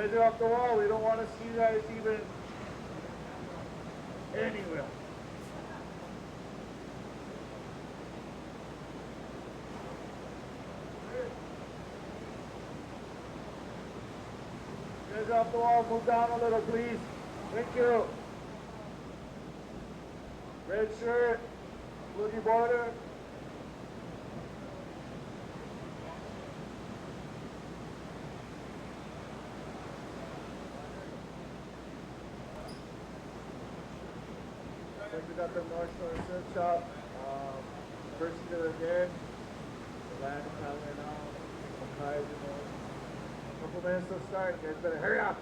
guys are off the wall. We don't want to see you guys even anywhere. You guys are off the wall. Move down a little, please. Thank you. Red shirt, blue border. Like we got the North Shore Surf Shop. First dealer again. The land is out right now. Some guys, you know. A couple minutes to start. You guys better hurry up.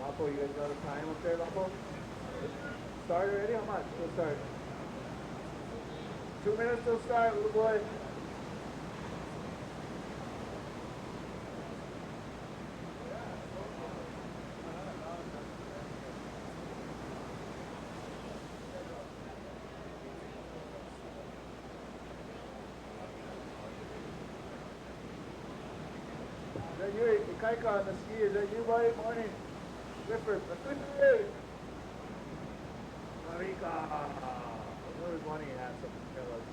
Lapo, you guys got a time up there, Lapo? Start already? How much? We'll start. 2 minutes till start, little boy. Is that you? Ikaika on the ski. Is that you, buddy? Morning. Clifford. Clifford! Marika! There was one he had some killers.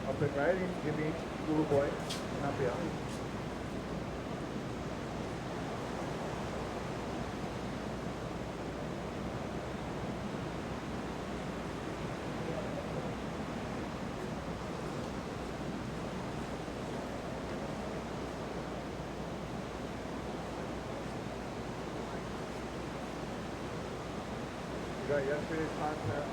Up and riding, Jimmy, little boy, not beyond. We got yesterday's content,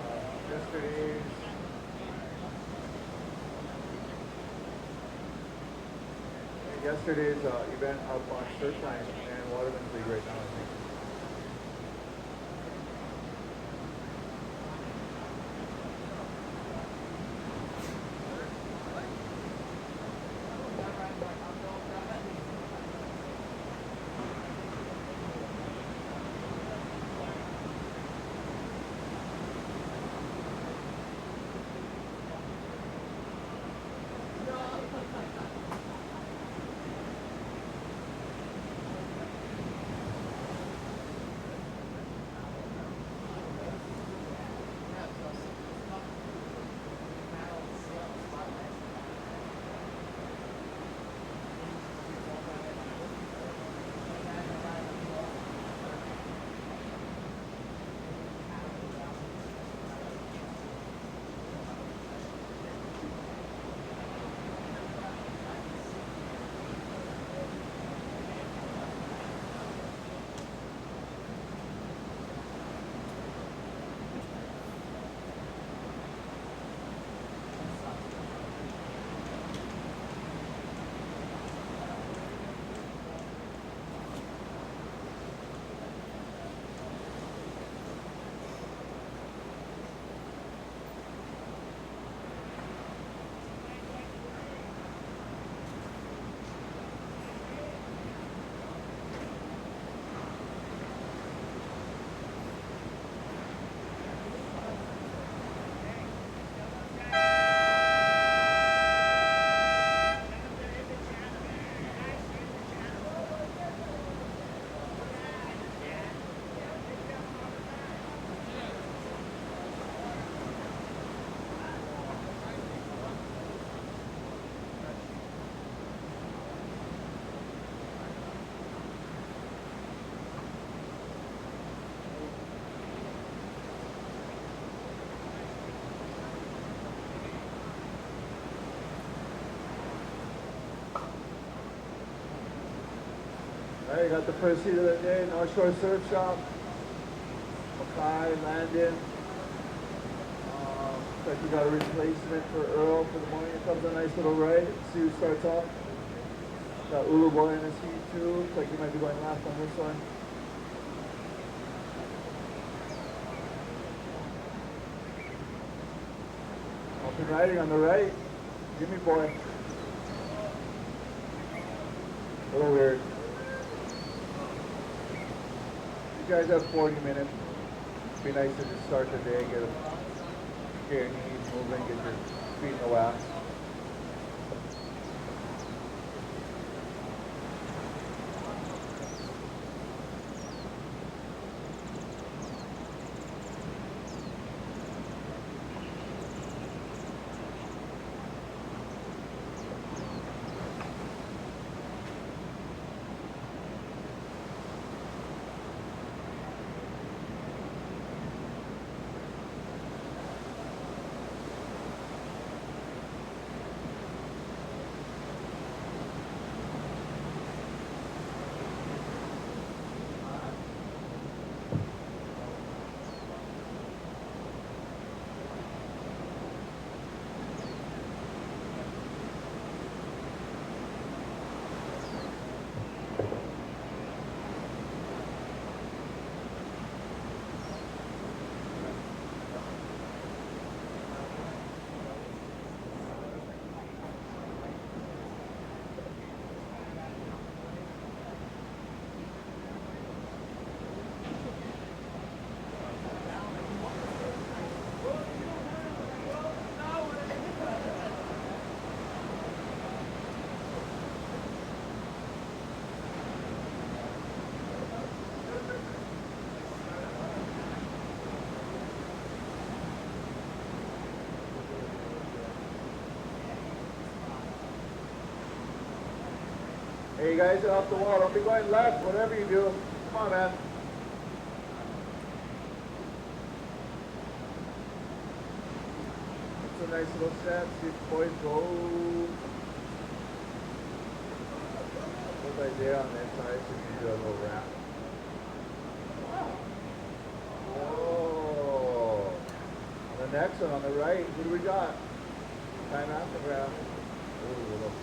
yesterday's event up on Surfline and Waterman's League right now, I think. Alright, got the first heat of the day, North Shore Surf Shop. Mackay, Landon. Looks like we got a replacement for Earl for the morning. It comes a nice little ride. See who starts off. Got Ulu Boy in his heat too. Looks like he might be going last on this one. Up and riding on the right. Jimmy Boy. A little weird. You guys have 40 minutes. It'd be nice to just start the day, get your knees moving, get your feet in the wax. Hey, you guys are off the wall. Don't be going left, whatever you do. Come on, man. It's a nice little set. See if the boys go. Good idea on the inside, so you can do a little wrap. Oh. On the next one, on the right, who do we got? Time after grab. Ooh, a little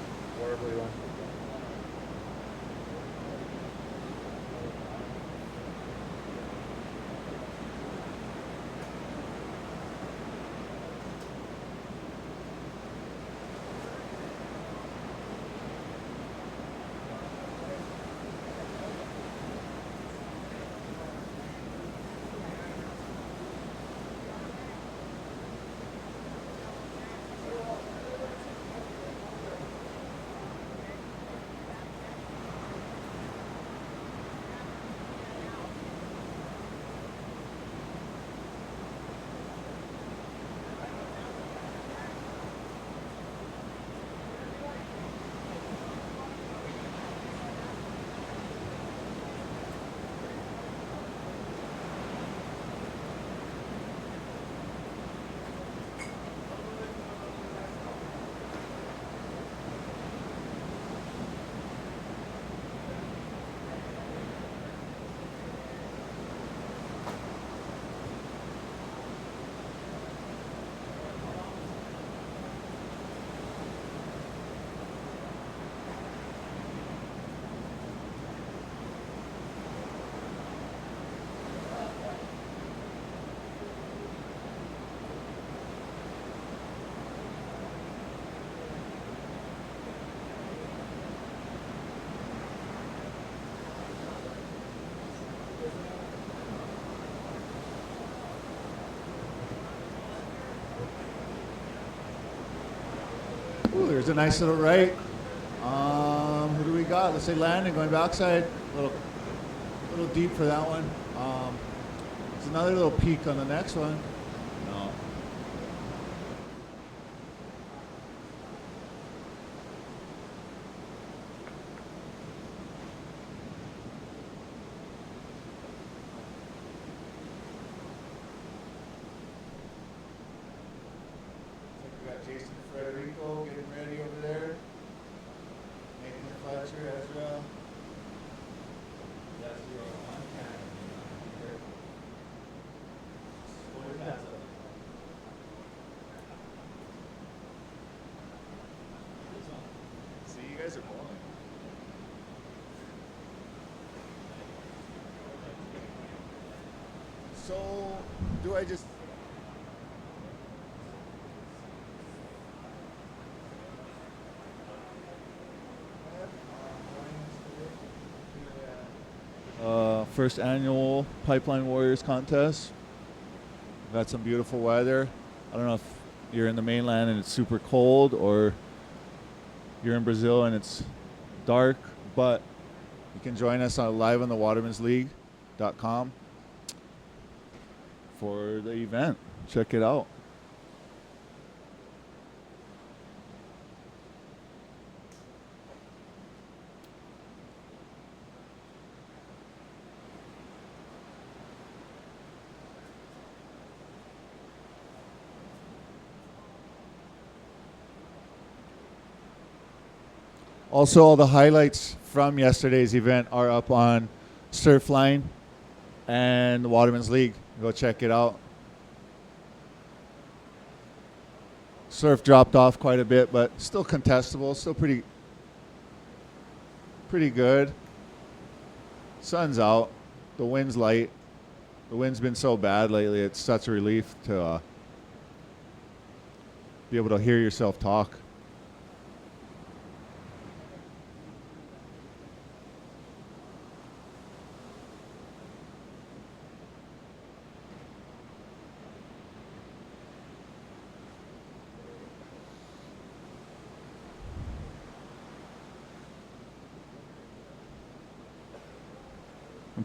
warbly one. Ooh, there's a nice little right. Who do we got? Let's say Landon going backside. A little deep for that one. There's another little peak on the next one. No. We got Jason Federico getting ready over there. Nathan Fletcher, Ezra. guys are balling. So, do I just... First annual Pipeline Warriors contest. Got some beautiful weather. I don't know if you're in the mainland and it's super cold, or you're in Brazil and it's dark, but you can join us live on the watermansleague.com for the event. Check it out. Also, all the highlights from yesterday's event are up on Surfline and the Waterman's League. Go check it out. Surf dropped off quite a bit, but still contestable, still pretty good. Sun's out, the wind's light. The wind's been so bad lately, it's such a relief to be able to hear yourself talk.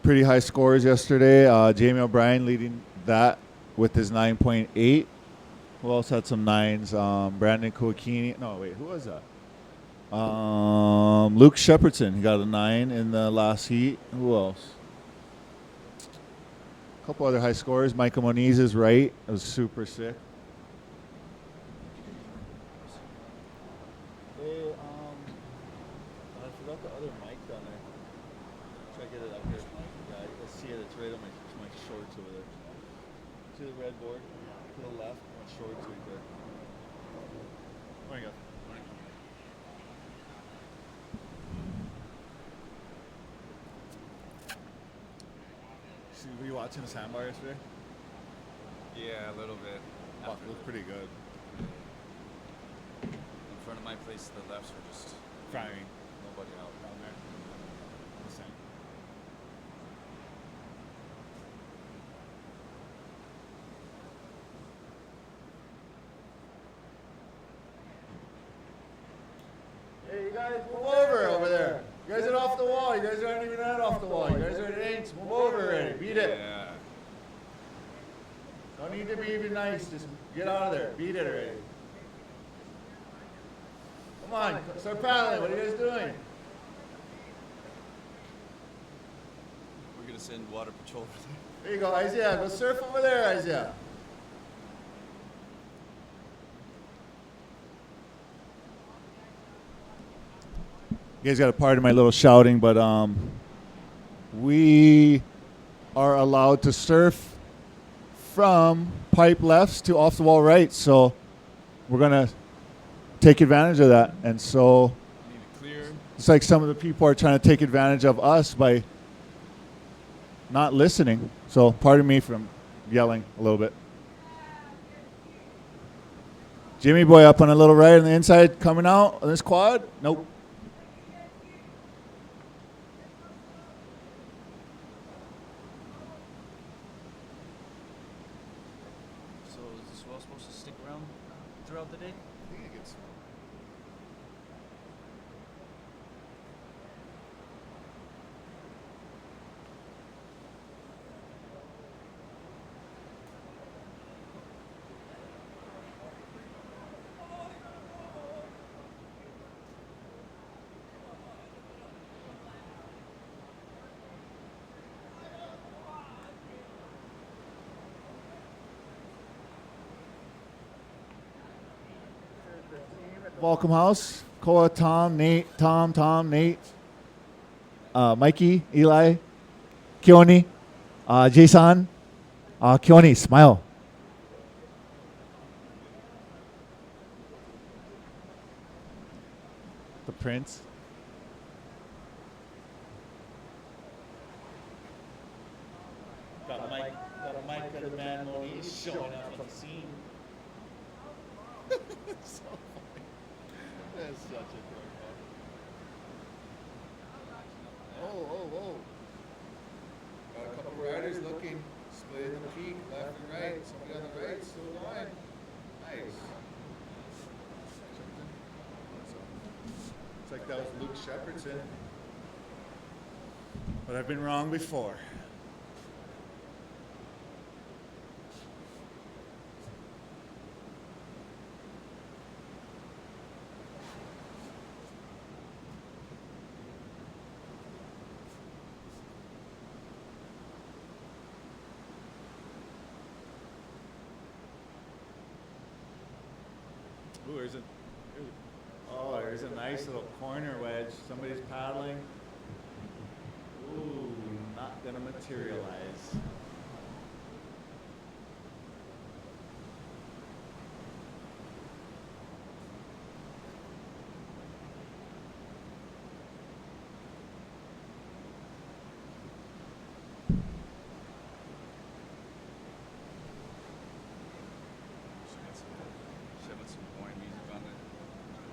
Pretty high scores yesterday. Jamie O'Brien leading that with his 9.8. Who else had some nines? Brandon Kouakini. No, wait, who was that? Luke Shepardson. He got a 9 in the last heat. Who else? A couple other high scores. Micah Moniz is right. It was super sick. Hey, I forgot the other mic down there. Try to get it up here. Yeah, you can see it. It's right on my shorts over there. See the red board? To the left, my shorts right there. Morning, guys. Morning. Were you watching the sandbar yesterday? Yeah, a little bit. Oh, it looked pretty good. In front of my place to the left were just Frying nobody out. down there. Listen. Hey, you guys, move over there. You guys are off the wall. You guys aren't even that off the wall. You guys are at 8. Move over already. Beat it. Yeah. Don't need to be even nice. Just get out of there. Beat it already. Come on. Start paddling. What are you guys doing? We're going to send water patrol over there. There you go, Isaiah. Go surf over there, Isaiah. You guys got a part of my little shouting, but we are allowed to surf from pipe lefts to off the wall rights, so we're gonna take advantage of that. And so Need it clear. it's like some of the people are trying to take advantage of us by not listening. So pardon me from yelling a little bit. Jimmy boy up on a little right on the inside, coming out on this quad. Nope. So is this well supposed to stick around throughout the day? I think it gets. Welcome House, Koa, Tom, Nate, Tom, Nate, Mikey, Eli, Keone, Jason, Keone, smile. The Prince. Got Mike, the man Moniz showing up on the scene. It's so funny. That's such a dork. Oh. Got a couple riders looking, split in the peak, left and right. Somebody on the right, still going. Nice. It's like that was Luke Shepardson. But I've been wrong before. Ooh, there's a nice little corner wedge. Somebody's paddling. Ooh, not gonna materialize. Should have some boring music on it.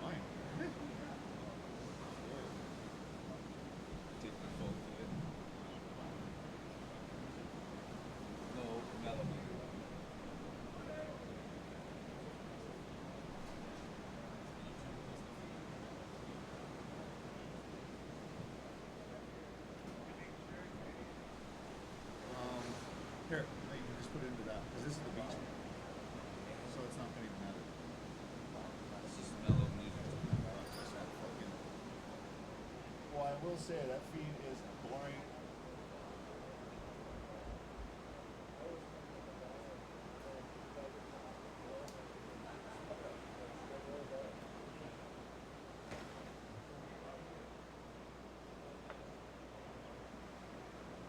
Fine. Take my phone to it. No melody. Here, you can just put it into that, because this is the beach. So it's not gonna even matter. It's just mellow music. Well, I will say that feed is boring.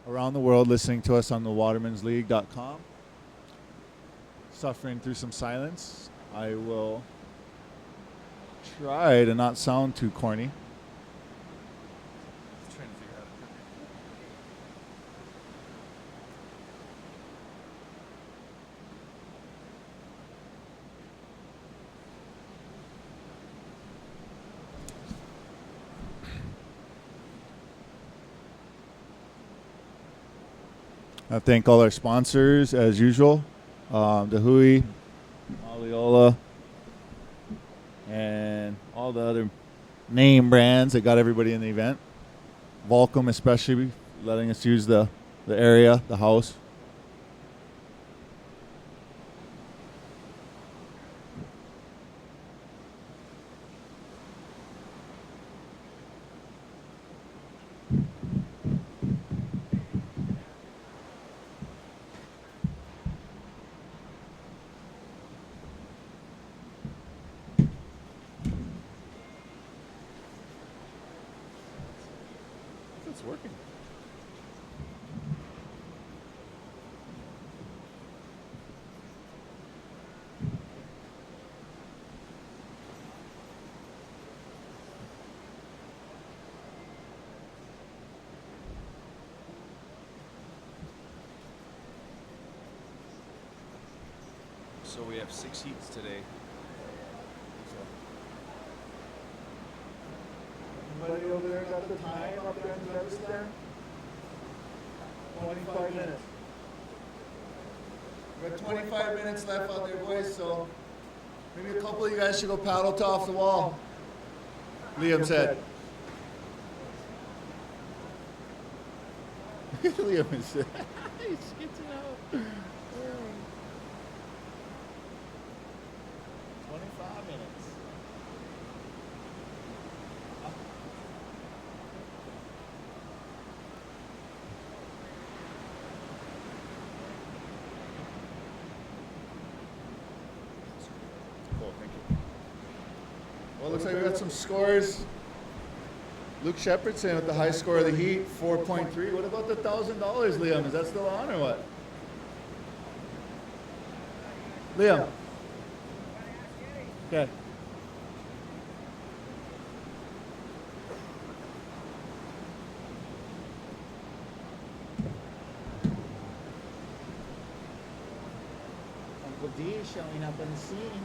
Around the world listening to us on the watermansleague.com. Suffering through some silence. I will try to not sound too corny. Trying to figure out how to cook I thank all our sponsors as usual. The Hui, Aliola, and all the other name brands that got everybody in the event. Volcom especially letting us use the area, the house. It's working. So we have 6 heats today. Anybody over there got the time up there in the service there? 25 minutes. We got 25 minutes left out there, boys, so maybe a couple of you guys should go paddle to off the wall. Liam said. Liam is he's skitzing out. 25 minutes. Cool, thank you. Well, it looks like we got some scores. Luke Shepardson with the high score of the heat, 4.3. What about the $1,000, Liam? Is that still on or what? Liam. Okay. D's showing up on the scene.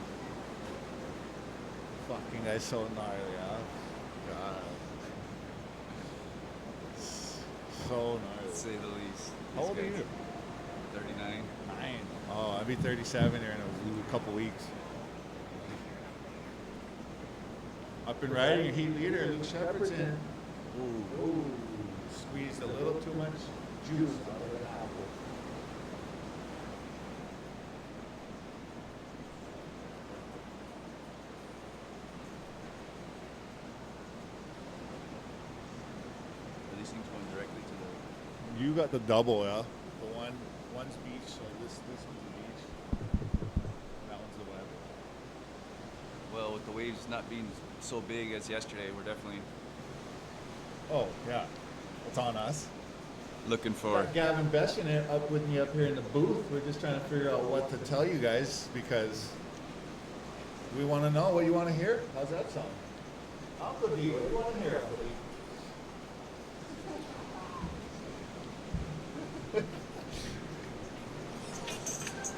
Fucking guy's so gnarly, huh? God. So gnarly. To say the least. How old are you? 39. 9. Oh, I'll be 37 here in a couple weeks. Up and riding, heat leader, Luke Shepard's in. Ooh. Squeezed a little too much juice out of the apple. Are these things going directly to the... You got the double, yeah? One's beach, so this one's the beach. That one's the web. Well, with the waves not being so big as yesterday, we're definitely Oh, yeah. It's on us. looking for... Got Gavin Bession up with me up here in the booth. We're just trying to figure out what to tell you guys because we want to know what you want to hear. How's that sound? Uncle D, what do you want to hear, Uncle D?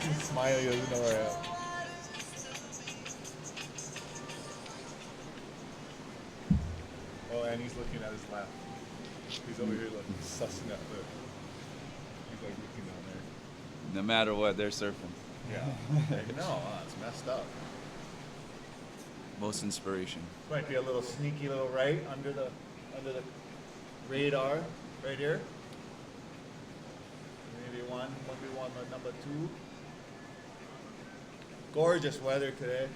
He's smiling, he doesn't know where I am. Oh, and he's looking at his lap. He's over here looking, sussing out the... He's like looking down there. No matter what, they're surfing. Yeah. No, it's messed up. Most inspiration. Might be a little sneaky little right under the radar right here. Maybe one number 2. Gorgeous weather today.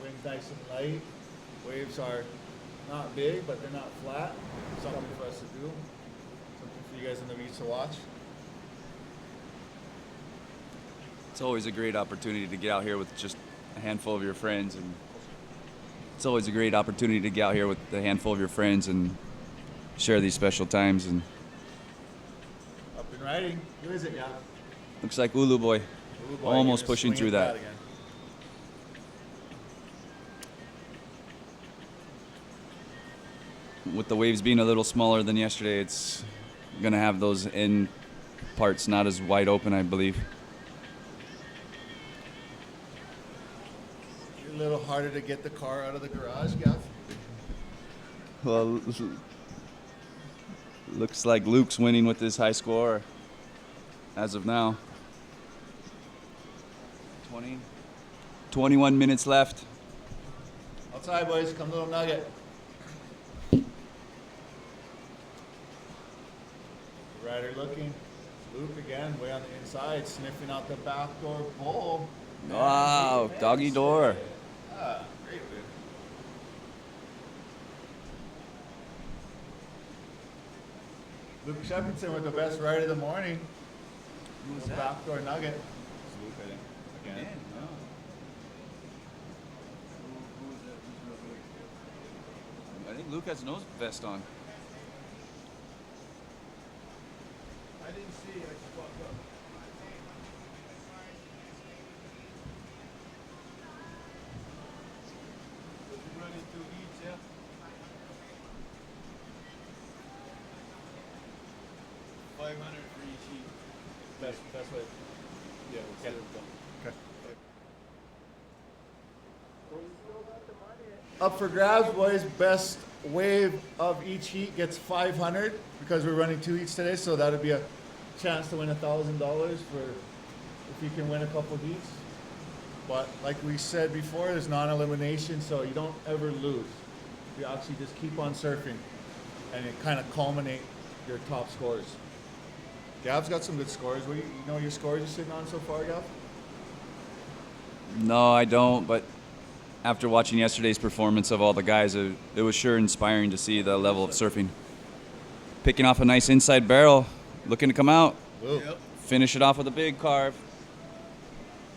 Wind's nice and light. Waves are not big, but they're not flat. Something for us to do. Something for you guys on the beach to watch. It's always a great opportunity to get out here with just a handful of your friends, and it's always a great opportunity to get out here with a handful of your friends and share these special times. And Up and riding. Who is it, yeah? looks like Ulu Boy, Ooh, boy, almost you're gonna pushing swing through at that. again. With the waves being a little smaller than yesterday, it's gonna have those end parts not as wide open, I believe. You're a little harder to get the car out of the garage, Gav. Well, looks like Luke's winning with his high score as of now. 21 minutes left. Outside, boys. Come little nugget. Rider looking. Luke again, way on the inside, sniffing out the backdoor bowl. Wow, Man, doggy door. Ah, great move. Luke Shepardson with the best ride of the morning. Who's Little backdoor nugget. It's Luke, I think. Again. I think Luke has a nose vest on. I didn't see. I just walked up. Running through each, yeah. $500 for each heat. Best way. Yeah, we'll Okay. okay. Up for grabs, boys. Best wave of each heat gets 500 because we're running 2 heats today, so that'll be a chance to win $1,000 for if you can win a couple heats. But like we said before, there's non-elimination, so you don't ever lose. You actually just keep on surfing, and it kind of culminate your top scores. Gav's got some good scores. You know your scores you're sitting on so far, Gav? No, I don't, but after watching yesterday's performance of all the guys, it was sure inspiring to see the level of surfing. Picking off a nice inside barrel, looking to come out, Luke. Yep. finish it off with a big carve.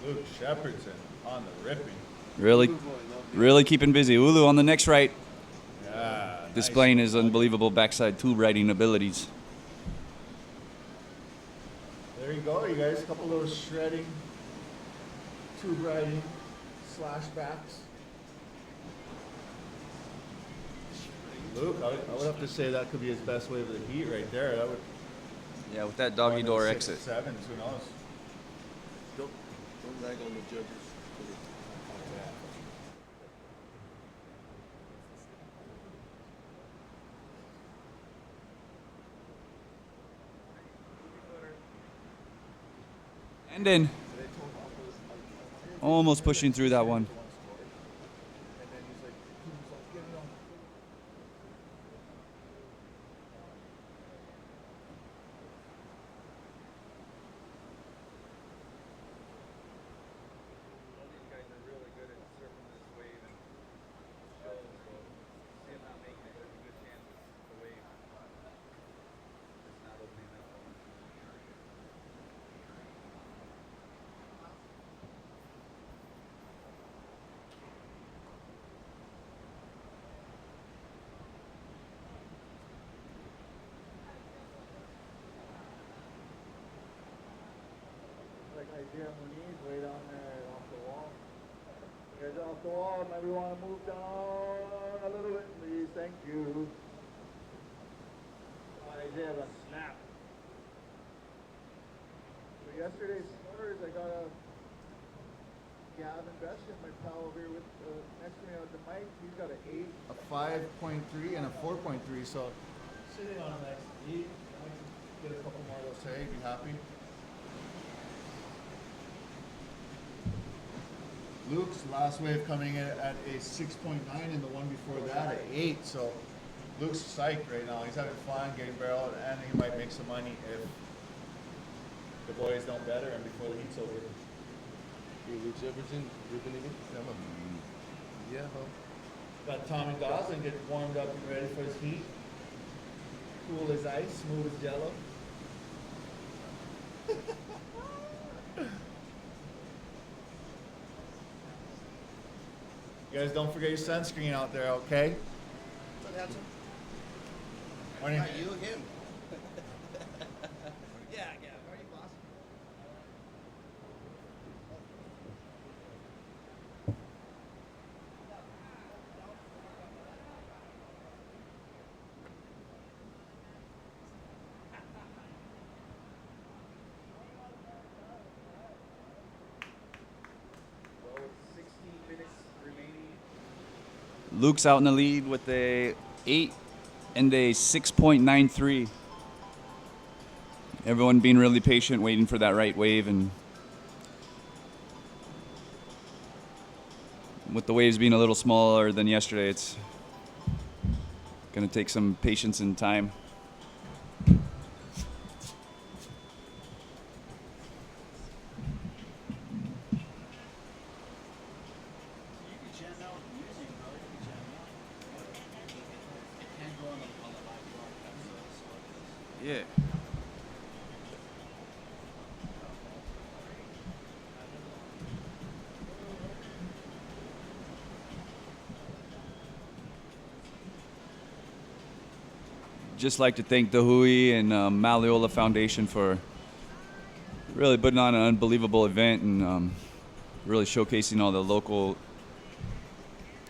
Luke Shepardson on the ripping. Really keeping busy. Ulu on the next right, Yeah. displaying nice. his unbelievable backside tube riding abilities. There you go, you guys. A couple little shredding, tube riding, slashbacks. Luke, I would have to say that could be his best wave of the heat right there. That would Yeah, with that doggy door exit. 7s, who knows? Don't Rag on the judges. And in. Almost pushing through that one. Like idea on the knees, way down there off the wall. You guys off the wall, maybe want to move down a little bit, please. Thank you. Idea of a snap. So yesterday's scores, I got a Gavin Bestian, my pal over here with next to me with the mic. He's got an 8, a 5.3, and a 4.3. So sitting on a nice 8. I might get a couple more of those today. Be happy. Luke's last wave coming in at a 6.9 and the one before that at 8. So Luke's psyched right now. He's having fun, getting barreled, and he might make some money if the boys don't better him before the heat's over. Luke's Everton, ripping again? Yeah, huh? Got Tommy Gosling getting warmed up and ready for his heat. Cool as ice, smooth as jello. You guys don't forget your sunscreen out there, okay? What's up, handsome? Morning. Are you him? Yeah, yeah. How are you, boss? Well, 16 minutes remaining. Luke's out in the lead with a 8 and a 6.93. Everyone being really patient, waiting for that right wave, and with the waves being a little smaller than yesterday, it's going to take some patience and time. You can jam out with music, bro. You can jam out. It can't go on the live broadcast, so that's what it is. Yeah. Just like to thank the Hui and Malleola Foundation for really putting on an unbelievable event and really showcasing all the local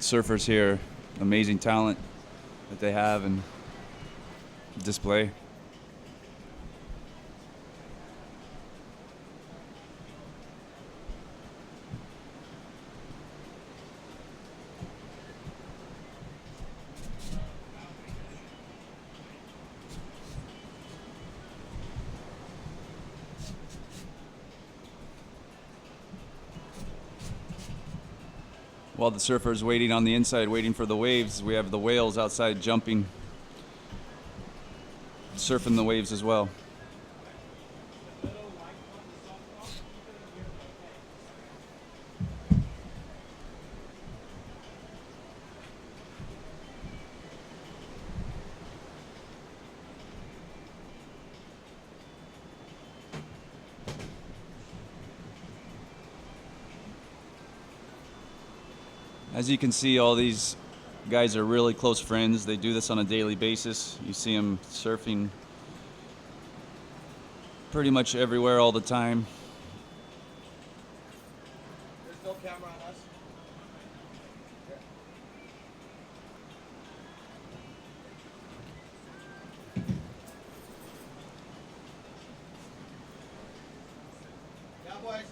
surfers here, amazing talent that they have and display. While the surfers waiting on the inside, waiting for the waves, we have the whales outside jumping, surfing the waves as well. As you can see, all these guys are really close friends. They do this on a daily basis. You see them surfing pretty much everywhere all the time. There's no camera on us. Yeah, boys.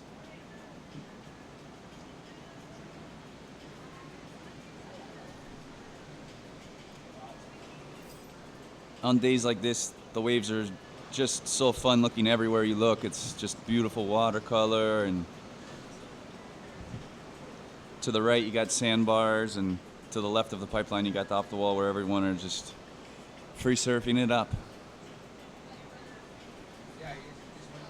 on days like this, the waves are just so fun looking everywhere you look. It's just beautiful watercolor, and to the right you got sandbars, and to the left of the pipeline you got the off the wall where everyone are just free surfing it up. Yeah, this one.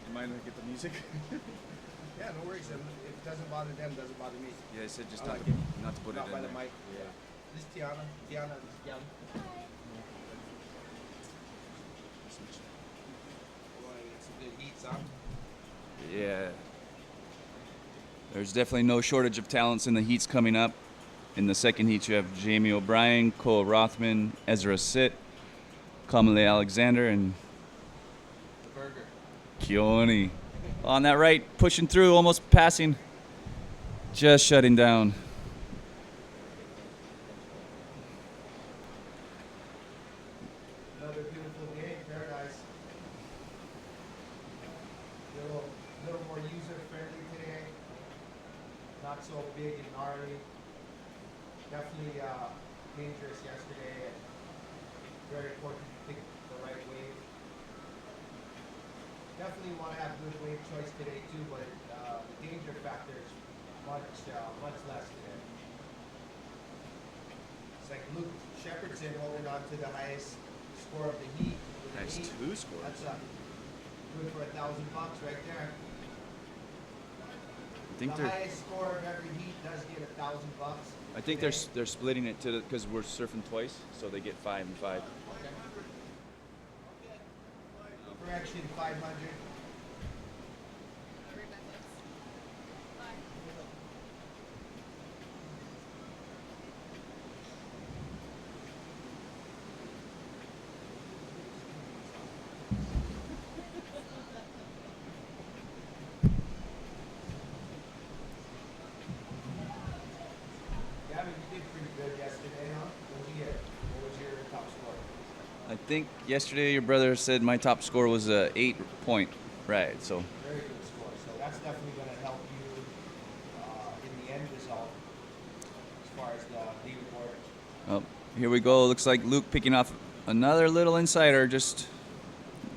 You mind if I get the music? Yeah, no worries. If it doesn't bother them, doesn't bother me. Yeah, I said just I not, like it. not to put Not it by in the there. mic. Yeah. This is Tiana. Tiana, this is Tiana. Want to get some good heats on? Yeah. There's definitely no shortage of talents in the heats coming up. In the second heat, you have Jamie O'Brien, Cole Rothman, Ezra Sitt, Kamale Alexander, and The burger. Keone. On that right, pushing through, almost passing, just shutting down. Another beautiful day, paradise. Little more user friendly today. Not so big and gnarly. Definitely dangerous yesterday. And very important to pick the right wave. Definitely want to have good wave choice today too, but the danger factor is much less today. It's like Luke Shepardson holding on to the highest score of the heat. with an Nice 8. two scores. That's good for $1,000 right there. I think The they're. highest score of every heat does get $1,000. I think they're splitting it to because we're surfing twice, so they get 5 and 5. Correction, 500. Gavin, you did pretty good yesterday, huh? What did you get? What was your top score? I think yesterday your brother said my top score was a 8-point ride, so Very good score. So that's definitely going to help you in the end result as far as the leaderboard. oh, here we go. Looks like Luke picking off another little insider, just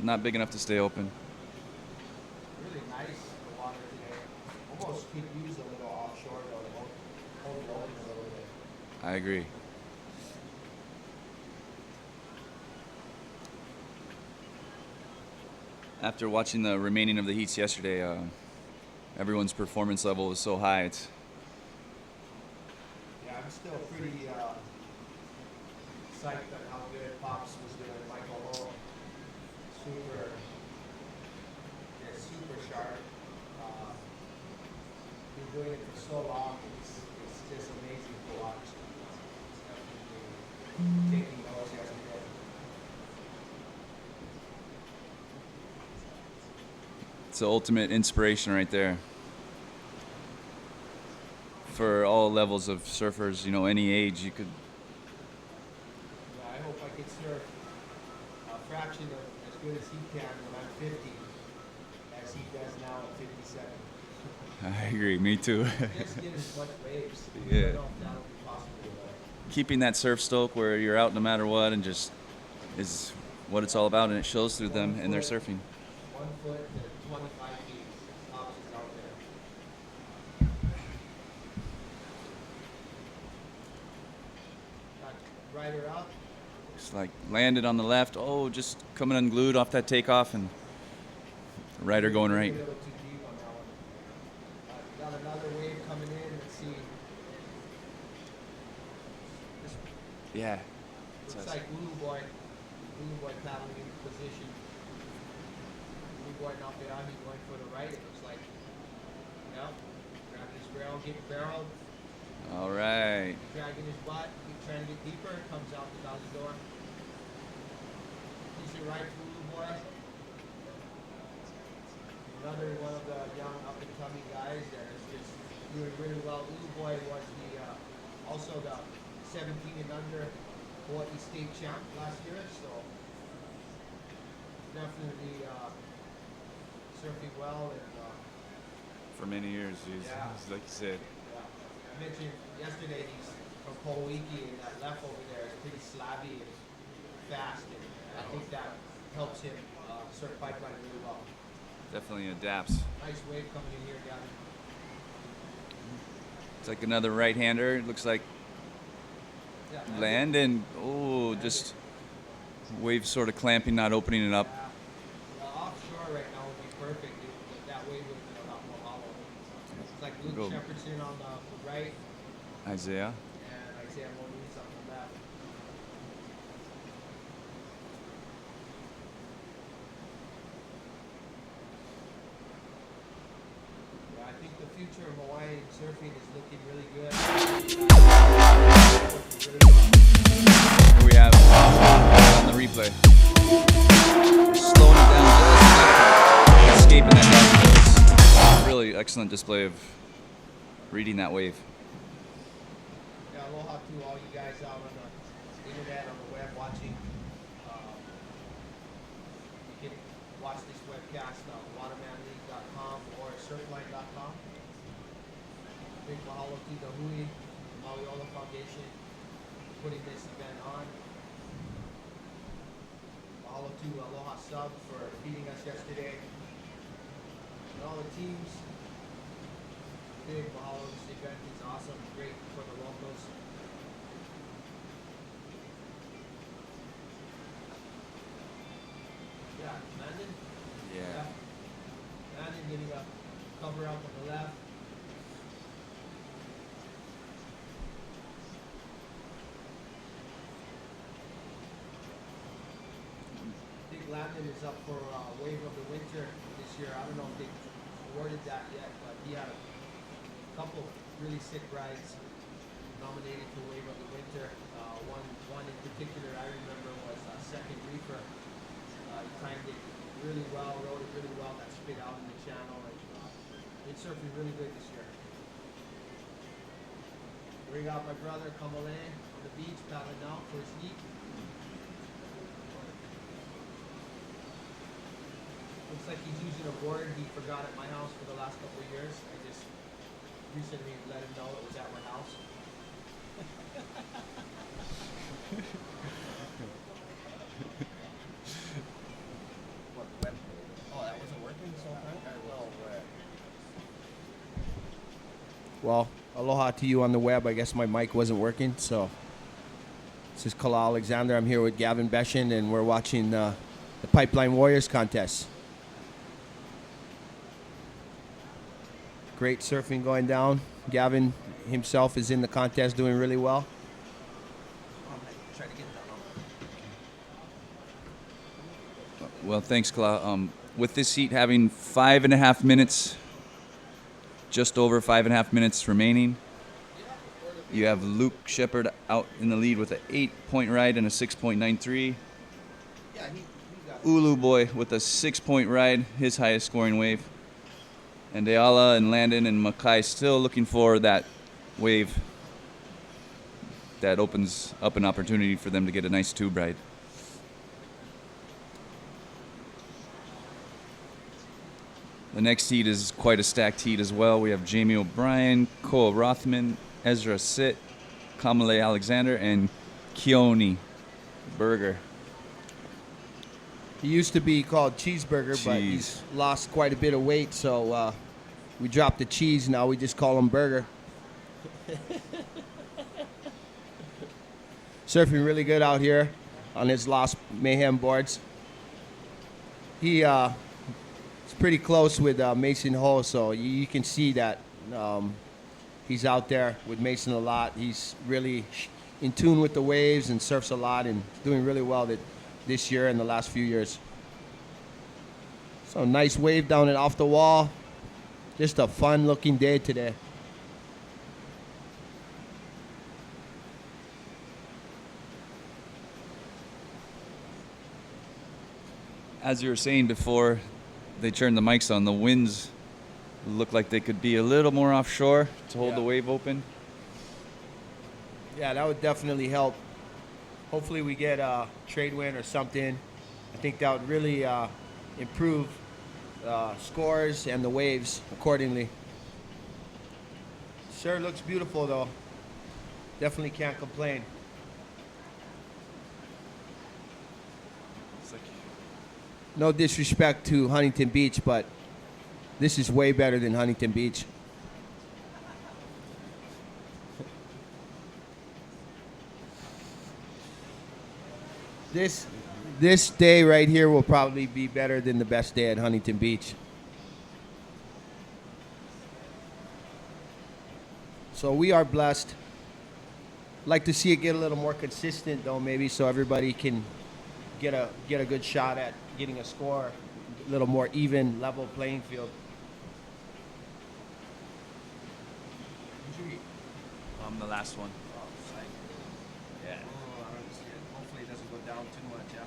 not big enough to stay open. Really nice, the water today. Almost could use a little offshore though to hold it open a little bit. I agree. After watching the remaining of the heats yesterday, everyone's performance level was so high. It's Yeah, I'm still pretty psyched on how good Pops was doing. Michael Ho, super sharp. Been doing it for so long. It's just amazing to watch. Definitely taking those yesterday. It's the ultimate inspiration right there for all levels of surfers. You know, any age you could. Yeah, I hope I can surf a fraction of as good as he can when I'm 50, as he does now at 57. I agree. Me too. Just get as much waves. Yeah. I don't know if that'll be possible. But Keeping that surf stoke where you're out no matter what, and just is what it's all about, and it shows through them and their surfing. 1 foot to 25 feet. Pops is out there. Got rider up. It's like landed on the left. Oh, just coming unglued off that takeoff, and the rider going A right. little too deep on that one. Got another wave coming in. Let's see. This Yeah. looks like Ulu Boy. Ulu Boy paddling in position. Ulu Boy not behind me going for the right. It looks like. Yep. Grabbing his barrel, getting barreled. All right. Dragging his butt, trying to get deeper, comes out the doggy door. He's the right Ulu Boy. Another one of the young up and coming guys that is just doing really well. Ulu Boy was also the 17 and under Hawaii state champ last year, so definitely surfing well and for many years. Yeah. He's like you said. Yeah. I mentioned yesterday he's from Polowiki, and that left over there is pretty slabby and fast, and I think that helps him surf pipeline really well. Definitely adapts. Nice wave coming in here, Gavin. It's like another right-hander. It looks like Yeah, land and just wave sort of clamping, not opening it up. Offshore right now would be perfect. That wave would have been a lot more hollow. It's like Luke Go. Shepardson on the right Isaiah. and Isaiah Moniz on the left. Yeah, I think the future of Hawaiian surfing is looking really good. Here we have on the replay. Slowing it down just enough, escaping that down. Really excellent display of reading that wave. Yeah, aloha to all you guys out on the internet, on the web watching. You can watch this webcast on watermanleague.com or surfline.com. Big mahalo to the Hui Maliola Foundation for putting this event on. Mahalo to Aloha Sub for feeding us yesterday. And all the teams. Big mahalo. This event is awesome, great for the locals. Yeah, Landon? Yeah. Landon getting a cover up on the left. I think Landon is up for Wave of the Winter this year. I don't know if they awarded that yet, but he had a couple really sick rides nominated for Wave of the Winter. One in particular I remember was Second Reefer. He timed it really well, rode it really well, got spit out in the channel, and been surfing really good this year. Bring out my brother Kamale on the beach, paddling now for his heat. Looks like he's using a board he forgot at my house for the last couple of years. I just recently let him know it was at my house. Oh, that wasn't working this whole time? Well, aloha to you on the web. I guess my mic wasn't working, so this is Kala Alexander. I'm here with Gavin Beshin, and we're watching the Pipeline Warriors contest. Great surfing going down. Gavin himself is in the contest doing really well. Well, thanks, Kala. With this heat having 5.5 minutes, just over 5.5 minutes remaining, you have Luke Shepard out in the lead with an 8-point ride and a 6.93. Ulu Boy with a 6-point ride, his highest scoring wave. And Ayala and Landon and Mackay still looking for that wave that opens up an opportunity for them to get a nice tube ride. The next heat is quite a stacked heat as well. We have Jamie O'Brien, Koa Rothman, Ezra Sitt, Kamale Alexander, and Keone Berger. He used to be called Cheeseburger, but he's lost quite a bit of weight, so we dropped the cheese. Now we just call him Burger. Surfing really good out here on his Lost Mayhem boards. He is pretty close with Mason Ho, so you can see that he's out there with Mason a lot. He's really in tune with the waves and surfs a lot and doing really well this year and the last few years. So nice wave down and off the wall. Just a fun looking day today. As you were saying before they turned the mics on, the winds look like they could be a little more offshore to hold the wave open. Yeah, that would definitely help. Hopefully we get a trade wind or something. I think that would really improve scores and the waves accordingly. Sure looks beautiful though. Definitely can't complain. It's like No disrespect to Huntington Beach, but this is way better than Huntington Beach. This day right here will probably be better than the best day at Huntington Beach. So we are blessed. Like to see it get a little more consistent though, maybe, so everybody can get a good shot at getting a score, a little more even, level playing field. I'm the last one. Yeah. Oh, I don't see it. Hopefully it doesn't go down too much, yeah.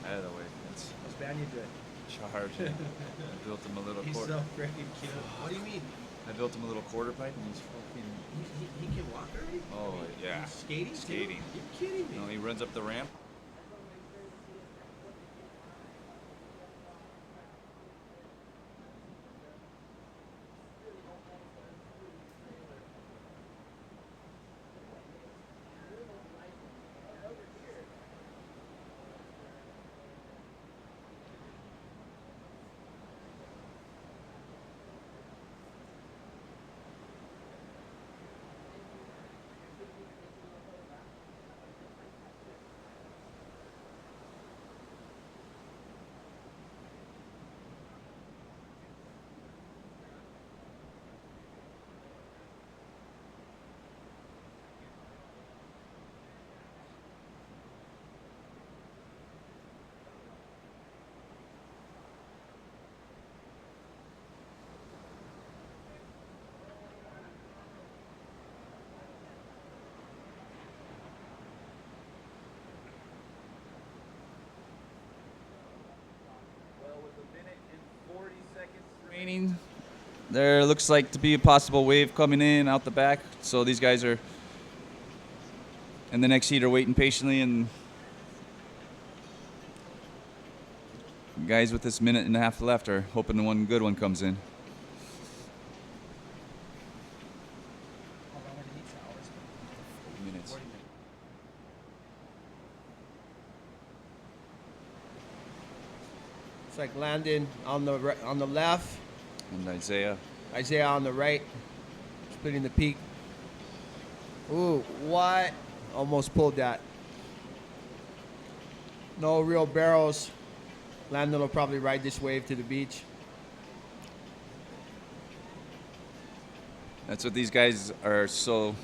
Out of the way. It's What's Banyan doing? charred. I built him a little He's quarter. so freaking cute. What do you mean? I built him a little quarter pipe, and he's fucking. He can walk already? Oh yeah. He's skating? too? Skating. You're kidding me. No, he runs up the ramp. Well, with a minute and 40 seconds remaining, there looks like to be a possible wave coming in out the back. So these guys are in the next heat are waiting patiently, and guys with this minute and a half left are hoping one good one comes in. Minutes. It's like Landon on the on the left, And Isaiah. Isaiah on the right, splitting the peak. Ooh, what? Almost pulled that. No real barrels. Landon will probably ride this wave to the beach. That's what these guys are so.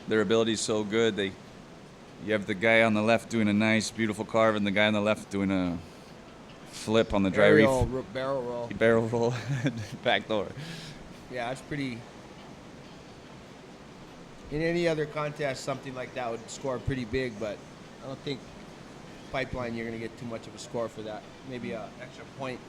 Their ability is so good. You have the guy on the left doing a nice, beautiful carve, and the guy on the left doing a flip on the dry reef. Barrel roll. Barrel roll, back door. Yeah, that's pretty. In any other contest, something like that would score pretty big, but I don't think pipeline you're going to get too much of a score for that. Maybe an extra point.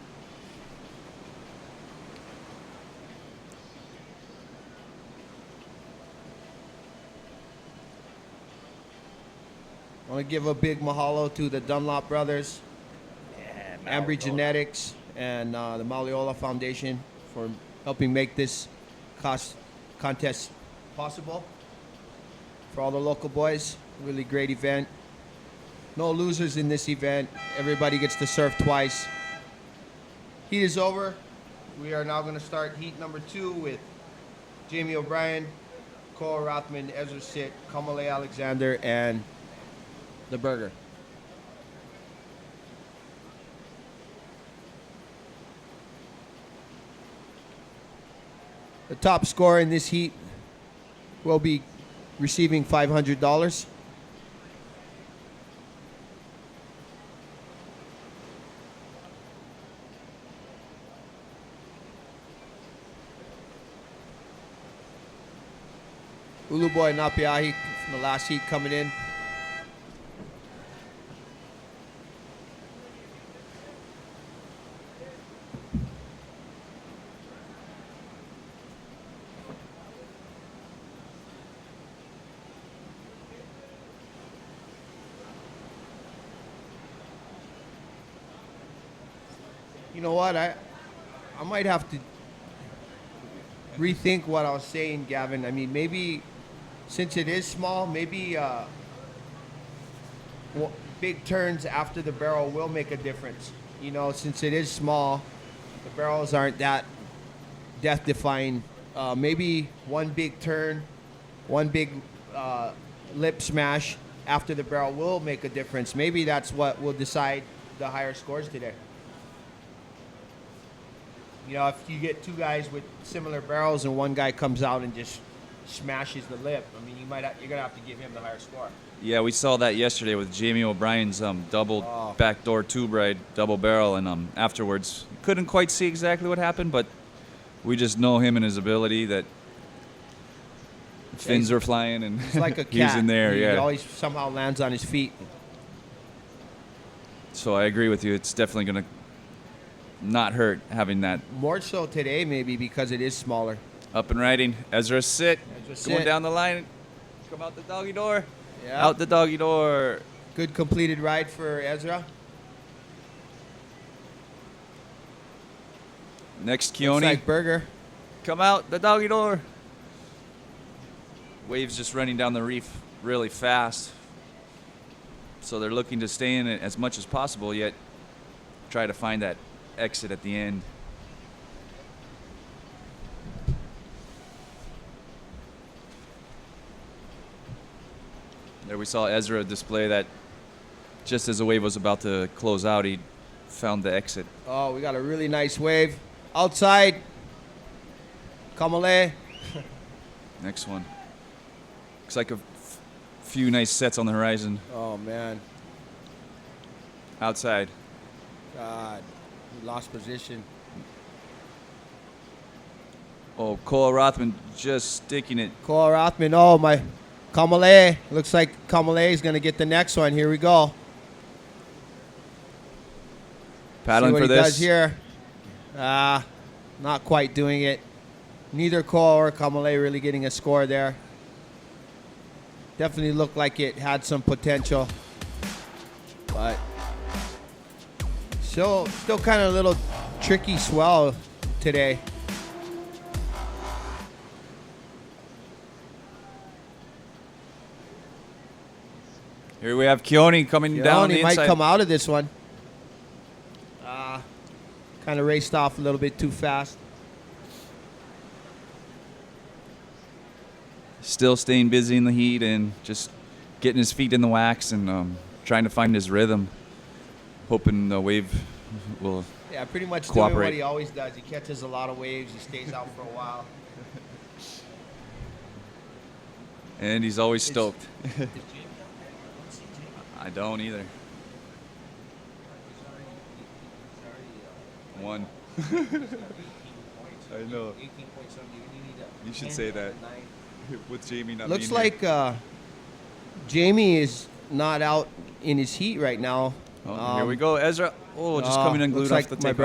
I want to give a big mahalo to the Dunlop brothers, Ambry Genetics, and the Maliola Foundation for helping make this contest possible. For all the local boys, really great event. No losers in this event. Everybody gets to surf twice. Heat is over. We are now going to start heat number 2 with Jamie O'Brien, Cole Rothman, Ezra Sitt, Kamale Alexander, and the Burger. The top scorer in this heat will be receiving $500. Ulu Boy Napiahi from the last heat coming in. You know what? I might have to rethink what I was saying, Gavin. I mean, maybe since it is small, maybe big turns after the barrel will make a difference. You know, since it is small, the barrels aren't that death-defying. Maybe one big turn, one big lip smash after the barrel will make a difference. Maybe that's what will decide the higher scores today. You know, if you get two guys with similar barrels and one guy comes out and just smashes the lip, I mean, you're gonna have to give him the higher score. Yeah, we saw that yesterday with Jamie O'Brien's double backdoor tube ride, double barrel, and afterwards couldn't quite see exactly what happened, but we just know him and his ability that fins are flying and He's like a cat. he's in there. He Yeah. always somehow lands on his feet. So I agree with you. It's definitely gonna not hurt having that More so today, maybe because it is smaller. up and riding. Ezra sit, Ezra going sit. down the line, come out the doggy door, Yeah. out the doggy door. Good completed ride for Ezra. Next Looks Keone, like Burger. come out the doggy door. Waves just running down the reef really fast. So they're looking to stay in it as much as possible, yet try to find that exit at the end. There we saw Ezra display that just as the wave was about to close out, he found the exit. Oh, we got a really nice wave. Outside. Kamale. Next one. Looks like a few nice sets on the horizon. Oh, man. Outside. God. We lost position. Oh, Cole Rothman just sticking it. Cole Rothman. Oh, my. Kamale. Looks like Kamale is going to get the next one. Here we go. Paddling See what for he this. does here. Not quite doing it. Neither Cole or Kamale really getting a score there. Definitely looked like it had some potential. But still kind of a little tricky swell today. Here we have Keone coming down the He might inside. come out of this one. Kind of raced off a little bit too fast. Still staying busy in the heat and just getting his feet in the wax and trying to find his rhythm. Hoping the wave will. Yeah, pretty much doing Cooperate. what he always does. He catches a lot of waves. He stays out for a while. And he's always stoked. Does Jamie know? I don't see Jamie. I don't either. He's already One. he's got 18 points. I know. 18 points. So you need a You should 10 say and that. a 9. With Jamie not Looks being here. like Jamie is not out in his heat right now. Oh, here we go. Ezra. Oh, just coming unglued looks off like the my takeoff.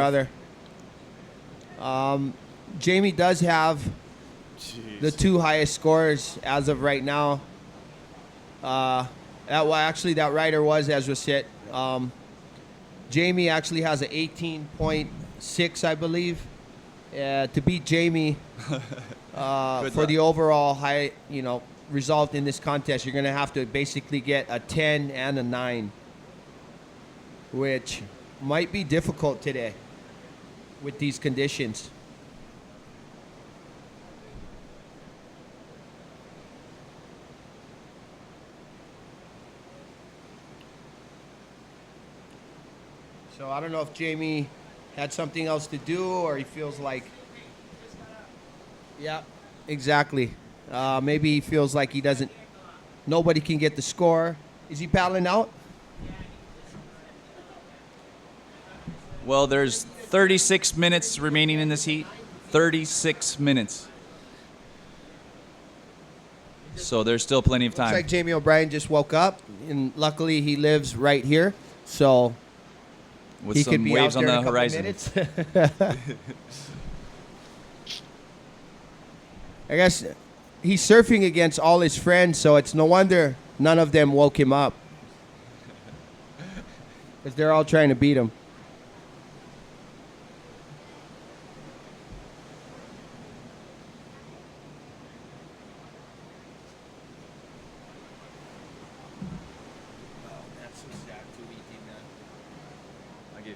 brother. Jamie does have the two highest scores as of right now. That rider was Ezra Sit. Jamie actually has an 18.6, I believe. To beat Jamie for luck. the overall high, result in this contest, you're going to have to basically get a 10 and a 9, which might be difficult today with these conditions. So I don't know if Jamie had something else to do or he feels like... Yeah, exactly. Maybe he feels like nobody can get the score. Is he paddling out? Well, there's 36 minutes remaining in this heat. 36 minutes. So there's still plenty of Looks time. like Jamie O'Brien just woke up, and luckily he lives right here, so with he some could be waves out on there the in a couple horizon. minutes. I guess he's surfing against all his friends, so it's no wonder none of them woke him up, because they're all trying to beat him.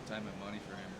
great time and money for him.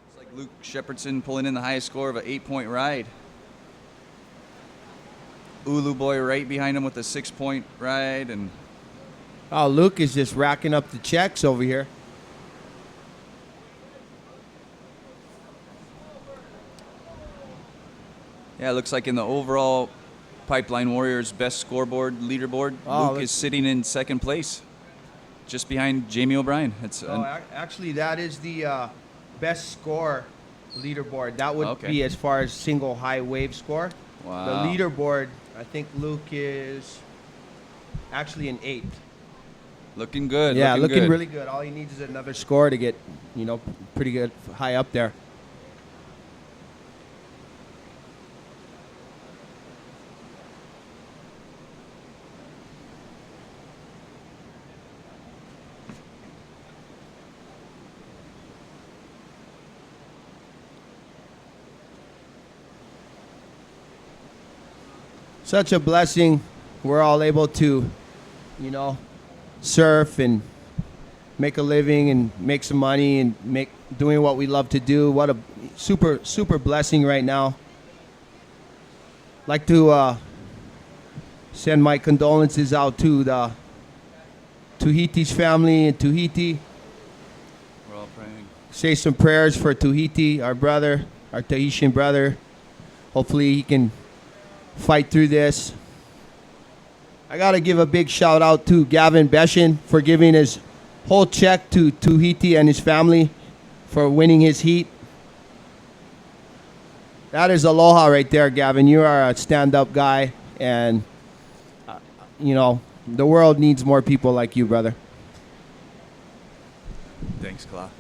It's like Luke Shepardson pulling in the highest score of an 8-point ride. Ulu Boy right behind him with a 6-point ride, and Oh, Luke is just racking up the checks over here. yeah, it looks like in the overall Pipeline Warriors best scoreboard leaderboard, Oh, Luke look- is sitting in second place, just behind Jamie O'Brien. It's Actually, that is the best score leaderboard. That would Okay. be as far as single high wave score. Wow. The leaderboard, I think Luke is actually an 8th. looking good. Yeah, looking good. really good. All he needs is another score to get, pretty good high up there. Such a blessing. We're all able to, surf and make a living and make some money and doing what we love to do. What a super blessing right now. Like to send my condolences out to the Tuhiti's family in Tuhiti. We're all praying. Say some prayers for Tuhiti, our brother, our Tahitian brother. Hopefully he can fight through this. I got to give a big shout out to Gavin Beshin for giving his whole check to Tuhiti and his family for winning his heat. That is aloha right there, Gavin. You are a stand-up guy, and, the world needs more people like you, brother. Thanks, Cla.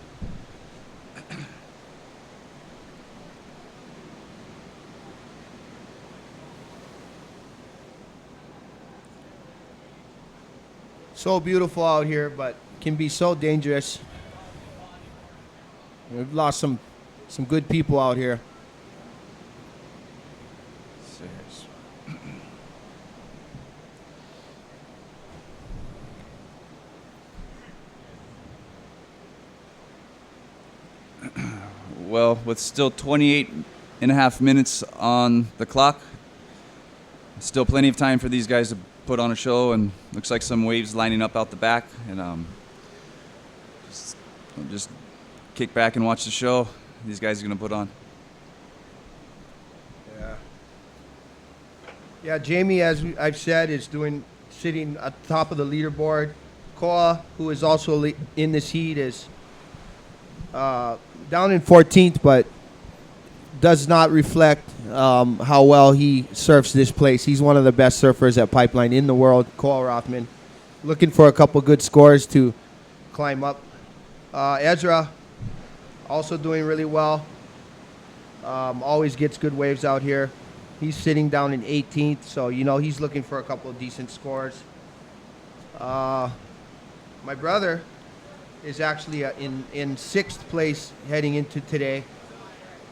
So beautiful out here, but can be so dangerous. We've lost some good people out here. Serious. Well, with still 28 and a half minutes on the clock, still plenty of time for these guys to put on a show, and looks like some waves lining up out the back, and just kick back and watch the show these guys are going to put on. Yeah, Jamie, as I've said, is sitting at the top of the leaderboard. Koa, who is also in this heat, is down in 14th, but does not reflect how well he surfs this place. He's one of the best surfers at Pipeline in the world, Koa Rothman. Looking for a couple good scores to climb up. Ezra, also doing really well. Always gets good waves out here. He's sitting down in 18th, so he's looking for a couple of decent scores. My brother is actually in 6th place heading into today,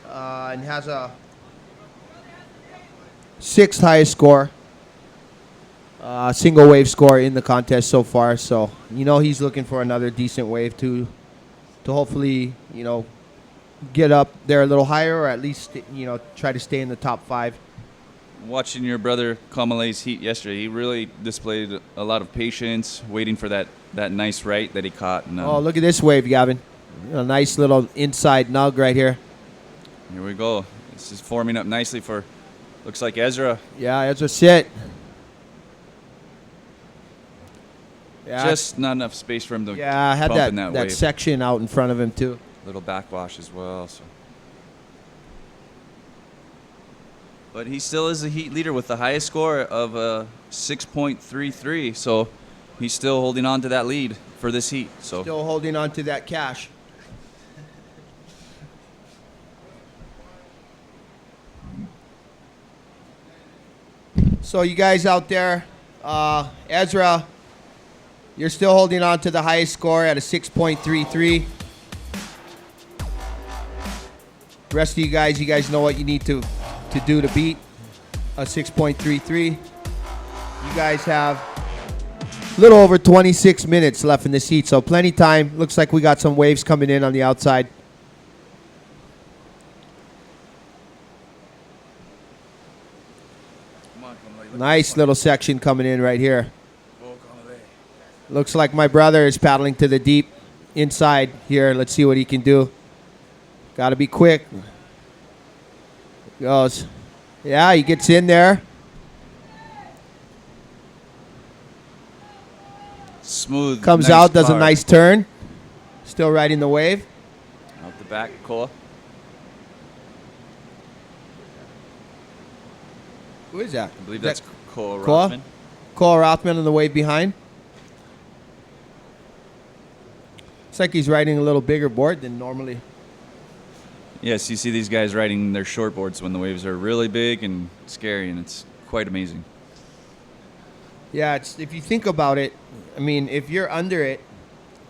and has a 6th highest score, single wave score in the contest so far. So he's looking for another decent wave to hopefully get up there a little higher, or at least try to stay in the top 5. Watching your brother Kamale's heat yesterday, he really displayed a lot of patience, waiting for that nice right that he caught. And, oh, look at this wave, Gavin. A nice little inside nug right here. Here we go. This is forming up nicely for, looks like Ezra. Yeah, Ezra sit. Yeah, Just not enough space for him to I had bump in that wave. section out in front of him too. Little backwash as well. So. But he still is the heat leader with the highest score of 6.33. So he's still holding on to that lead for this heat. So Still holding on to that cash. So you guys out there, Ezra, you're still holding on to the highest score at a 6.33. The rest of you guys know what you need to do to beat a 6.33. You guys have a little over 26 minutes left in this heat, so plenty time. Looks like we got some waves coming in on the outside. Nice little section coming in right here. Looks like my brother is paddling to the deep inside here. Let's see what he can do. Got to be quick. Goes. Yeah, he gets in there. smooth. Comes nice out, does a car. nice turn. Still riding the wave. Out the back, Koa. Who is that? I believe that's Koa Koa? Rothman. Cole Rothman on the wave behind. Looks like he's riding a little bigger board than normally. Yes, you see these guys riding their shortboards when the waves are really big and scary, and it's quite amazing. Yeah, it's, if you think about it, I mean, if you're under it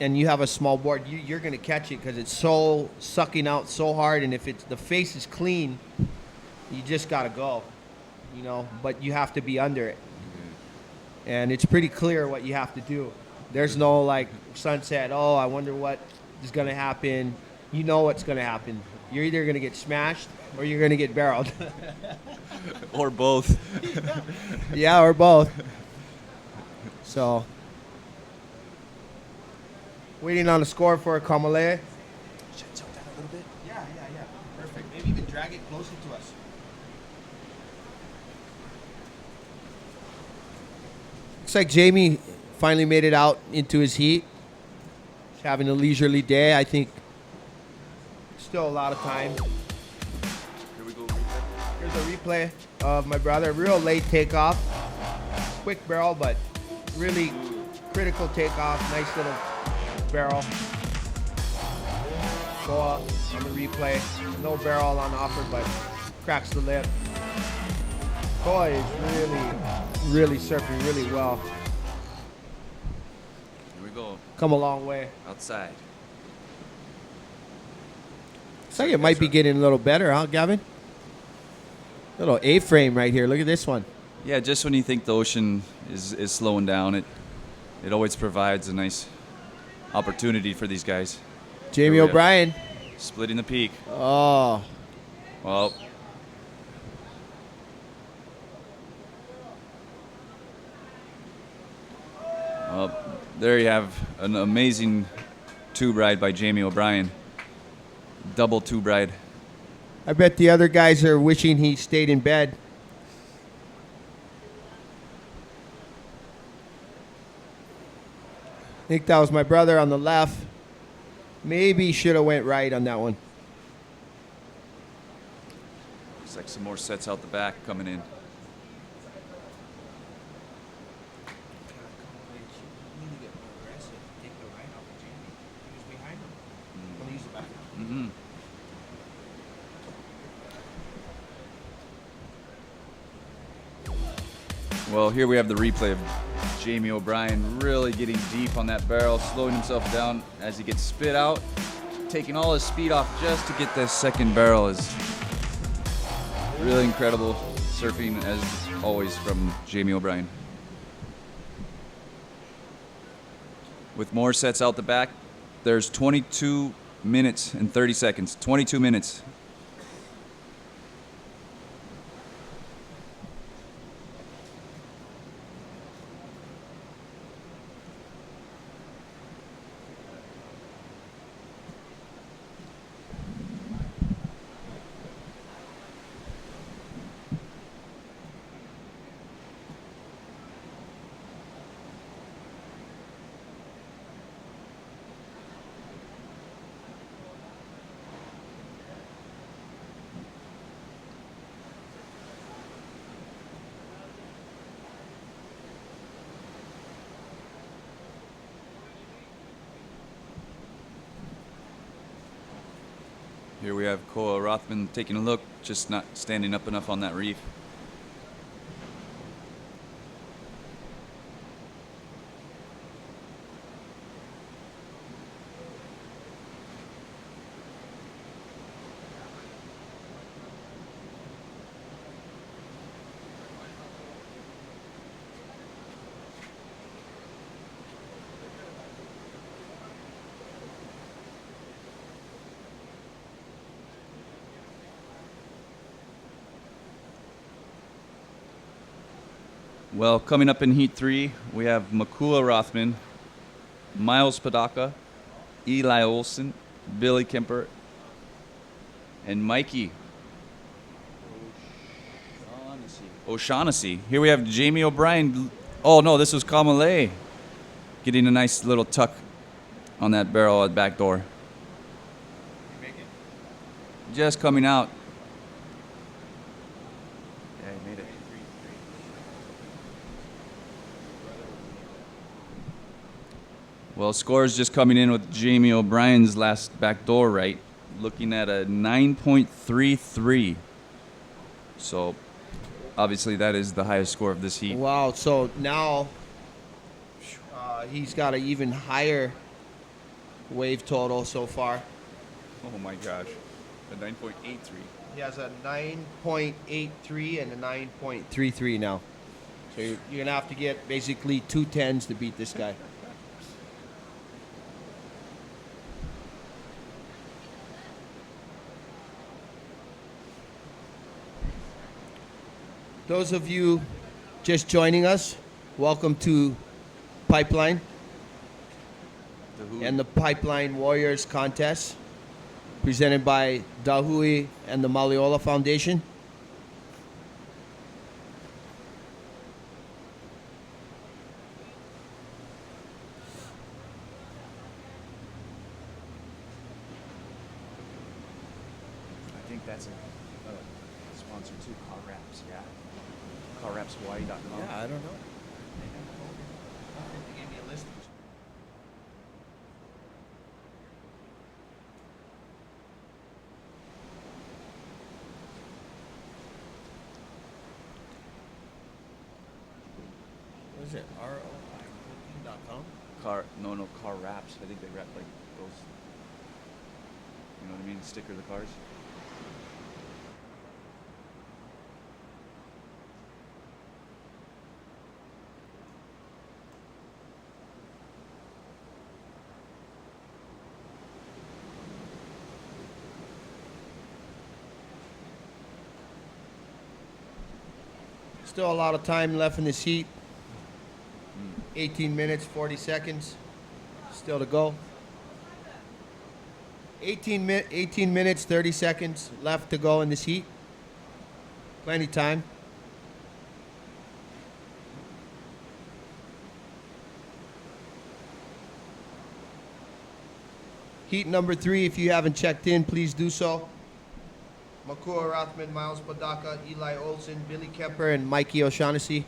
and you have a small board, you're going to catch it because it's so sucking out so hard, and if it's the face is clean, you just got to go, you know, but you have to be under it. And it's pretty clear what you have to do. There's no, like, sunset, oh, I wonder what is going to happen. You know what's going to happen. You're either going to get smashed or you're going to get barreled. Or both. Yeah, or both. So, waiting on a score for Kamale. Should I tilt that a little bit? Yeah. Perfect. Maybe even drag it closer to us. Looks like Jamie finally made it out into his heat. He's having a leisurely day, I think. Still a lot of time. Here we go. Here's a replay of my brother. Real late takeoff. Quick barrel, but really critical takeoff. Nice little barrel. Koa on the replay. No barrel on offer, but cracks the lip. Koa is really surfing really well. go come a long way. outside. Looks like it might be getting a little better, huh, Gavin? Little A-frame right here. Look at this one. Yeah, just when you think the ocean is slowing down, it always provides a nice opportunity for these guys. Jamie Here we O'Brien. Splitting the peak. Oh, Well, there you have an amazing tube ride by Jamie O'Brien. Double tube ride. I bet the other guys are wishing he stayed in bed. I think that was my brother on the left. Maybe should have went right on that one. Looks like some more sets out the back coming in. Mm-hmm. Well, here we have the replay of Jamie O'Brien really getting deep on that barrel, slowing himself down as he gets spit out, taking all his speed off just to get this second barrel. Is really incredible surfing, as always, from Jamie O'Brien. With more sets out the back, there's 22 minutes and 30 seconds. 22 minutes. Here we have Koa Rothman taking a look, just not standing up enough on that reef. Well, coming up in Heat 3, we have Makua Rothman, Miles Padaka, Eli Olson, Billy Kemper, and Mikey O'Shaughnessy. Here we have Jamie O'Brien. Oh, no, this was Kamale getting a nice little tuck on that barrel at the back door. Just coming out. Yeah, he made it. Well, scores just coming in with Jamie O'Brien's last backdoor right, looking at a 9.33. So, obviously, that is the highest score of this heat. Wow. So now he's got an even higher wave total so far. Oh my gosh, a 9.83. He has a 9.83 and a 9.33 now. So you're going to have to get basically 2 10s to beat this guy. Those of you just joining us, welcome to Pipeline and the Pipeline Warriors contest presented by Dahui and the Maliola Foundation. I think that's a sponsor too, Car Wraps, yeah. CarWrapsHawaii.com. Yeah, I don't know. They gave me a list. What is it? ROIBooking.com? car wraps. I think they wrap like those. You know what I mean? Sticker the cars. Still a lot of time left in this heat. 18 minutes, 40 seconds. Still to go. 18 minutes, 30 seconds left to go in this heat. Plenty time. Heat number 3, if you haven't checked in, please do so. Makua Rothman, Miles Padaka, Eli Olson, Billy Kemper, and Mikey O'Shaughnessy.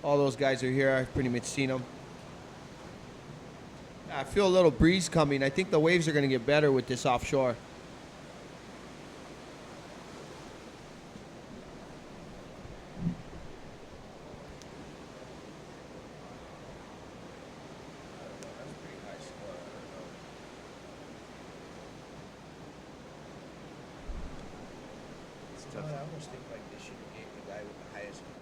All those guys are here. I've pretty much seen them. I feel a little breeze coming. I think the waves are going to get better with this offshore. I almost think like they should have gave the guy with the highest confidence.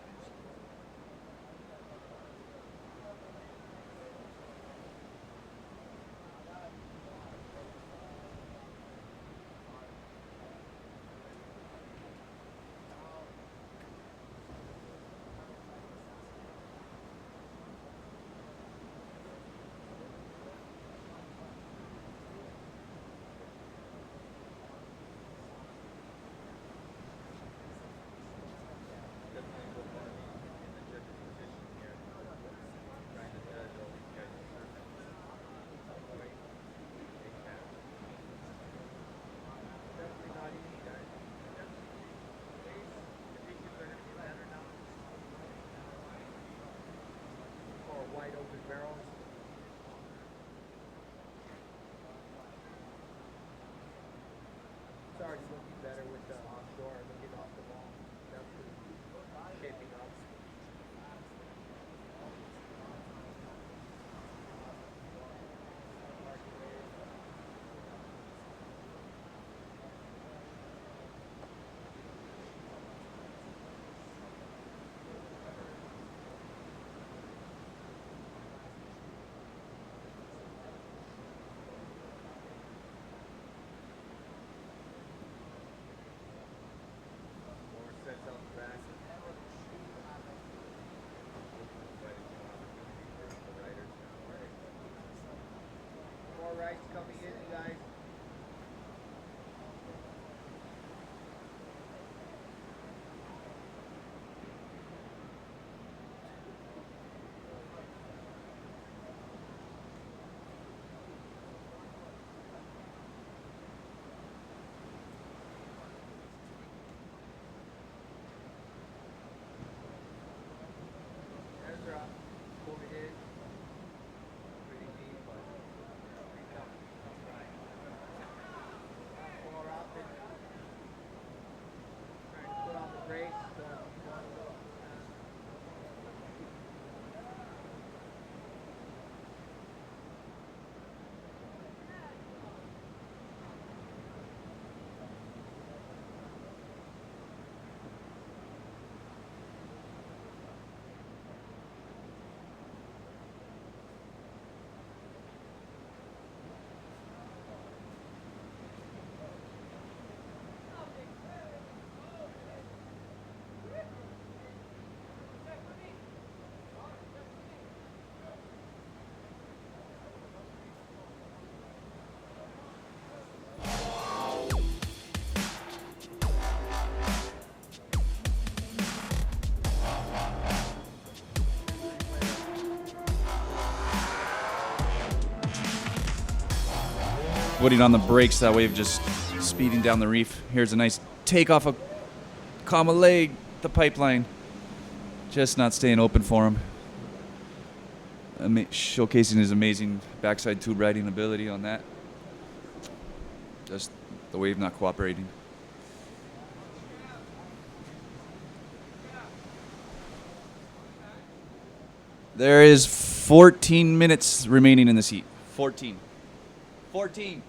Wide open barrels. It's already looking better with the offshore looking off the wall. Definitely shaping up. More rice coming in, you guys. Ezra, over in. Pretty deep, but pretty tough. More up and trying to put on the brakes. Putting on the brakes, that wave just speeding down the reef. Here's a nice takeoff of comma leg, the pipeline. Just not staying open for him. Showcasing his amazing backside tube riding ability on that. Just the wave not cooperating. There is 14 minutes remaining in this heat. 14. 14.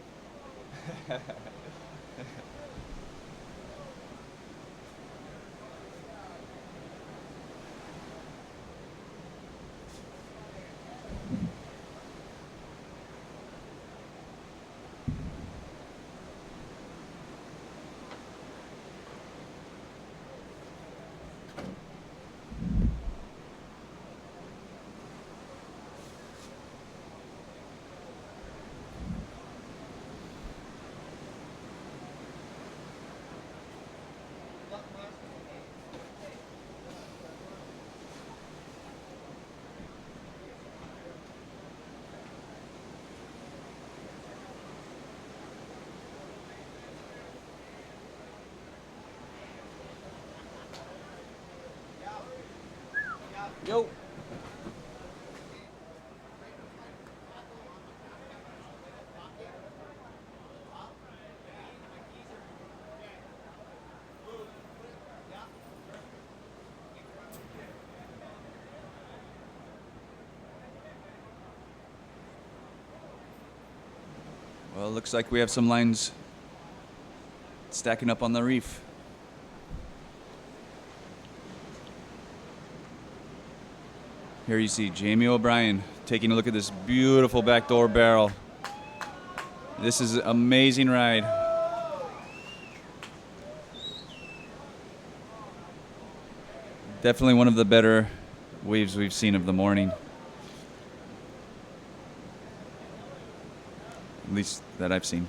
Yo. Well, looks like we have some lines stacking up on the reef. Here you see Jamie O'Brien taking a look at this beautiful backdoor barrel. This is an amazing ride. Definitely one of the better waves we've seen of the morning. At least that I've seen.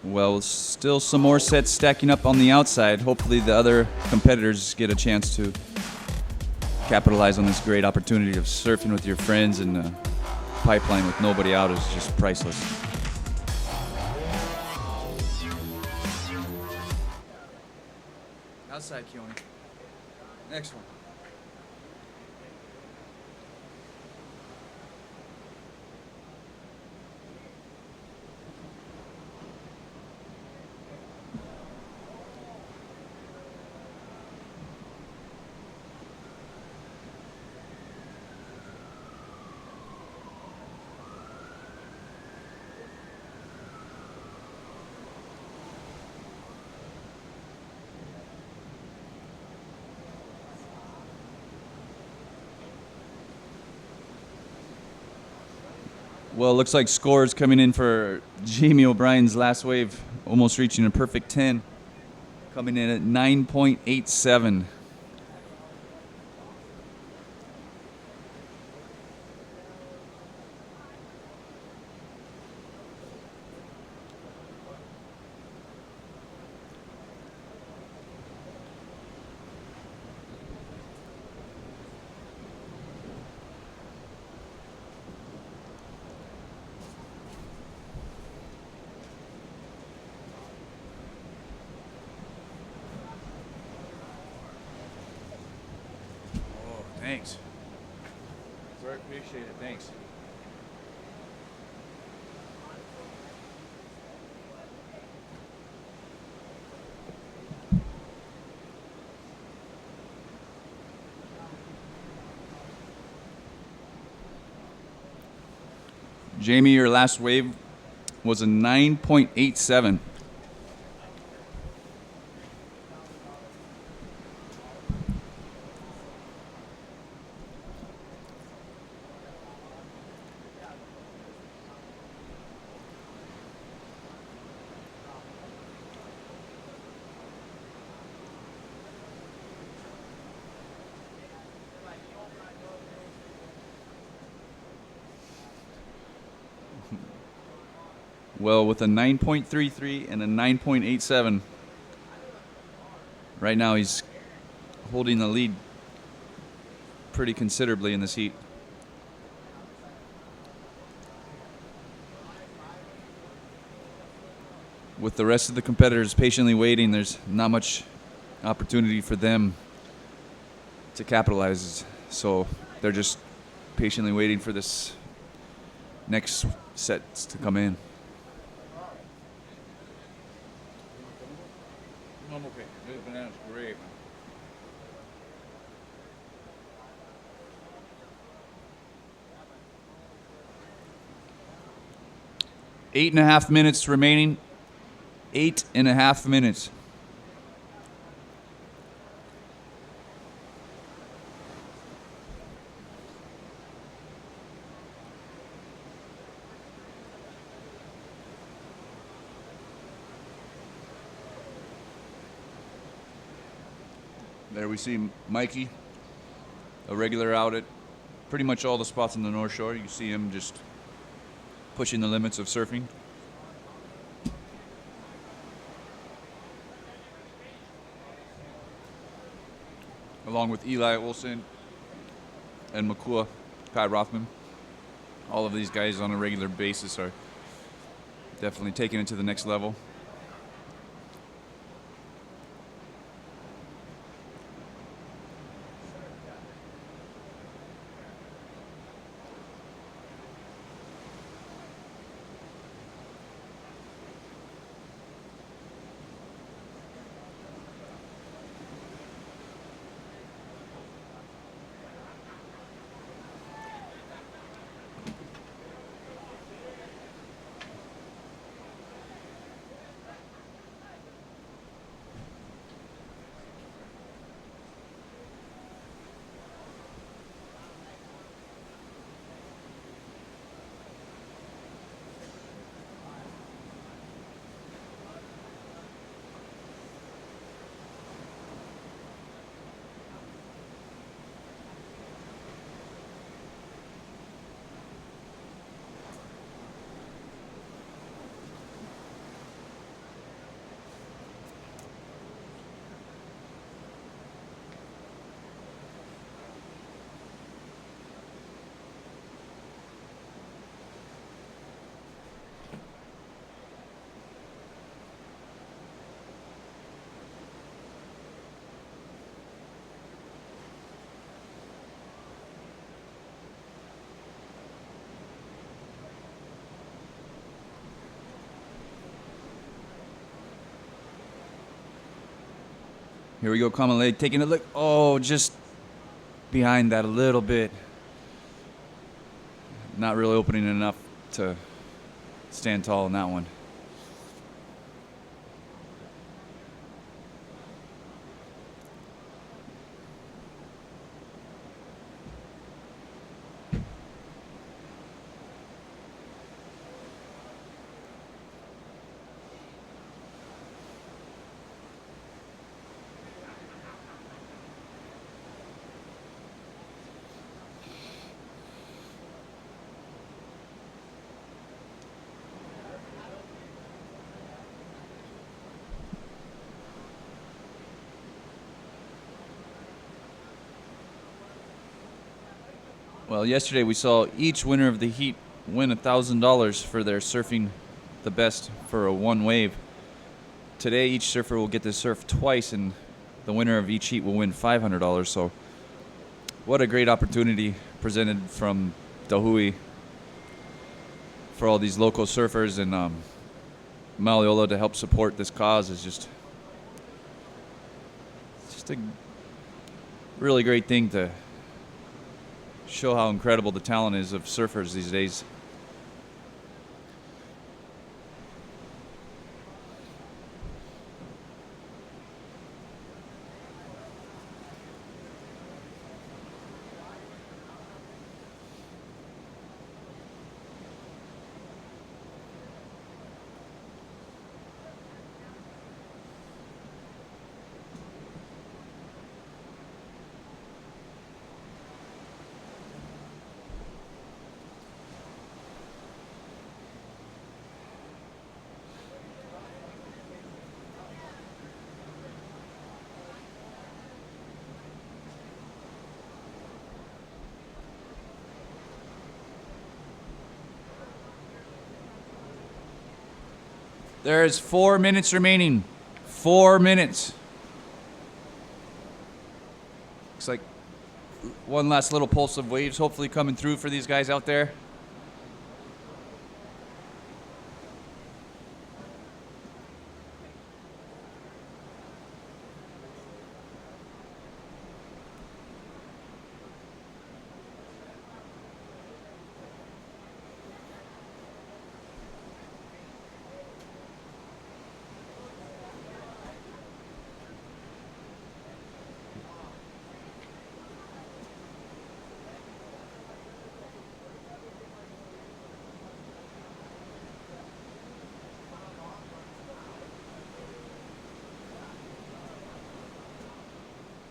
Well, still some more sets stacking up on the outside. Hopefully the other competitors get a chance to capitalize on this great opportunity of surfing with your friends, and the pipeline with nobody out is just priceless. Outside, Keone. Next one. Well, looks like scores coming in for Jamie O'Brien's last wave, almost reaching a perfect 10, coming in at 9.87. Thanks. Very appreciate it. Thanks. Jamie, your last wave was a 9.87. Well, with a 9.33 and a 9.87, right now he's holding the lead pretty considerably in this heat. With the rest of the competitors patiently waiting, there's not much opportunity for them to capitalize. So they're just patiently waiting for this next sets to come in. I'm okay. This banana's great. 8.5 minutes remaining. 8.5 minutes. There we see Mikey, a regular out at pretty much all the spots on the North Shore. You see him just pushing the limits of surfing. Along with Eli Olsen and Makua, Kai Rothman. All of these guys on a regular basis are definitely taking it to the next level. Here we go, common leg, taking a look. Oh, just behind that a little bit. Not really opening enough to stand tall in that one. Well, yesterday we saw each winner of the heat win $1,000 for their surfing the best for a one wave. Today, each surfer will get to surf twice, and the winner of each heat will win $500. So, what a great opportunity presented from Dahui for all these local surfers, and Maliola to help support this cause is just a really great thing to show how incredible the talent is of surfers these days. There's 4 minutes remaining. 4 minutes. Looks like one last little pulse of waves hopefully coming through for these guys out there.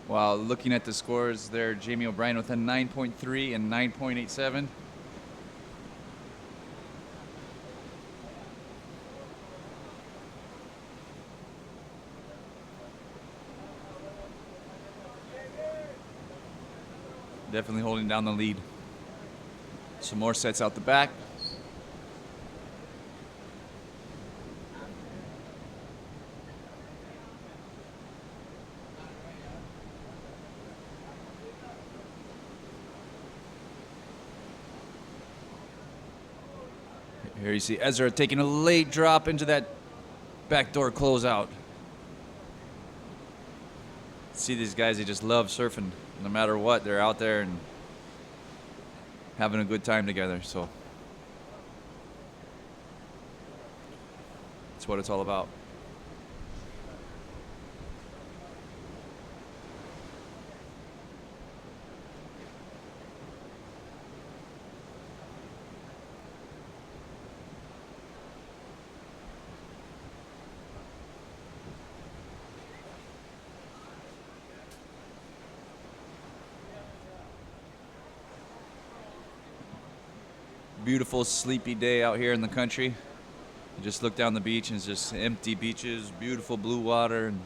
Wow, looking at the scores there, Jamie O'Brien with a 9.3 and 9.87. Definitely holding down the lead. Some more sets out the back. Here you see Ezra taking a late drop into that backdoor closeout. See these guys, they just love surfing. No matter what, they're out there and having a good time together. So that's what it's all about. Beautiful sleepy day out here in the country. You just look down the beach and it's just empty beaches, beautiful blue water, and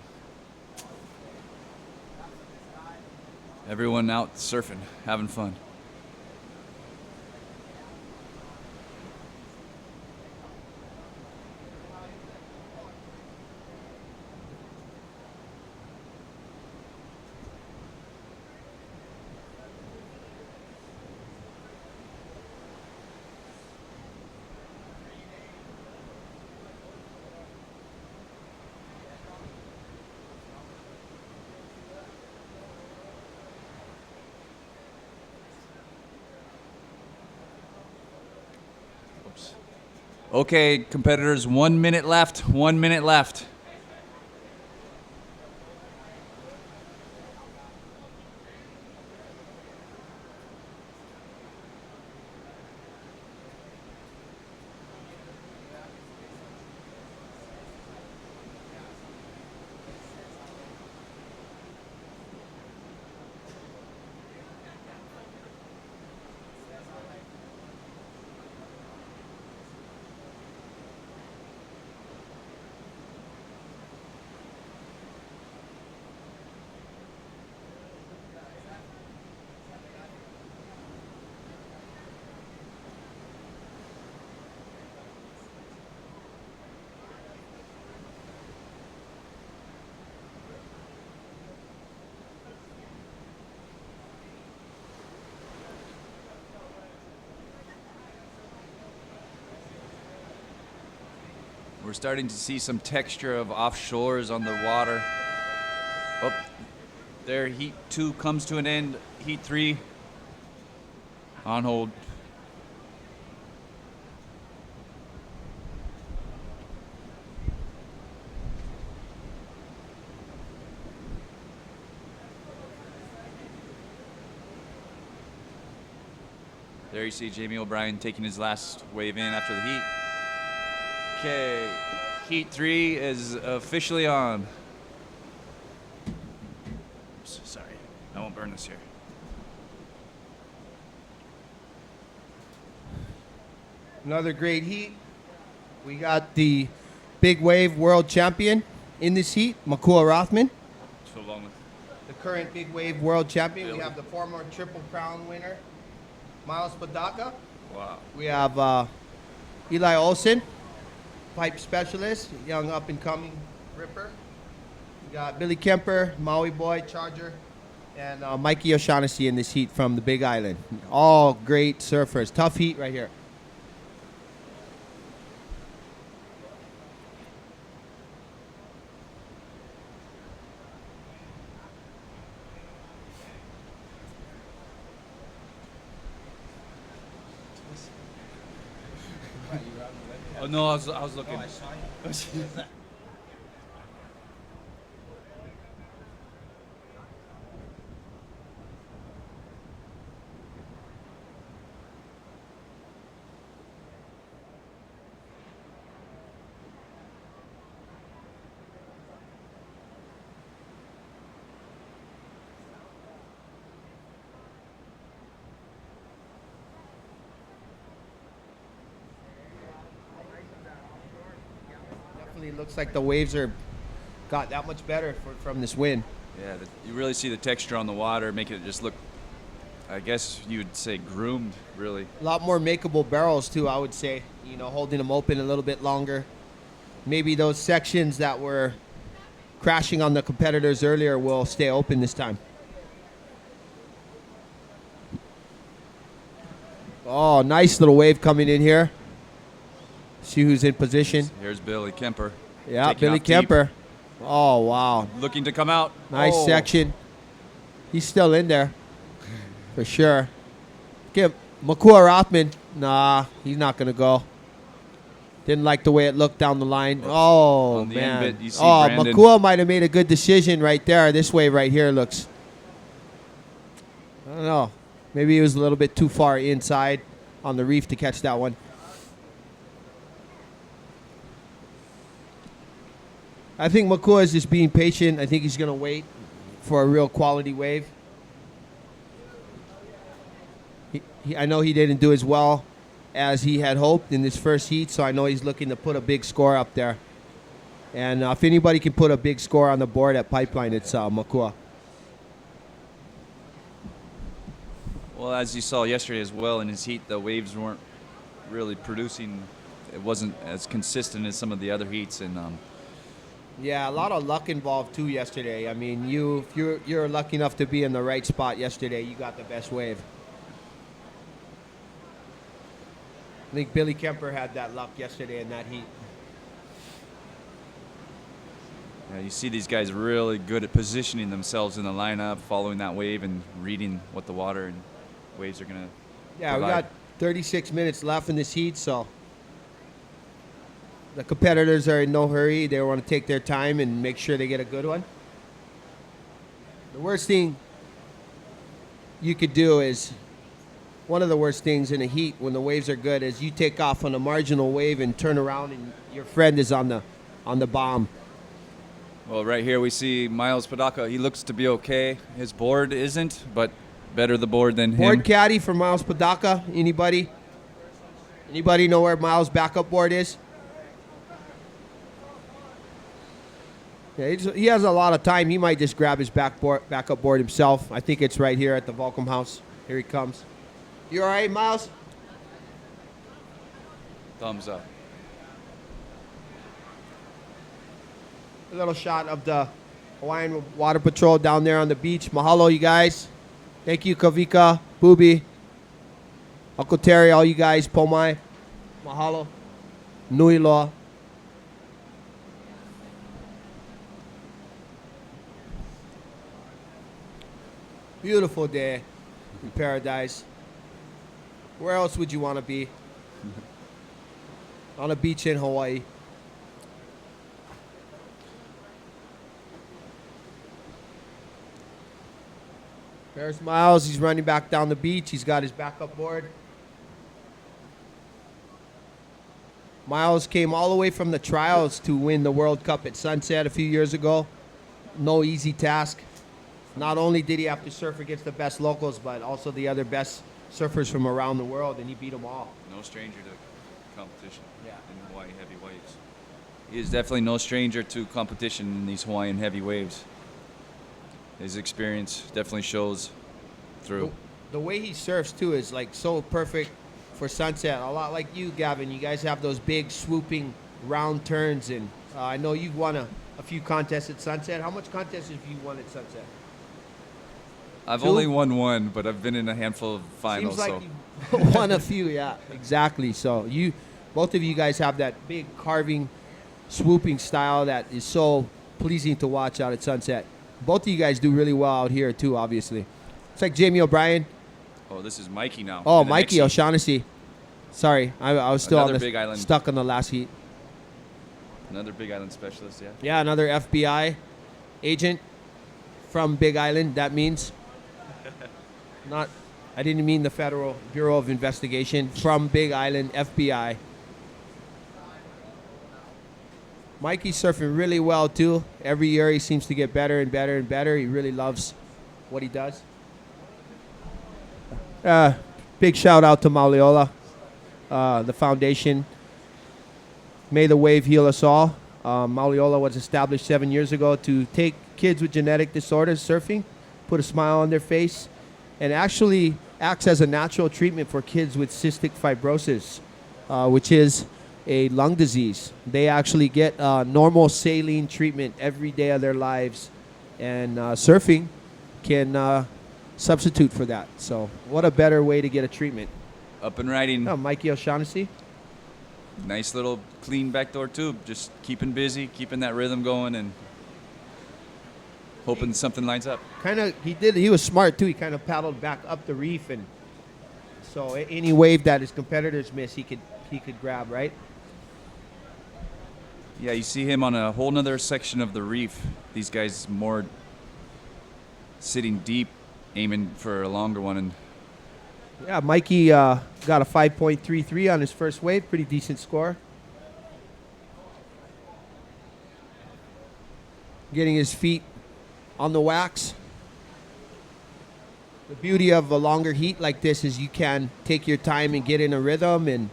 everyone out surfing, having fun. Okay, competitors, 1 minute left. 1 minute left. We're starting to see some texture of offshores on the water. Oh, there, heat 2 comes to an end. Heat 3 on hold. There you see Jamie O'Brien taking his last wave in after the heat. Okay, heat 3 is officially on. Oops, sorry, I won't burn this here. Another great heat. We got the big wave world champion in this heat, Makua Rothman. So long with The current big wave world champion. We have the former Triple Crown winner, Miles Padaka. wow. We have Eli Olsen. pipe specialist, young up and coming ripper. We got Billy Kemper, Maui Boy, Charger, and Mikey O'Shaughnessy in this heat from the Big Island. All great surfers. Tough heat right here. Oh no, I was looking. Definitely looks like the waves are got that much better from this wind. Yeah, you really see the texture on the water, making it just look, I guess you would say, groomed, really. A lot more makeable barrels too, I would say. You know, holding them open a little bit longer. Maybe those sections that were crashing on the competitors earlier will stay open this time. Oh, nice little wave coming in here. See who's in position. Here's Billy Kemper. Yeah, taking Billy off deep, Kemper. Oh, wow. looking to come out. Nice Oh. section. He's still in there. For sure. Give Makua Rothman. Nah, he's not going to go. Didn't like the way it looked down the line. Oh, On the man. end bit, you see Oh, Brandon. Makua might have made a good decision right there. This wave right here looks... I don't know. Maybe he was a little bit too far inside on the reef to catch that one. I think Makua is just being patient. I think he's going to wait for a real quality wave. I know he didn't do as well as he had hoped in this first heat, so I know he's looking to put a big score up there. And if anybody can put a big score on the board at Pipeline, it's Makua. Well, as you saw yesterday as well, in his heat, the waves weren't really producing. It wasn't as consistent as some of the other heats, and Yeah, a lot of luck involved too yesterday. I mean, if you're lucky enough to be in the right spot yesterday, you got the best wave. I think Billy Kemper had that luck yesterday in that heat. yeah, you see these guys really good at positioning themselves in the lineup, following that wave, and reading what the water and waves are gonna. Yeah, we provide. got 36 minutes left in this heat, so the competitors are in no hurry. They want to take their time and make sure they get a good one. The worst thing you could do is, one of the worst things in a heat when the waves are good is you take off on a marginal wave and turn around and your friend is on the bomb. Well, right here we see Miles Padaka. He looks to be okay. His board isn't, but better the board than him. Board caddy for Miles Padaka. Anybody? Anybody know where Miles' backup board is? Yeah, he has a lot of time. He might just grab his backup board himself. I think it's right here at the Volcom House. Here he comes. You all right, Miles? Thumbs up. A little shot of the Hawaiian Water Patrol down there on the beach. Mahalo, you guys. Thank you, Kavika, Booby, Uncle Terry, all you guys, Pomai. Mahalo. Nui loa. Beautiful day in paradise. Where else would you want to be? On a beach in Hawaii. There's Miles. He's running back down the beach. He's got his backup board. Miles came all the way from the trials to win the World Cup at Sunset a few years ago. No easy task. Not only did he have to surf against the best locals, but also the other best surfers from around the world, and he beat them all. No stranger to competition. Yeah. In Hawaii heavy waves. He is definitely no stranger to competition in these Hawaiian heavy waves. His experience definitely shows through. The way he surfs too is like so perfect for Sunset. A lot like you, Gavin. You guys have those big swooping round turns. And I know you've won a few contests at Sunset. How much contests have you won at Sunset? I've 2? only won one, but I've been in a handful of finals. Seems like So you won a few, yeah, exactly. So both of you guys have that big carving, swooping style that is so pleasing to watch out at Sunset. Both of you guys do really well out here too, obviously. It's like Jamie O'Brien. oh, this is Mikey now. Oh, in the Mikey next heat. O'Shaughnessy. Sorry, I was still Another on Big Island. stuck on the last heat. Another Big Island specialist, yeah. Yeah, another FBI agent from Big Island. That means not. I didn't mean the Federal Bureau of Investigation. From Big Island, FBI. Mikey's surfing really well too. Every year he seems to get better and better and better. He really loves what he does. Big shout out to Maliola, the foundation. May the wave heal us all. Maliola was established 7 years ago to take kids with genetic disorders surfing, put a smile on their face, and actually acts as a natural treatment for kids with cystic fibrosis, which is a lung disease. They actually get normal saline treatment every day of their lives, and surfing can substitute for that. So what a better way to get a treatment. Up and riding. Oh, Mikey O'Shaughnessy. Nice little clean backdoor tube. Just keeping busy, keeping that rhythm going, and hoping something lines up. He was smart too. He kind of paddled back up the reef, and so any wave that his competitors miss, he could grab, right? Yeah, you see him on a whole nother section of the reef. These guys more sitting deep, aiming for a longer one. And Yeah, Mikey got a 5.33 on his first wave. Pretty decent score. Getting his feet on the wax. The beauty of a longer heat like this is you can take your time and get in a rhythm and,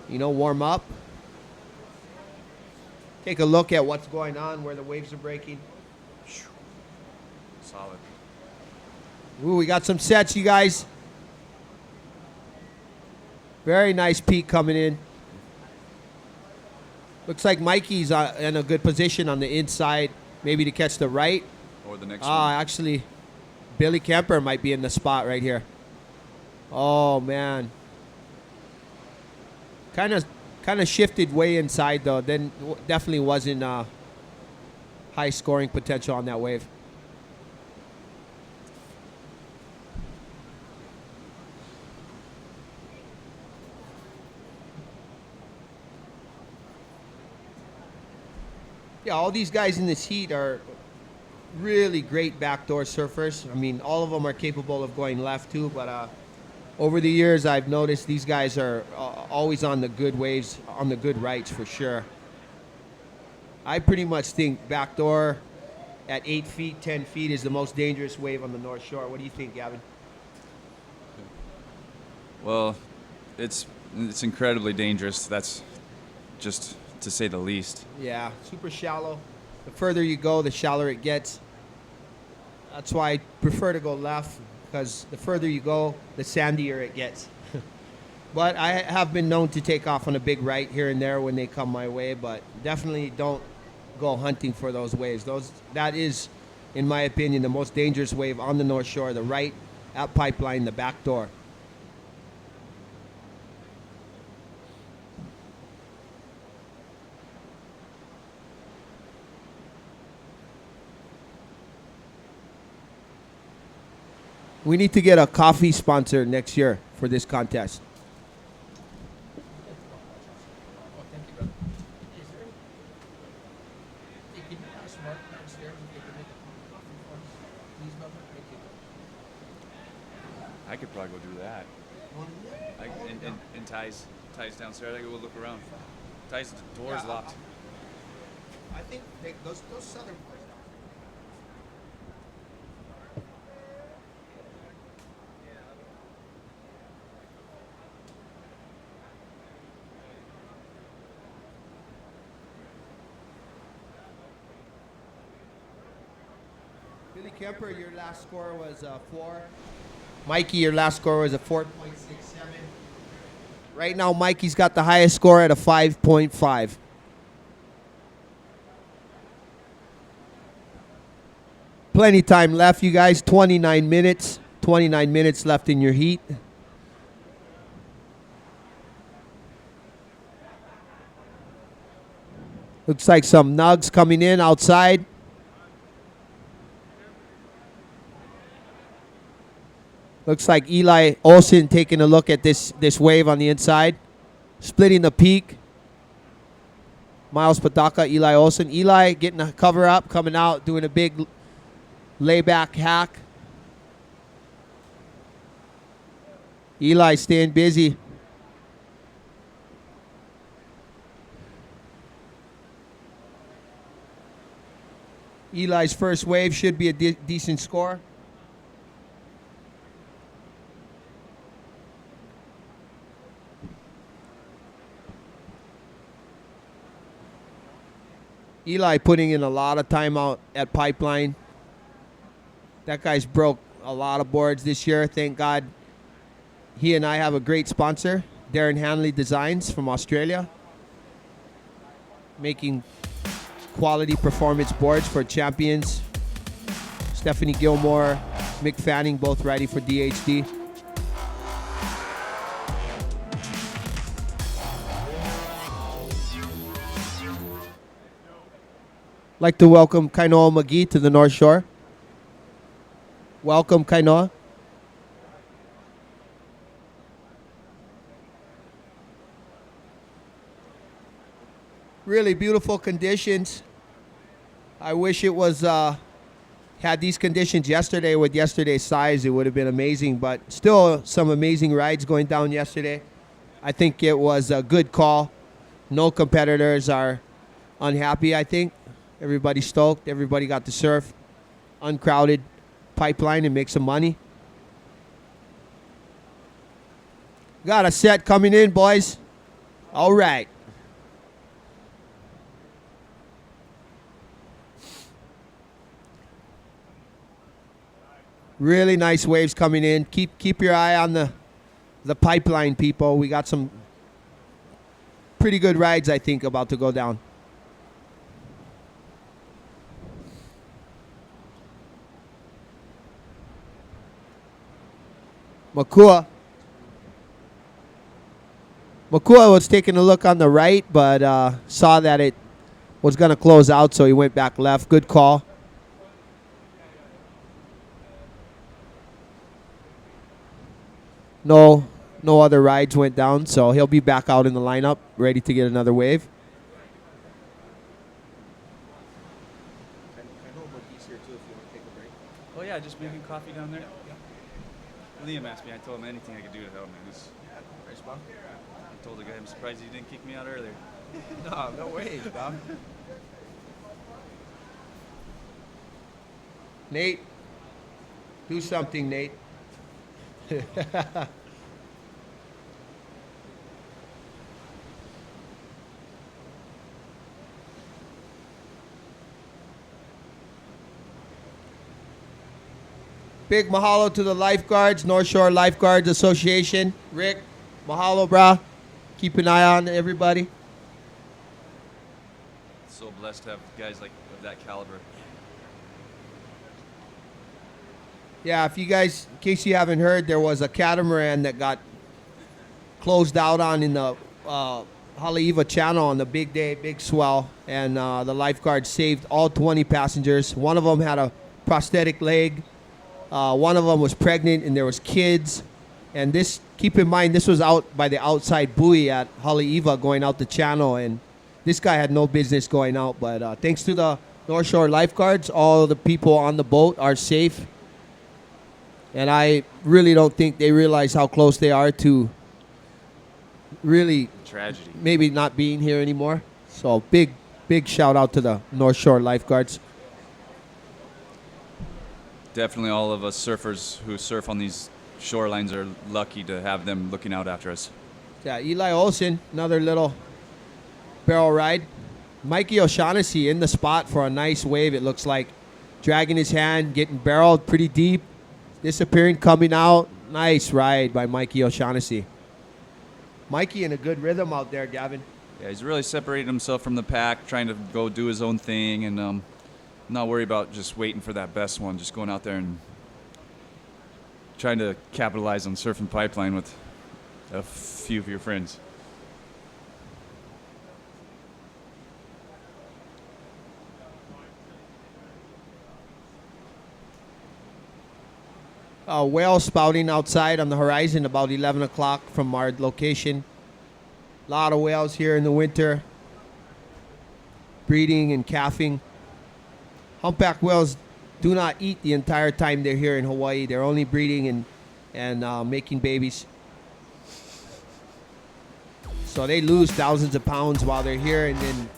warm up. Take a look at what's going on, where the waves are breaking. solid. Ooh, we got some sets, you guys. Very nice peak coming in. Looks like Mikey's in a good position on the inside, maybe to catch the right. Or the next one. Actually, Billy Kemper might be in the spot right here. Oh, man. Kind of shifted way inside, though. Then definitely wasn't high scoring potential on that wave. Yeah, all these guys in this heat are really great backdoor surfers. I mean, all of them are capable of going left too, but over the years I've noticed these guys are always on the good waves, on the good rights for sure. I pretty much think backdoor at 8 feet, 10 feet is the most dangerous wave on the North Shore. What do you think, Gavin? Well, it's incredibly dangerous. That's just to say the least. Yeah, super shallow. The further you go, the shallower it gets. That's why I prefer to go left, because the further you go, the sandier it gets. But I have been known to take off on a big right here and there when they come my way, but definitely don't go hunting for those waves. That is, in my opinion, the most dangerous wave on the North Shore, the right at Pipeline, the back door. We need to get a coffee sponsor next year for this contest. Oh, thank you, brother. Is there? Hey, can you ask Mark downstairs if they can make a coffee for us? Please, brother. Thank you. I could probably go do that. You want to do that? And Ty's downstairs. I could go look around. Ty's door is Yeah, locked. I think those southern boys. Billy Kemper, your last score was 4. Mikey, your last score was a 4.67. Right now, Mikey's got the highest score at a 5.5. plenty time left, you guys. 29 minutes. 29 minutes left in your heat. Looks like some nugs coming in outside. Looks like Eli Olsen taking a look at this wave on the inside. Splitting the peak. Miles Padaka, Eli Olsen. Eli getting a cover up, coming out, doing a big layback hack. Eli staying busy. Eli's first wave should be a decent score. Eli putting in a lot of time out at Pipeline. That guy's broke a lot of boards this year. Thank God he and I have a great sponsor, Darren Hanley Designs from Australia, making quality performance boards for champions. Stephanie Gilmore, Mick Fanning, both ready for DHD. Like to welcome Kainoa McGee to the North Shore. Welcome, Kainoa. Really beautiful conditions. I wish it was had these conditions yesterday with yesterday's size. It would have been amazing, but still some amazing rides going down yesterday. I think it was a good call. No competitors are unhappy, I think. Everybody's stoked. Everybody got to surf. Uncrowded Pipeline and make some money. Got a set coming in, boys. All right. Really nice waves coming in. Keep your eye on the Pipeline, people. We got some pretty good rides, I think, about to go down. Makua was taking a look on the right, but saw that it was going to close out, so he went back left. Good call. No other rides went down, so he'll be back out in the lineup, ready to get another wave. I know McGee's here too if you want to take a break. Oh yeah, just making coffee down there. Liam asked me. I told him anything I could do to help him. Nice, Bob. I told the guy I'm surprised he didn't kick me out earlier. No way, Bob. Nate, do something, Nate. Big mahalo to the lifeguards, North Shore Lifeguards Association. Rick, mahalo, brah. Keep an eye on everybody. So blessed to have guys like of that caliber. Yeah, if you guys, in case you haven't heard, there was a catamaran that got closed out on in the Haleiwa Channel on the big day, big swell, and the lifeguards saved all 20 passengers. One of them had a prosthetic leg. One of them was pregnant, and there was kids. And this, keep in mind, this was out by the outside buoy at Haleiwa going out the channel, and this guy had no business going out. But thanks to the North Shore lifeguards, all the people on the boat are safe. And I really don't think they realize how close they are to really Tragedy. maybe not being here anymore. So big shout out to the North Shore lifeguards. Definitely all of us surfers who surf on these shorelines are lucky to have them looking out after us. Yeah, Eli Olsen, another little barrel ride. Mikey O'Shaughnessy in the spot for a nice wave, it looks like. Dragging his hand, getting barreled pretty deep. Disappearing, coming out. Nice ride by Mikey O'Shaughnessy. Mikey in a good rhythm out there, Gavin. Yeah, he's really separated himself from the pack, trying to go do his own thing, and not worry about just waiting for that best one. Just going out there and trying to capitalize on surfing pipeline with a few of your friends. Whales spouting outside on the horizon about 11 o'clock from our location. A lot of whales here in the winter, breeding and calving. Humpback whales do not eat the entire time they're here in Hawaii. They're only breeding and making babies. So they lose thousands of pounds while they're here, and then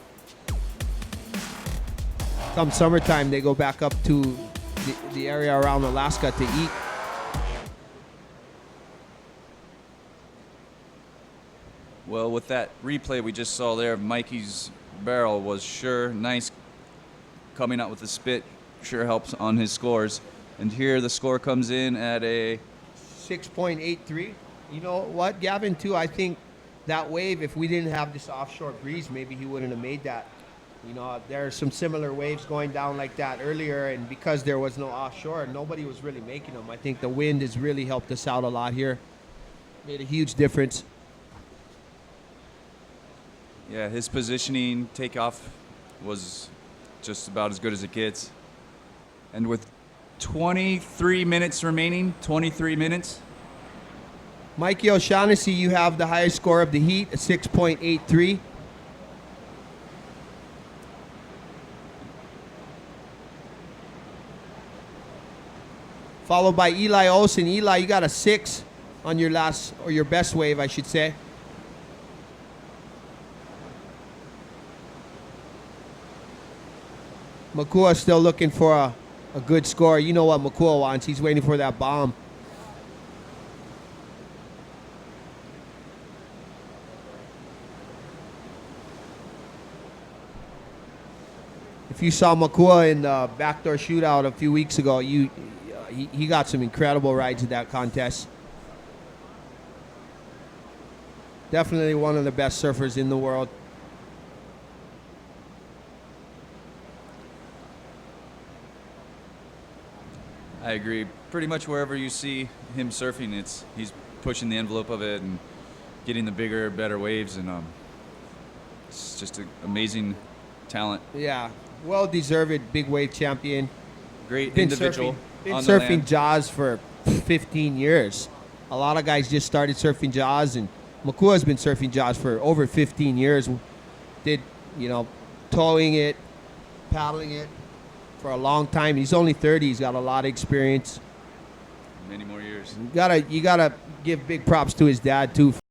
come summertime, they go back up to the area around Alaska to eat. Well, with that replay we just saw there, Mikey's barrel was sure nice. Coming out with the spit sure helps on his scores. And here the score comes in at a 6.83. You know what, Gavin, too, I think that wave, if we didn't have this offshore breeze, maybe he wouldn't have made that. You know, there are some similar waves going down like that earlier, and because there was no offshore, nobody was really making them. I think the wind has really helped us out a lot here. Made a huge difference. Yeah, his positioning takeoff was just about as good as it gets. And with 23 minutes remaining, 23 minutes. Mikey O'Shaughnessy, you have the highest score of the heat, a 6.83. Followed by Eli Olsen. Eli, you got a 6 on your last, or your best wave, I should say. Makua still looking for a good score. You know what Makua wants. He's waiting for that bomb. If you saw Makua in the backdoor shootout a few weeks ago, he got some incredible rides at that contest. Definitely one of the best surfers in the world. I agree. Pretty much wherever you see him surfing, he's pushing the envelope of it and getting the bigger, better waves, and it's just an amazing talent. Yeah, well-deserved big wave champion. Great individual. Been on the surfing land. Jaws for 15 years. A lot of guys just started surfing Jaws, and Makua's been surfing Jaws for over 15 years. Did, towing it, paddling it for a long time. He's only 30. He's got a lot of experience. Many more years. You gotta give big props to his dad too, for,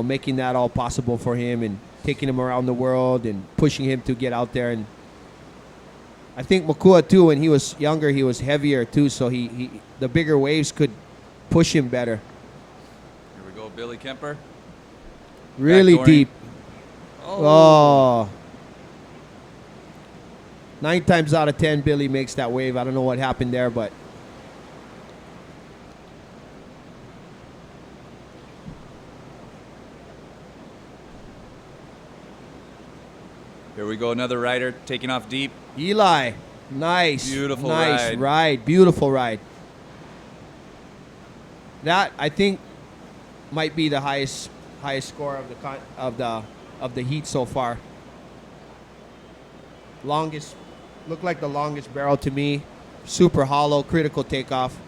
making that all possible for him and taking him around the world and pushing him to get out there. And I think Makua too, when he was younger, he was heavier too, so he the bigger waves could push him better. Here we go, Billy Kemper. Really Backdooring. deep. Oh. 9 times out of 10, Billy makes that wave. I don't know what happened there, but Here we go, another rider taking off deep. Eli, nice. Beautiful nice ride. Beautiful ride. That, I think, might be the highest score of the heat so far. Longest, looked like the longest barrel to me. Super hollow, critical takeoff.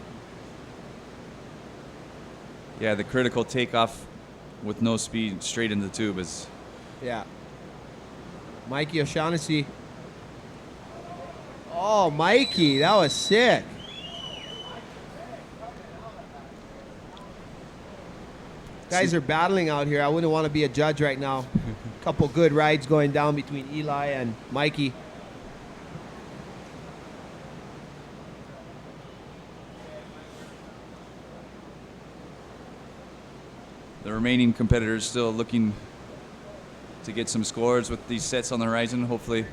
Yeah, the critical takeoff with no speed straight in the tube is. Yeah. Mikey O'Shaughnessy. Oh, Mikey, that was sick. Guys are battling out here. I wouldn't want to be a judge right now. Couple good rides going down between Eli and Mikey. The remaining competitors still looking to get some scores with these sets on the horizon. Hopefully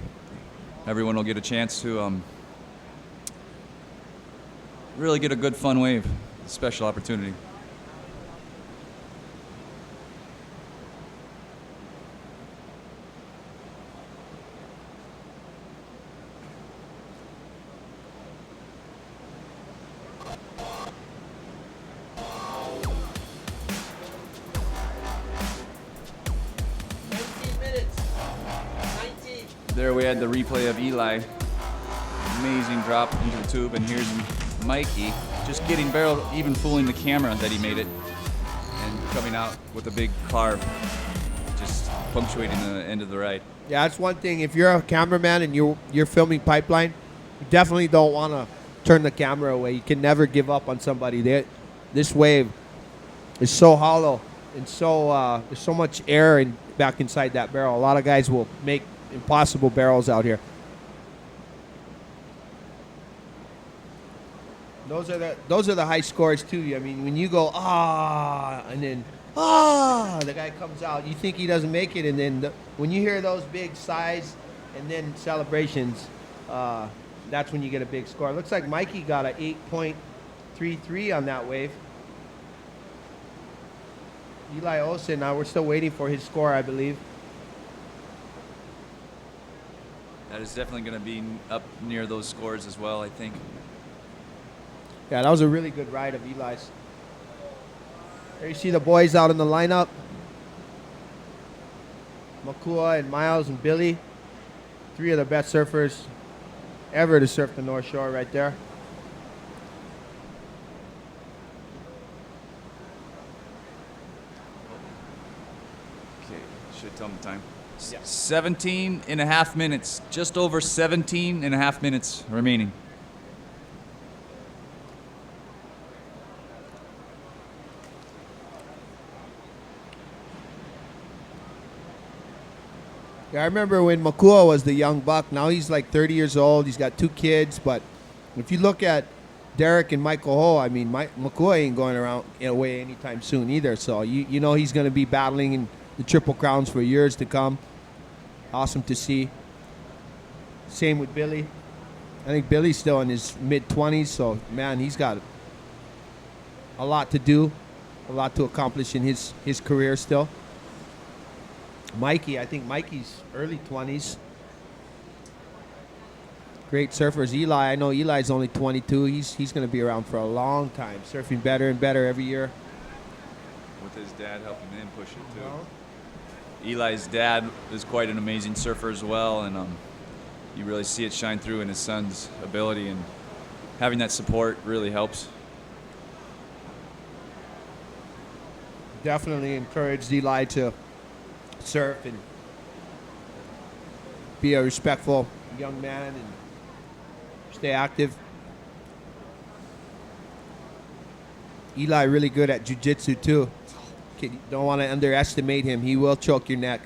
everyone will get a chance to really get a good fun wave. Special opportunity. There we had the replay of Eli. Amazing drop into the tube, and here's Mikey just getting barrel, even fooling the camera that he made it, and coming out with a big carve, just punctuating the end of the ride. Yeah, that's one thing. If you're a cameraman and you're filming pipeline, you definitely don't want to turn the camera away. You can never give up on somebody. This wave is so hollow and so there's so much air back inside that barrel. A lot of guys will make impossible barrels out here. Those are the high scores too. I mean, when you go and then the guy comes out, you think he doesn't make it, and then when you hear those big sighs and then celebrations, that's when you get a big score. Looks like Mikey got a 8.33 on that wave. Eli Olsen, now we're still waiting for his score, I believe. That is definitely going to be up near those scores as well, I think. Yeah, that was a really good ride of Eli's. There you see the boys out in the lineup. Makua and Miles and Billy. 3 of the best surfers ever to surf the North Shore right there. Okay, should tell them the time. Yeah. 17 and a half minutes. Just over 17 and a half minutes remaining. Yeah, I remember when Makua was the young buck. Now he's like 30 years old. He's got 2 kids. But if you look at Derek and Michael Ho, I mean, Makua ain't going around away anytime soon either. So you know he's going to be battling in the Triple Crowns for years to come. Awesome to see. Same with Billy. I think Billy's still in his mid-20s. So, man, he's got a lot to do, a lot to accomplish in his career still. Mikey, I think Mikey's early 20s. Great surfers. Eli, I know Eli's only 22. He's going to be around for a long time, surfing better and better every year. With his dad helping him push it too. Eli's dad is quite an amazing surfer as well, and you really see it shine through in his son's ability, and having that support really helps. Definitely encouraged Eli to surf and be a respectful young man and stay active. Eli really good at jiu-jitsu too. Don't want to underestimate him. He will choke your neck.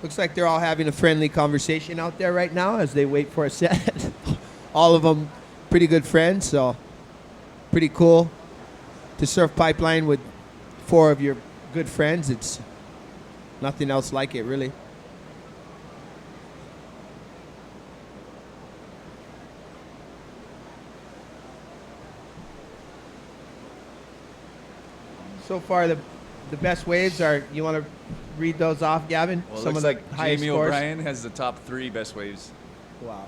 Looks like they're all having a friendly conversation out there right now as they wait for a set. All of them pretty good friends, so pretty cool to surf pipeline with 4 of your good friends. It's nothing else like it, really. So far, the best waves are, you want to read those off, Gavin? Well, it Some looks of the like highest Jamie scores. O'Brien has the top 3 best waves. Wow.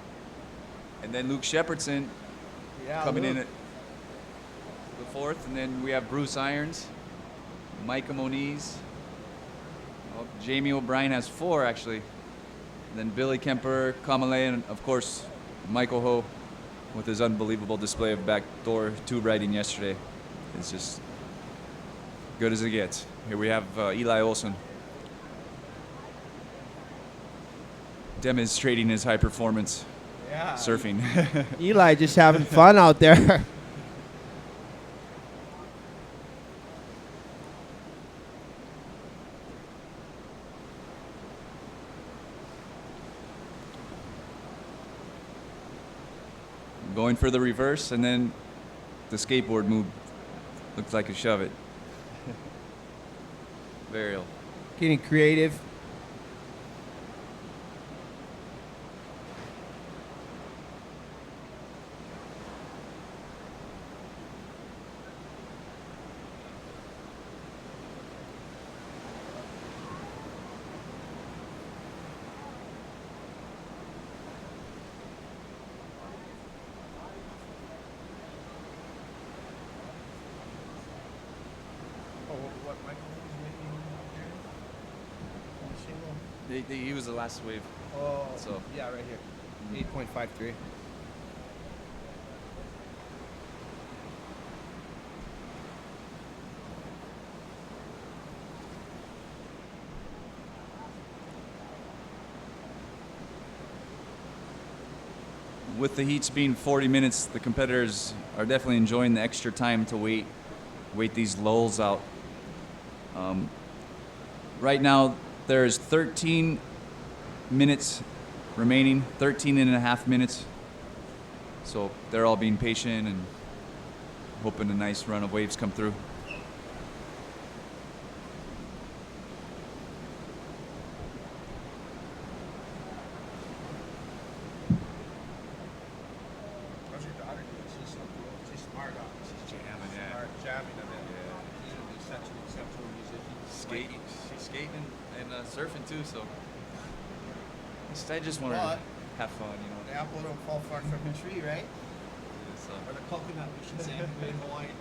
And then Luke Shepardson Yeah, coming in Luke. at the 4th. And then we have Bruce Irons, Micah Moniz. Oh, Jamie O'Brien has 4, actually. And then Billy Kemper, Kamale, and, of course, Michael Ho with his unbelievable display of backdoor tube riding yesterday. It's just good as it gets. Here we have Eli Olsen demonstrating his high performance surfing. Eli just having fun out there. Going for the reverse, and then the skateboard move looks like a shove it. Varial. Getting creative. what Michael was making up there? On the shingle? He was the last wave. Oh, So- yeah, right here. 8.53. With the heats being 40 minutes, the competitors are definitely enjoying the extra time to wait these lulls out. Right now, there's 13 minutes remaining, 13 and a half minutes. So they're all being patient and hoping a nice run of waves come through. How's your daughter doing? She's smart, she's jamming, smart, jamming of it. She's an exceptional musician. Skating, she's skating and surfing too. So I just want her But- to have fun, you know. The apple don't fall far from the tree, right? So. Or the coconut, we should say, in Hawaiian.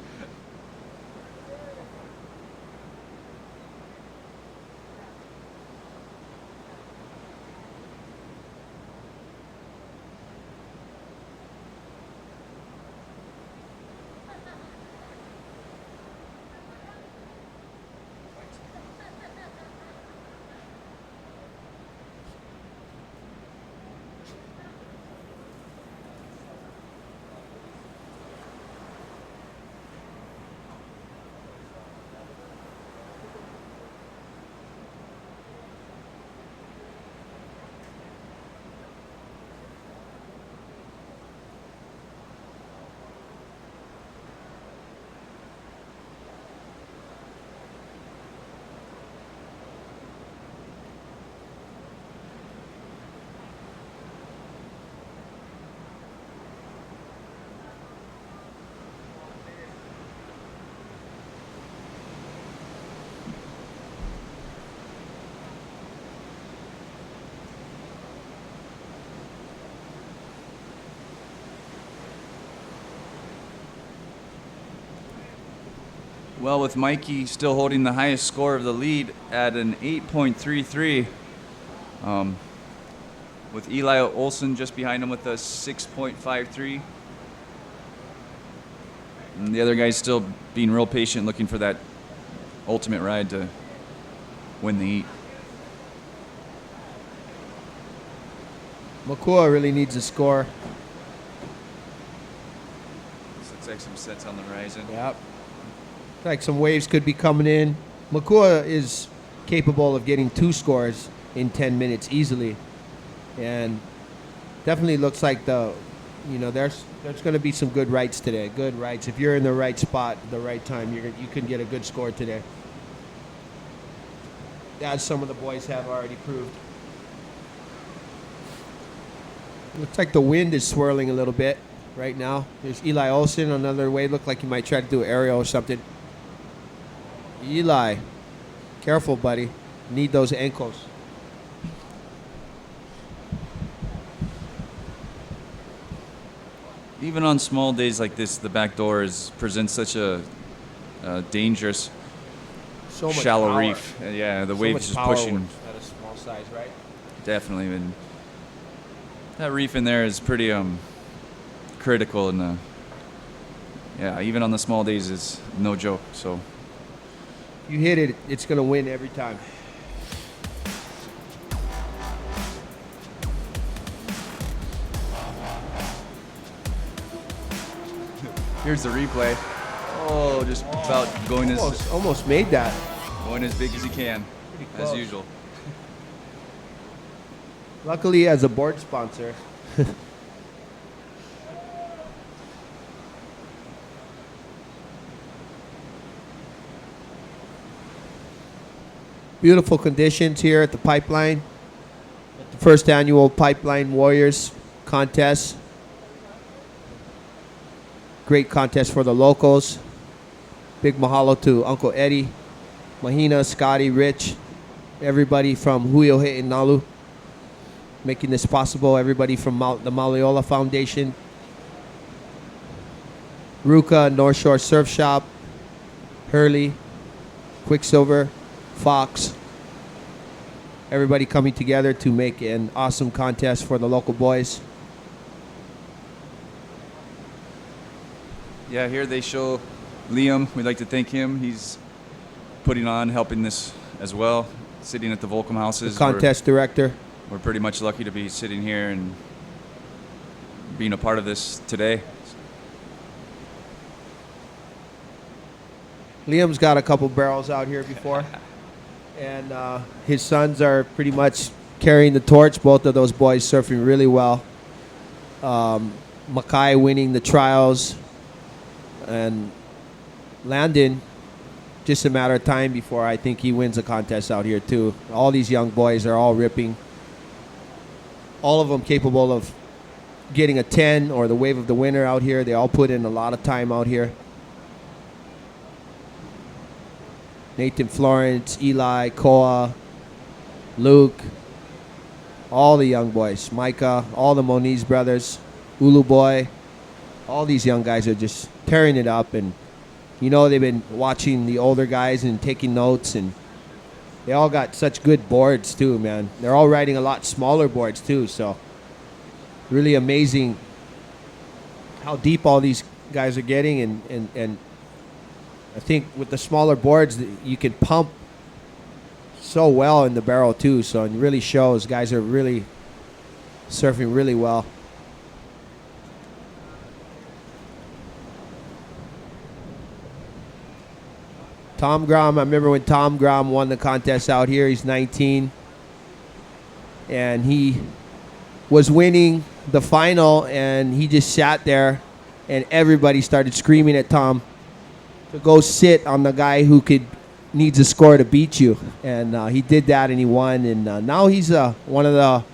Well, with Mikey still holding the highest score of the lead at an 8.33, with Eli Olsen just behind him with a 6.53. And the other guy's still being real patient, looking for that ultimate ride to win the heat. Makua really needs a score. So looks like some sets on the horizon. Yep. Like some waves could be coming in. Makua is capable of getting 2 scores in 10 minutes easily. And definitely looks like there's going to be some good rights today. Good rights. If you're in the right spot at the right time, you can get a good score today. As some of the boys have already proved. Looks like the wind is swirling a little bit right now. There's Eli Olsen, another wave. Looked like he might try to do an aerial or something. Eli, careful, buddy. Need those ankles. Even on small days like this, the back door presents such a dangerous, So much shallow power. reef. Yeah, the So waves much just power pushing. at a small size, right? Definitely, and that reef in there is pretty critical, and yeah, even on the small days, it's no joke. So You hit it, it's going to win every time. here's the replay. Oh, just about going Almost made that. as big as he can, Pretty as close. usual. Luckily, as a board sponsor. Beautiful conditions here at the Pipeline. At the first annual Pipeline Warriors contest. Great contest for the locals. Big mahalo to Uncle Eddie, Mahina, Scotty, Rich, everybody from Huiohe and Nalu making this possible. Everybody from the Maliola Foundation, Ruka, North Shore Surf Shop, Hurley, Quicksilver, Fox. Everybody coming together to make an awesome contest for the local boys. Yeah, here they show Liam. We'd like to thank him. He's putting on, helping this as well. Sitting at the Volcom houses. The contest director. We're pretty much lucky to be sitting here and being a part of this today. Liam's got a couple barrels out here before. And his sons are pretty much carrying the torch. Both of those boys surfing really well. Mackay winning the trials. And Landon, just a matter of time before I think he wins a contest out here too. All these young boys are all ripping. All of them capable of getting a 10 or the wave of the winner out here. They all put in a lot of time out here. Nathan Florence, Eli, Koa, Luke, all the young boys. Micah, all the Moniz brothers, Ulu Boy. All these young guys are just tearing it up, and you know they've been watching the older guys and taking notes, and they all got such good boards too, man. They're all riding a lot smaller boards too, so really amazing how deep all these guys are getting, and I think with the smaller boards you can pump so well in the barrel too, so it really shows guys are really surfing really well. Tom Grom, I remember when Tom Grom won the contest out here. He's 19. And he was winning the final, and he just sat there, and everybody started screaming at Tom to go sit on the guy who needs a score to beat you. And he did that, and he won. And now he's one of the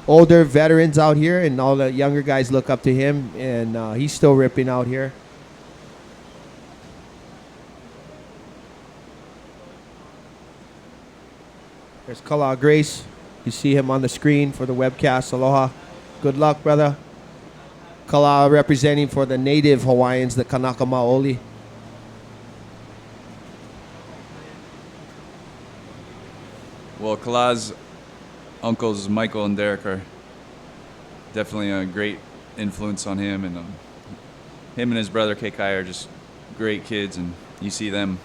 older veterans out here, and all the younger guys look up to him, and he's still ripping out here. There's Kala Grace. You see him on the screen for the webcast. Aloha. Good luck, brother. Kala representing for the native Hawaiians, the Kanaka Maoli. Well, Kala's uncles Michael and Derek are definitely a great influence on him, and him and his brother Kekai are just great kids, and you see them.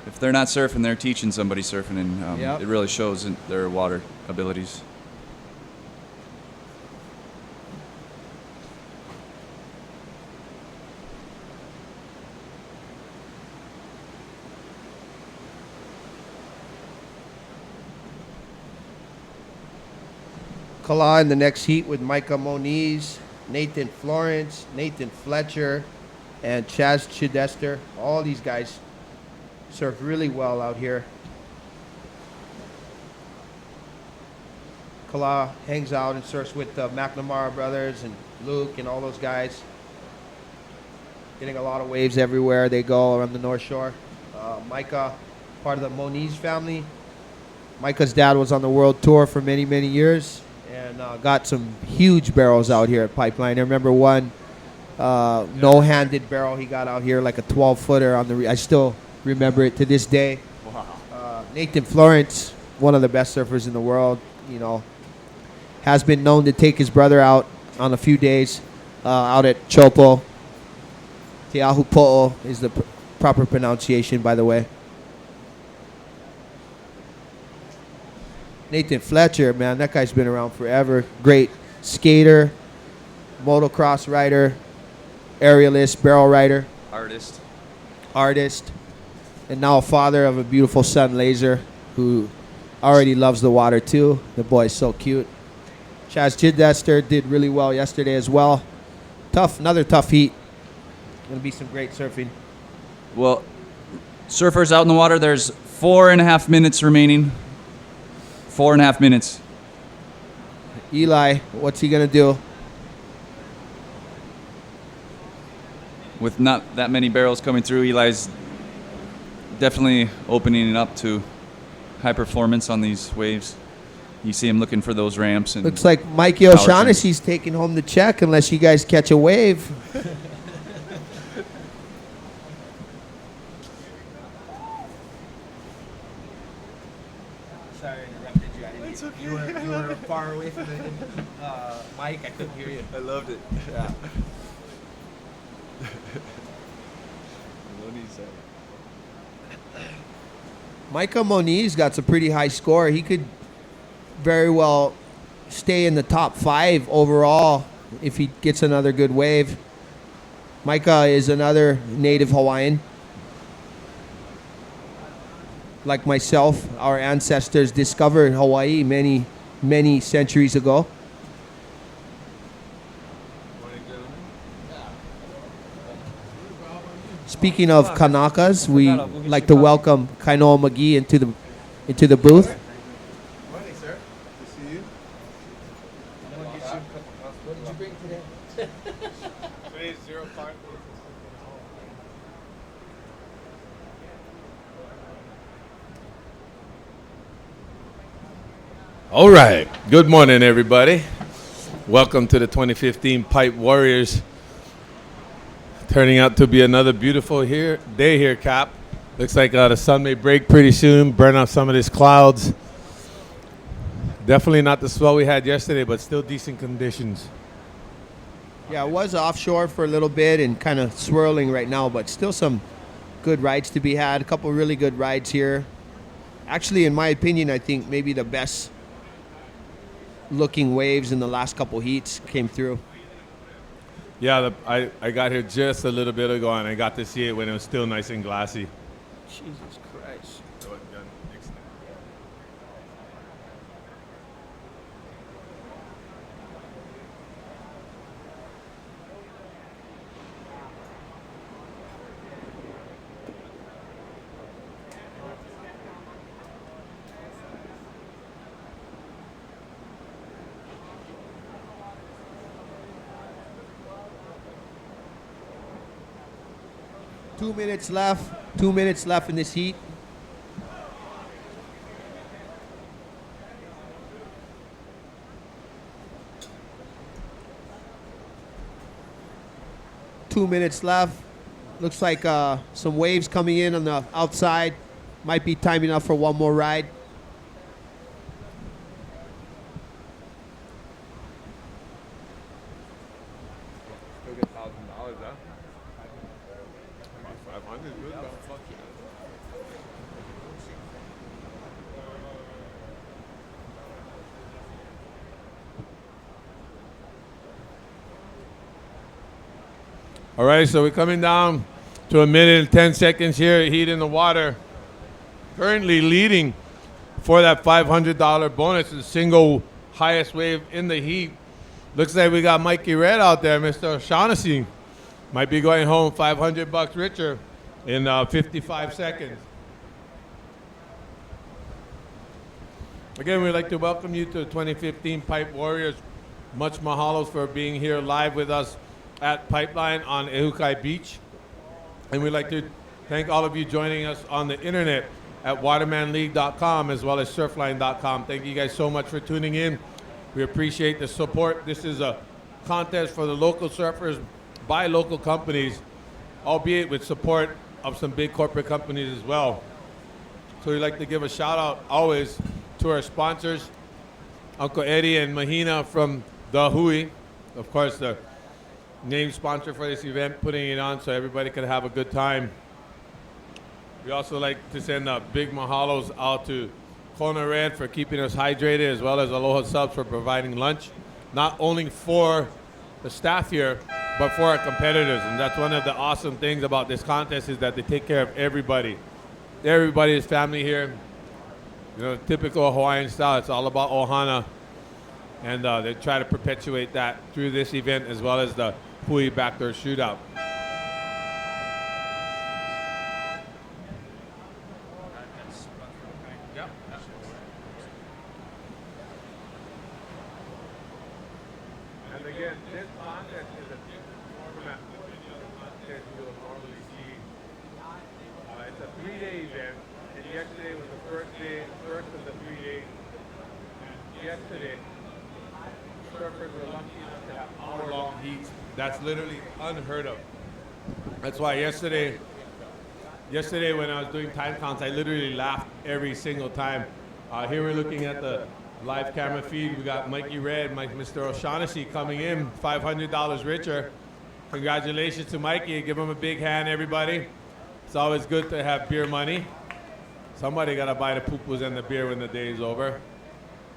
If they're not surfing, they're teaching somebody surfing, and Yep. It really shows in their water abilities. Kala in the next heat with Micah Moniz, Nathan Florence, Nathan Fletcher, and Chaz Chidester. All these guys surf really well out here. Kala hangs out and surfs with the McNamara brothers and Luke and all those guys. Getting a lot of waves everywhere they go around the North Shore. Micah, part of the Moniz family. Micah's dad was on the world tour for many, many years, and got some huge barrels out here at Pipeline. I remember one no-handed barrel he got out here, like a 12-footer on the. I still remember it to this day. Wow. Nathan Florence, one of the best surfers in the world, you know, has been known to take his brother out on a few days out at Chopo. Te Ahu Po'o is the proper pronunciation, by the way. Nathan Fletcher, man, that guy's been around forever. Great skater, motocross rider, aerialist, barrel rider, artist, and now a father of a beautiful son, Laser, who already loves the water too. The boy's so cute. Chaz Chidester did really well yesterday as well. Another tough heat. Gonna be some great surfing. Well, surfers out in the water, there's 4.5 minutes remaining. 4.5 minutes. Eli, what's he gonna do? With not that many barrels coming through, Eli's definitely opening it up to high performance on these waves. You see him looking for those ramps. And Looks like Mikey power O'Shaughnessy's taking home the check unless you guys catch a wave. sorry I interrupted you. I didn't. It's okay. You were far away from the mic. I couldn't hear you. I loved it. Yeah. Micah Moniz got a pretty high score. He could very well stay in the top 5 overall if he gets another good wave. Micah is another native Hawaiian. Like myself, our ancestors discovered Hawaii many, many centuries ago. Speaking of Kanakas, we like to welcome Kainoa McGee into the booth. Morning, sir. Good to see you. What did you bring today? Today's 05. All right. Good morning, everybody. Welcome to the 2015 Pipe Warriors. Turning out to be another beautiful day here, Cap. Looks like the sun may break pretty soon, burn off some of these clouds. Definitely not the swell we had yesterday, but still decent conditions. Yeah, it was offshore for a little bit and kind of swirling right now, but still some good rides to be had. A couple really good rides here. Actually, in my opinion, I think maybe the best looking waves in the last couple heats came through. Yeah, I got here just a little bit ago, and I got to see it when it was still nice and glassy. Jesus Christ. 2 minutes left. 2 minutes left in this heat. Looks like some waves coming in on the outside. Might be time enough for one more ride. Still get $1,000, huh? 500, good. Fuck yeah. All right, so we're coming down to 1 minute and 10 seconds here, heat in the water. Currently leading for that $500 bonus, the single highest wave in the heat. Looks like we got Mikey Red out there, Mr. O'Shaughnessy. Might be going home $500 richer in 55 seconds. Again, we'd like to welcome you to the 2015 Pipe Warriors. Much mahalos for being here live with us at Pipeline on Ehukai Beach. And we'd like to thank all of you joining us on the internet at watermanleague.com as well as surfline.com. Thank you guys so much for tuning in. We appreciate the support. This is a contest for the local surfers by local companies, albeit with support of some big corporate companies as well. So we'd like to give a shout out always to our sponsors, Uncle Eddie and Mahina from The Hui, of course, the named sponsor for this event, putting it on so everybody can have a good time. We also like to send big mahalos out to Kona Red for keeping us hydrated, as well as Aloha Subs for providing lunch, not only for the staff here, but for our competitors. And that's one of the awesome things about this contest is that they take care of everybody. Everybody is family here. You know, typical Hawaiian style, it's all about ohana. And they try to perpetuate that through this event as well as the Hui Backdoor Shootout. And again, this contest is a different format than the contest you'll normally see. It's a 3-day event, and yesterday was the first of the 3 days. And yesterday, surfers were lucky enough to have hour-long heats. That's literally unheard of. That's why yesterday when I was doing time counts, I literally laughed every single time Here we're looking at the live camera feed. We got Mikey Red, Mr. O'Shaughnessy coming in, $500 richer. Congratulations to Mikey. Give him a big hand, everybody. It's always good to have beer money. Somebody got to buy the poo-poos and the beer when the day is over.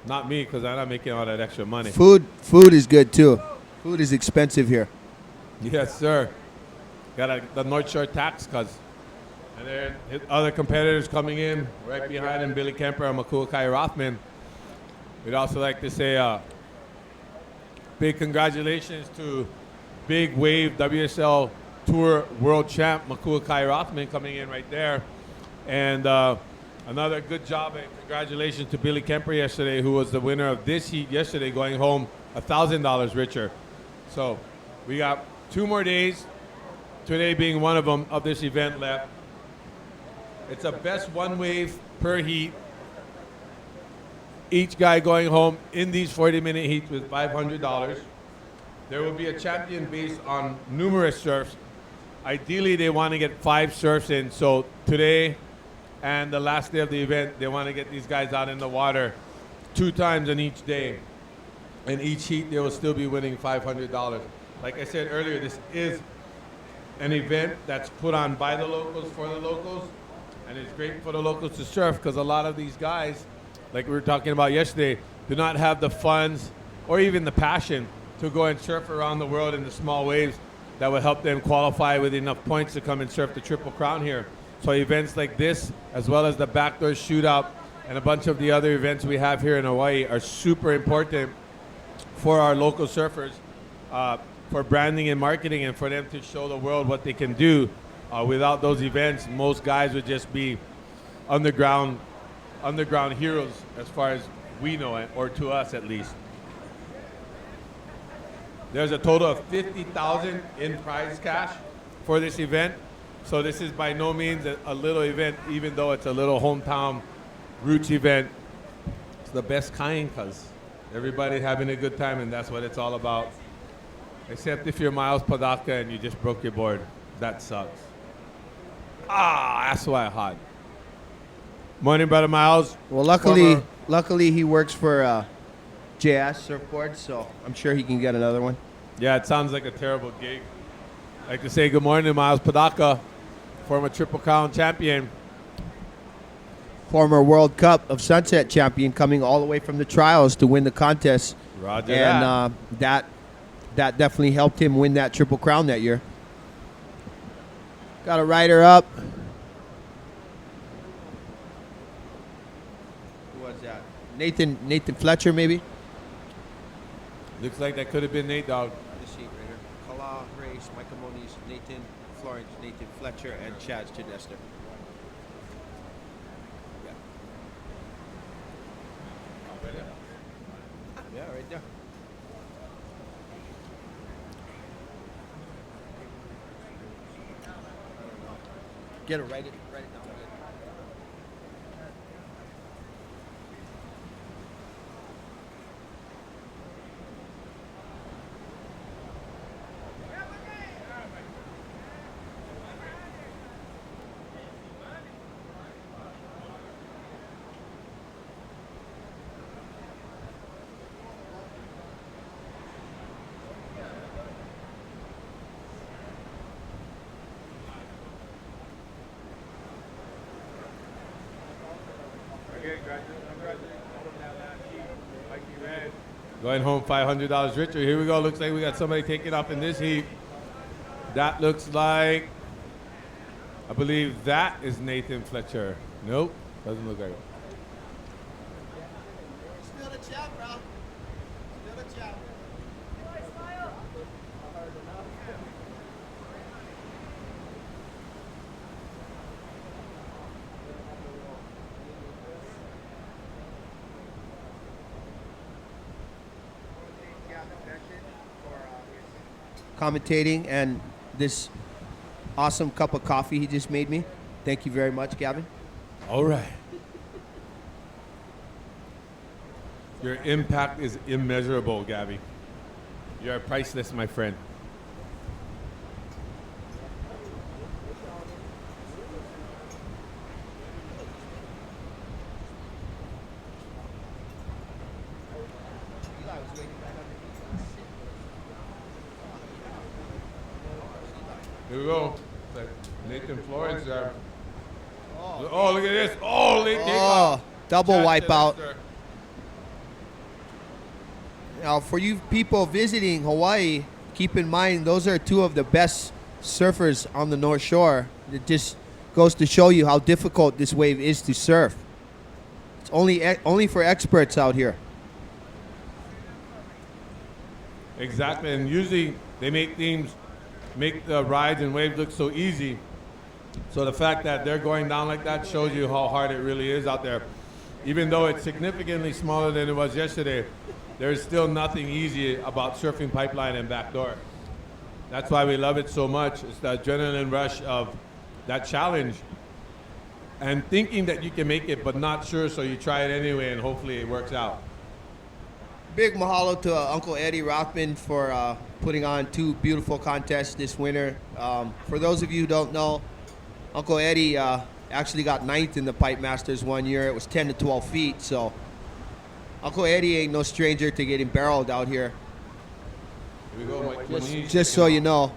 Not me, because I'm not making all that extra money. Food is good too. Food is expensive here. Yes, sir. Got the North Shore tax cuts. And there are other competitors coming in. Right behind him, Billy Kemper and Makuakai Rothman. We'd also like to say big congratulations to Big Wave WSL Tour World Champ Makuakai Rothman coming in right there. And another good job and congratulations to Billy Kemper yesterday, who was the winner of this heat yesterday, going home $1,000 richer. So we got 2 more days, today being one of them, of this event left. It's a best one wave per heat. Each guy going home in these 40-minute heats with $500. There will be a champion based on numerous surfs. Ideally, they want to get 5 surfs in. So today and the last day of the event, they want to get these guys out in the water 2 times on each day. In each heat, they will still be winning $500. Like I said earlier, this is an event that's put on by the locals for the locals. And it's great for the locals to surf because a lot of these guys, like we were talking about yesterday, do not have the funds or even the passion to go and surf around the world in the small waves that would help them qualify with enough points to come and surf the Triple Crown here. So events like this, as well as the backdoor shootout and a bunch of the other events we have here in Hawaii, are super important for our local surfers, for branding and marketing, and for them to show the world what they can do. Without those events, most guys would just be underground heroes as far as we know it, or to us at least. There's a total of $50,000 in prize cash for this event. So this is by no means a little event, even though it's a little hometown roots event. It's the best kind because everybody's having a good time, and that's what it's all about. Except if you're Miles Padaka and you just broke your board. That sucks. That's why I hot. Morning, brother Miles. Well, luckily he works for JS Surfboard, so I'm sure he can get another one. Yeah, it sounds like a terrible gig. I'd like to say good morning to Miles Padaka, former Triple Crown champion. Former World Cup of Sunset champion, coming all the way from the trials to win the contest. Roger and that definitely helped him win that Triple Crown that year. Got a rider up. Who was that? Nathan Fletcher, maybe? Looks like that could have been Nate Dogg. This sheet right here. Kala, Race, Michael Moniz, Nathan Florence, Nathan Fletcher, and Chaz Chidester. Yeah, right there. Get it, write it down. Going home $500 richer. Here we go. Looks like we got somebody taking up in this heat. That looks like, I believe that is Nathan Fletcher. Nope, doesn't look like it. Still the champ, bro. Still the champ. Commentating and this awesome cup of coffee he just made me. Thank you very much, Gavin. All right. Your impact is immeasurable, Gabby. You are priceless, my friend. Here we go. Nathan Florence there. Oh, look at this. Oh, late takeoff. Double Chad wipeout. Sylvester. Now, for you people visiting Hawaii, keep in mind those are two of the best surfers on the North Shore. It just goes to show you how difficult this wave is to surf. It's only for experts out here. Exactly, and usually they make the rides and waves look so easy. So the fact that they're going down like that shows you how hard it really is out there. Even though it's significantly smaller than it was yesterday, there's still nothing easy about surfing Pipeline and Backdoor. That's why we love it so much. It's the adrenaline rush of that challenge and thinking that you can make it but not sure, so you try it anyway and hopefully it works out. Big mahalo to Uncle Eddie Rothman for putting on two beautiful contests this winter. For those of you who don't know, Uncle Eddie actually got ninth in the Pipe Masters one year. It was 10 to 12 feet, so Uncle Eddie ain't no stranger to getting barreled out here. Here we go, Mike Moniz. Just so you know.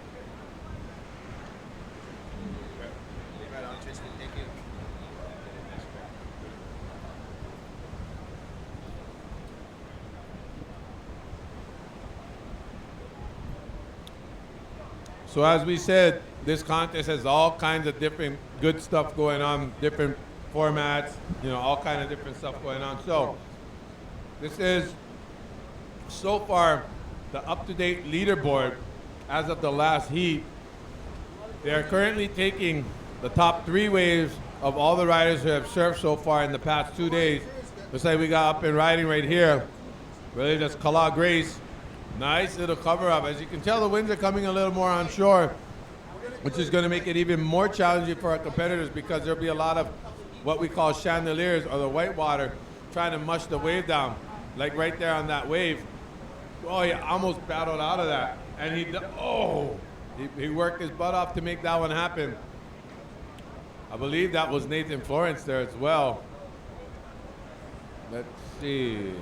So as we said, this contest has all kinds of different good stuff going on, different formats, all kind of different stuff going on. So this is so far the up-to-date leaderboard as of the last heat. They are currently taking the top 3 waves of all the riders who have surfed so far in the past 2 days. Looks like we got Up and Riding right here. Really just Kala Grace. Nice little cover up. As you can tell, the winds are coming a little more on shore, which is going to make it even more challenging for our competitors because there'll be a lot of what we call chandeliers or the whitewater trying to mush the wave down, like right there on that wave. Oh, he almost battled out of that. And he worked his butt off to make that one happen. I believe that was Nathan Florence there as well. Let's see.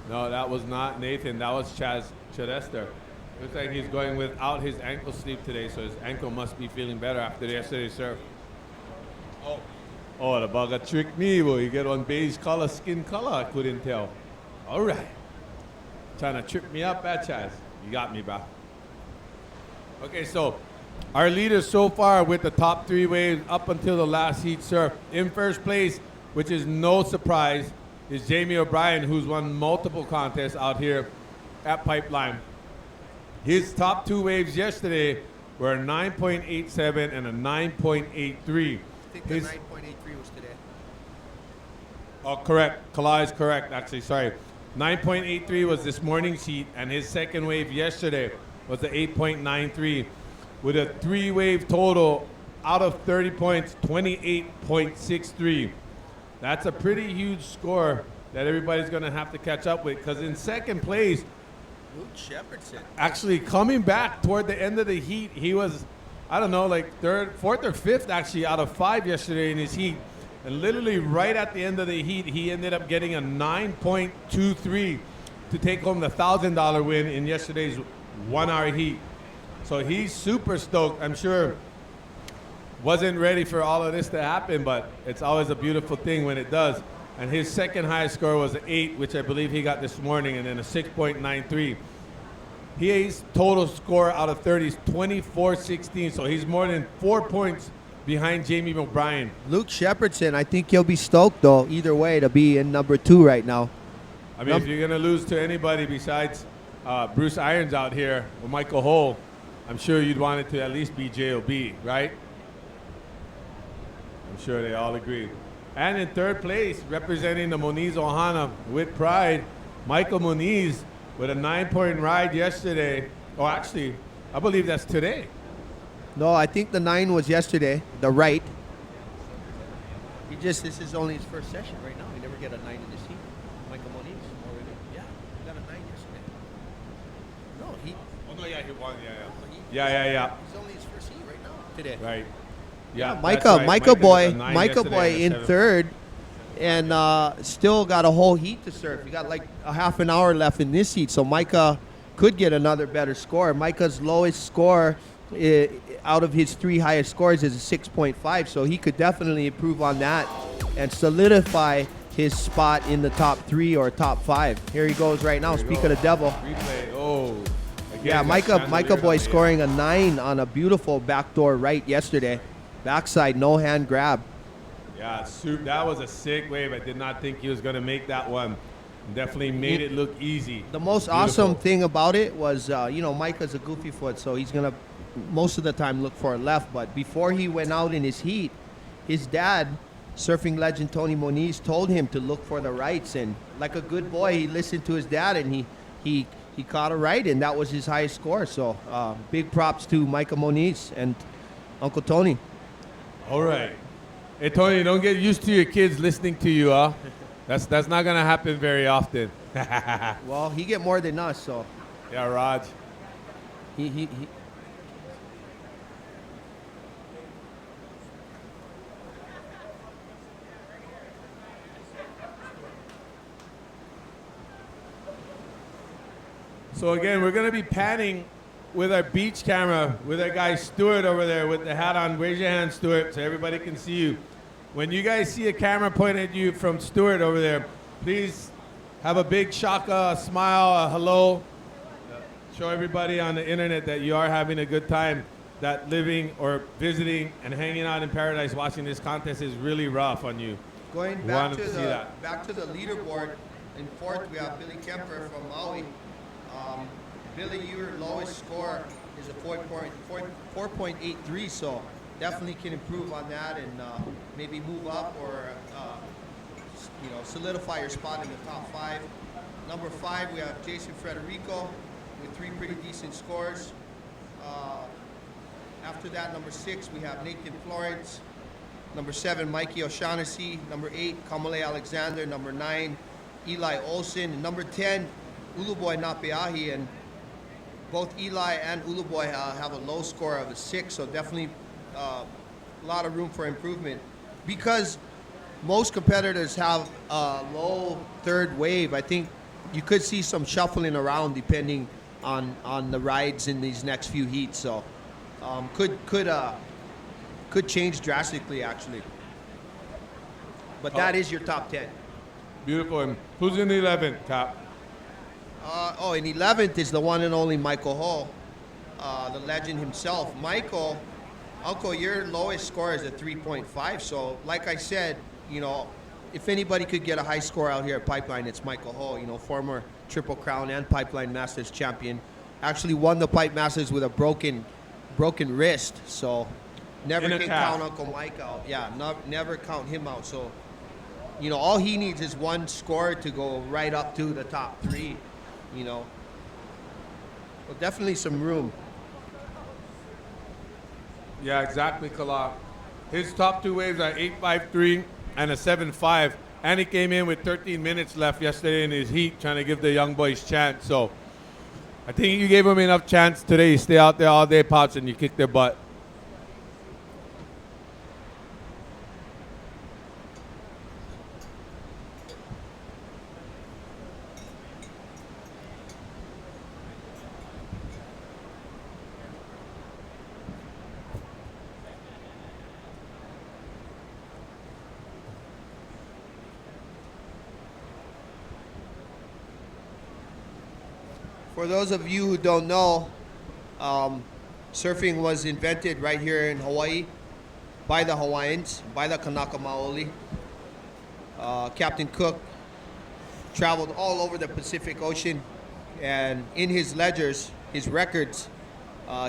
No, that was not Nathan. That was Chaz Chadester. Looks like he's going without his ankle sleeve today, so his ankle must be feeling better after yesterday's surf. Oh, the bugger tricked me, boy. You get on beige color, skin color, I couldn't tell. All right. Trying to trip me up, Chaz. You got me, bro. Okay, so our leaders so far with the top 3 waves up until the last heat surf. In first place, which is no surprise, is Jamie O'Brien, who's won multiple contests out here at Pipeline. His top 2 waves yesterday were a 9.87 and a 9.83. I think the 9.83 was today. Oh, correct. Kala is correct, actually. Sorry. 9.83 was this morning's heat, and his second wave yesterday was the 8.93 with a 3-wave total out of 30 points, 28.63. That's a pretty huge score that everybody's going to have to catch up with, because in second place, Luke Shepardson. actually coming back toward the end of the heat, he was, I don't know, like 3rd, 4th or 5th actually out of 5 yesterday in his heat. And literally right at the end of the heat, he ended up getting a 9.23 to take home the $1,000 win in yesterday's 1-hour heat. So he's super stoked. I'm sure wasn't ready for all of this to happen, but it's always a beautiful thing when it does. And his second highest score was an 8, which I believe he got this morning, and then a 6.93. His total score out of 30 is 24.16, so he's more than 4 points behind Jamie O'Brien. Luke Shepardson, I think he'll be stoked, though, either way, to be in number 2 right now. I mean, if you're going to lose to anybody besides Bruce Irons out here or Michael Hull, I'm sure you'd want it to at least be J.O.B., right? I'm sure they all agree. And in 3rd place, representing the Moniz Ohana with pride, Michael Moniz with a 9-point ride yesterday. Oh, actually, I believe that's today. No, I think the 9 was yesterday, the right. This is only his first session right now. He never get a 9 in this heat. Michael Moniz already. Yeah, he got a 9 yesterday. No, he. Oh, no, yeah, he won, yeah. He's only his first heat right now. Today. Right. Yeah, that's Micah, right. Micah got boy, a 9 Micah yesterday boy and a in 7. 3rd, and still got a whole heat to surf. He got like a half an hour left in this heat. So Micah could get another better score. Micah's lowest score out of his 3 highest scores is a 6.5, so he could definitely improve on that and solidify his spot in the top 3 or top 5. Here he goes right now. Speak of the devil. Replay. Oh. Again, Yeah, got Micah boy chandelier scoring a 9 on a beautiful backdoor right yesterday. Backside, no hand grab. Yeah, that was a sick wave. I did not think he was going to make that one. Definitely made it look easy. The most Beautiful. awesome thing about it was, Micah's a goofy foot, so he's going to most of the time look for a left. But before he went out in his heat, his dad, surfing legend Tony Moniz, told him to look for the rights. And like a good boy, he listened to his dad, and he caught a right, and that was his highest score. So big props to Micah Moniz and Uncle Tony. All right. Hey, Tony, don't get used to your kids listening to you, huh? That's not going to happen very often. Well, he get more than us, so Yeah, Raj. he So again, we're going to be panning with our beach camera with our guy Stuart over there with the hat on. Raise your hand, Stuart, so everybody can see you. When you guys see a camera pointed at you from Stuart over there, please have a big shaka, a smile, a hello. Show everybody on the internet that you are having a good time, that living or visiting and hanging out in paradise watching this contest is really rough on you. Going We back wanted to to see that. back to the leaderboard. In fourth, we have Billy Kemper from Maui. Billy, your lowest score is a 4.83, so definitely can improve on that and maybe move up or solidify your spot in the top 5. Number 5, we have Jason Frederico with 3 pretty decent scores. After that, number 6, we have Nathan Florence. Number 7, Mikey O'Shaughnessy. Number 8, Kamale Alexander. Number 9, Eli Olsen. And number 10, Uluboy Napeahi. And both Eli and Uluboy have a low score of a 6, so definitely a lot of room for improvement. Because most competitors have a low third wave, I think you could see some shuffling around depending on the rides in these next few heats. So could change drastically, actually. But that is your top 10. Beautiful. And who's in the 11th, Cap? In 11th is the one and only Michael Ho, the legend himself. Michael, Uncle, your lowest score is a 3.5. So, like I said, if anybody could get a high score out here at Pipeline, it's Michael Ho. Former Triple Crown and Pipeline Masters champion. Actually won the Pipe Masters with a broken wrist. So, never can count Uncle Mike out. Yeah, never count him out. So, all he needs is one score to go right up to the top 3. Well, definitely some room. Yeah, exactly, Kala. His top 2 waves are 8.53 and a 7.5, and he came in with 13 minutes left yesterday in his heat, trying to give the young boys chance. So I think you gave him enough chance today. You stay out there all day, Pops, and you kick their butt. For those of you who don't know, surfing was invented right here in Hawaii by the Hawaiians, by the Kanaka Maoli. Captain Cook traveled all over the Pacific Ocean, and in his ledgers, his records,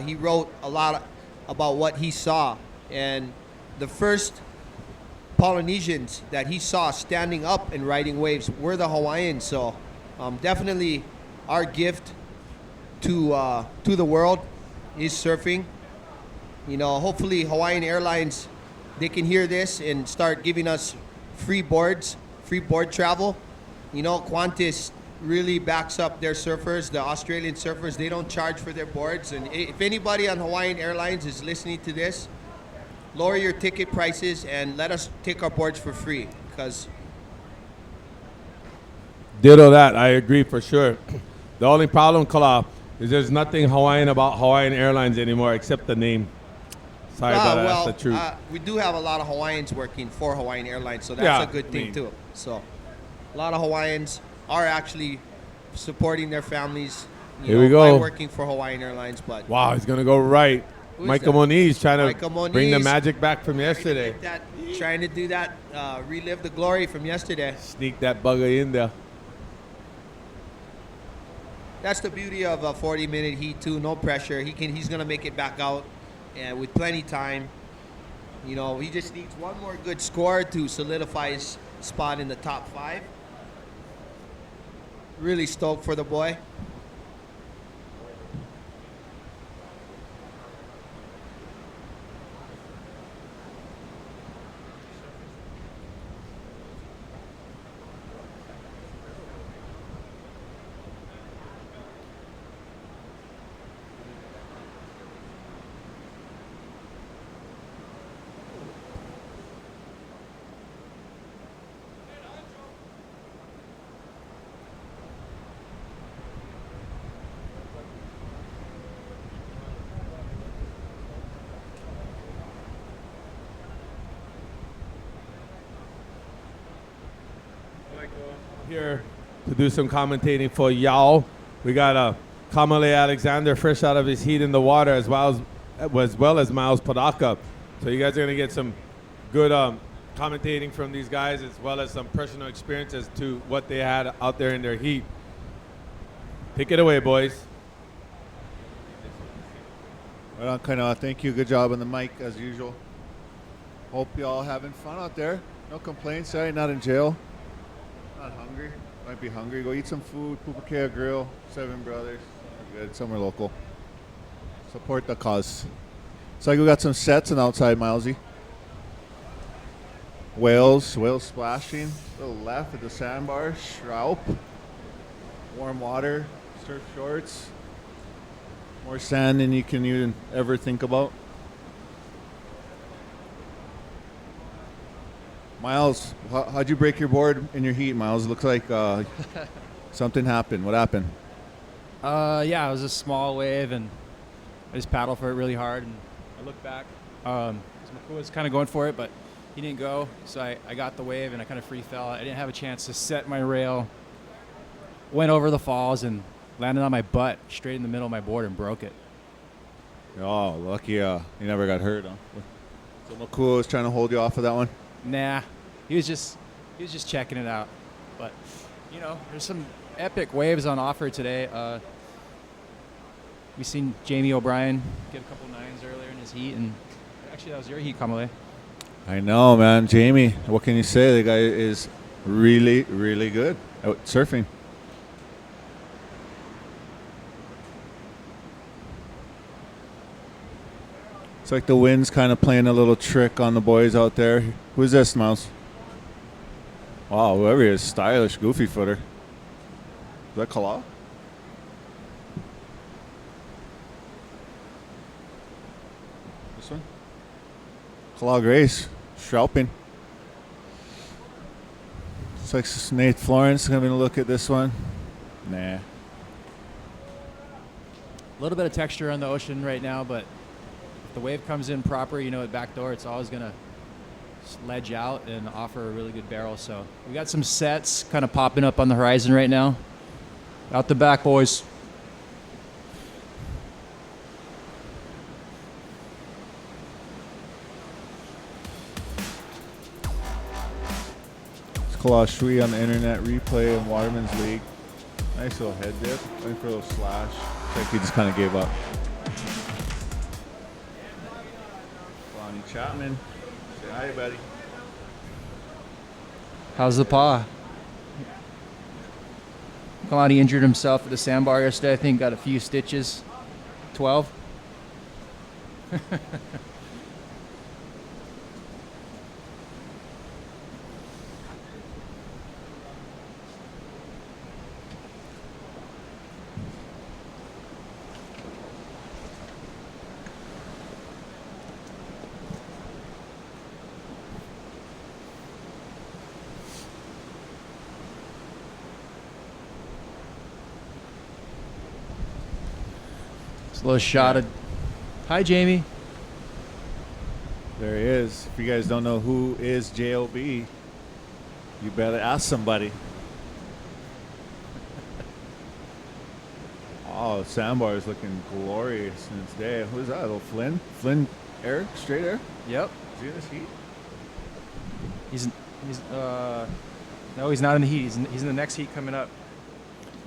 he wrote a lot about what he saw. And the first Polynesians that he saw standing up and riding waves were the Hawaiians. So definitely our gift to the world is surfing. Hopefully Hawaiian Airlines, they can hear this and start giving us free board travel. Qantas really backs up their surfers, the Australian surfers. They don't charge for their boards. And if anybody on Hawaiian Airlines is listening to this, lower your ticket prices and let us take our boards for free. Because Ditto that. I agree for sure. The only problem, Kala, There's nothing Hawaiian about Hawaiian Airlines anymore except the name. Sorry, but that's the truth. We do have a lot of Hawaiians working for Hawaiian Airlines, so that's Yeah, a good thing I mean- too. So, a lot of Hawaiians are actually supporting their families. Here we go. By working for Hawaiian Airlines, but Wow, he's gonna go right. Who is Michael that? Moniz trying to Michael bring the Moniz. magic back from yesterday. trying to do that, relive the glory from yesterday. Sneak that bugger in there. That's the beauty of a 40-minute heat too. No pressure. He's gonna make it back out, and with plenty time. You know, he just needs one more good score to solidify his spot in the top 5. Really stoked for the boy. Here to do some commentating for y'all. We got Kamale Alexander fresh out of his heat in the water as well as Miles Padaka. So you guys are gonna get some good commentating from these guys as well as some personal experiences to what they had out there in their heat. Take it away, boys. Right on, Kainoa. Thank you. Good job on the mic as usual. Hope you all having fun out there. No complaints, right? Not in jail. Not hungry. Might be hungry. Go eat some food. Pupukea Grill, Seven Brothers. Good. Somewhere local. Support the cause. Looks like we got some sets on the outside, Milesy. Whales splashing. To the left at the sandbar. Shroup. Warm water. Surf shorts. More sand than you can even ever think about. Miles, how'd you break your board in your heat, Miles? Looks like something happened. What happened? Yeah, it was a small wave, and I just paddled for it really hard, and I looked back. So Makua was kind of going for it, but he didn't go, so I got the wave, and I kind of free fell. I didn't have a chance to set my rail. Went over the falls and landed on my butt straight in the middle of my board and broke it. Oh, lucky you never got hurt, huh? So Makua was trying to hold you off of that one? Nah, he was just checking it out. But there's some epic waves on offer today. We seen Jamie O'Brien get a couple nines earlier in his heat, and actually that was your heat, Kamale. I know, man. Jamie, what can you say? The guy is really, really good at surfing. It's like the wind's kind of playing a little trick on the boys out there. Who's this, Mouse? Wow, whoever he is, stylish, goofy footer. Is that Kala? This one? Kala Grace, Schrauping. Looks like Nate Florence going to look at this one. Nah. A little bit of texture on the ocean right now, but if the wave comes in proper, at back door, it's always going to ledge out and offer a really good barrel. So we got some sets kind of popping up on the horizon right now. Out the back, boys. It's Kala Shui on the internet replay in Waterman's League. Nice little head dip. Waiting for a little slash. Looks like he just kind of gave up. Lonnie Chapman. Say hi, buddy. How's the paw? Kalani injured himself at the sandbar yesterday. I think got a few stitches. 12. It's a little shot of. Hi, Jamie. There he is. If you guys don't know who is JOB, you better ask somebody. Oh, sandbar is looking glorious in its day. Who's that? Little Flynn? Flynn air? Straight air? Yep. Is he in this heat? No, he's not in the heat. He's in the next heat coming up.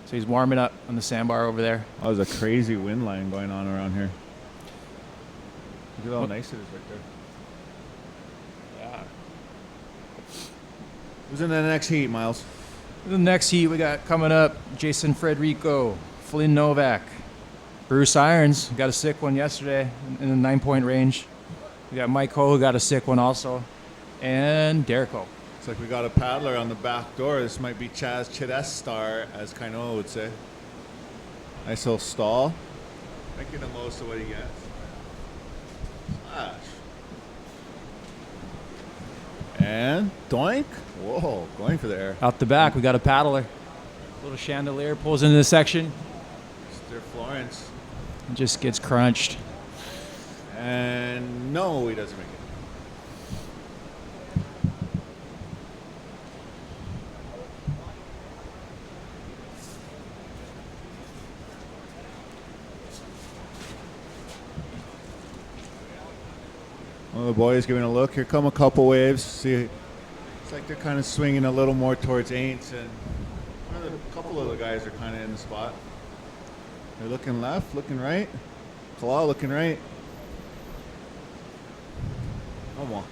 So he's warming up on the sandbar over there. Oh, there's a crazy wind line going on around here. Look at how nice it is right there. Yeah. Who's in the next heat, Miles? The next heat we got coming up: Jason Frederico, Flynn Novak, Bruce Irons got a sick one yesterday in the 9-point range. We got Mike Ho who got a sick one also, and Derrico. Looks like we got a paddler on the back door. This might be Chaz Chidestar, as Kainoa would say. Nice little stall. Making the most of what he gets. Slash. And doink. Whoa, going for the air. Out the back we got a paddler. Little chandelier pulls into the section. Mr. Florence. And just gets crunched. And no, he doesn't make it. One of the boys giving a look. Here come a couple waves. See, it's like they're kind of swinging a little more towards Aints, and a couple of the guys are kind of in the spot. They're looking left, looking right. Claw looking right. Oh, well.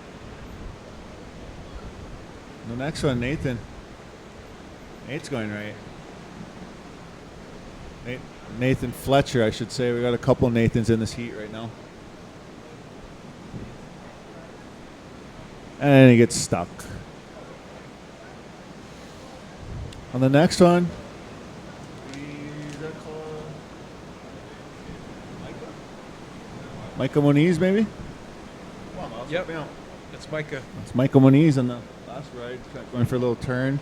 The next one, Nathan. Nate's going right. Nathan Fletcher, I should say. We got a couple Nathans in this heat right now. And he gets stuck. On the next one, is that called Micah Moniz, maybe? Come on, Miles, Yep. help me out. That's Micah. It's Michael Moniz on the last ride, going for a little turn.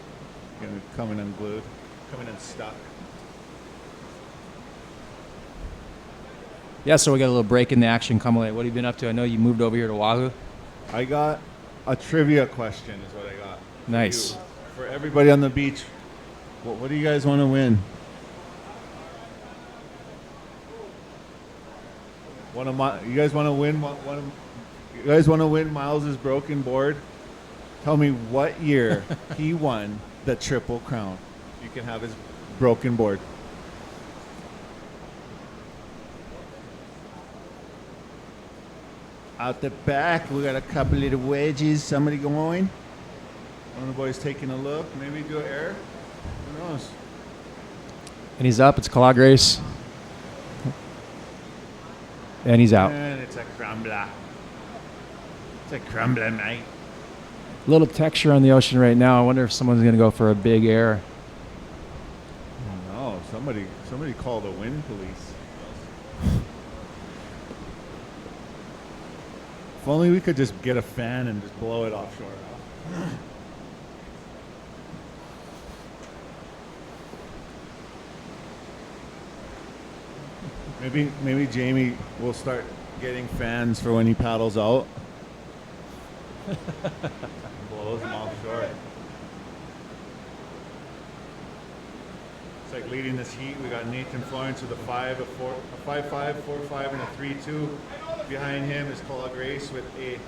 Coming unglued, coming unstuck. Yeah, so we got a little break in the action. Kamale, what have you been up to? I know you moved over here to Wahoo. I got a trivia question is what I got. for Nice. you. For everybody on the beach, what do you guys want to win? You guys want to win you guys want to win Miles's broken board? Tell me what year he won the Triple Crown. You can have his broken board. Out the back, we got a couple little wedges. Somebody going? One of the boys taking a look. Maybe do an air. Who knows? And he's up. It's Calagres. And he's out. And it's a crumbler. It's a crumbler, mate. A little texture on the ocean right now. I wonder if someone's going to go for a big air. Oh, somebody call the wind police. If only we could just get a fan and just blow it offshore. Maybe Jamie will start getting fans for when he paddles out. Blows them offshore. It's like leading this heat. We got Nathan Florence with a 5-5, 4-5, and a 3-2. Behind him is Paula Grace with a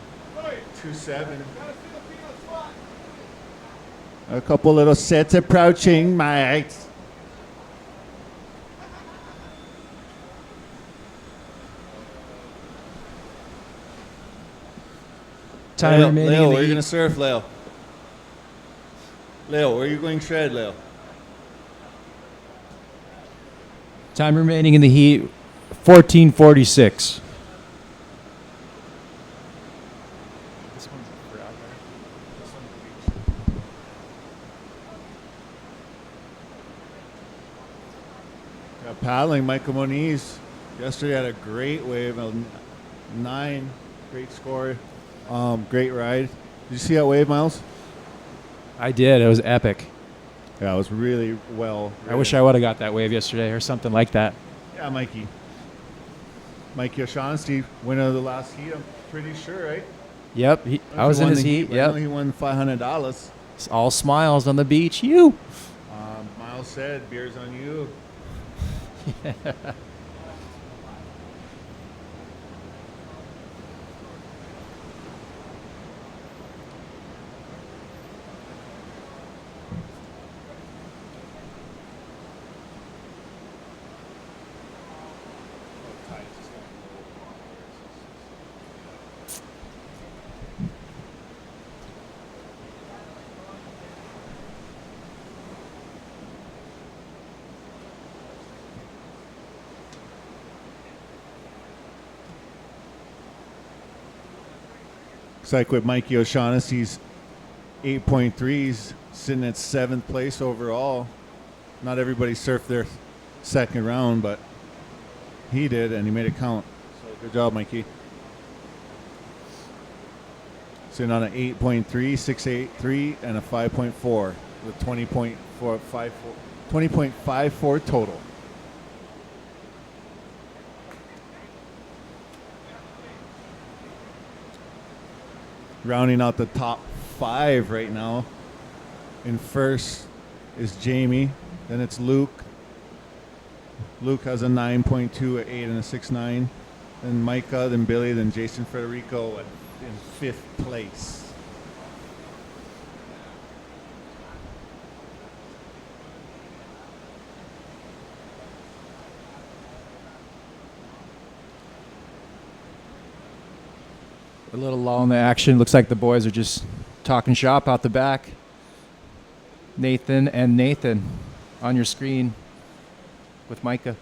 2-7. A couple little sets approaching, mate. Time remaining Leo, in the where are you heat. going to surf, Leo? Leo, where are you going shred, Leo? Time remaining in the heat, 14:46. This one's for out there. Paddling, Michael Moniz. Yesterday had a great wave, a 9, great score, great ride. Did you see that wave, Miles? I did. It was epic. Yeah, it was really well. I wish I would have got that wave yesterday or something like that. Yeah, Mikey. Mikey O'Shaughnessy, winner of the last heat, I'm pretty sure, right? Yep, I was in his heat. but I know Yep, he won $500. it's all smiles on the beach. You. Miles said, beers on you. Looks like with Mikey O'Shaughnessy's 8.3s sitting at 7th place overall. Not everybody surfed their second round, but he did, and he made it count. So good job, Mikey. Sitting on an 8.3, 6.83, and a 5.4 with 20.54 total. Rounding out the top 5 right now. In first is Jamie. Then it's Luke. Luke has a 9.2, an 8, and a 6.9. Then Micah, then Billy, then Jason Federico in 5th place. A little lull in the action. Looks like the boys are just talking shop out the back. Nathan and Nathan on your screen with Micah.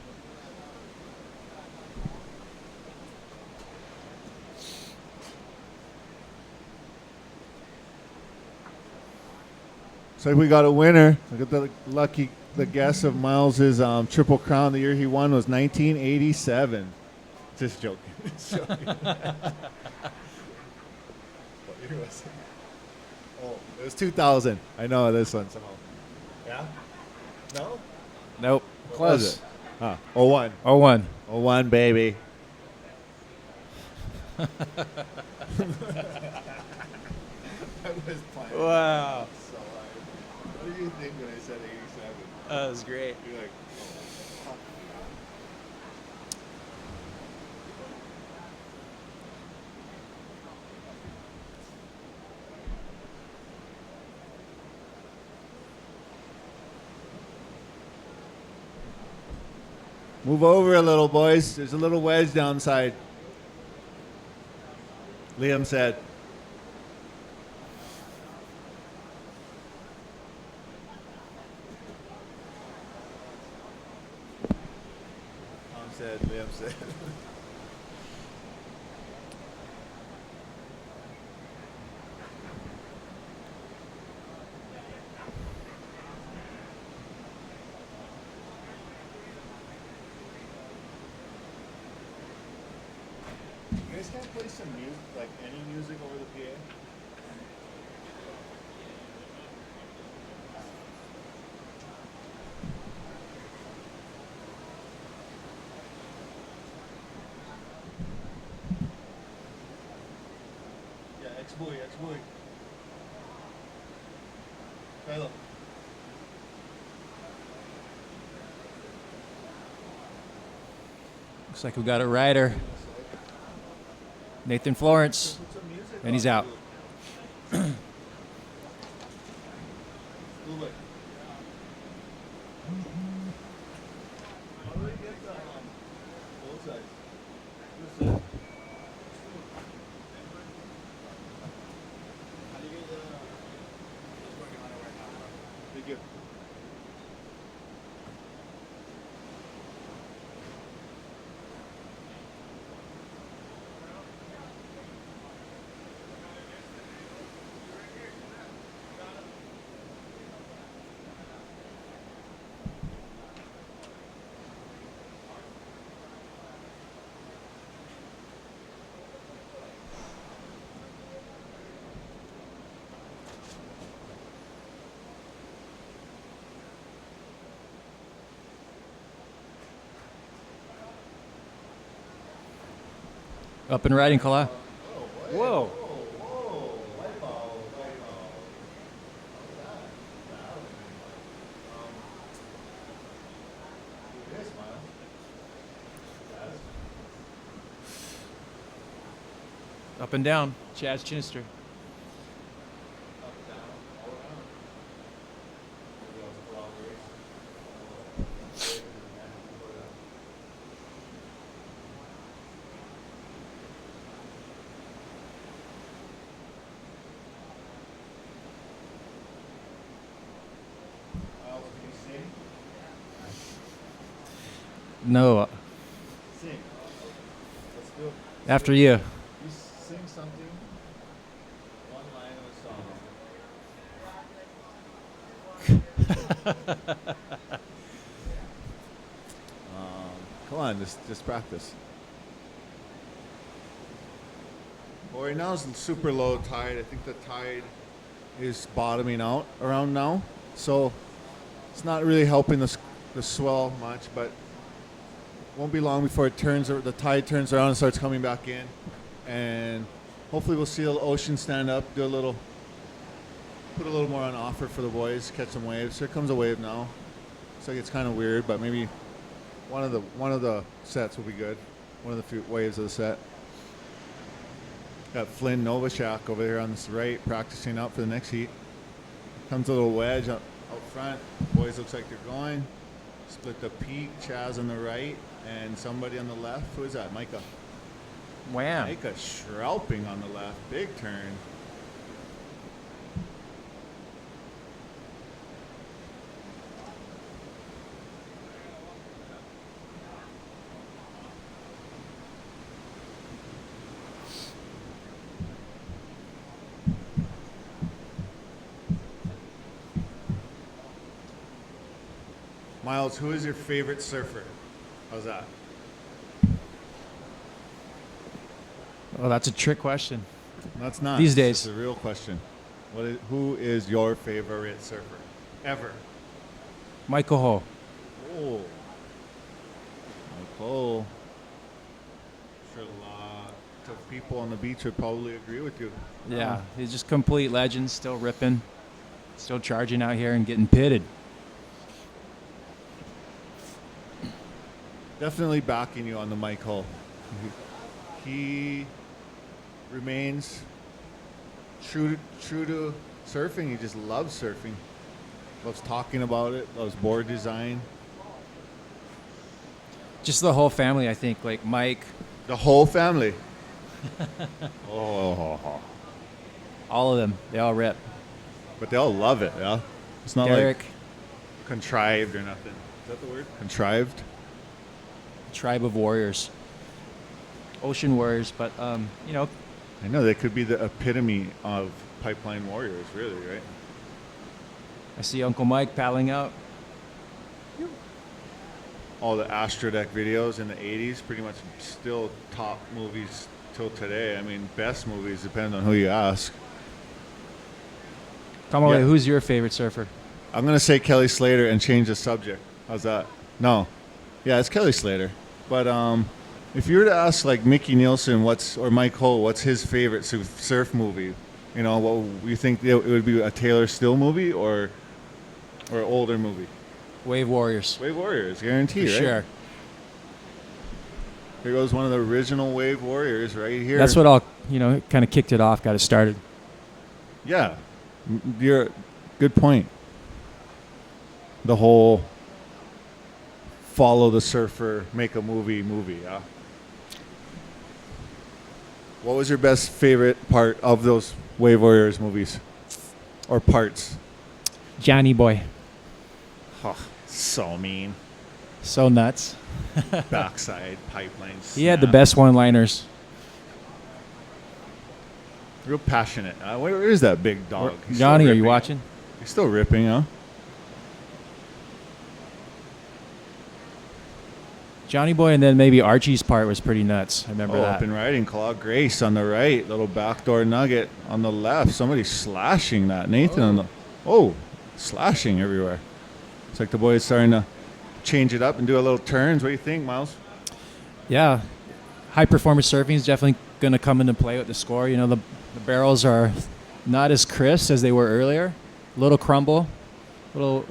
Looks like we got a winner. Look at the guess of Miles's Triple Crown. The year he won was 1987. Just joking. Just joking. What year was it? Oh, it was 2000. I know this one somehow. Yeah? No? Nope. What was it? Ah, 01. 01. 01, baby. I was playing. Wow. So, what do you think when I said 87? That was great. You're like, oh. Move over a little, boys. There's a little wedge downside. Liam said. Liam said. You guys can't play some music, like any music over the PA? Yeah, ex-buoy. Kylo. Looks like we got a rider. Nathan Florence. And he's out. Little bit. How do I get both sides? This is it. Thank you. Up and riding, Kala. Whoa. Up and down. Chaz Chinister. No. Sing. Let's do it. After you. You sing something. One line of a song. Come on, just practice. Well, right now it's super low tide. I think the tide is bottoming out around now, so it's not really helping the swell much. But won't be long before the tide turns around and starts coming back in, and hopefully we'll see the ocean stand up, put a little more on offer for the boys, catch some waves. Here comes a wave now. Looks like it's kind of weird, but maybe one of the sets will be good. One of the few waves of the set. Got Flynn Novashak over here on this right, practicing out for the next heat. Comes a little wedge out front. Boys looks like they're going. Split the peak. Chaz on the right, and somebody on the left. Who is that? Micah. Wham. Micah Schrauping on the left. Big turn. Miles, who is your favorite surfer? How's that? Oh, that's a trick question. That's not. These days. It's a real question. Who is your favorite surfer ever? Michael Ho. Oh. Michael. Sure, a lot of people on the beach would probably agree with you. Yeah, he's just complete legend, still ripping, still charging out here and getting pitted. Definitely backing you on the Mike Hull. He remains true to surfing. He just loves surfing. Loves talking about it. Loves board design. Just the whole family, I think, like Mike, The whole family. Oh, all of them, they all rip. but they all love it. Yeah, it's not Derek, like contrived or nothing. Is that the word? Contrived. tribe of warriors, ocean warriors, but you know, I know they could be the epitome of pipeline warriors, really, right? I see Uncle Mike paddling out. All the Astrodeck videos in the 80s, pretty much still top movies till today. I mean, best movies, depending on who you ask. Come on, Yeah. who's your favorite surfer? I'm going to say Kelly Slater and change the subject. How's that? No. Yeah, it's Kelly Slater. But if you were to ask, like, Mickey Nielsen or Mike Hull, what's his favorite surf movie? You know, what you think it would be, a Taylor Still movie or an older movie? Wave Warriors. Wave Warriors, guaranteed, For right? sure. Here goes one of the original Wave Warriors right here. That's what all, kind of kicked it off, got it started. Yeah, you're good point. The whole follow the surfer, make a movie. Yeah. What was your best favorite part of those Wave Warriors movies, or parts? Johnny Boy. Oh, so mean. So nuts. Backside pipelines. He had the best one-liners. Real passionate. Where is that big dog? He's still Johnny, are ripping. you watching? He's still ripping, huh? Johnny Boy, and then maybe Archie's part was pretty nuts. I remember Up that. and riding. Claw Grace on the right. Little backdoor nugget on the left. Somebody slashing that. Nathan on the... Oh, slashing everywhere. It's like the boys starting to change it up and do a little turns. What do you think, Miles? Yeah. high performance surfing is definitely going to come into play with the score. You know, the barrels are not as crisp as they were earlier. A little crumble, a little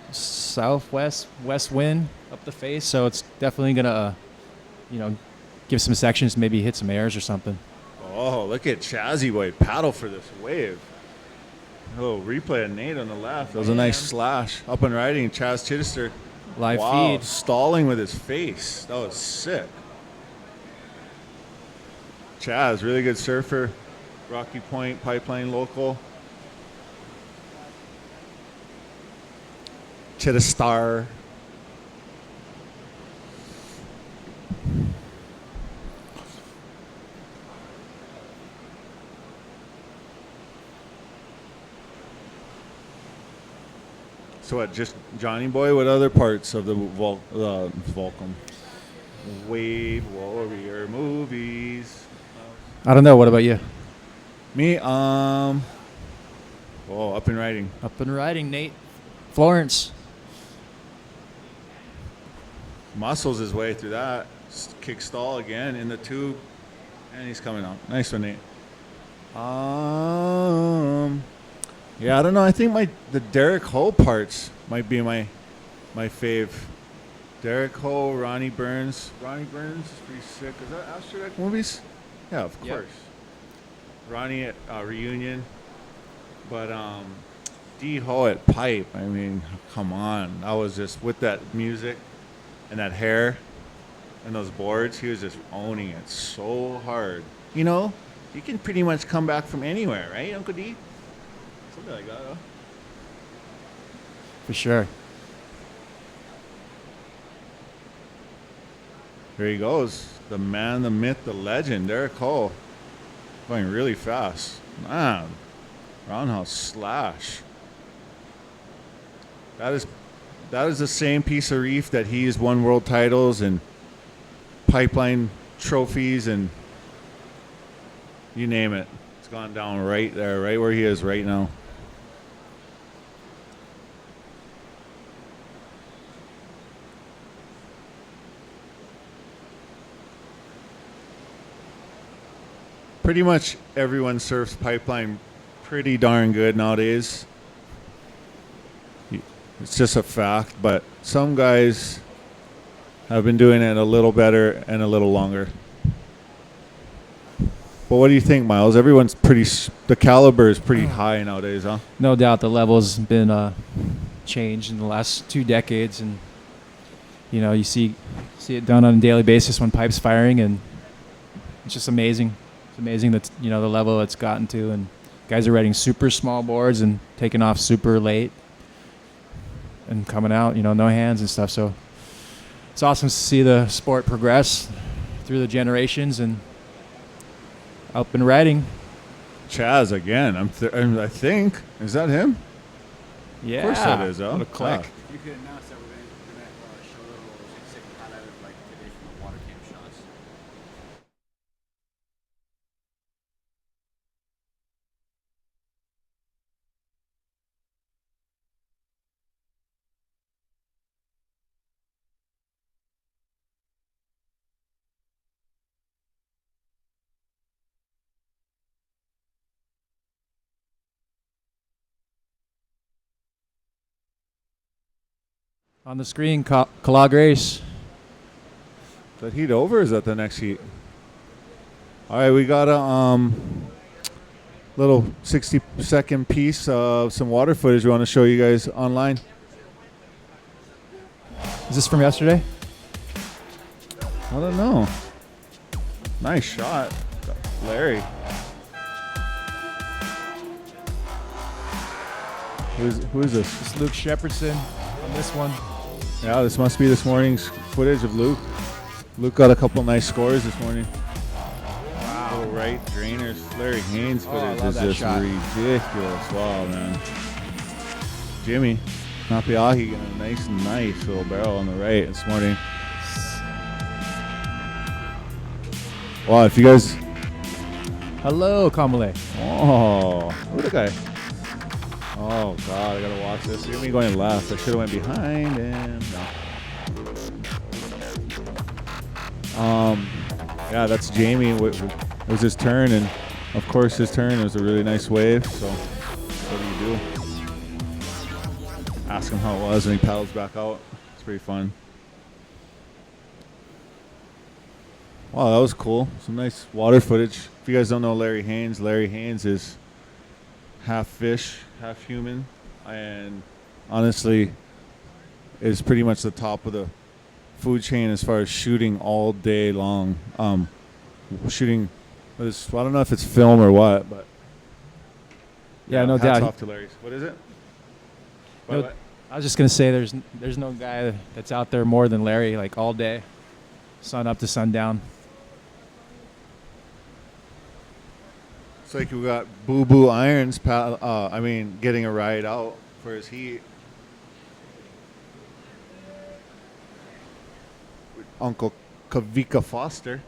west wind up the face. So it's definitely going to, give some sections, maybe hit some airs or something. Oh, look at Chazzy Boy paddle for this wave. A little replay of Nate on the left. That was a nice slash. Up and riding, Chaz Chittister. Live Wow, feed. stalling with his face. That was sick. Chaz, really good surfer. Rocky Point, Pipeline local. Chittistar. So what, just Johnny Boy? What other parts of the Volcom? Wave Warrior movies. I don't know. What about you? Me, up and riding. Up and riding, Nate. Florence. Muscles his way through that. Kick stall again in the tube. And he's coming out. Nice one, Nate. Yeah, I don't know. I think the Derek Ho parts might be my fave. Derek Ho, Ronnie Burns. Ronnie Burns is pretty sick. Is that After Dark movies? Yeah, of Yep. course. Ronnie at Reunion. But D Ho at Pipe. I mean, come on. I was just with that music and that hair and those boards. He was just owning it so hard. You know, you can pretty much come back from anywhere, right, Uncle D? Something like that, huh? For sure. There he goes. The man, the myth, the legend, Derek Cole. Going really fast. Man. Roundhouse slash. That is the same piece of reef that he's won world titles and pipeline trophies and you name it. It's gone down right there, right where he is right now. Pretty much everyone surfs pipeline pretty darn good nowadays. It's just a fact, but some guys have been doing it a little better and a little longer. But what do you think, Miles? Everyone's the caliber is pretty high nowadays, huh? No doubt the level's been changed in the last 2 decades, and you see it done on a daily basis when pipe's firing, and it's just amazing. It's amazing that the level it's gotten to, and guys are riding super small boards and taking off super late and coming out, no hands and stuff. So it's awesome to see the sport progress through the generations and up and riding. Chaz again. I think. Is that him? Yeah. Of course that is, huh? What a click. You could announce that we're gonna show a little 6-second highlight of like today from the water cam shots. On the screen, Kala Grace. Is that heat over or is that the next heat? All right, we got a little 60-second piece of some water footage we want to show you guys online. Is this from yesterday? I don't know. Nice shot, Larry. Who is this? It's Luke Shepardson on this one. Yeah, this must be this morning's footage of Luke. Luke got a couple nice scores this morning. Wow. Little right drainers. Larry Haynes Oh, I footage love is that just shot. ridiculous. Wow, man. Jimmy Napiahi getting a nice little barrel on the right this morning. Wow, if you guys... Hello, Kamale. Oh, who the guy? Oh, God, I got to watch this. Look at me going left. I should have went behind him. No. Yeah, that's Jamie. It was his turn, and of course his turn. It was a really nice wave. So what do you do? Ask him how it was, and he paddles back out. It's pretty fun. Wow, that was cool. Some nice water footage. If you guys don't know Larry Haynes is half fish, half human, and honestly is pretty much the top of the food chain as far as shooting all day long. Shooting, I don't know if it's film or what, but Yeah, no hats doubt. off to Larry's. What is it? No, What? I was just gonna say there's no guy that's out there more than Larry, like all day, sun up to sundown. It's like we got Boo Boo Irons, getting a ride out for his heat. With Uncle Kavika Foster.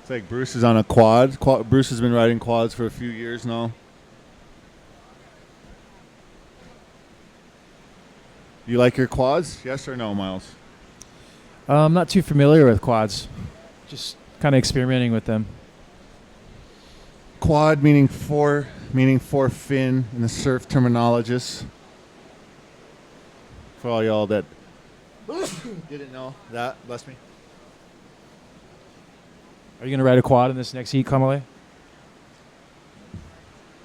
It's like Bruce is on a quad. Bruce has been riding quads for a few years now. You like your quads? Yes or no, Miles? I'm not too familiar with quads, just kind of experimenting with them. Quad meaning four fin in the surf terminologists. For all y'all that didn't know that, bless me. Are you gonna ride a quad in this next heat, Kamale?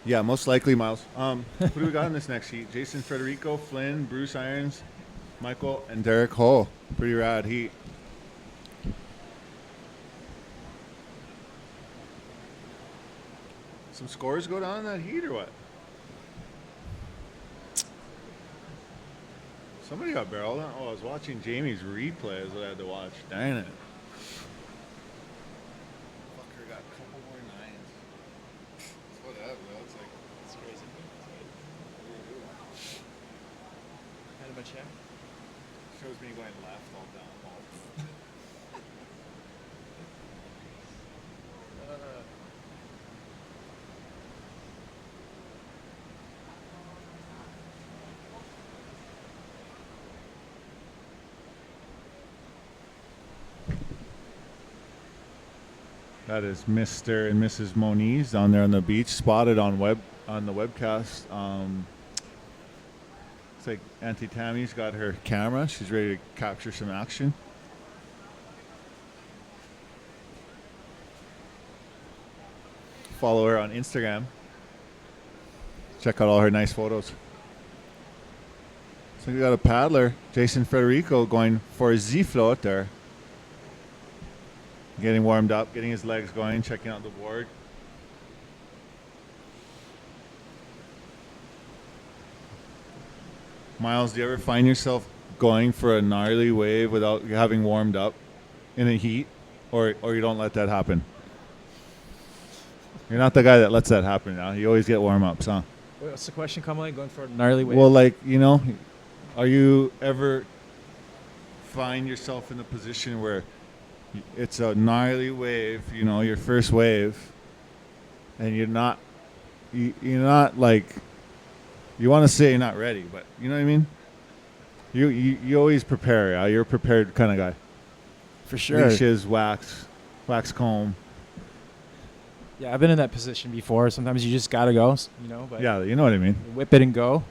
Yeah, most likely, Miles. Who do we got in this next heat? Jason Federico, Flynn, Bruce Irons, Michael, and Derek Hull. Pretty rad heat. Some scores go down in that heat or what? Somebody got barreled on. Oh, I was watching Jamie's replay is what I had to watch. Dang it. Fucker got a couple more nines. It's whatever, though. It's like, It's crazy. Had a check. shows me going left all down. That is Mr. and Mrs. Moniz down there on the beach, spotted on the webcast. It's like Auntie Tammy's got her camera. She's ready to capture some action. Follow her on Instagram. Check out all her nice photos. So we got a paddler, Jason Federico, going for a Z-float there. Getting warmed up, getting his legs going, checking out the board. Miles, do you ever find yourself going for a gnarly wave without having warmed up in a heat? Or you don't let that happen? You're not the guy that lets that happen now. You always get warm-ups, huh? What's the question, Kamale? Going for a gnarly wave? Well, like, are you ever find yourself in the position where it's a gnarly wave, your first wave, and you're not like, you want to say you're not ready, but you know what I mean? You always prepare. Yeah? You're a prepared kind of guy. For sure. Leashes, wax comb. Yeah, I've been in that position before. Sometimes you just gotta go, But Yeah, you know what I mean. whip it and go.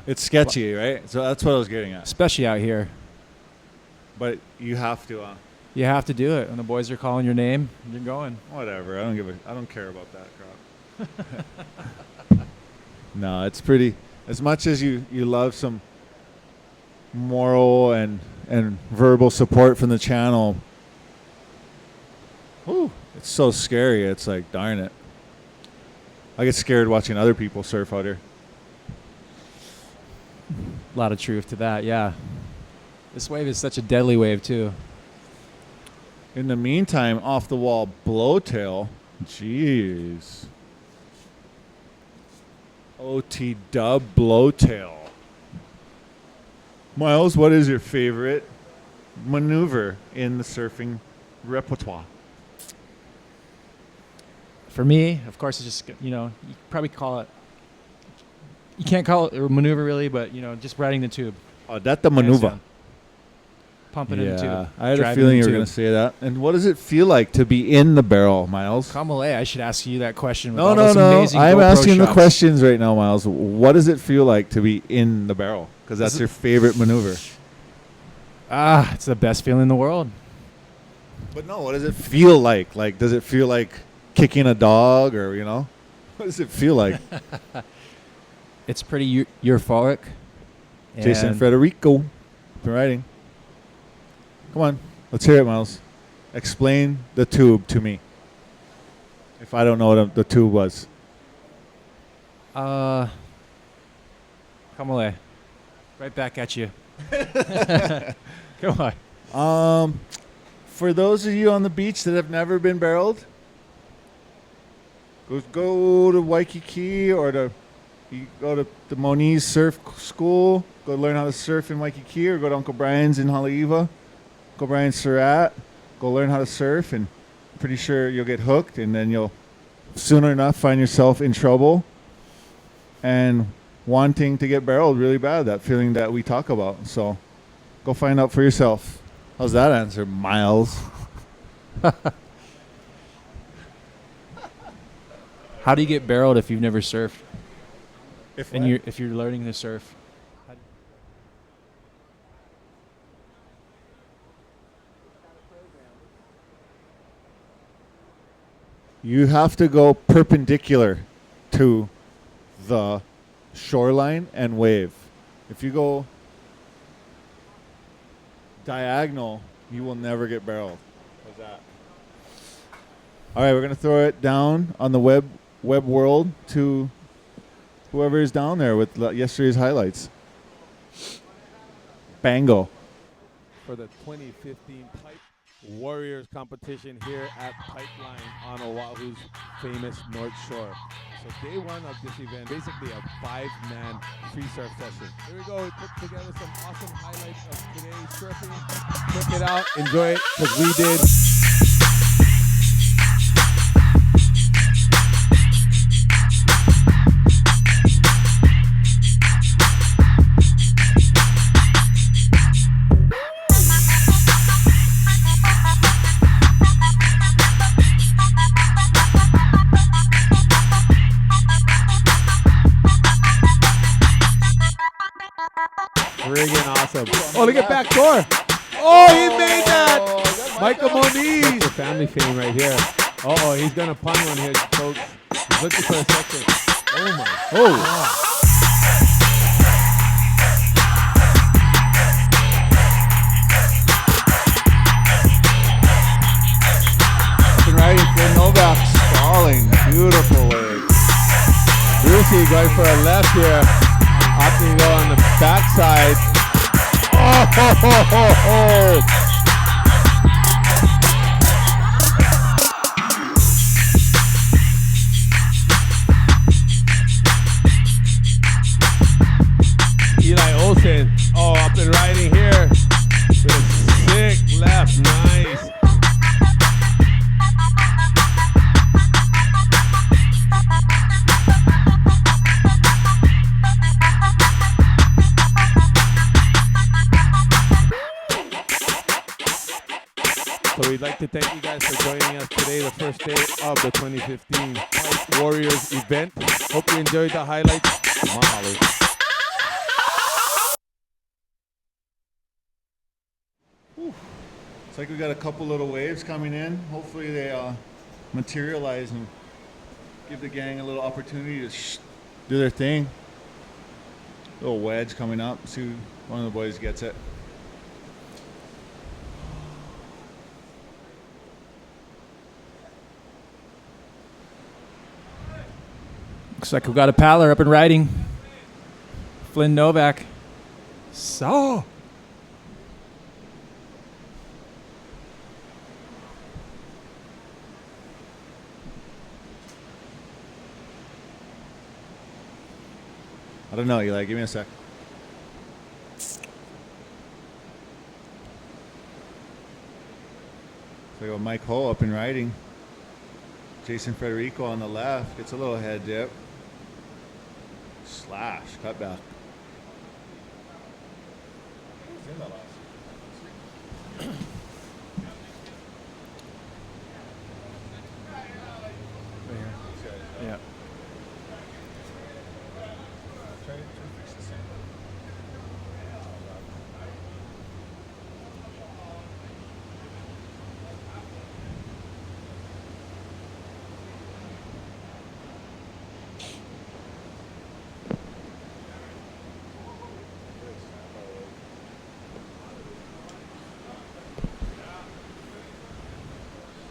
It's sketchy, right? So that's what I was getting at. Especially out here, But you have to. you have to do it. When the boys are calling your name, you're going. Whatever. I don't care about that crap. No, it's pretty. As much as you love some moral and verbal support from the channel, whew, it's so scary. It's like, darn it. I get scared watching other people surf out here. A lot of truth to that, yeah. This wave is such a deadly wave, too. In the meantime, off the wall blowtail. Jeez. OT dub blowtail. Miles, what is your favorite maneuver in the surfing repertoire? For me, of course, it's just, you probably call it You can't call it a maneuver really, but just riding the tube. Oh, that's the maneuver. Yeah. Pumping in the tube. I had a driving feeling the you were tube. going to say that. And what does it feel like to be in the barrel, Miles? Kamale, I should ask you that question. With No, all no, those no. amazing I'm GoPro asking the shots. questions right now, Miles. What does it feel like to be in the barrel? Because that's your favorite maneuver. It's the best feeling in the world. But no, what does it feel like? Like, does it feel like kicking a dog or, What does it feel like? It's pretty euphoric. Jason and Federico. Been riding. Come on. Let's hear it, Miles. Explain the tube to me. If I don't know what the tube was. Kamale, right back at you. Come on. For those of you on the beach that have never been barreled, go to Waikiki or you go to the Moniz Surf School, go learn how to surf in Waikiki, or go to Uncle Brian's in Haleiwa, Uncle Brian's Surat, go learn how to surf, and I'm pretty sure you'll get hooked, and then you'll sooner enough find yourself in trouble and wanting to get barreled really bad, that feeling that we talk about. So go find out for yourself. How's that answer, Miles? How do you get barreled if you've never surfed? If If you're learning to surf? you have to go perpendicular to the shoreline and wave. If you go diagonal, you will never get barreled. How's that? All right, we're going to throw it down on the web world to whoever is down there with yesterday's highlights. Bango. For the 2015 Pipe Warriors competition here at Pipeline on Oahu's famous North Shore. So day one of this event, basically a 5-man free surf session. Here we go. We put together some awesome highlights of today's surfing. Check it out. Enjoy it because we did. Friggin' awesome. Oh, look at back door. Oh, he made that. Michael Moniz. That's family fame right here. Oh, he's going to pun one here, folks. He's looking for a second. Oh, my. Oh. Riding for Novak, stalling. Beautiful wave. Brucey going for a left here. Opting to go on the backside. Oh, ho, ho, ho, ho. Eli Olsen. Oh, up and riding here. With a sick left. Nice. So we'd like to thank you guys for joining us today, the first day of the 2015 Pipe Warriors event. Hope you enjoyed the highlights. Mahalo. It's like we got a couple little waves coming in. Hopefully they materialize and give the gang a little opportunity to do their thing. Little wedge coming up. See if one of the boys gets it. Looks like we've got a paddler up and riding. Flynn Novak. So. I don't know, Eli. Give me a sec. So I got Mike Ho up and riding. Jason Federico on the left. Gets a little head dip. slash, cutback. Right here. Yeah.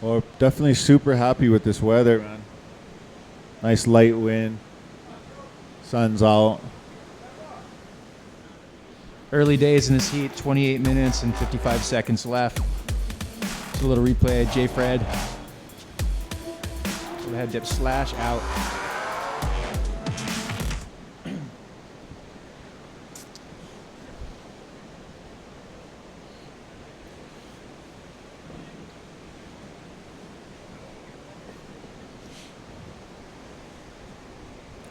Well, definitely super happy with this weather, man. Nice light wind. Sun's out. Early days in this heat, 28 minutes and 55 seconds left. Just a little replay. J. Fred. Little head dip slash out.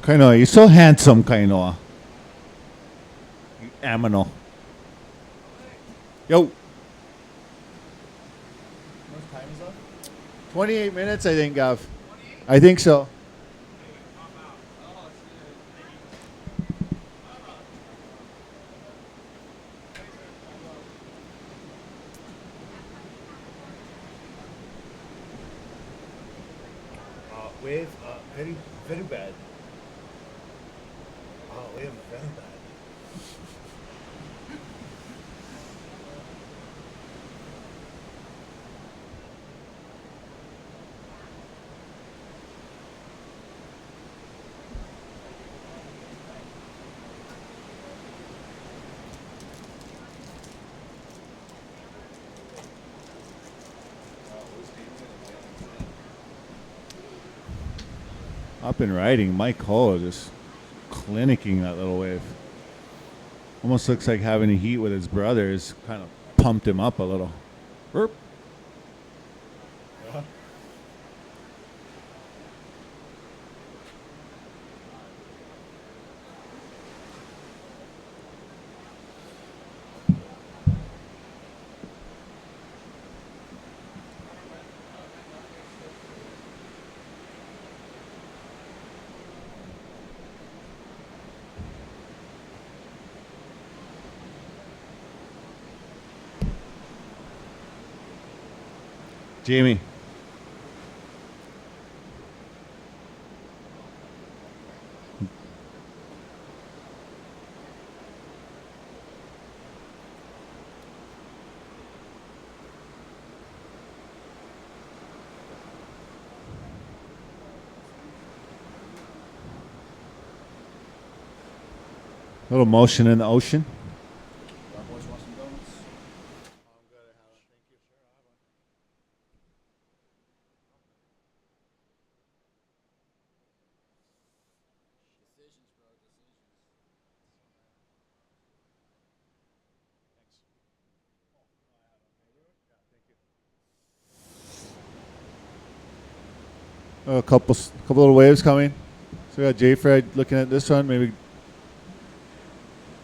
Kainoa, you're so handsome, Kainoa. You Amino. Yo. How much time is up? 28 minutes, I think, Gav. I think so. Wave, very, very bad. Wave, very bad. Up and riding, Mike Hull just clinicking that little wave. Almost looks like having a heat with his brothers. Kind of pumped him up a little. Burp. Jamie. Little motion in the ocean. Boys want some donuts? A couple little waves coming. So we got J. Fred looking at this one. Maybe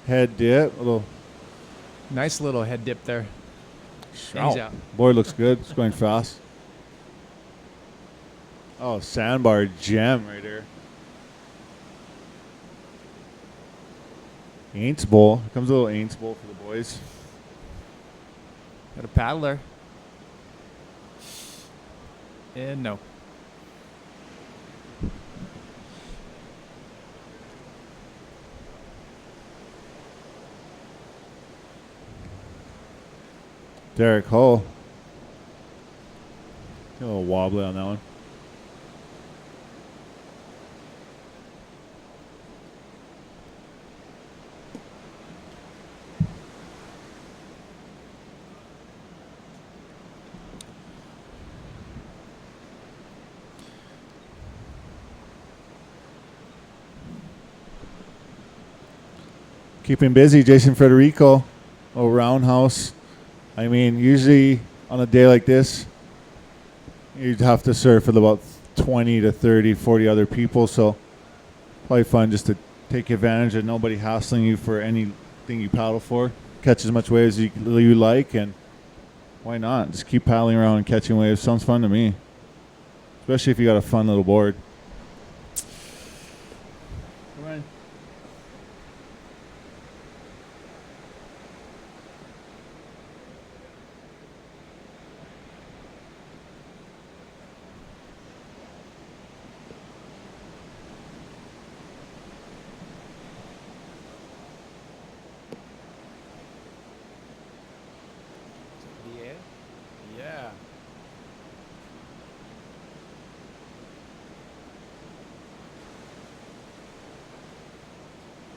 head dip. A little. Nice little head dip there. And he's out. Boy, looks good. It's going fast. Oh, sandbar gem right there. Aints bowl. Here comes a little Aints bowl for the boys. Got a paddler. And no. Derek Hull. A little wobbly on that one. Keeping busy, Jason Federico. Oh, roundhouse. I mean, usually on a day like this, you'd have to surf with about 20 to 30, 40 other people. So probably fun just to take advantage of nobody hassling you for anything you paddle for. Catch as much waves as you like, and why not? Just keep paddling around and catching waves. Sounds fun to me, especially if you got a fun little board. Come on. Yeah.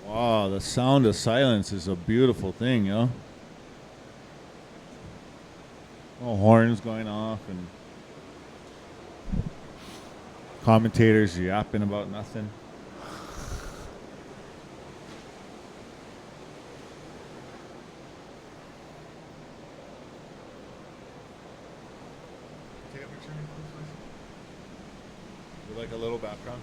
Wow, the sound of silence is a beautiful thing, you know? Oh, horns going off and commentators yapping about nothing. Take a picture of me, please. Would you like a little background?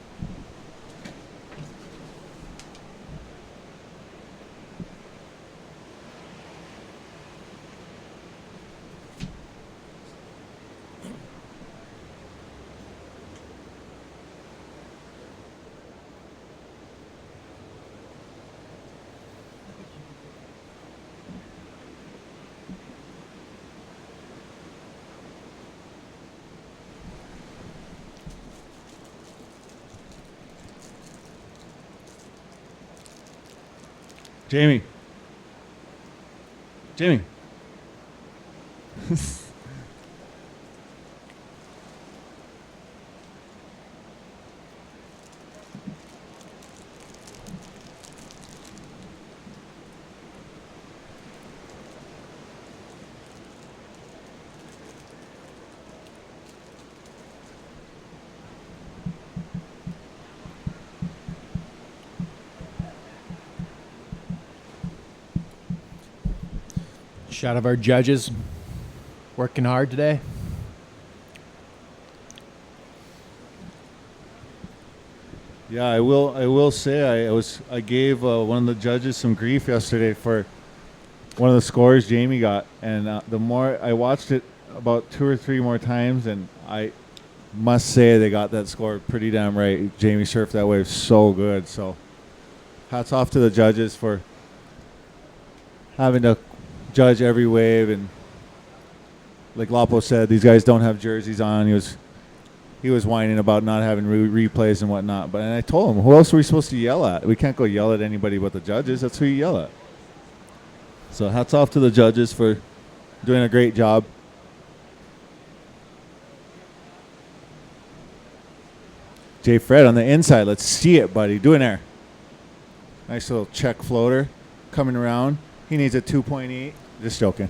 Jamie. Jamie. Shot of our judges working hard today. Yeah, I will say I gave one of the judges some grief yesterday for one of the scores Jamie got, and the more I watched it about 2 or 3 more times, and I must say they got that score pretty damn right. Jamie surfed that wave so good. So hats off to the judges for having to judge every wave, and like Lapo said, these guys don't have jerseys on. He was whining about not having replays and whatnot. And I told him, who else are we supposed to yell at? We can't go yell at anybody but the judges. That's who you yell at. So hats off to the judges for doing a great job. Jay Fred on the inside. Let's see it, buddy. Do an air. Nice little check floater coming around. He needs a 2.8. Just joking.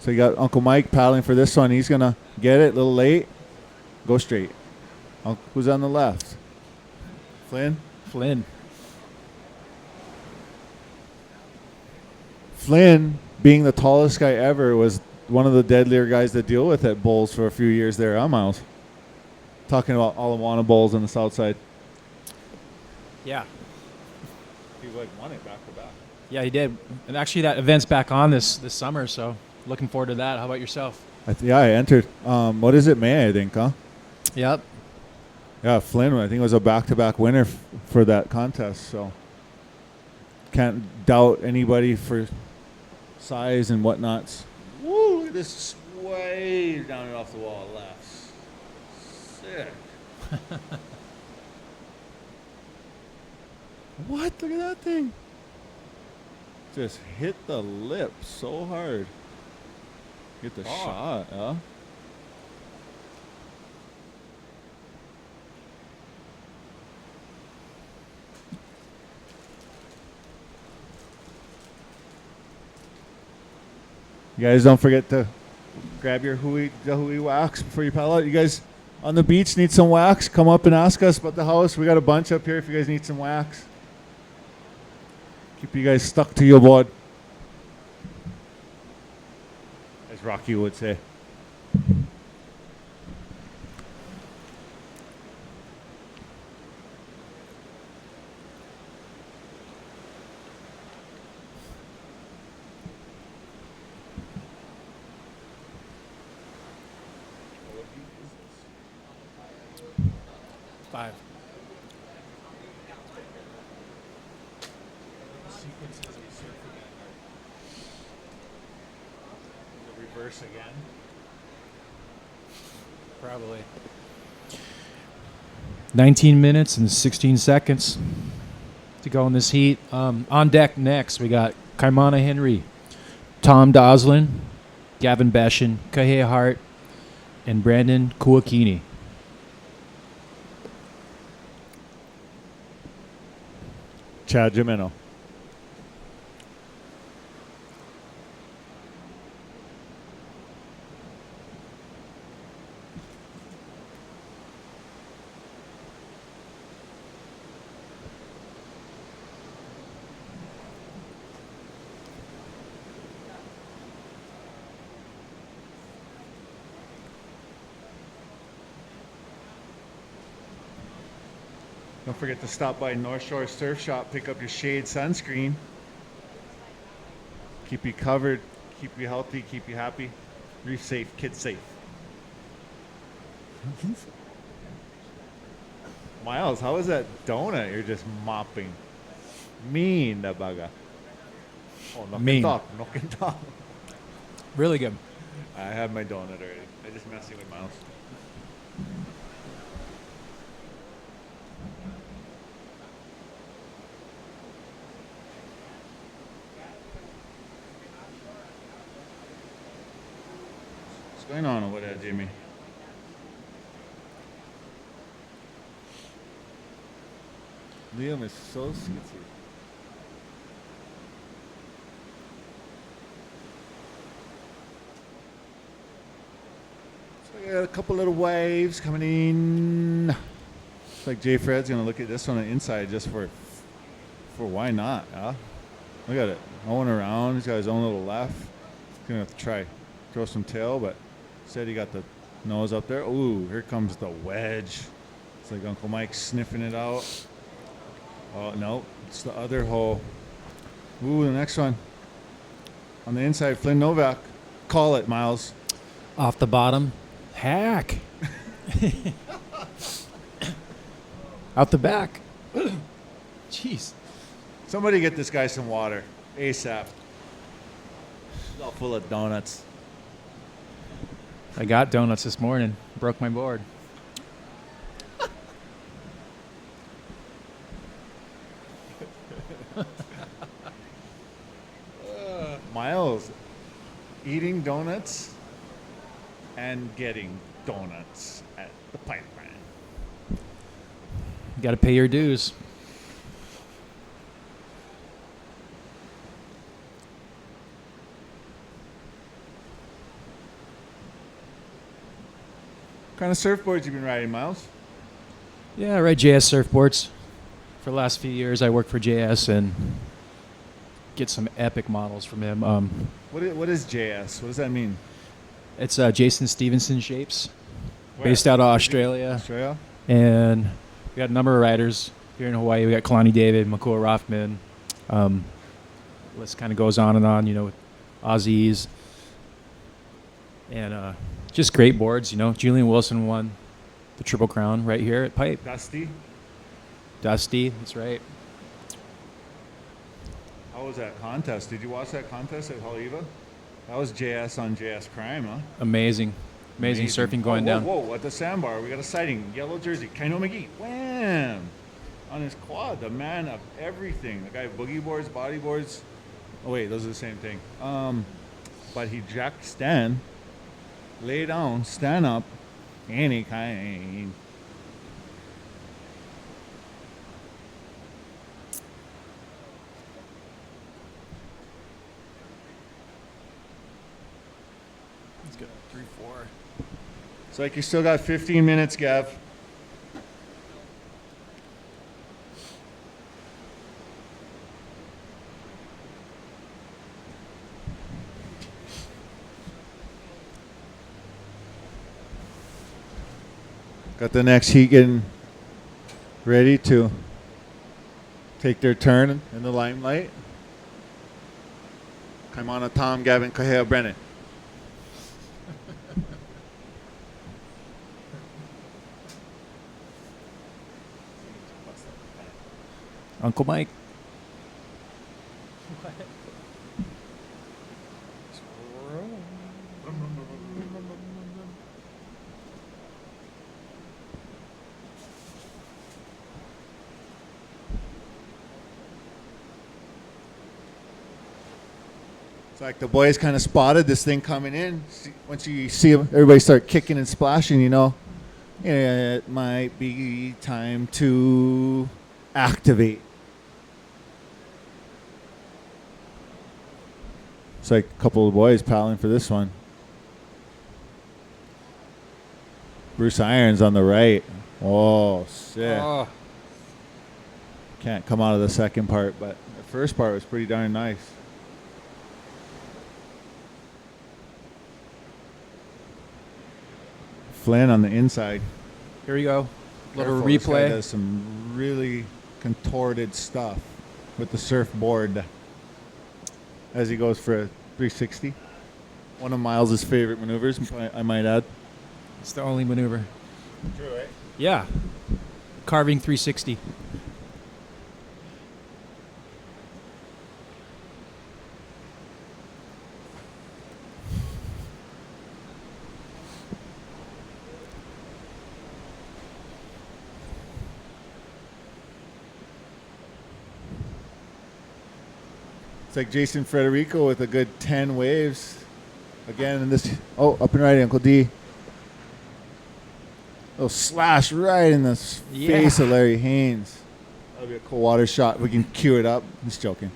So you got Uncle Mike paddling for this one. He's going to get it a little late. Go straight. Who's on the left? Flynn? Flynn, being the tallest guy ever, was one of the deadlier guys to deal with at bowls for a few years there, huh, Miles? Talking about Alawana bowls on the south side. Yeah. He won it back to back. Yeah, he did. And actually, that event's back on this summer, so looking forward to that. How about yourself? I entered. What is it, May, I think, huh? Yep. Yeah, Flynn, I think, was a back-to-back winner for that contest, so can't doubt anybody for size and whatnots. Woo, look at this way down and off the wall left. Sick. What? Look at that thing. Just hit the lip so hard. Get the shot, huh? You guys don't forget to grab your hui wax before you paddle out. You guys on the beach need some wax? Come up and ask us about the house. We got a bunch up here if you guys need some wax. Keep you guys stuck to your board, as Rocky would say. 5. The reverse again. Probably. 19 minutes and 16 seconds to go in this heat. On deck next, we got Kaimana Henry, Tom Doslin, Gavin Beshin, Kahea Hart, and Brandon Kuakini. Chad Jimeno. Don't forget to stop by North Shore Surf Shop, pick up your shade sunscreen. Keep you covered, keep you healthy, keep you happy. Reef safe, kid safe. Miles, how is that donut you're just mopping? Mean, the bugger. Oh, no Mean. No can talk. Really good. I have my donut already. I just messing with Miles. What's going on over there, Jimmy? Liam is so skitsy. So I got a couple little waves coming in. Looks like Jay Fred's gonna look at this on the inside just for why not, huh? Look at it, going around. He's got his own little left. He's gonna have to try throw some tail, but said he got the nose up there. Ooh, here comes the wedge. It's like Uncle Mike sniffing it out. Oh no, it's the other hole. Ooh, the next one. On the inside, Flynn Novak. Call it, Miles. Off the bottom. Hack. Out the back. Jeez. Somebody get this guy some water. ASAP. He's all full of donuts. I got donuts this morning. Broke my board. Miles, eating donuts and getting donuts at the pipeline. Got to pay your dues. What kind of surfboards you been riding, Miles? Yeah, I ride JS surfboards. For the last few years, I work for JS and get some epic models from him. What is JS? What does that mean? It's Jason Stevenson Shapes, Where? based out of Australia. Australia? And we got a number of riders here in Hawaii. We got Kalani David, Makua Rothman. List kind of goes on and on, with Aussies. And just great boards, Julian Wilson won the Triple Crown right here at Pipe. Dusty, that's right. How was that contest? Did you watch that contest at Haleiwa? That was JS on JS Crime, huh? Amazing surfing going down. Whoa, at the sandbar, we got a sighting. Yellow jersey, Kaino McGee. Wham! On his quad, the man of everything. The guy boogie boards, body boards. Oh, wait, those are the same thing. But he jacked stand, lay down, stand up, any kind. Let's go 3-4. It's like you still got 15 minutes, Gav. Got the next heat getting ready to take their turn in the limelight. Kaimana, Tom, Gavin, Kahea, Brennan. Uncle Mike. It's like the boys kind of spotted this thing coming in. Once you see everybody start kicking and splashing, you know, it might be time to activate. It's like a couple of boys paddling for this one. Bruce Irons on the right. Oh, sick. Oh, Can't come out of the second part, but the first part was pretty darn nice. Flynn on the inside. here we go. Little Careful, this guy replay. does some really contorted stuff with the surfboard as he goes for a 360. One of Miles's favorite maneuvers, I might add. It's the only maneuver. True, right? Yeah. Carving 360. It's like Jason Federico with a good 10 waves. Again, in this. Oh, up and right, Uncle D. Oh, slash right in the face of Larry Haynes. That'll be a cool water shot. We can cue it up. He's joking.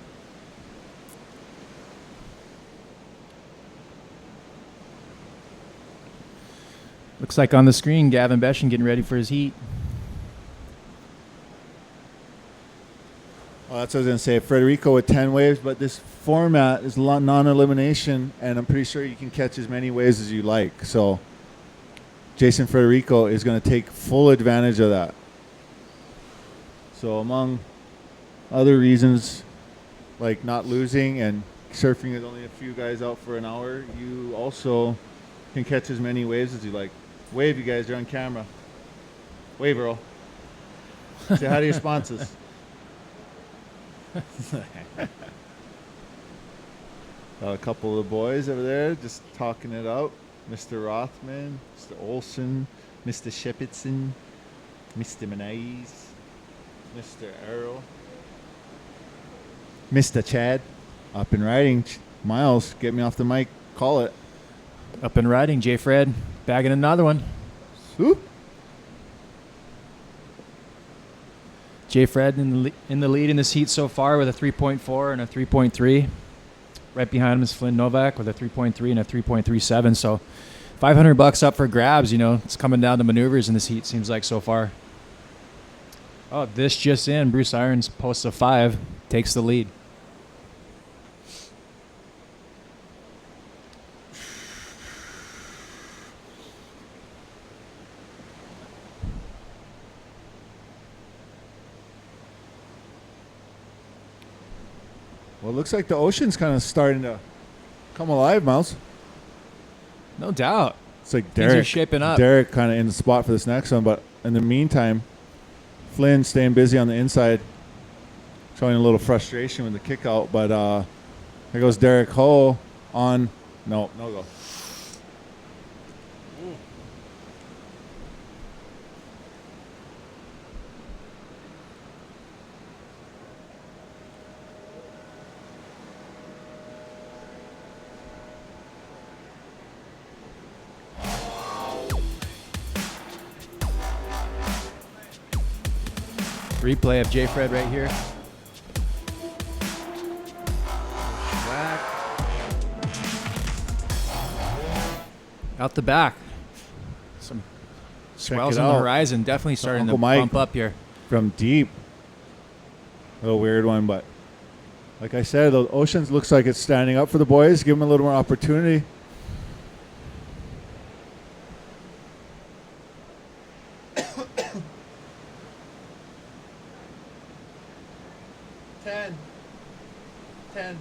Looks like on the screen, Gavin Beshin getting ready for his heat. Well, that's what I was going to say. Federico with 10 waves, but this format is non-elimination, and I'm pretty sure you can catch as many waves as you like. So Jason Federico is going to take full advantage of that. So among other reasons, like not losing and surfing with only a few guys out for an hour, you also can catch as many waves as you like. Wave, you guys. You're on camera. Wave, Earl. Say hi to your sponsors. A couple of the boys over there just talking it out. Mr. Rothman, Mr. Olson, Mr. Shepardson, Mr. Menaiz, Mr. Arrow, Mr. Chad. Up and riding. Miles, get me off the mic. Call it. Up and riding, J. Fred. Bagging another one. Whoop. J. Fred in the lead in this heat so far with a 3.4 and a 3.3. Right behind him is Flynn Novak with a 3.3 and a 3.37. So $500 up for grabs. You know, it's coming down to maneuvers in this heat, seems like so far. Oh, this just in. Bruce Irons posts a 5, takes the lead. Well, it looks like the ocean's kind of starting to come alive, Miles. No doubt. It's like Things are Derek. shaping up. Derek kind of in the spot for this next one, but in the meantime, Flynn staying busy on the inside, showing a little frustration with the kick out. But here goes Derek Ho on. No go. Replay of J. Fred right here. Whack. Out the back. Some swells it on the out. horizon. Definitely starting Uncle to Mike. bump up here. From deep. A little weird one, but like I said, the oceans looks like it's standing up for the boys. Give them a little more opportunity. Ten.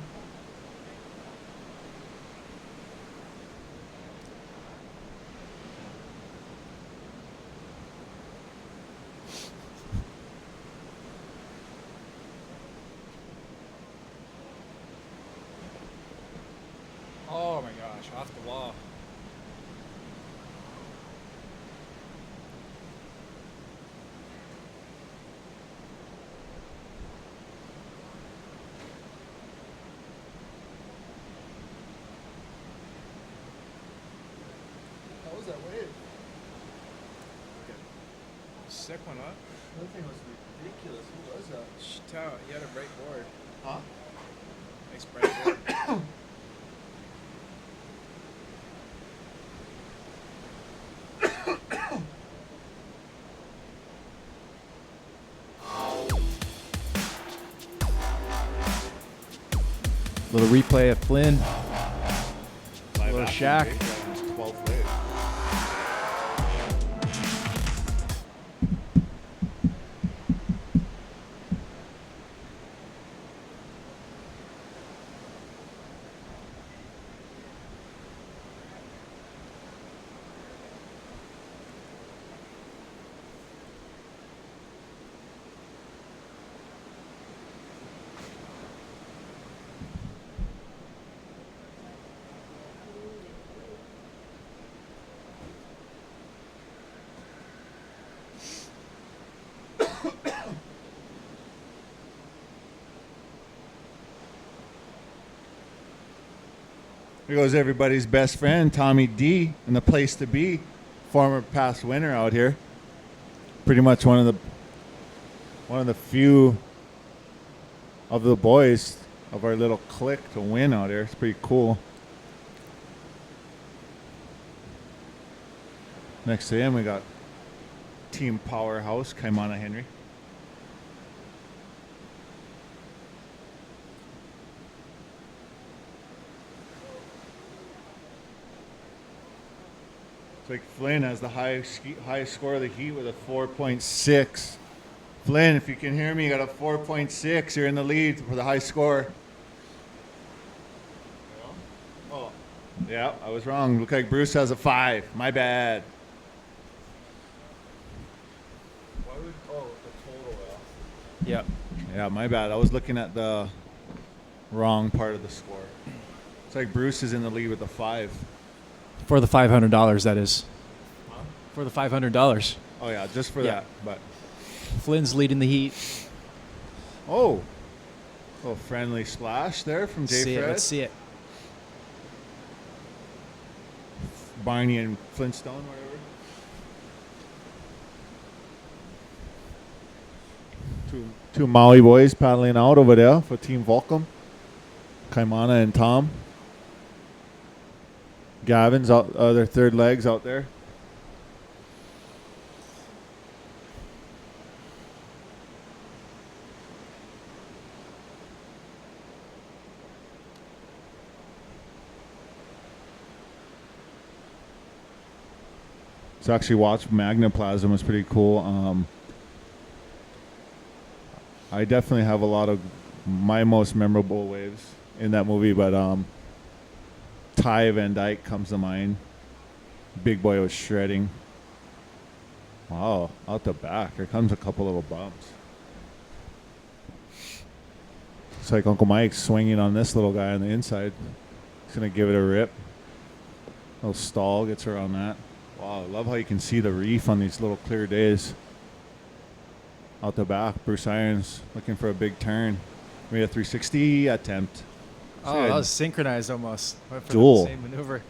off the wall. How was that wave? Sick one, huh? That thing was ridiculous. Who was that? Tell, he had a bright board. Huh? Nice bright board. Little replay of Flynn. Little shack. 12th wave. Here goes everybody's best friend, Tommy D, in the place to be. Former past winner out here. Pretty much one of the few of the boys of our little clique to win out here. It's pretty cool. Next to him, we got Team Powerhouse, Kaimana Henry. It's like Flynn has the highest score of the heat with a 4.6. Flynn, if you can hear me, you got a 4.6. You're in the lead for the high score. Oh, yeah, I was wrong. Look like Bruce has a 5. My bad. The total, Yep. Yeah, my bad. I was looking at the wrong part of the score. It's like Bruce is in the lead with a 5. For the $500, that is. For the $500. Oh yeah, just for Yeah. that. But Flynn's leading the heat. oh, little friendly splash there from Jay See it. Fred. Let's see it. Barney and Flintstone, whatever. Two Maui boys paddling out over there for Team Volcom. Kaimana and Tom. Gavin's out, their third legs out there. So actually watch Magnaplasm was pretty cool. I definitely have a lot of my most memorable waves in that movie, but Ty Van Dyke comes to mind. Big boy was shredding. Wow, out the back. Here comes a couple little bumps. It's like Uncle Mike's swinging on this little guy on the inside. He's going to give it a rip. Little stall gets around that. Wow, I love how you can see the reef on these little clear days. Out the back, Bruce Irons looking for a big turn. Made a 360 attempt. Oh, Good. that was synchronized almost. Went for Duel. the same maneuver.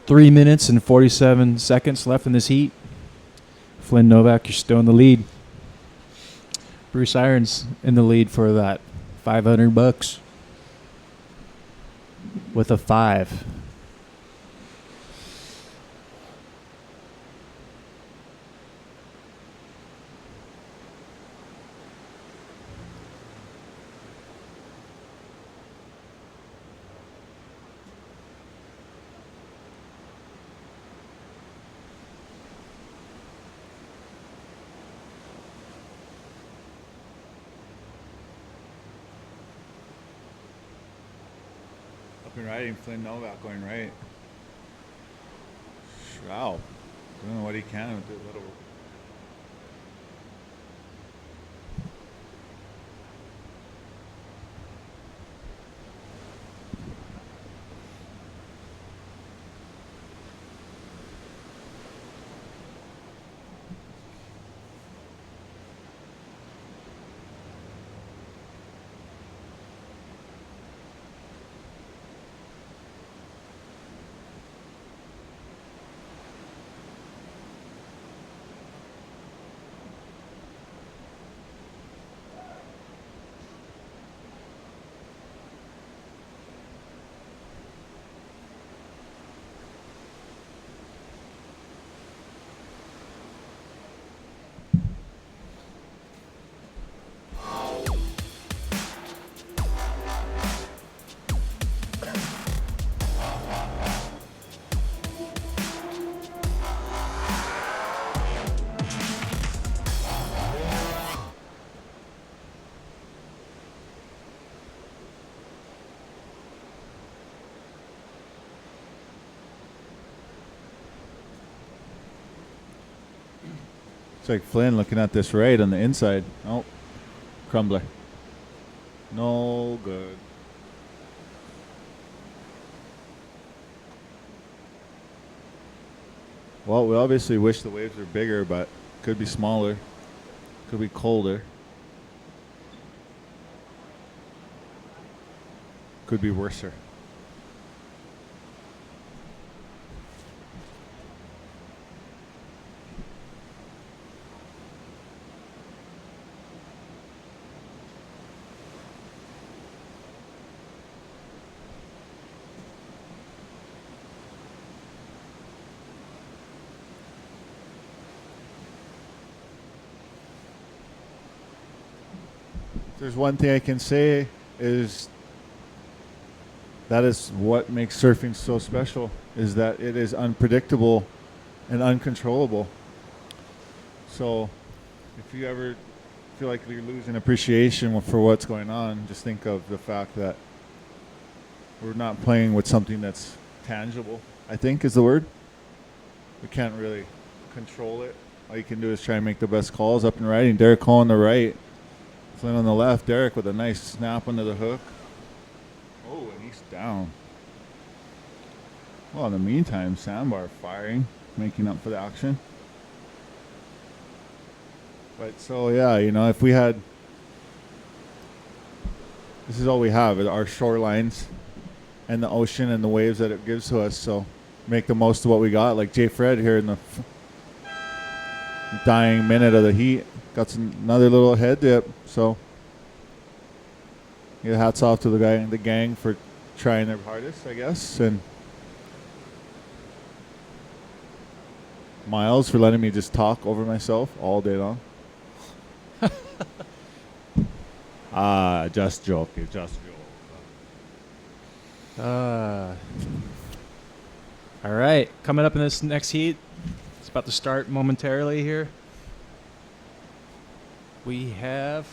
3 minutes and 47 seconds left in this heat. Flynn Novak, you're still in the lead. Bruce Irons in the lead for that $500 with a 5. Up and riding, Flynn Novak going right. Wow. Doing what he can with the little. It's like Flynn looking at this right on the inside. Oh, crumbler. No good. Well, we obviously wish the waves were bigger, but could be smaller. Could be colder. Could be worser. There's one thing I can say is that is what makes surfing so special, is that it is unpredictable and uncontrollable. So if you ever feel like you're losing appreciation for what's going on, just think of the fact that we're not playing with something that's tangible, I think is the word. We can't really control it. All you can do is try and make the best calls. Up and riding, Derek Cole on the right, Flynn on the left. Derek with a nice snap under the hook. Oh, and he's down. Well, in the meantime, Sandbar firing, making up for the action. But so, yeah, you know, if we had... This is all we have, our shorelines and the ocean and the waves that it gives to us. So make the most of what we got. Like Jay Fred here in the dying minute of the heat. Got another little head dip. So yeah, hats off to the gang for trying their hardest, I guess. And Miles for letting me just talk over myself all day long. Just joking, just joking. All right, coming up in this next heat, it's about to start momentarily here. We have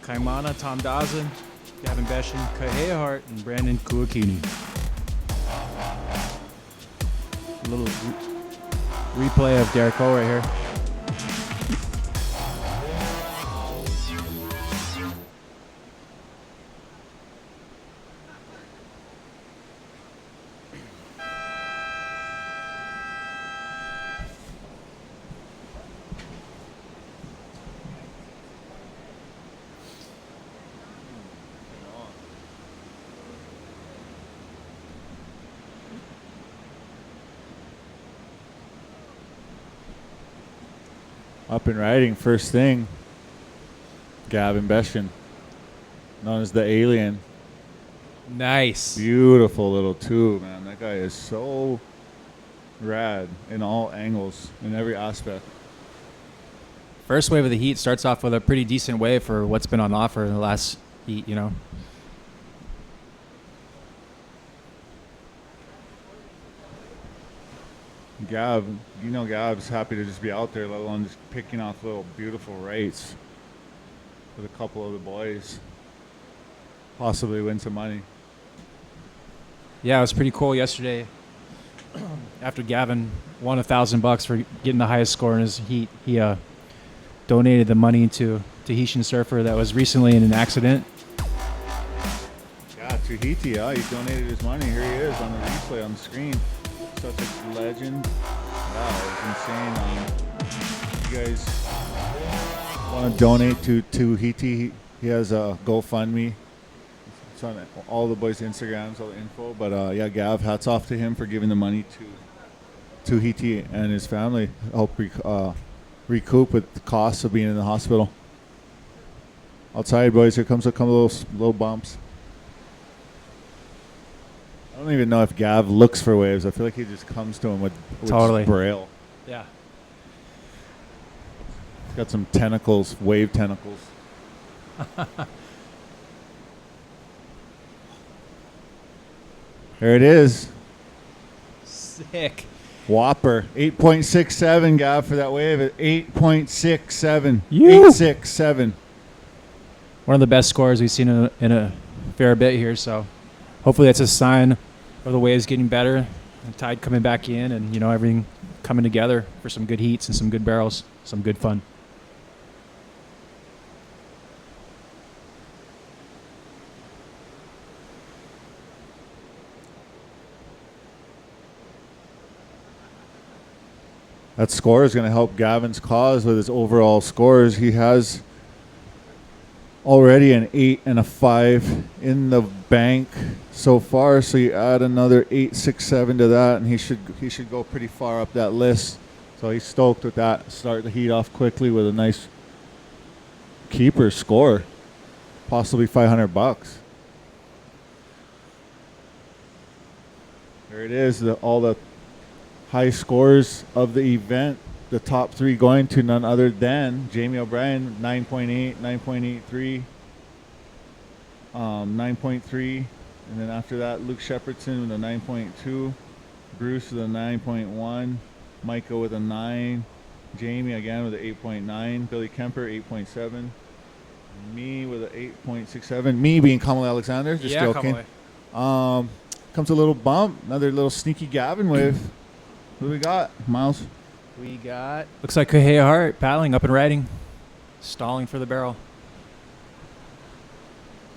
Kaimana Tom Dawson, Gavin Beshin, Kahea Hart, and Brandon Kuakini. A little replay of Derek Cole right here. Up and riding, first thing. Gavin Bestian, known as the Alien. Nice. Beautiful little tube, man. That guy is so rad in all angles, in every aspect. First wave of the heat starts off with a pretty decent wave for what's been on offer in the last heat, you know. Gav, you know Gav's happy to just be out there, let alone just picking off little beautiful rates with a couple of the boys. Possibly win some money. Yeah, it was pretty cool yesterday. After Gavin won $1,000 for getting the highest score in his heat, he donated the money to Tahitian surfer that was recently in an accident. Yeah, Tahiti, yeah, he donated his money. Here he is on the replay on the screen. Such a legend. Wow, it's insane. You guys want to donate to Tahiti? He has a GoFundMe. It's on all the boys' Instagrams, all the info. But yeah, Gav, hats off to him for giving the money to Tahiti and his family. Help recoup with the costs of being in the hospital. Outside, boys, here comes a couple of little bumps. I don't even know if Gav looks for waves. I feel like he just comes to him with Totally. braille. Yeah. He's got some tentacles, wave tentacles. There it is. Sick. Whopper. 8.67, Gav, for that wave at 8.67. You. 867. One of the best scores we've seen in a fair bit here, so hopefully that's a sign of the waves getting better, the tide coming back in, and, you know, everything coming together for some good heats and some good barrels, some good fun. That score is going to help Gavin's cause with his overall scores. He has already an 8 and a 5 in the bank so far. So you add another 8, 6, 7 to that, and he should go pretty far up that list. So he's stoked with that. Start the heat off quickly with a nice keeper score, possibly $500. There it is. All the high scores of the event. The top 3 going to none other than Jamie O'Brien, 9.8, 9.83, 9.3, and then after that, Luke Shepardson with a 9.2, Bruce with a 9.1, Micah with a 9, Jamie again with an 8.9, Billy Kemper 8.7, me with an 8.67. Me being Kamal Alexander, just joking. Comes a little bump, another little sneaky Gavin wave. What do we got, Miles? We got, looks like Kahea Hart paddling up and riding, stalling for the barrel.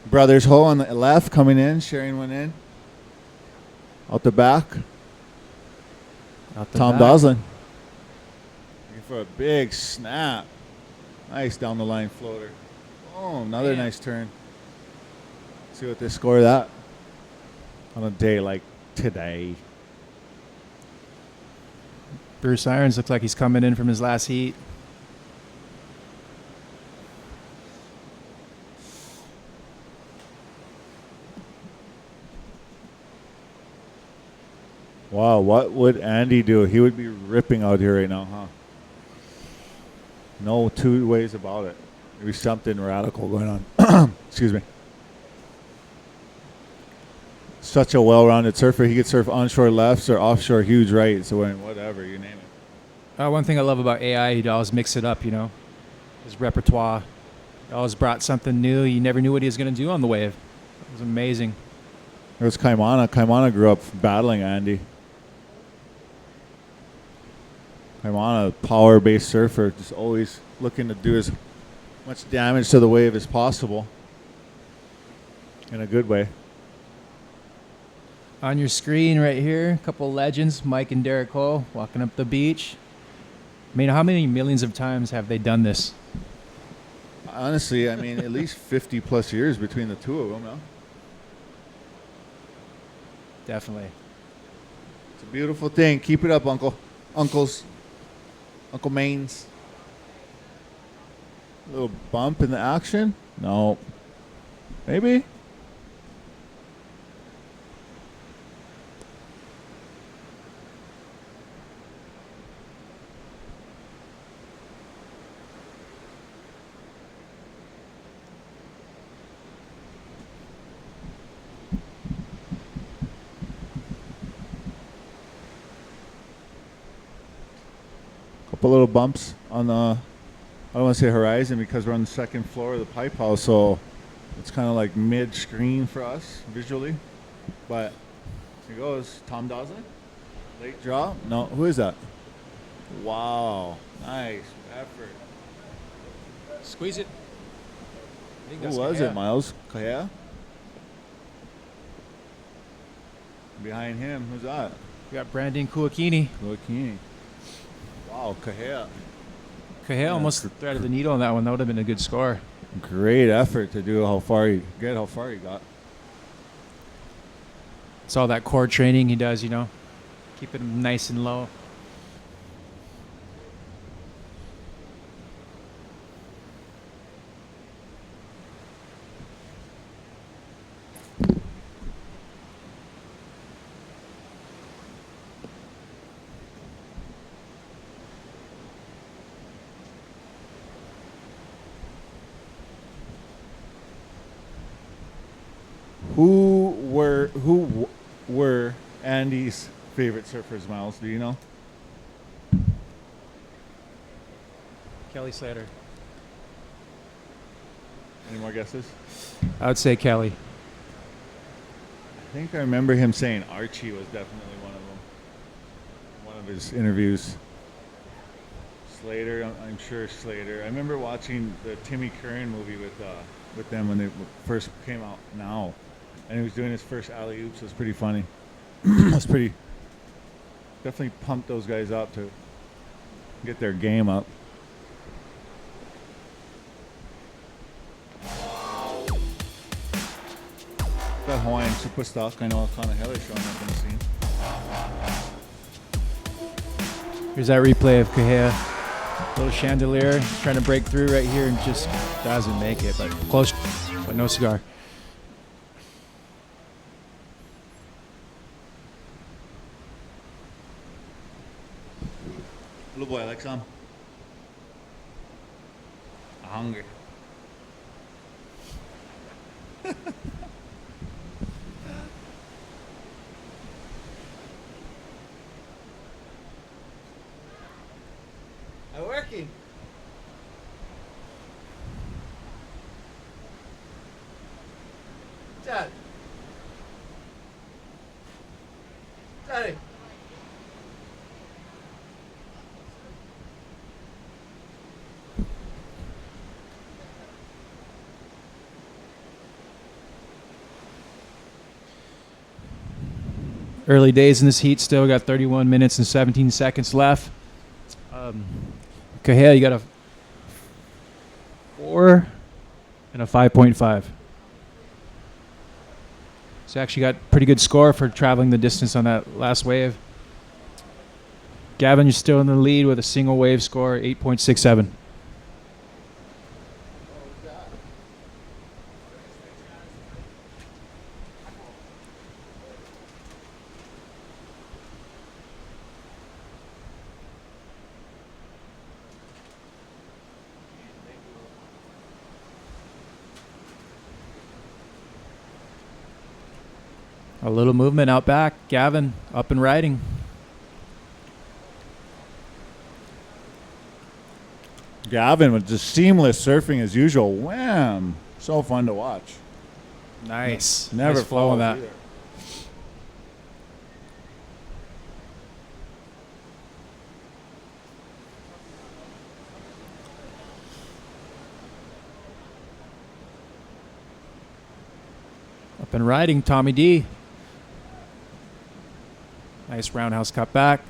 Brothers Ho on the left coming in, sharing one in. Out the back, Out the Tom back. Doslin. Looking for a big snap. Nice down the line floater. Oh, another Man. nice turn. See what they score that on a day like today. Bruce Irons looks like he's coming in from his last heat. Wow, what would Andy do? He would be ripping out here right now, huh? No two ways about it. There'd be something radical going on. Excuse me. Such a well-rounded surfer. He could surf onshore lefts or offshore huge rights. So whatever, you name it. One thing I love about AI, he'd always mix it up, you know. His repertoire. He always brought something new. You never knew what he was going to do on the wave. It was amazing. There's Kaimana. Kaimana grew up battling Andy. Kaimana, power-based surfer, just always looking to do as much damage to the wave as possible. In a good way. On your screen right here, a couple legends, Mike and Derek Ho, walking up the beach. I mean, how many millions of times have they done this? Honestly, I mean, at least 50 plus years between the two of them. No? Definitely. It's a beautiful thing. Keep it up, uncles. Uncle Maines. Little bump in the action? No. Maybe? Couple little bumps on the, I don't want to say horizon because we're on the second floor of the pipe house, so it's kind of like mid-screen for us visually. But here goes Tom Dawson. Late draw. No, who is that? Wow. Nice effort. Squeeze it. I think Who that's was Kahea. it, Miles? Kahea? Behind him, who's that? We got Brandon Kuakini. Joaquin. Wow, Kahea. Kahea almost threaded the needle on that one. That would have been a good score. Great effort to do how far he got. It's all that core training he does, you know. Keep it nice and low. Who were Andy's favorite surfers, Miles? Do you know? Kelly Slater. Any more guesses? I would say Kelly. I think I remember him saying Archie was definitely one of them. One of his interviews. Slater, I'm sure Slater. I remember watching the Timmy Curran movie with them when they first came out now. And he was doing his first alley-oops. It was pretty funny. It was pretty... Definitely pumped those guys up to get their game up. That Hawaiian super stock, I know Connor Heller showing up on the scene. Here's that replay of Kahea. Little chandelier. Trying to break through right here and just doesn't make it. But close, but no cigar. Little boy, like some? I'm hungry. I'm working. Dad. Daddy. Early days in this heat still. Got 31 minutes and 17 seconds left. Kahea, you got a 4 and a 5.5. So actually got pretty good score for traveling the distance on that last wave. Gavin, you're still in the lead with a single wave score, 8.67. A little movement out back. Gavin up and riding. Gavin with just seamless surfing as usual. Wham! So fun to watch. Nice. Never nice flow on falls that. either. Up and riding, Tommy D. Nice roundhouse cut back.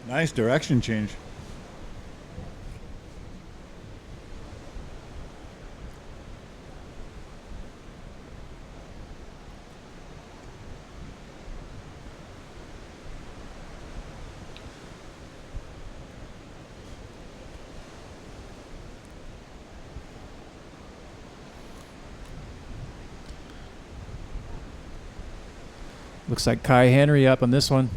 Nice direction change. Looks like Kai Henry up on this one.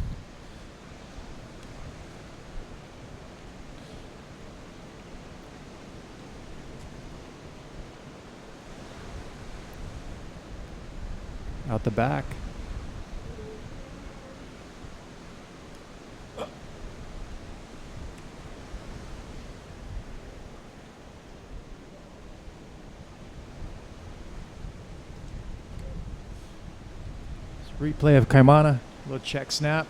Out the back. Replay of Kaimana. Little check snap.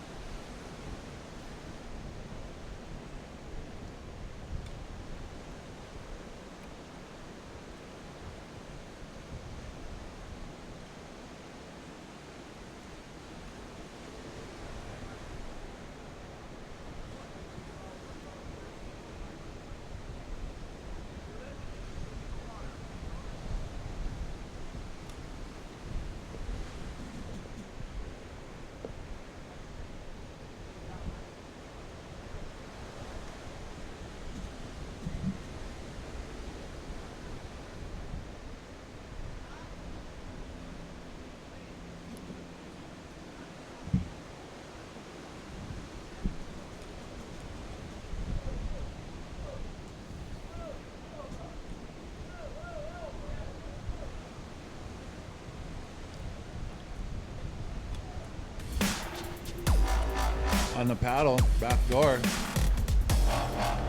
On the paddle, back door.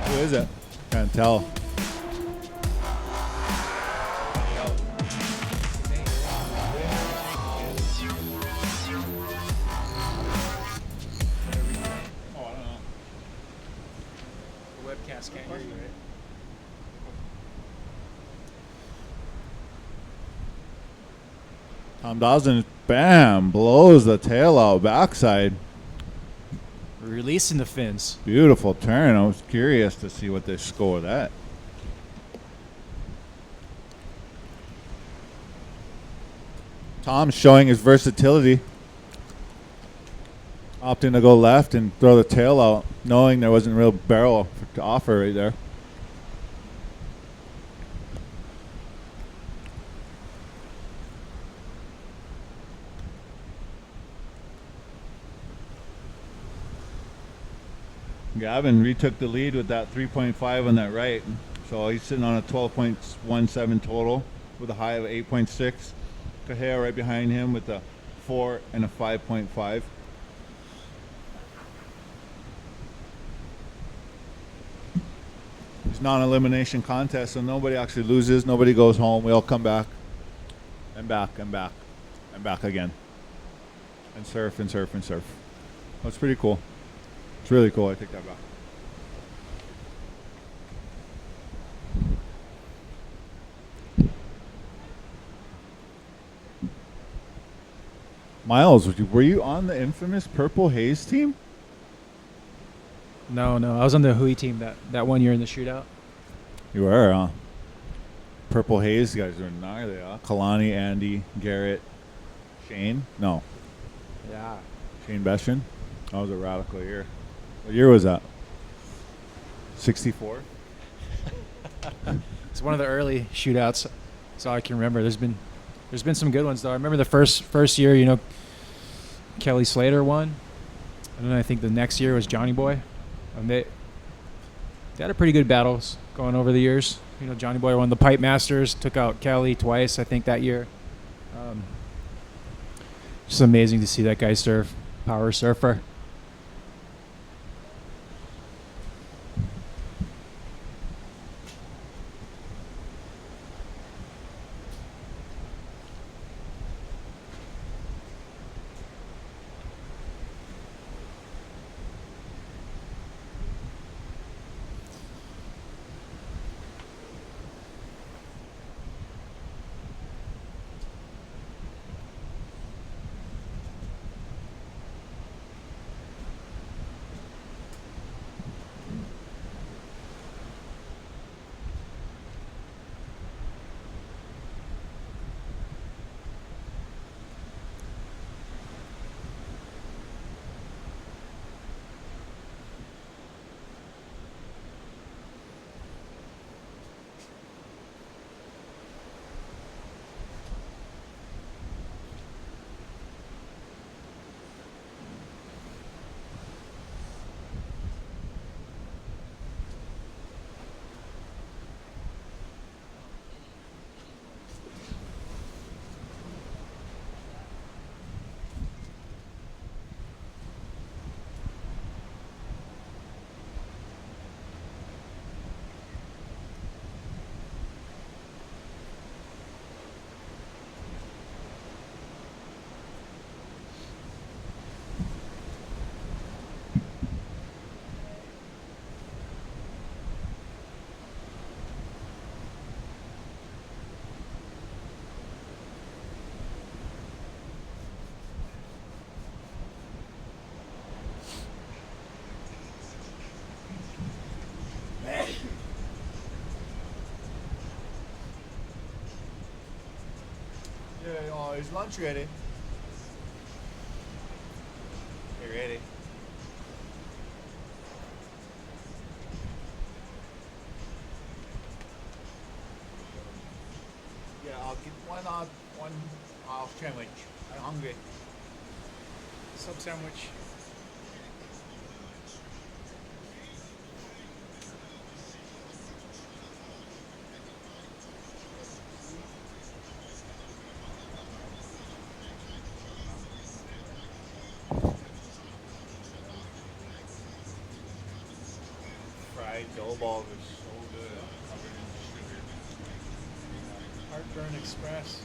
Who is it? Can't tell. The webcast can't hear you, right? Tom Dawson, bam, blows the tail out backside. Releasing the fins. Beautiful turn. I was curious to see what they score that. Tom's showing his versatility. Opting to go left and throw the tail out, knowing there wasn't a real barrel to offer right there. Gavin retook the lead with that 3.5 on that right. So he's sitting on a 12.17 total with a high of 8.6. Cahea right behind him with a 4 and a 5.5. It's non-elimination contest, so nobody actually loses. Nobody goes home. We all come back and back and back and back again. And surf and surf and surf. That's pretty cool. It's really cool. I take that back. Miles, were you on the infamous Purple Haze team? No, I was on the Hui team that 1 year in the shootout. You were, huh? Purple Haze guys are gnarly, huh? Kalani, Andy, Garrett, Shane. No, Yeah. Shane Beshon. That was a radical year. What year was that? 64? It's one of the early shootouts. That's all I can remember. There's been some good ones though. I remember the first year, you know, Kelly Slater won. And then I think the next year was Johnny Boy. And they had a pretty good battles going over the years. You know, Johnny Boy won the Pipe Masters, took out Kelly twice, I think, that year. Just amazing to see that guy surf. Power surfer. Oh, is lunch ready? You ready? Yeah, I'll get one sandwich. I'm hungry. Sub sandwich. Fried dough balls are so good. Covered in sugar. Heartburn Express.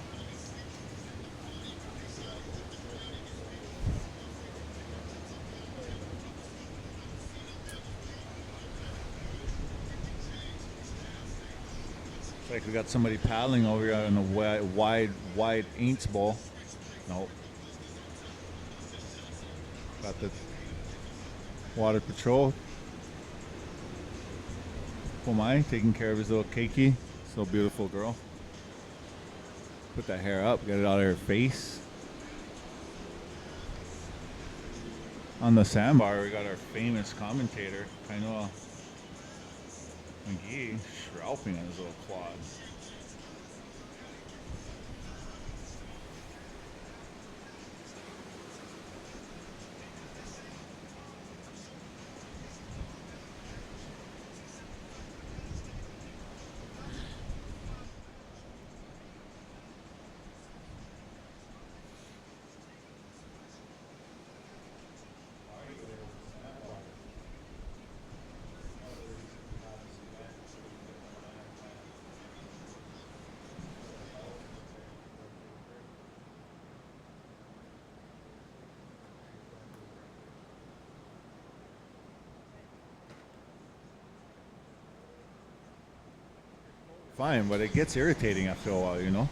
It's like we got somebody paddling over here in a wide Aints bowl. Nope. Got the water patrol. Pomai taking care of his little keiki. So beautiful girl. Put that hair up, get it out of her face. On the sandbar, we got our famous commentator, Kainoa McGee, shrouping on his little quads. Fine, but it gets irritating after a while, you know?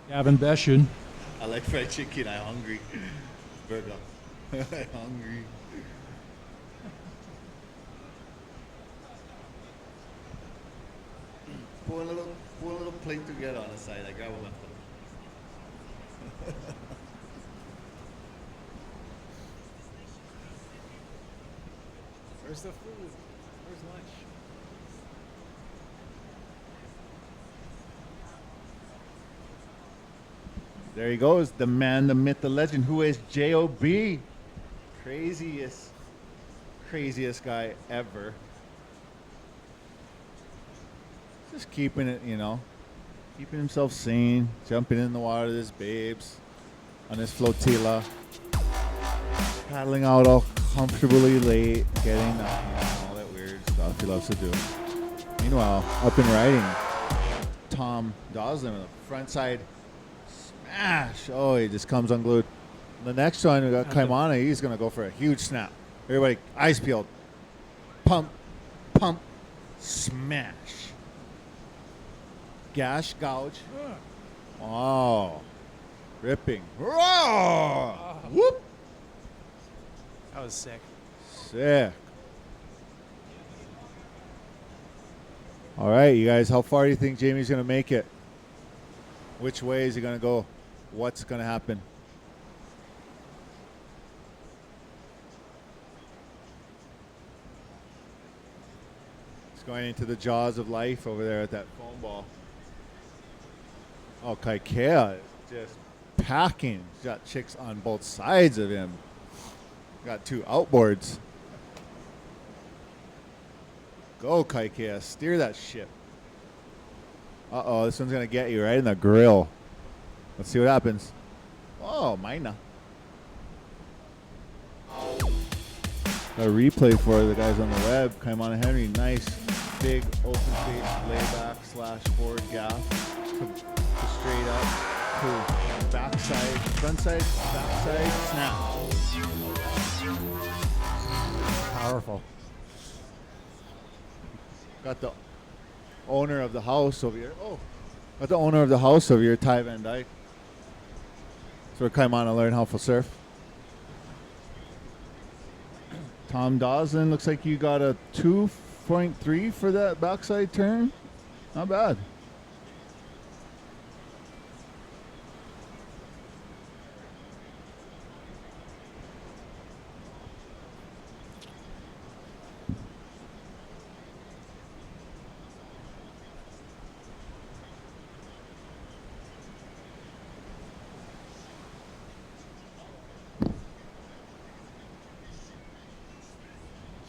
Gavin Beshun. I like fried chicken, I'm hungry. Burger. I'm hungry. Pull a little plate together on the side. I grab one. Where's the food? Where's lunch? There he goes, the man, the myth, the legend. Who is J.O.B.? Craziest guy ever. Just keeping it, keeping himself sane, jumping in the water with his babes on his flotilla, paddling out all comfortably late, getting all that weird stuff he loves to do. Meanwhile, up and riding, Tom Doslin with a front side smash. Oh, he just comes unglued. The next one, we got Kaimana. He's going to go for a huge snap. Everybody, eyes peeled. Pump, smash. Gash, gouge. Oh, ripping. Roar! Whoop! That was sick. Sick. All right, you guys, how far do you think Jamie's going to make it? Which way is he going to go? What's going to happen? He's going into the jaws of life over there at that foam ball. Oh, Kaikea is just packing. He's got chicks on both sides of him. Got two outboards. Go, Kaikea. Steer that ship. Uh-oh, this one's going to get you right in the grill. Let's see what happens. Oh, Mina. Got a replay for the guys on the web. Kaimana Henry, nice big open face layback slash forward gaff to straight up to backside, frontside, backside snap. Powerful. Got the owner of the house over here. Oh, got the owner of the house over here, Ty Van Dyke. So we're Kaimana learn how to surf. Tom Dawson, looks like you got a 2.3 for that backside turn. Not bad.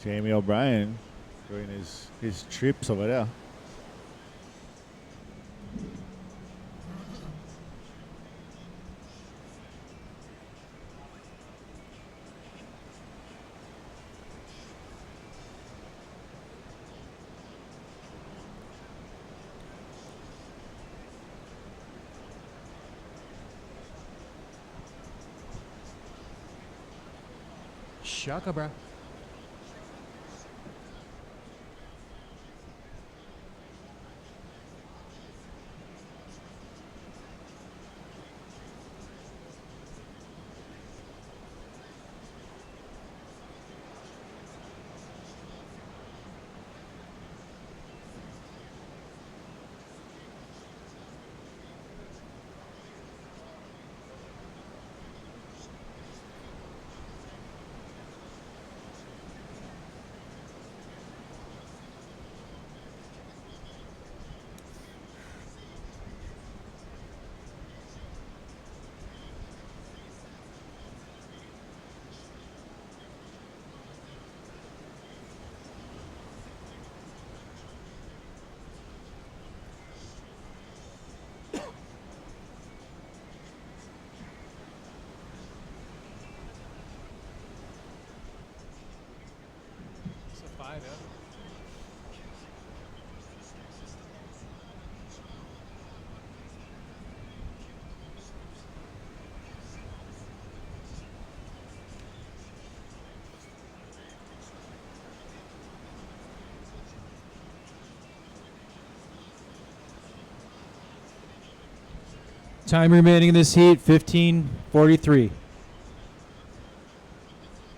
Jamie O'Brien doing his trips over there. Shaka, bro. It's a 5, yeah. Time remaining in this heat, 15:43.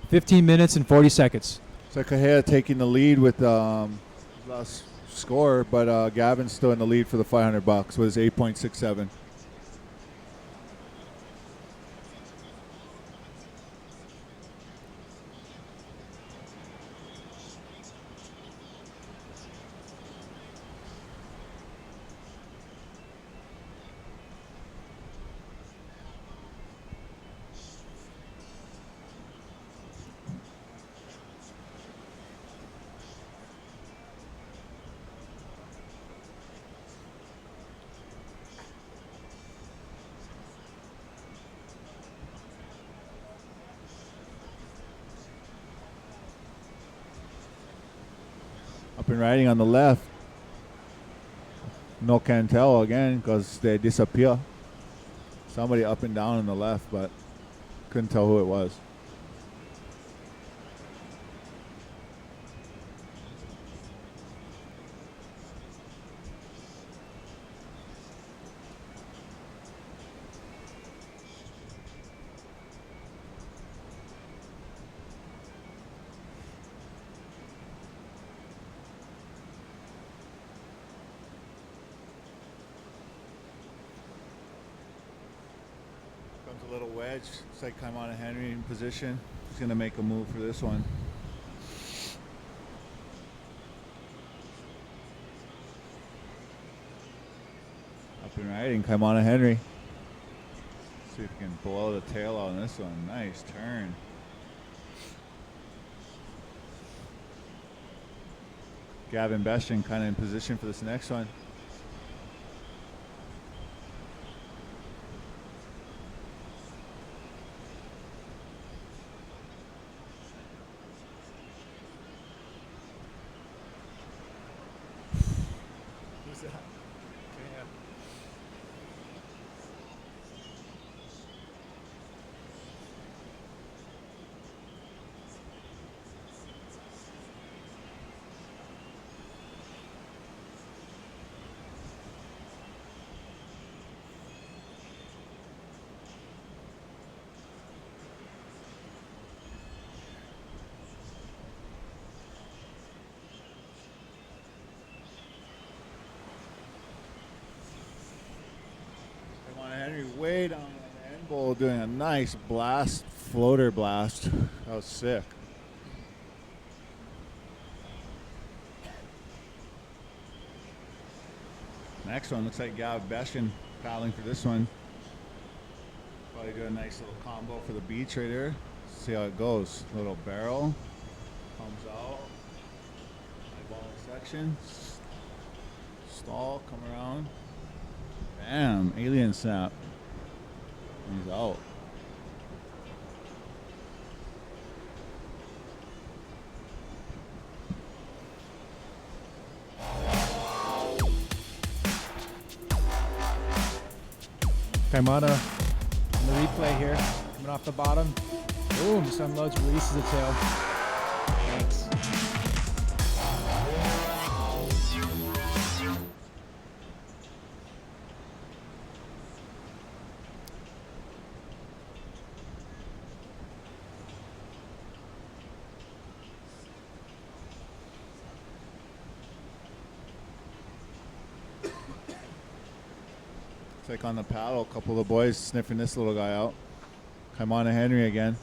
15 minutes and 40 seconds. So Kahea taking the lead with last score, but Gavin's still in the lead for the $500 with his 8.67. Up and riding on the left. No can tell again because they disappear. Somebody up and down on the left, but couldn't tell who it was. Comes a little wedge. It's like Kaimana Henry in position. He's going to make a move for this one. Up and riding, Kaimana Henry. See if he can blow the tail out on this one. Nice turn. Gavin Bestian kind of in position for this next one. way down on the end bowl doing a nice blast, floater blast. That was sick. Next one looks like Gav Beshin paddling for this one. Probably do a nice little combo for the beach right here. See how it goes. Little barrel comes out. Eyeball section. Stall, come around. Bam! Alien snap. He's out. Kaimana on the replay here, coming off the bottom. Boom, just unloads, releases the tail. Thanks. It's like on the paddle, a couple of the boys sniffing this little guy out. Kaimana Henry again.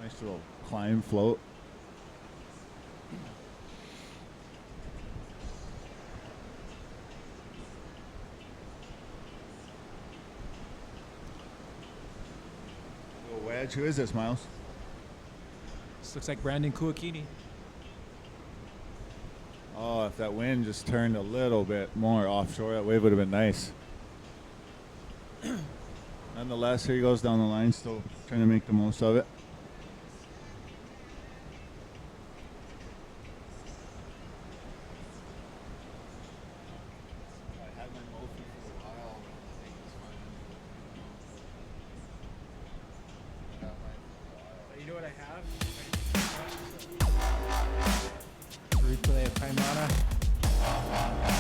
Nice little climb float. Little wedge. Who is this, Miles? This looks like Brandon Kuakini. Oh, if that wind just turned a little bit more offshore, that wave would have been nice. Nonetheless, here he goes down the line, still trying to make the most of it. I had my Mophie for a while. I think it's fine. You know what I have? Replay of Kaimana.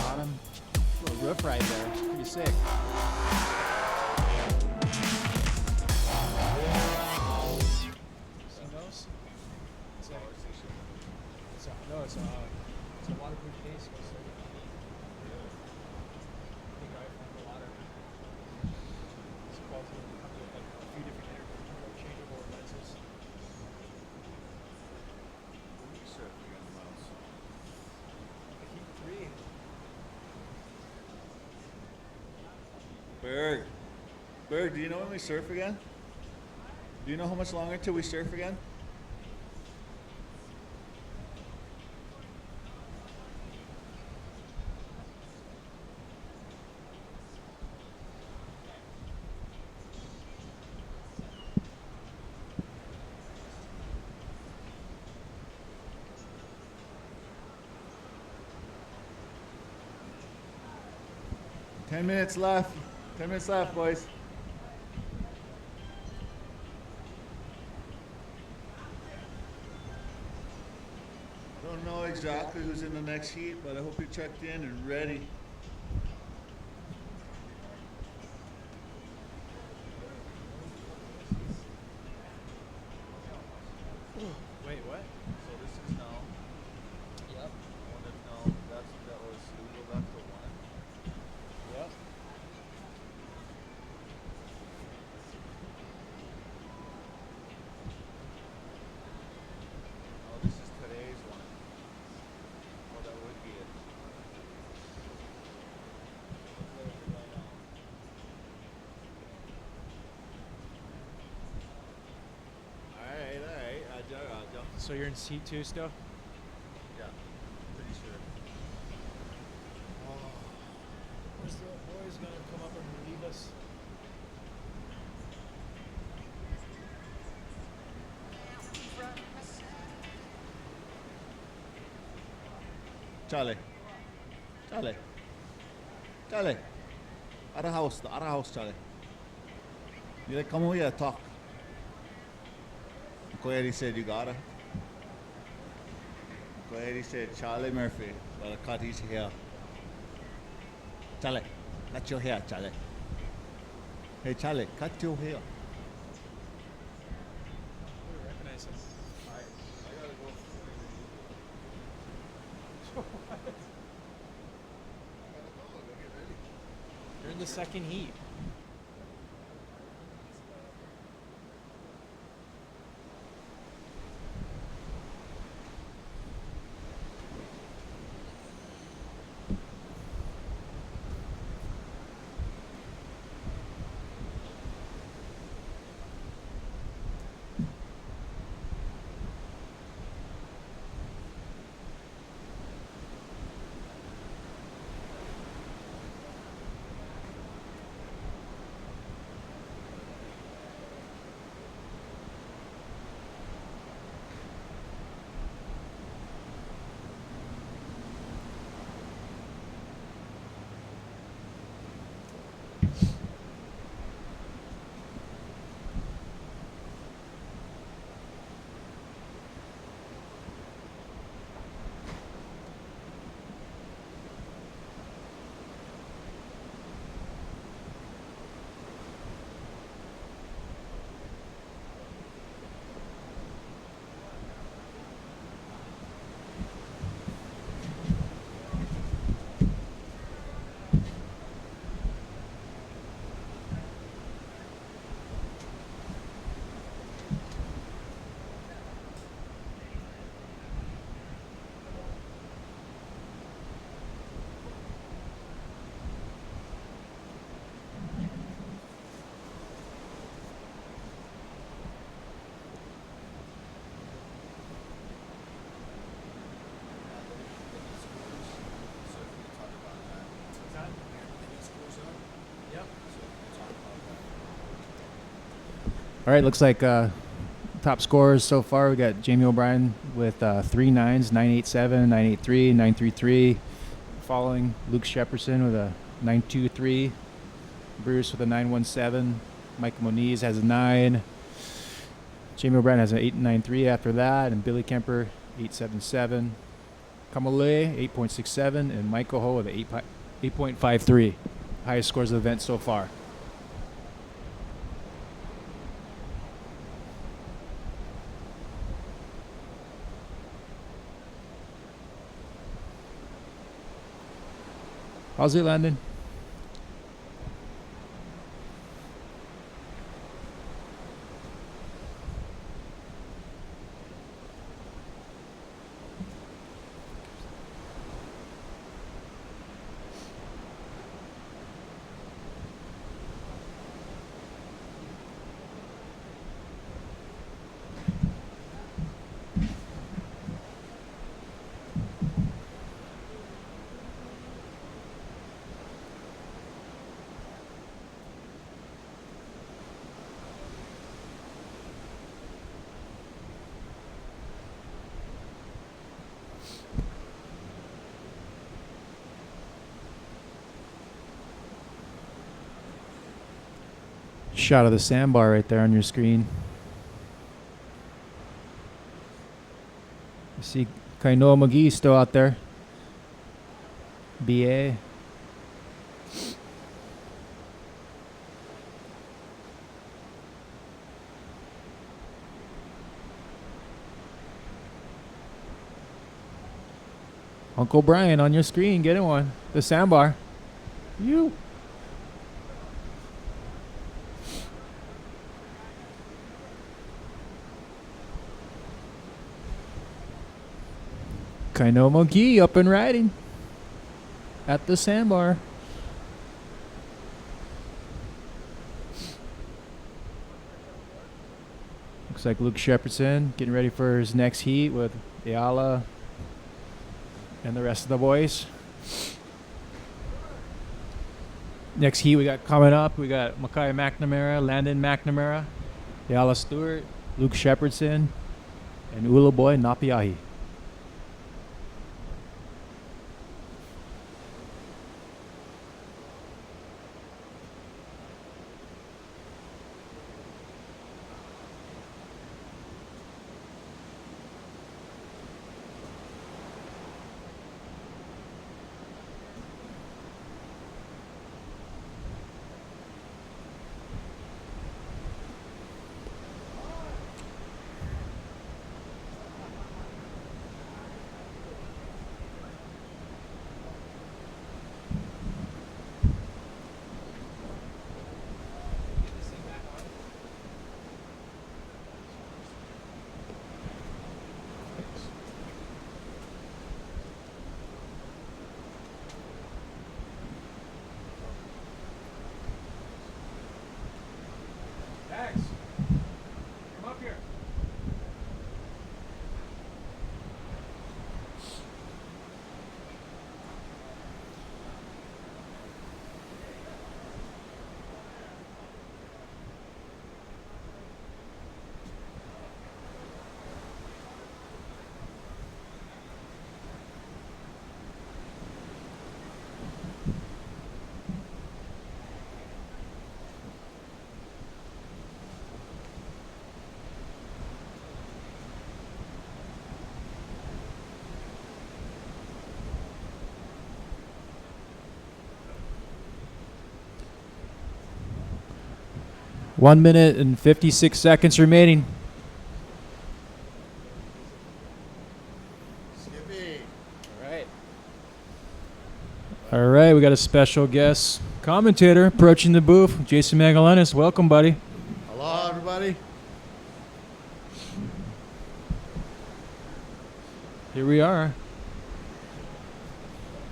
Bottom. Little roof right there. Pretty sick. See those? It's a waterproof case. I think I found the water. It's called like a few different interchangeable lenses. Berg, do you know when we surf again? Do you know how much longer till we surf again? Ten minutes left. 10 minutes left, boys. Don't know exactly who's in the next heat, but I hope you're checked in and ready. Wait, what? So this is now. Yep. One is now. That was we go back to one. Yep. Oh, this is today's one. Oh, that would be it. Alright. I'll So you're in seat 2 still? Yeah, pretty sure. Where's the boys gonna come up and relieve us? Charlie. At the house, Charlie. You like, come over here, talk. Uncle Eddie said you gotta. Uncle Eddie said Charlie Murphy gotta cut his hair. Charlie, cut your hair, Charlie. Hey, Charlie, cut your hair. I recognize him. I gotta go. in the second heat. All right, looks like top scorers so far. We got Jamie O'Brien with 3 9s, 987, 983, 933. Following Luke Shepperson with a 923. Bruce with a 917. Mike Moniz has a 9. Jamie O'Brien has an 893 after that, and Billy Kemper 877. Kamale 8.67, and Michael Ho with an 8.53. Highest scores of the event so far. How's it landing? Shot of the sandbar right there on your screen. You see Kainoa McGee still out there. BA. Uncle Brian on your screen getting one. The sandbar. You. Kainoa McGee up and riding at the sandbar. Looks like Luke Shepardson getting ready for his next heat with Ayala and the rest of the boys. Next heat we got coming up, we got Mackay McNamara, Landon McNamara, Ayala Stewart, Luke Shepardson, and Ulaboy Napiahi. 1 minute and 56 seconds remaining. Skippy. All right. All right, we got a special guest commentator approaching the booth. Jason Magalanis, welcome, buddy. Hello, everybody. Here we are.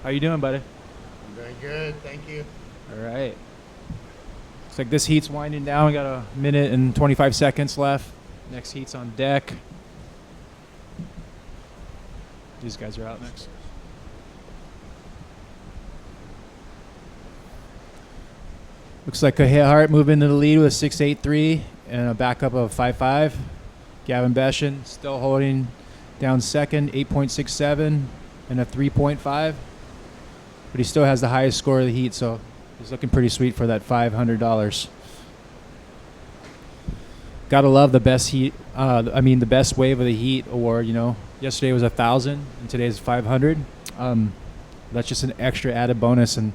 How you doing, buddy? I'm doing good, thank you. All right. Looks like this heat's winding down. We got a minute and 25 seconds left. Next heat's on deck. These guys are out next. Looks like Hart moving to the lead with 6.83 and a backup of 5.5. Gavin Beshin still holding down second, 8.67 and a 3.5. But he still has the highest score of the heat, so he's looking pretty sweet for that $500. Gotta love the best heat. The best wave of the heat award. You know, yesterday was 1,000 and today's 500. That's just an extra added bonus. And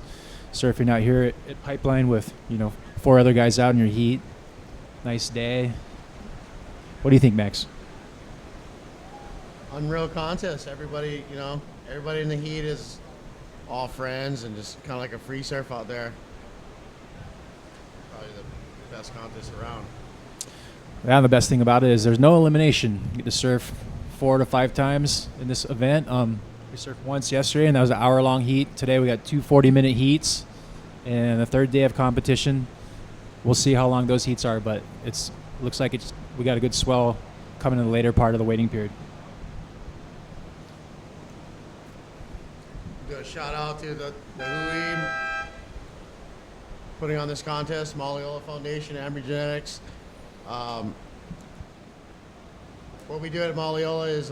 surfing out here at Pipeline with 4 other guys out in your heat. Nice day. What do you think, Max? Unreal contest. Everybody in the heat is all friends and just kind of like a free surf out there. Probably the best contest around. Yeah, the best thing about it is there's no elimination. You get to surf 4 to 5 times in this event. We surfed once yesterday, and that was an hour-long heat. Today we got 2 40-minute heats, and the third day of competition. We'll see how long those heats are, but looks like we got a good swell coming in the later part of the waiting period. Do a shout out to the Hui putting on this contest, Malleola Foundation, Ambry Genetics. What we do at Malleola is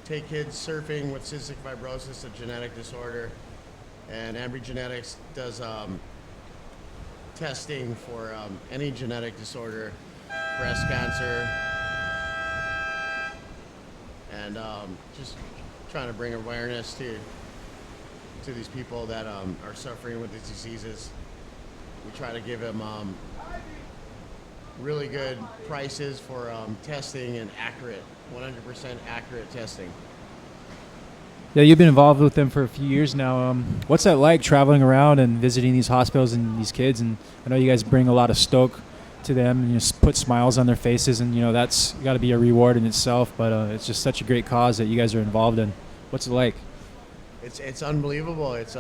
take kids surfing with cystic fibrosis, a genetic disorder, and Ambry Genetics does testing for any genetic disorder, breast cancer, and just trying to bring awareness to these people that are suffering with these diseases. We try to give them really good prices for testing and 100% accurate testing. Yeah, you've been involved with them for a few years now. What's that like, traveling around and visiting these hospitals and these kids? And I know you guys bring a lot of stoke to them and just put smiles on their faces, and that's got to be a reward in itself. But it's just such a great cause that you guys are involved in. What's it like? It's unbelievable. It's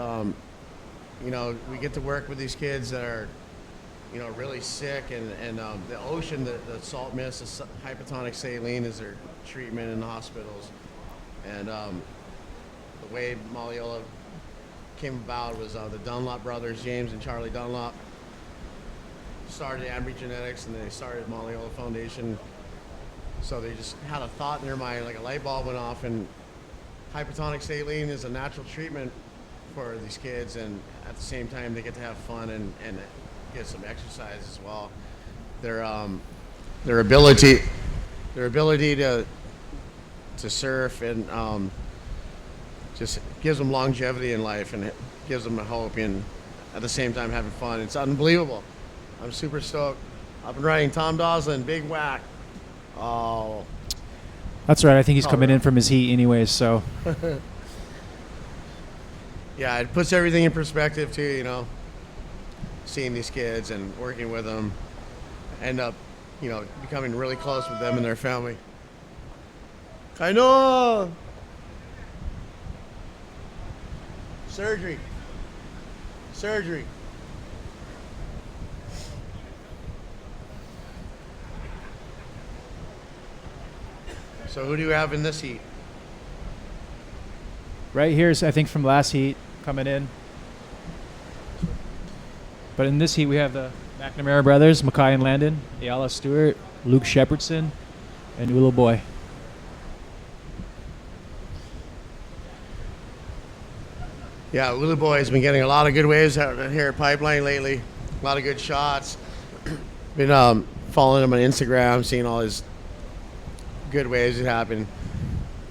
we get to work with these kids that are really sick, and the ocean, the salt mist, the hypotonic saline is their treatment in the hospitals. And the way Malleola came about was the Dunlop brothers, James and Charlie Dunlop, started Ambry Genetics, and they started Malleola Foundation. So they just had a thought in their mind, like a light bulb went off, and hypotonic saline is a natural treatment for these kids, and at the same time they get to have fun and get some exercise as well. Their ability to surf and just gives them longevity in life, and it gives them a hope, and at the same time having fun. It's unbelievable. I'm super stoked. I've been riding Tom Doslin, Big Whack. Oh, That's right. I think he's coming in from his heat anyways, so. Yeah, it puts everything in perspective too, seeing these kids and working with them, end up, becoming really close with them and their family. I know. Surgery. So who do you have in this heat? Right here is, I think, from last heat coming in. But in this heat, we have the McNamara brothers, Mackay and Landon, Ayala Stewart, Luke Shepardson, and Ula Boy. Yeah, Ula Boy has been getting a lot of good waves out here at Pipeline lately. A lot of good shots. Been following him on Instagram, seeing all his good waves that happen.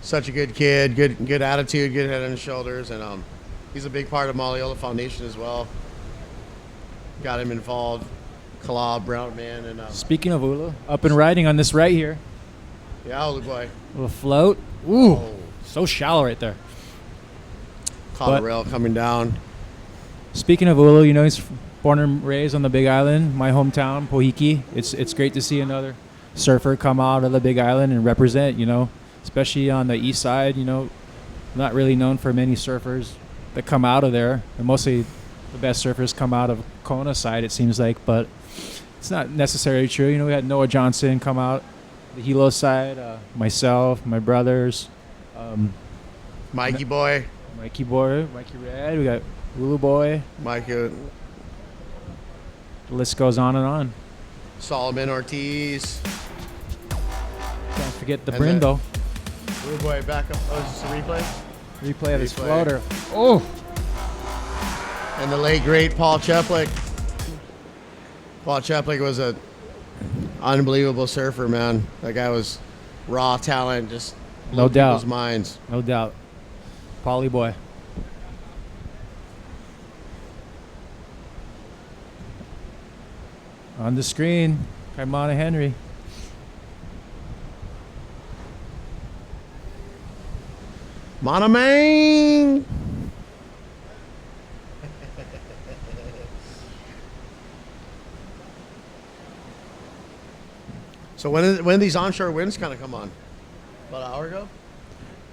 Such a good kid, good attitude, good head on his shoulders, and he's a big part of Malleola Foundation as well. Got him involved Kalab, Brownman, and Speaking of Ulu, up and riding on this right here. yeah, Ulu boy. Little float. Ooh, Oh. so shallow right there. Caught a But- rail coming down. Speaking of Ulu, you know, he's born and raised on the Big Island, my hometown, Pohiki. It's great to see another surfer come out of the Big Island and represent, you know, especially on the east side, you know, not really known for many surfers that come out of there. And mostly the best surfers come out of Kona side, it seems like, but it's not necessarily true. You know, we had Noah Johnson come out the Hilo side, myself, my brothers, Mikey boy. Mikey Boy, Mikey Red, we got Ulu Boy. Mikey The list goes on and on. Solomon Ortiz. Can't forget the And then- Brindo. Ulu boy back up. Oh, is this a replay? Replay of his Replay. floater. Oh, And the late great Paul Cheplik. Paul Cheplik was a unbelievable surfer, man. That guy was raw talent, just No blew doubt. people's minds. no doubt. Polly Boy. On the screen, Kaimana Henry. Monomain. So when did these onshore winds kind of come on? About an hour ago?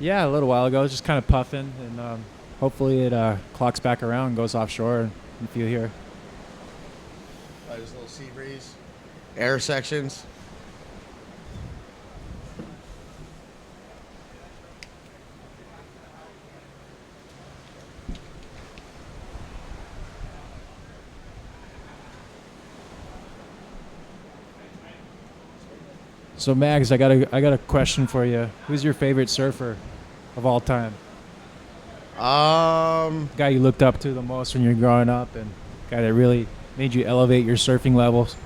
Yeah, a little while ago, just kind of puffing, and hopefully it clocks back around and goes offshore and feel here. Just a little sea breeze. Air sections. So Mags, I got a question for you. Who's your favorite surfer of all time? Guy you looked up to the most when you were growing up, and guy that really made you elevate your surfing levels.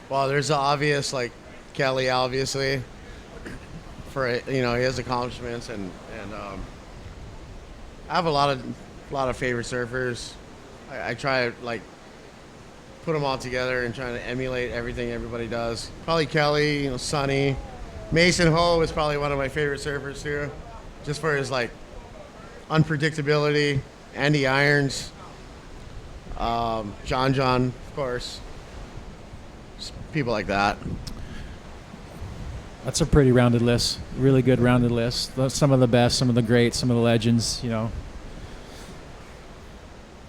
Well, there's the obvious, like Kelly, obviously, for his accomplishments, and I have a lot of favorite surfers. I try to like put them all together and trying to emulate everything everybody does. Probably Kelly, Sonny, Mason Ho is probably one of my favorite surfers too, just for his like unpredictability. Andy Irons, John, of course. Just people like that. That's a pretty rounded list. Really good rounded list. Some of the best, some of the greats, some of the legends, you know.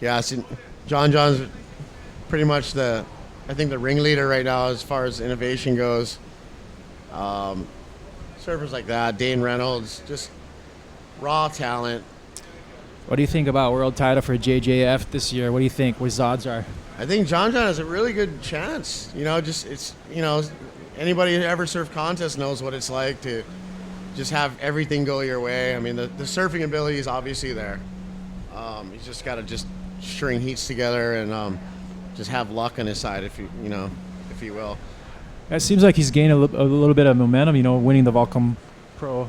Yeah, see, John's pretty much the ringleader right now as far as innovation goes. Surfers like that, Dane Reynolds, just raw talent. What do you think about world title for JJF this year? What do you think? What his odds are? I think John has a really good chance. Anybody who ever surfed contests knows what it's like to just have everything go your way. I mean, the surfing ability is obviously there. He's just got to just string heats together and just have luck on his side, if you will. It seems like he's gained a little bit of momentum, you know, winning the Volcom Pro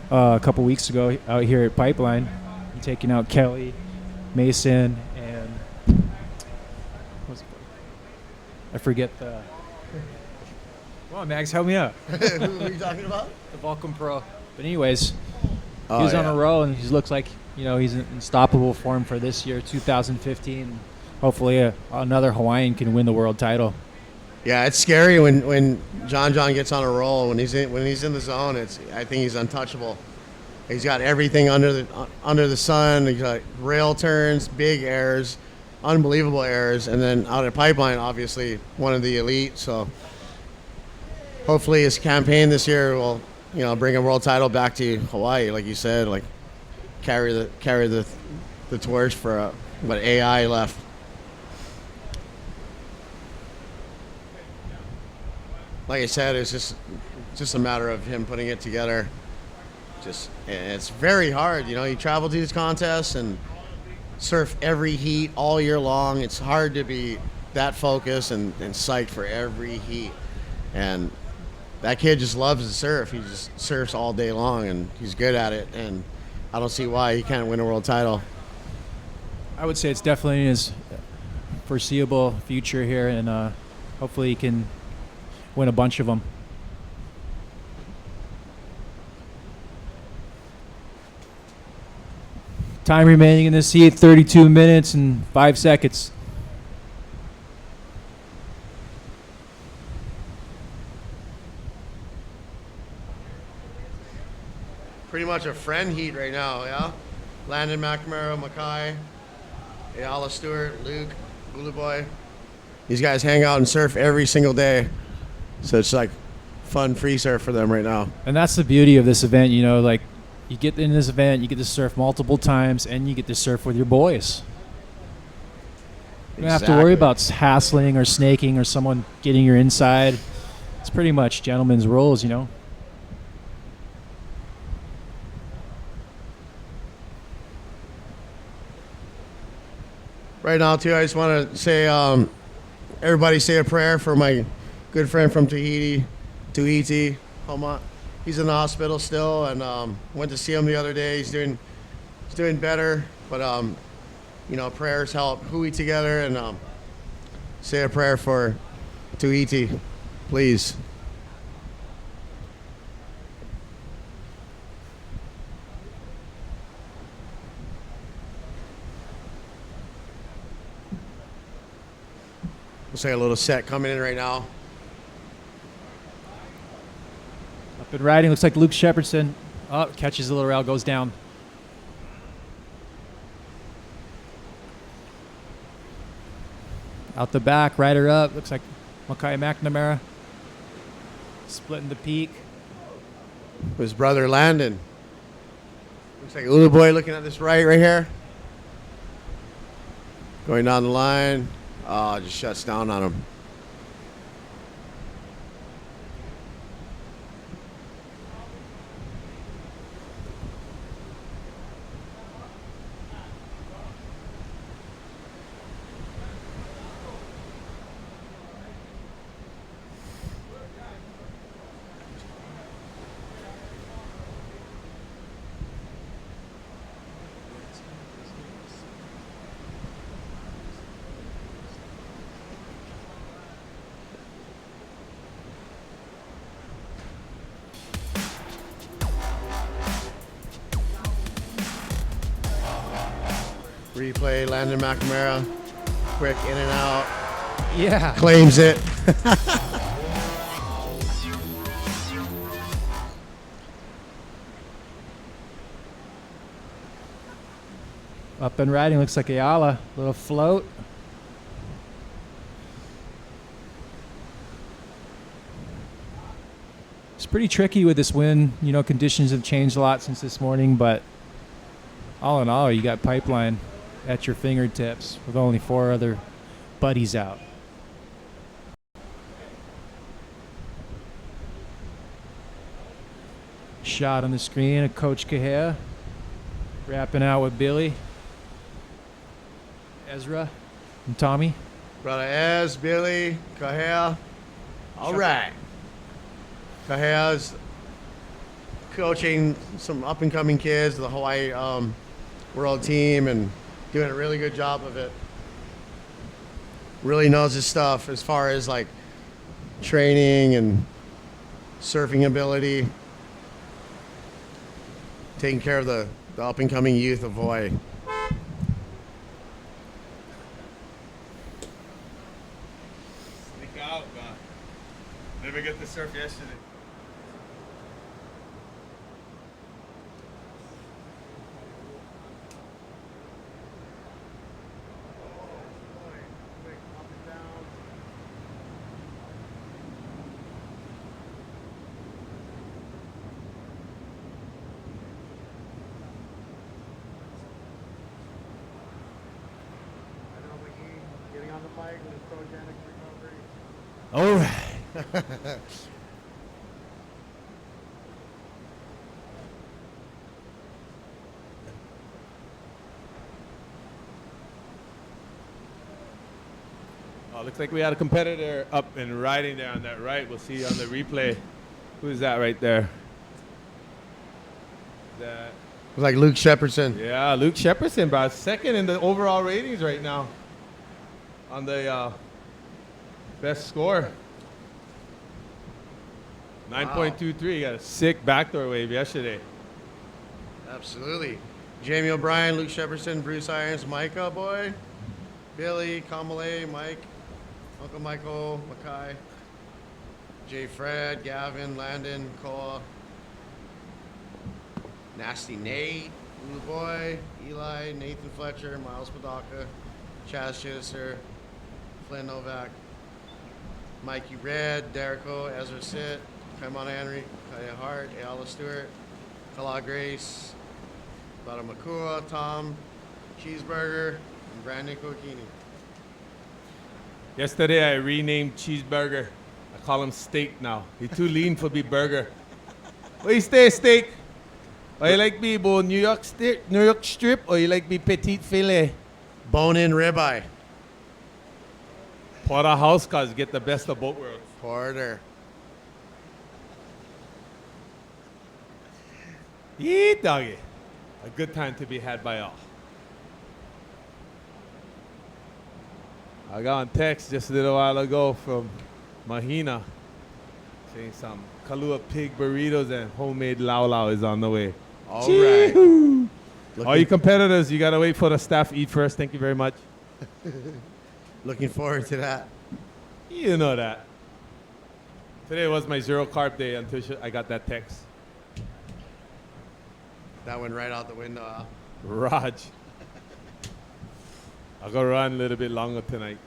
a couple weeks ago out here at Pipeline, taking out Kelly, Mason, and I forget the. Come on, Mags, help me out. Who are you talking about? The Volcom Pro. But anyways, Oh, he was on yeah. a roll, and he looks like he's in unstoppable form for this year, 2015. Hopefully, another Hawaiian can win the world title. Yeah, it's scary when John gets on a roll. When he's in the zone, I think he's untouchable. He's got everything under the sun. He's got rail turns, big airs, unbelievable airs, and then out at Pipeline, obviously one of the elite. So hopefully his campaign this year will bring a world title back to Hawaii, like you said, like carry the torch for what AI left. Like I said, it's just a matter of him putting it together. And it's very hard. You travel to these contests and surf every heat all year long. It's hard to be that focused and psyched for every heat. And that kid just loves to surf. He just surfs all day long, and he's good at it. And I don't see why he can't win a world title. I would say it's definitely in his foreseeable future here, and hopefully he can win a bunch of them. Time remaining in this heat, 32 minutes and 5 seconds. Pretty much a friend heat right now, yeah? Landon McNamara, Mackay, Ayala Stewart, Luke, Hula Boy. These guys hang out and surf every single day. So it's like fun free surf for them right now. And that's the beauty of this event, you know, like you get in this event, you get to surf multiple times, and you get to surf with your boys. You don't have to worry about hassling or snaking or someone getting your inside. It's pretty much gentlemen's rules, you know. Right now, too, I just want to say, everybody say a prayer for my good friend from Tahiti, Tuiti, Homa. He's in the hospital still, and went to see him the other day. He's doing better, but you know, prayers help Hui together, and say a prayer for Tuiti, please. We'll say a little set coming in right now. Up and riding, looks like Luke Shepardson. Oh, catches the little rail, goes down. Out the back, rider up. Looks like Mackay McNamara. Splitting the peak. His brother Landon. Looks like Ulu Boy looking at this right here. Going down the line. Oh, just shuts down on him. Replay, Landon McNamara. Quick in and out. Yeah. Claims it. Up and riding, looks like Ayala. Little float. It's pretty tricky with this wind. You know, conditions have changed a lot since this morning, but all in all, you got Pipeline at your fingertips with only 4 other buddies out. Shot on the screen of Coach Kahea. Wrapping out with Billy, Ezra, and Tommy. Brother Ez, Billy, Kahea. All right. Kahea's coaching some up-and-coming kids, the Hawaii World team, and doing a really good job of it. Really knows his stuff as far as like training and surfing ability. Taking care of the up-and-coming youth of Hawaii. Sneak out, man. Never get to surf yesterday. Getting on the bike with progenic recovery. All right. Oh, looks like we had a competitor up and riding there on that right. We'll see on the replay. Who's that right there? That. It's like Luke Shepardson. Yeah, Luke Shepardson, about second in the overall ratings right now on the Best score. 9.23. Got a sick backdoor wave yesterday. Absolutely. Jamie O'Brien, Luke Shepperson, Bruce Irons, Micah boy, Billy, Kamale, Mike, Uncle Michael, Mackay, Jay Fred, Gavin, Landon, Cole, Nasty Nate, Blue Boy, Eli, Nathan Fletcher, Miles Padaka, Chaz Chittiser, Flynn Novak, Mikey Red, Derico, Ezra Sitt, Kaimon Henry, Kaya Hart, Ayala Stewart, Kala Grace, Bada Makua, Tom, Cheeseburger, and Brandon Kokini. Yesterday I renamed Cheeseburger. I call him Steak now. He's too lean for be burger. What you stay, Steak? Or you like me bo New York strip, or you like me petite filet? Bone-in ribeye. Porterhouse cause get the best of both worlds. Porter. Yee, doggy. A good time to be had by all. I got a text just a little while ago from Mahina saying some Kalua pig burritos and homemade lau lau is on the way. All right. All you competitors, you gotta wait for the staff eat first. Thank you very much. Looking forward to that. You know that. Today was my zero carb day until I got that text. That went right out the window. Huh? Raj. I'll go run a little bit longer tonight.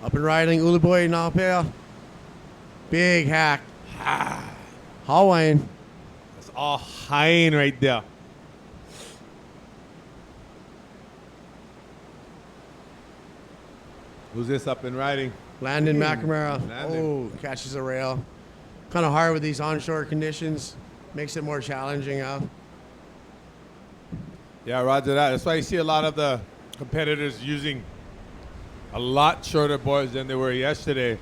Up and riding, Uluboy, Napea. Big hack. Hawaiian. That's all Hein right there. Who's this up and riding? Landon McNamara. Landon. Oh, catches a rail. Kind of hard with these onshore conditions. Makes it more challenging, huh? Yeah, roger that. That's why you see a lot of the competitors using a lot shorter boards than they were yesterday.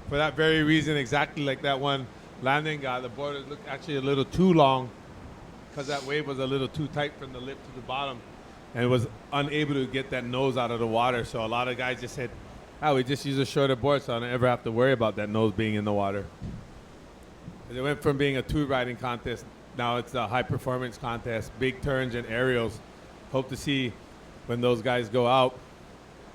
For that very reason, exactly like that one Landon got, the board looked actually a little too long because that wave was a little too tight from the lip to the bottom and was unable to get that nose out of the water. So a lot of guys just said, we just use a shorter board so I don't ever have to worry about that nose being in the water. And it went from being a two riding contest, now it's a high performance contest, big turns and aerials. Hope to see when those guys go out.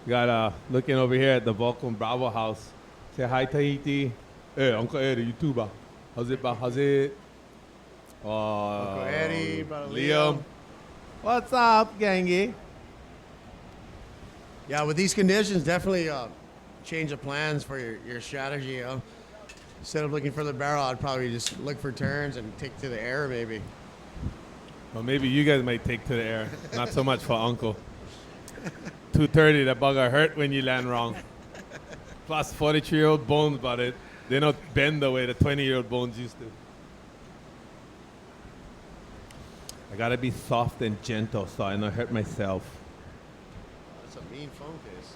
We got looking over here at the Vulcan Bravo house. Say hi, Tahiti. Hey, Uncle Eddie, YouTuber. How's it, ba? How's it? Uncle Eddie, brother Liam. What's up, gangy? Yeah, with these conditions, definitely change of plans for your strategy. You know? Instead of looking for the barrel, I'd probably just look for turns and take to the air, maybe. Well, maybe you guys might take to the air. Not so much for Uncle. 230, that bugger hurt when you land wrong. Plus 43-year-old bones, but they don't bend the way the 20-year-old bones used to. I gotta be soft and gentle so I don't hurt myself. That's a mean phone case.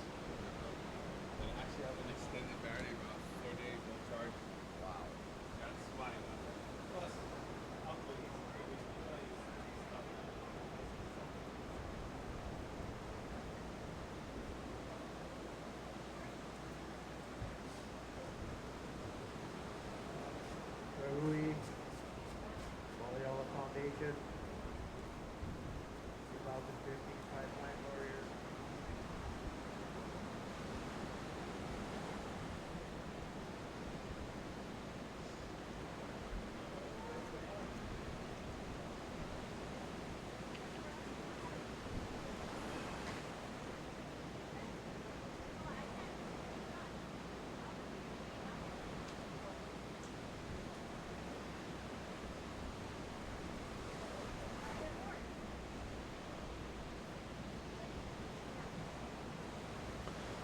I actually have an extended battery, about 4 days, no charge. Wow. That's fine. Plus, Uncle, Rui, Maliola Foundation, 2015 Pipeline Warriors.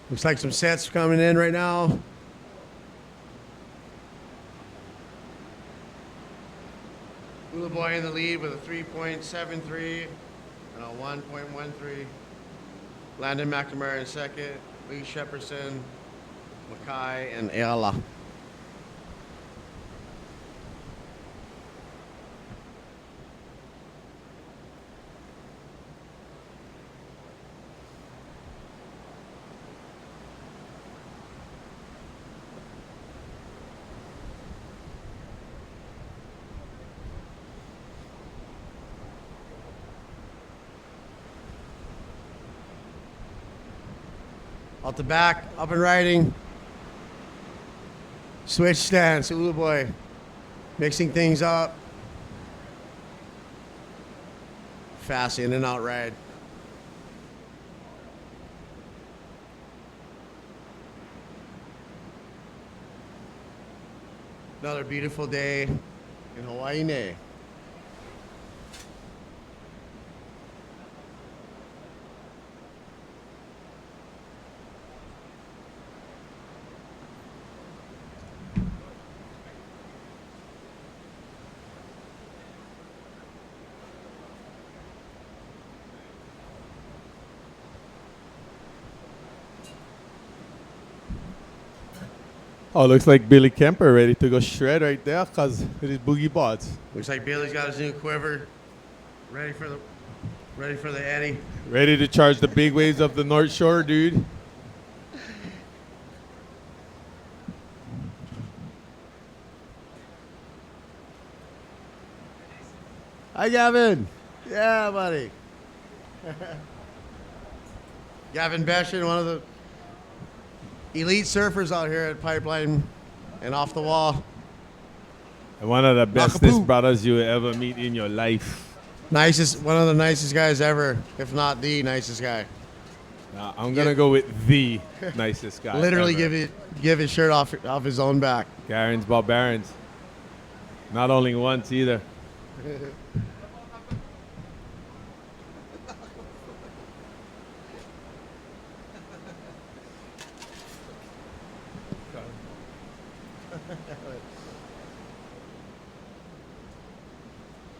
Looks like some sets coming in right now. Hula Boy in the lead with a 3.73 and a 1.13. Landon McNamara in second. Lee Shepperson, Mackay, and Ayala. Out the back, up and riding. Switch stance, Hula Boy. Mixing things up. Fast in and out ride. Another beautiful day in Hawaii. Oh, looks like Billy Kemper ready to go shred right there because with his boogie boards. Looks like Billy's got his new quiver. Ready for the Eddie. Ready to charge the big waves of the North Shore, dude. Hi, Gavin. Yeah, buddy. Gavin Beshin, one of the elite surfers out here at Pipeline and Off the Wall. And one of the bestest Nakapoo. brothers you will ever meet in your life. One of the nicest guys ever, if not the nicest guy. I'm going to go with the nicest guy. Literally ever. give his shirt off his own back. Garen's Barbarians. Not only once either.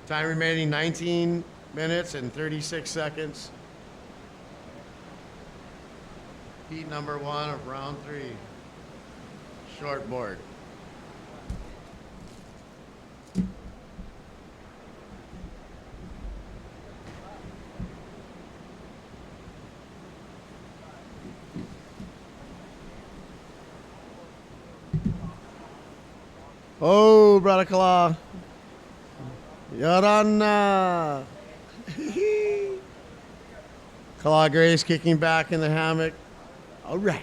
Time remaining 19 minutes and 36 seconds. Heat number 1 of round 3. Short board. Oh, Brother Kala. Yarana. Kala Grace kicking back in the hammock. All right.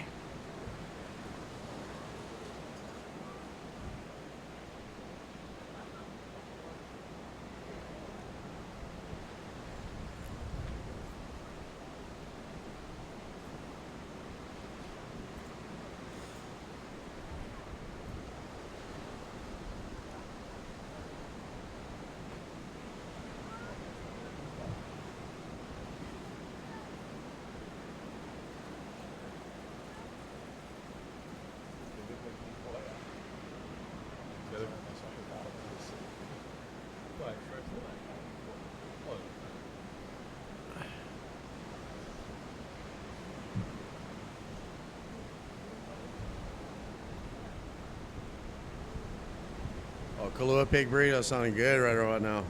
Oh, Kahlua Pig Burrito sounding good right about now.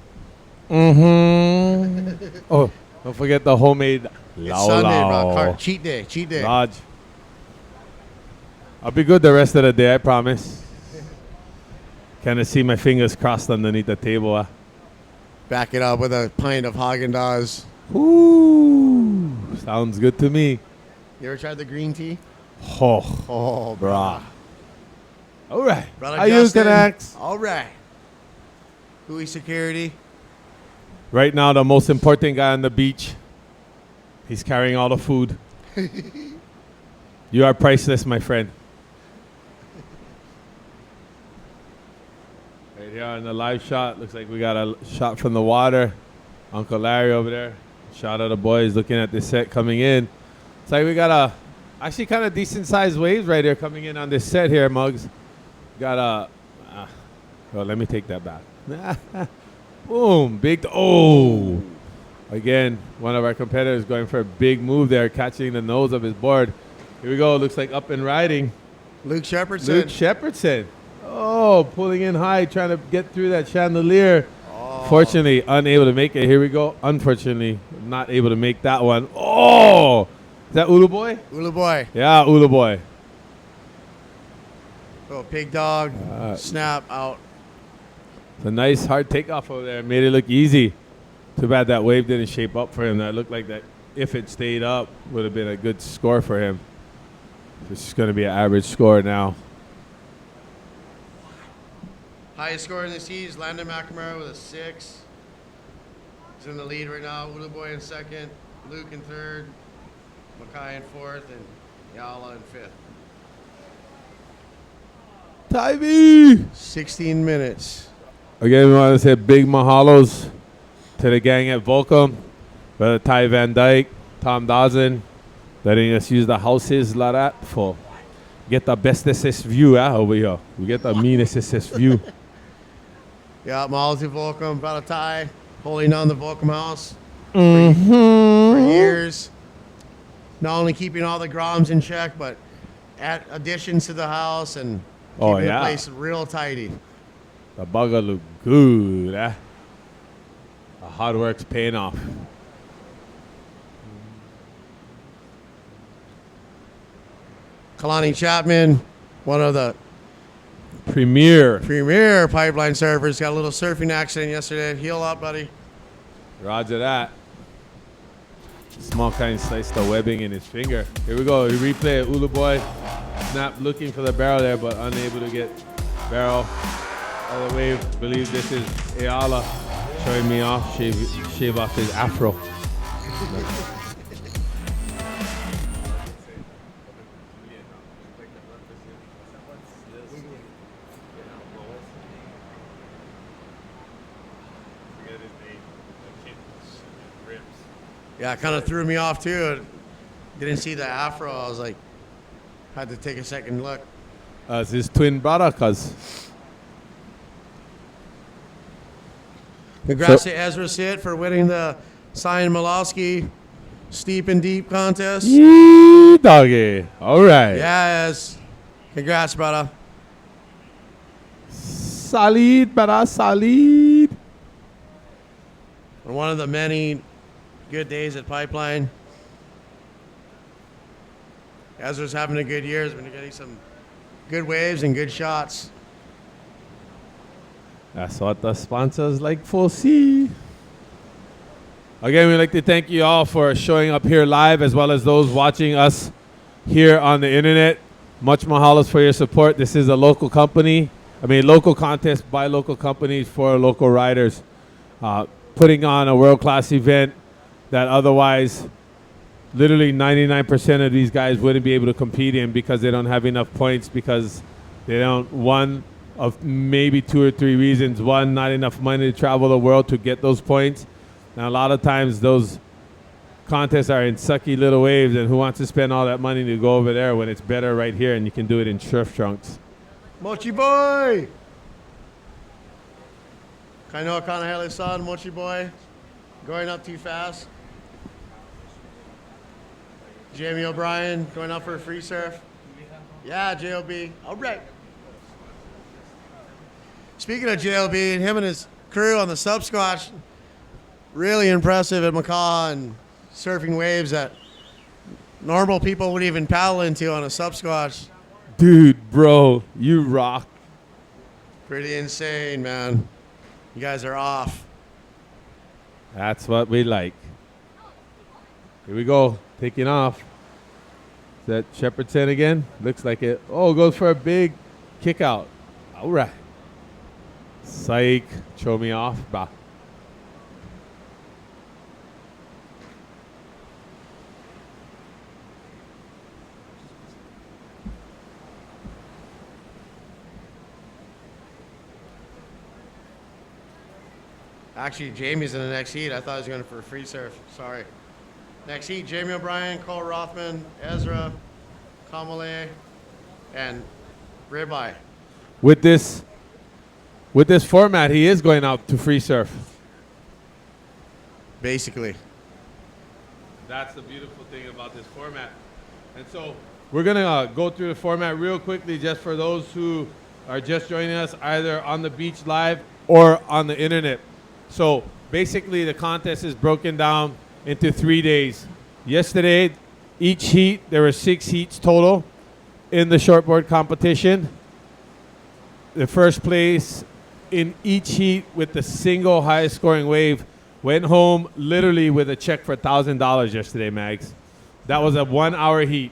Mm-hmm. Oh, don't forget the homemade It's lao Sunday, lao. bro. Cheat day. Lodge. I'll be good the rest of the day, I promise. Kind of see my fingers crossed underneath the table. Back it up with a pint of Haagen-Dazs. Ooh, sounds good to me. You ever tried the green tea? Oh, Oh, brah. All right. Brother Are you Justin. connects? All right. Hui Security. Right now, the most important guy on the beach. He's carrying all the food. You are priceless, my friend. Right here on the live shot, looks like we got a shot from the water. Uncle Larry over there. Shout out to the boys looking at this set coming in. It's like we got Actually, kind of decent sized waves right here coming in on this set here, Muggs. Got a. Oh, let me take that back. Boom, big. Oh, again, one of our competitors going for a big move there, catching the nose of his board. Here we go. Looks like up and riding. Luke Shepherdson. Luke Shepherdson. Oh, pulling in high, trying to get through that chandelier. Fortunately, unable to make it. Here we go. Unfortunately, not able to make that one. Oh, is that Ulu Boy? Ulu boy. Yeah, Ulu Boy. Oh, pig dog. Snap out. It's a nice hard takeoff over there. Made it look easy. Too bad that wave didn't shape up for him. That looked like that if it stayed up would have been a good score for him. This is going to be an average score now. Highest score in the seas, Landon McNamara with a 6. He's in the lead right now. Ulu boy in second. Luke in third. Mackay in fourth. And Yala in fifth. Tybee! 16 minutes. Again, we want to say big mahalos to the gang at Volcom. Brother Ty Van Dyke, Tom Dawson, letting us use the houses like that for get the bestest view over here. We get the meanest view. Yeah, Malzy Volcom, Brother Ty, holding down the Volcom house for years. Not only keeping all the groms in check, but add additions to the house and keeping the place real tidy. The bugger look good, The hard work's paying off. Kalani Chapman, one of the Premier pipeline surfers, got a little surfing accident yesterday. Heal up, buddy. Roger that. Small kind sliced the webbing in his finger. Here we go. We replay it. Ulu Boy snap looking for the barrel there, but unable to get barrel. Other wave. Believe this is Ayala showing me off. Shave off his afro. Yeah, it kind of threw me off too. Didn't see the afro. I was like, had to take a second look. It's his twin brother, cuz. Congrats to Ezra Sit for winning the Cyan Malowski Steep and Deep contest. Yee, doggy. All right. Yes. Congrats, brother. Solid, brother. Solid. And one of the many good days at Pipeline. Ezra's having a good year. He's been getting some good waves and good shots. That's what the sponsors like for see. Again, we'd like to thank you all for showing up here live, as well as those watching us here on the internet. Much mahalos for your support. This is a local company. Local contest by local companies for local riders. Putting on a world-class event that otherwise literally 99% of these guys wouldn't be able to compete in because they don't have enough points, because they don't, one of maybe 2 or 3 reasons. One, not enough money to travel the world to get those points. Now, a lot of times those contests are in sucky little waves, and who wants to spend all that money to go over there when it's better right here and you can do it in surf trunks? Mochi boy! Kainoa Kanahele-san, Mochi boy. Going up too fast. Jamie O'Brien going up for a free surf. Yeah, JOB. All right. Speaking of JLB, him and his crew on the sub squash, really impressive at Macaw and surfing waves that normal people wouldn't even paddle into on a sub squash. Dude, bro, you rock. Pretty insane, man. You guys are off. That's what we like. Here we go, taking off. Is that Shepherdson again? Looks like it. Oh, goes for a big kick out. All right. Psych, show me off. Bah. Actually, Jamie's in the next heat. I thought he was going for a free surf. Sorry. Next heat, Jamie O'Brien, Cole Rothman, Ezra, kamale, and ribeye. With this format, he is going out to free surf. Basically. That's the beautiful thing about this format. And so we're going to go through the format real quickly just for those who are just joining us either on the beach live or on the internet. So basically the contest is broken down into 3 days. Yesterday, each heat, there were 6 heats total in the shortboard competition. The first place in each heat with the single highest scoring wave went home literally with a check for $1,000 yesterday, Mags. That was a 1 hour heat.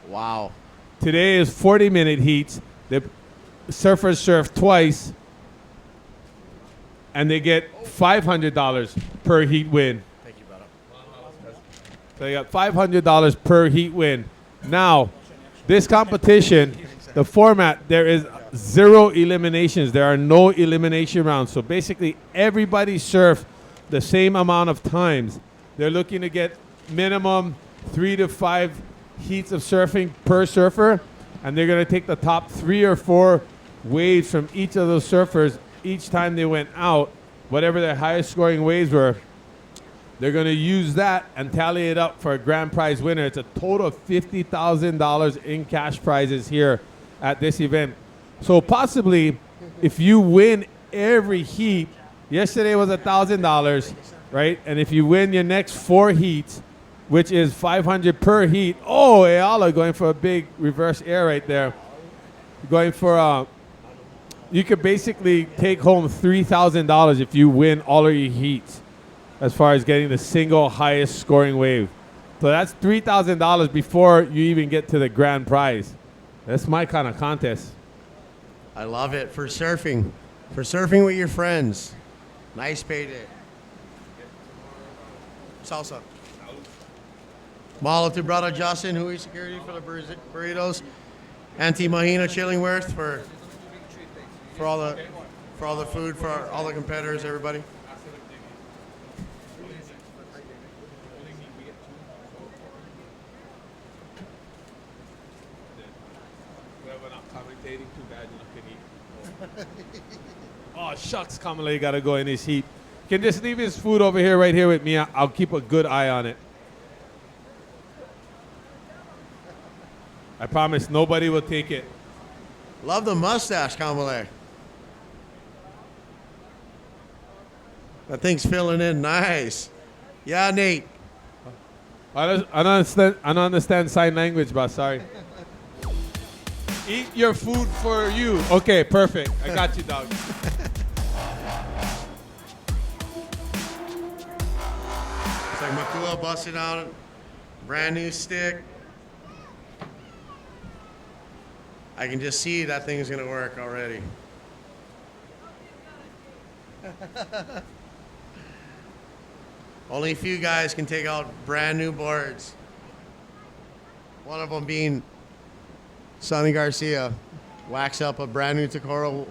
Wow. Today is 40-minute heats. The surfers surf twice, and they get $500 per heat win. Thank you, brother. So you got $500 per heat win. Now, this competition, the format, there is 0 eliminations. There are no elimination rounds. So basically, everybody surf the same amount of times. They're looking to get minimum 3 to 5 heats of surfing per surfer, and they're going to take the top 3 or 4 waves from each of those surfers each time they went out, whatever their highest scoring waves were. They're going to use that and tally it up for a grand prize winner. It's a total of $50,000 in cash prizes here at this event. So possibly, if you win every heat, yesterday was $1,000, right? And if you win your next 4 heats, which is $500 per heat, oh, Ayala going for a big reverse air right there. Going for you could basically take home $3,000 if you win all of your heats, as far as getting the single highest scoring wave. So that's $3,000 before you even get to the grand prize. That's my kind of contest. I love it for surfing. For surfing with your friends. Nice payday. Salsa. Mahalo to brother Justin, Hui Security for the burritos. Auntie Mahina Chillingworth for all the food for all the competitors, everybody. Oh, shucks, Kamale got to go in his heat. Can just leave his food over here, right here with me. I'll keep a good eye on it. I promise nobody will take it. Love the mustache, Kamale. That thing's filling in nice. Yeah, Nate. I don't understand sign language, but sorry. Eat your food for you. Okay, perfect. I got you, dog. It's like Makua busting out a brand new stick. I can just see that thing is going to work already. Only a few guys can take out brand new boards. One of them being Sonny Garcia. Wax up a brand new Tokoro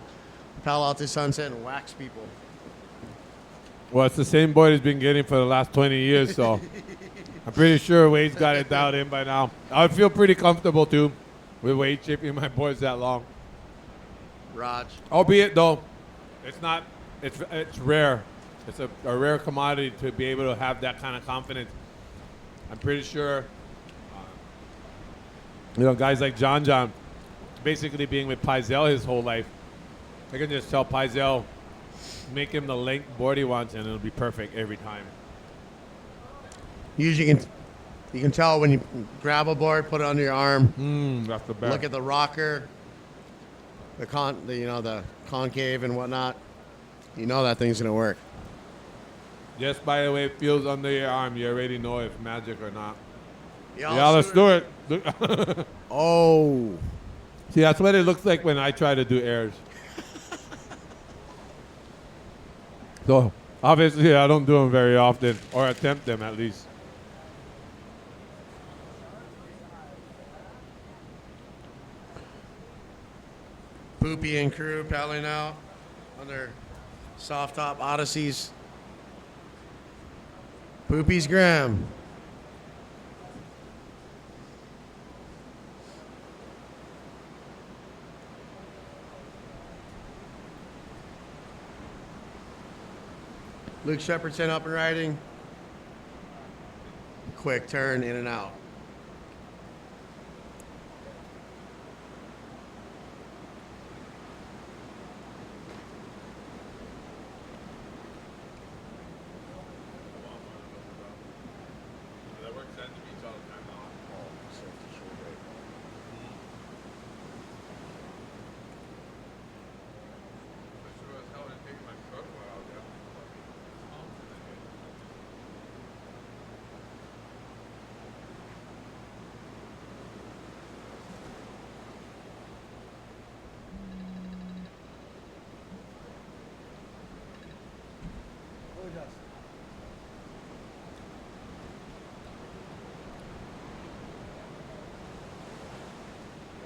Palo Alto Sunset and wax people. Well, it's the same board he's been getting for the last 20 years, so I'm pretty sure Wade's got it dialed in by now. I would feel pretty comfortable, too, with Wade shipping my boards that long. Raj. Albeit, though, it's rare. It's a rare commodity to be able to have that kind of confidence. I'm pretty sure, guys like John, basically being with Paizel his whole life, I can just tell Paizel, make him the length board he wants, and it'll be perfect every time. Usually you can tell when you grab a board, put it under your arm. That's the best. Look at the rocker, the concave and whatnot. You know that thing's gonna work. Just by the way it feels under your arm, you already know if magic or not. Yeah, let's do it. Oh. See, that's what it looks like when I try to do airs. So, obviously, I don't do them very often, or attempt them at least. Poopy and crew paddling out on their soft top Odysseys. Poopy's Graham. Luke Shepardson up and riding. Quick turn in and out.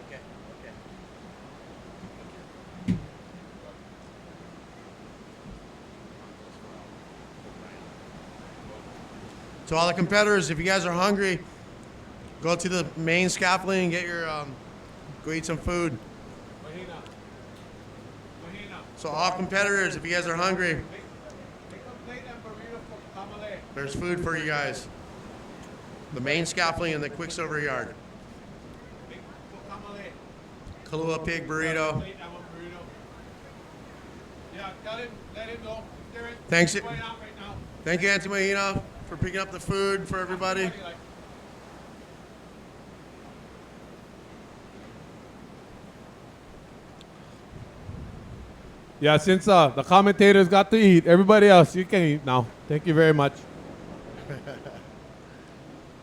Okay, okay. To all the competitors, if you guys are hungry, go to the main scaffolding and get your go eat some food. So all competitors, if you guys are hungry, there's food for you guys. The main scaffolding in the Quicksilver yard. Kahlua pig burrito. Yeah, tell him, let him know. Thanks. Going out right now. Thank you, Auntie Mahina, for picking up the food for everybody. Yeah, since the commentators got to eat, everybody else, you can eat now. Thank you very much.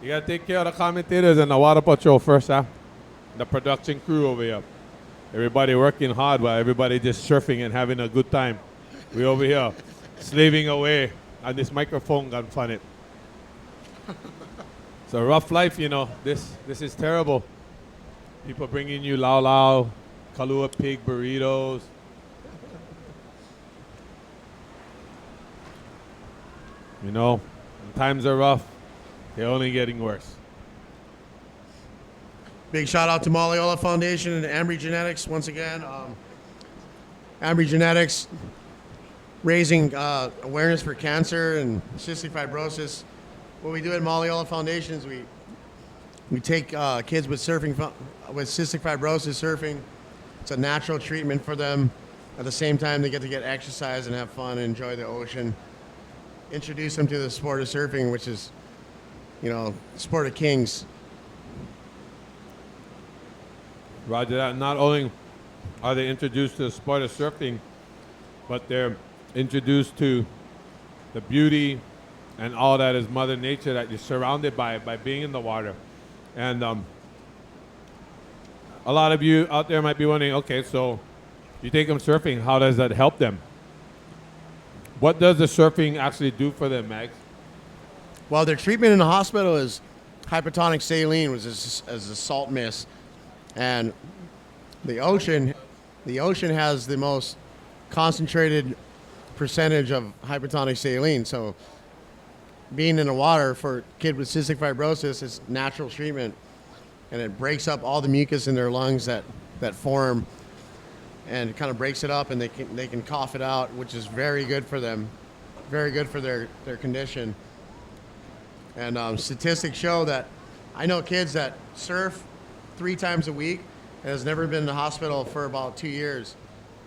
You gotta take care of the commentators and the water patrol first, huh? The production crew over here. Everybody working hard while everybody just surfing and having a good time. We over here slaving away on this microphone gun funny. It's a rough life, you know. This is terrible. People bringing you lao lao, Kahlua pig burritos. You know, when times are rough, they're only getting worse. Big shout out to Malleola Foundation and Ambry Genetics once again. Ambry Genetics raising awareness for cancer and cystic fibrosis. What we do at Malleola Foundation is we take kids with with cystic fibrosis surfing. It's a natural treatment for them. At the same time, they get exercise and have fun and enjoy the ocean. Introduce them to the sport of surfing, which is, you know, sport of kings. Roger that. Not only are they introduced to the sport of surfing, but they're introduced to the beauty and all that is Mother Nature that you're surrounded by being in the water. And a lot of you out there might be wondering, okay, so you take them surfing, how does that help them? What does the surfing actually do for them, Mags? Well, their treatment in the hospital is hypertonic saline, which is as a salt mist. And the ocean has the most concentrated percentage of hypertonic saline. So being in the water for a kid with cystic fibrosis is natural treatment. And it breaks up all the mucus in their lungs that form, and it kind of breaks it up, and they can cough it out, which is very good for them, very good for their condition. And statistics show that I know kids that surf 3 times a week and has never been in the hospital for about 2 years.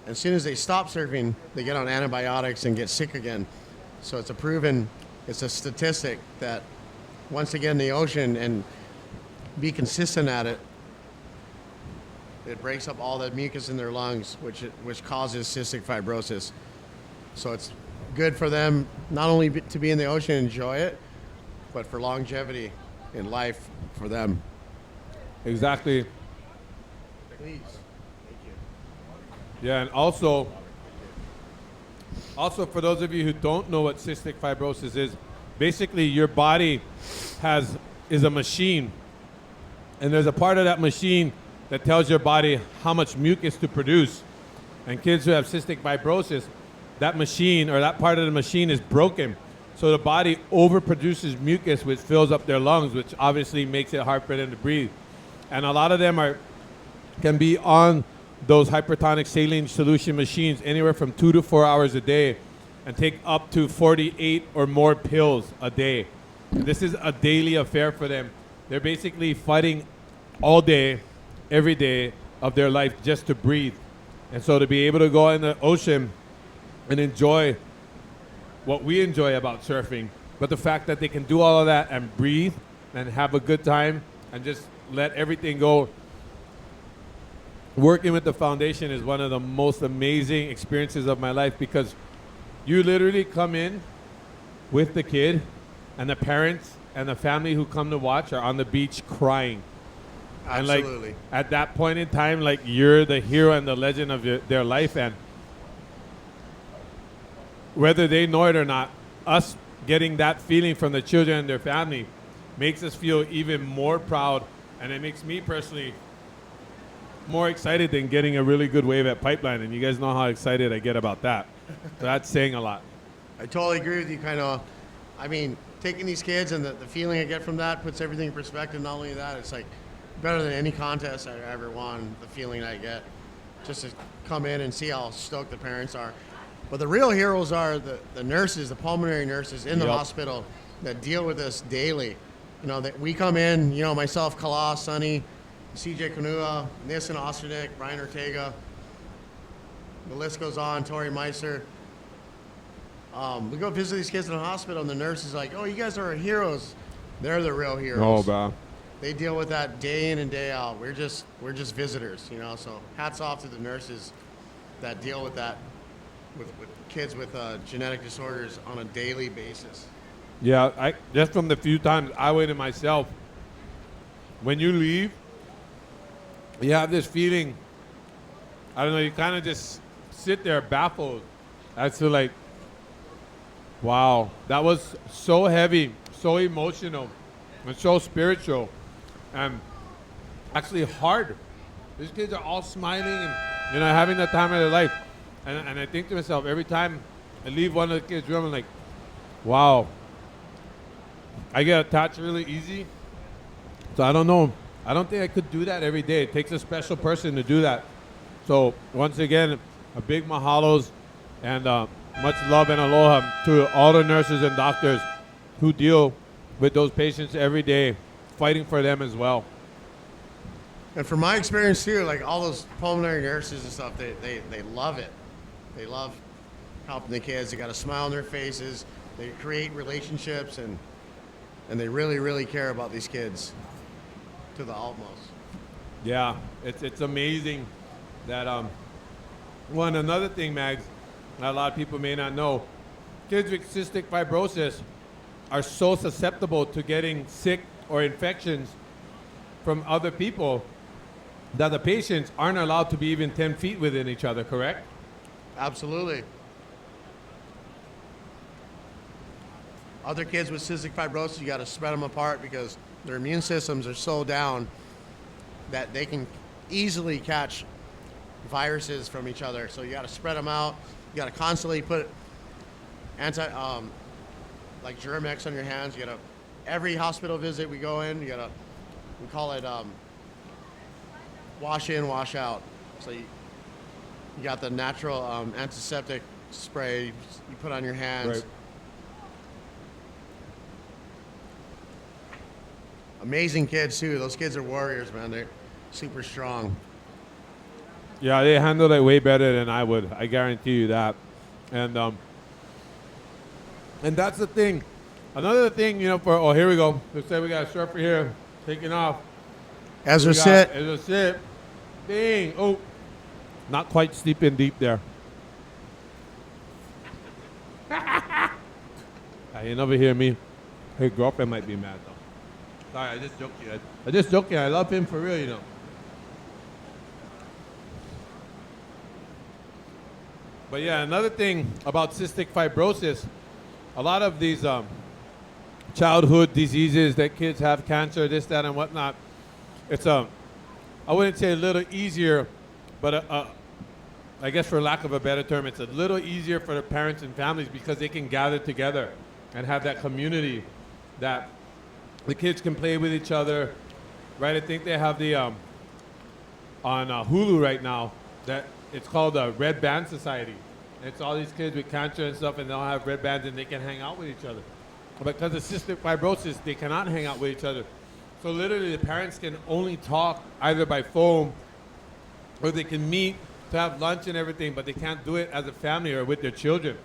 As soon as they stop surfing, they get on antibiotics and get sick again. So it's a statistic that once they get in the ocean and be consistent at it, it breaks up all the mucus in their lungs, which causes cystic fibrosis. So it's good for them not only to be in the ocean and enjoy it, but for longevity in life for them. Exactly. Please. Thank you. Yeah, and also for those of you who don't know what cystic fibrosis is, basically your body is a machine, and there's a part of that machine that tells your body how much mucus to produce. And kids who have cystic fibrosis, that machine or that part of the machine is broken. So the body overproduces mucus, which fills up their lungs, which obviously makes it hard for them to breathe. And a lot of them can be on those hypertonic saline solution machines anywhere from 2 to 4 hours a day. and take up to 48 or more pills a day. This is a daily affair for them. They're basically fighting all day, every day of their life just to breathe. And so to be able to go in the ocean and enjoy what we enjoy about surfing, but the fact that they can do all of that and breathe and have a good time and just let everything go. Working with the foundation is one of the most amazing experiences of my life, because you literally come in with the kid, and the parents and the family who come to watch are on the beach crying. Absolutely. And like at that point in time, like you're the hero and the legend of their life, and whether they know it or not, us getting that feeling from the children and their family makes us feel even more proud, and it makes me personally more excited than getting a really good wave at Pipeline, and you guys know how excited I get about that. So that's saying a lot. I totally agree with you. I mean, taking these kids and the feeling I get from that puts everything in perspective. Not only that, it's like better than any contest I ever won, the feeling I get just to come in and see how stoked the parents are. But the real heroes are the nurses, the pulmonary nurses in the hospital that deal with us daily. You know, that we come in, you know, myself, Kala, Sonny, CJ Kanua, Nissen Osternick, Brian Ortega, the list goes on, Tori Meiser. We go visit these kids in the hospital, and the nurse is like, "Oh, you guys are our heroes." They're the real heroes. Oh, bro. They deal with that day in and day out. We're just visitors, you know. So hats off to the nurses that deal with that, with kids with genetic disorders on a daily basis. Yeah, I just from the few times I went in myself, when you leave, you have this feeling, I don't know, you kind of just sit there baffled as to like, wow, that was so heavy, so emotional, and so spiritual, and actually hard. These kids are all smiling and, you know, having the time of their life. And I think to myself, every time I leave one of the kids' room, I'm like, wow, I get attached really easy. So I don't know. I don't think I could do that every day. It takes a special person to do that. So once again, a big mahalos and much love and aloha to all the nurses and doctors who deal with those patients every day, fighting for them as well. And from my experience too, like all those pulmonary nurses and stuff, they love it. They love helping the kids. They got a smile on their faces. They create relationships, and they really, really care about these kids to the utmost. Yeah, it's amazing that another thing, Mags, that a lot of people may not know, kids with cystic fibrosis are so susceptible to getting sick or infections from other people that the patients aren't allowed to be even 10 feet within each other, correct? Absolutely. Other kids with cystic fibrosis, you got to spread them apart because their immune systems are so down that they can easily catch viruses from each other. So you got to spread them out. You got to constantly put like Germ-X on your hands. You got to, every hospital visit we go in, we call it wash in, wash out. So you got the natural antiseptic spray you put on your hands. Right. Amazing kids too. Those kids are warriors, man. They're super strong. Yeah, they handle it way better than I would. I guarantee you that. And that's the thing. Another thing, you know, here we go. Let's say we got a surfer here taking off. Ezra sit. Ezra sit. Dang. Oh, not quite sleeping deep there. You never hear me. Her girlfriend might be mad though. Sorry, I just joking. I just joking. I love him for real, you know. But yeah, another thing about cystic fibrosis, a lot of these childhood diseases that kids have, cancer, this, that, and whatnot, it's I wouldn't say a little easier, but I guess for lack of a better term, it's a little easier for the parents and families because they can gather together and have that community that the kids can play with each other, right? I think they have the on Hulu right now that it's called the Red Band Society, It's all these kids with cancer and stuff, and they'll have red bands, and they can hang out with each other. But because of cystic fibrosis, they cannot hang out with each other. So literally, the parents can only talk either by phone, or they can meet to have lunch and everything, but they can't do it as a family or with their children.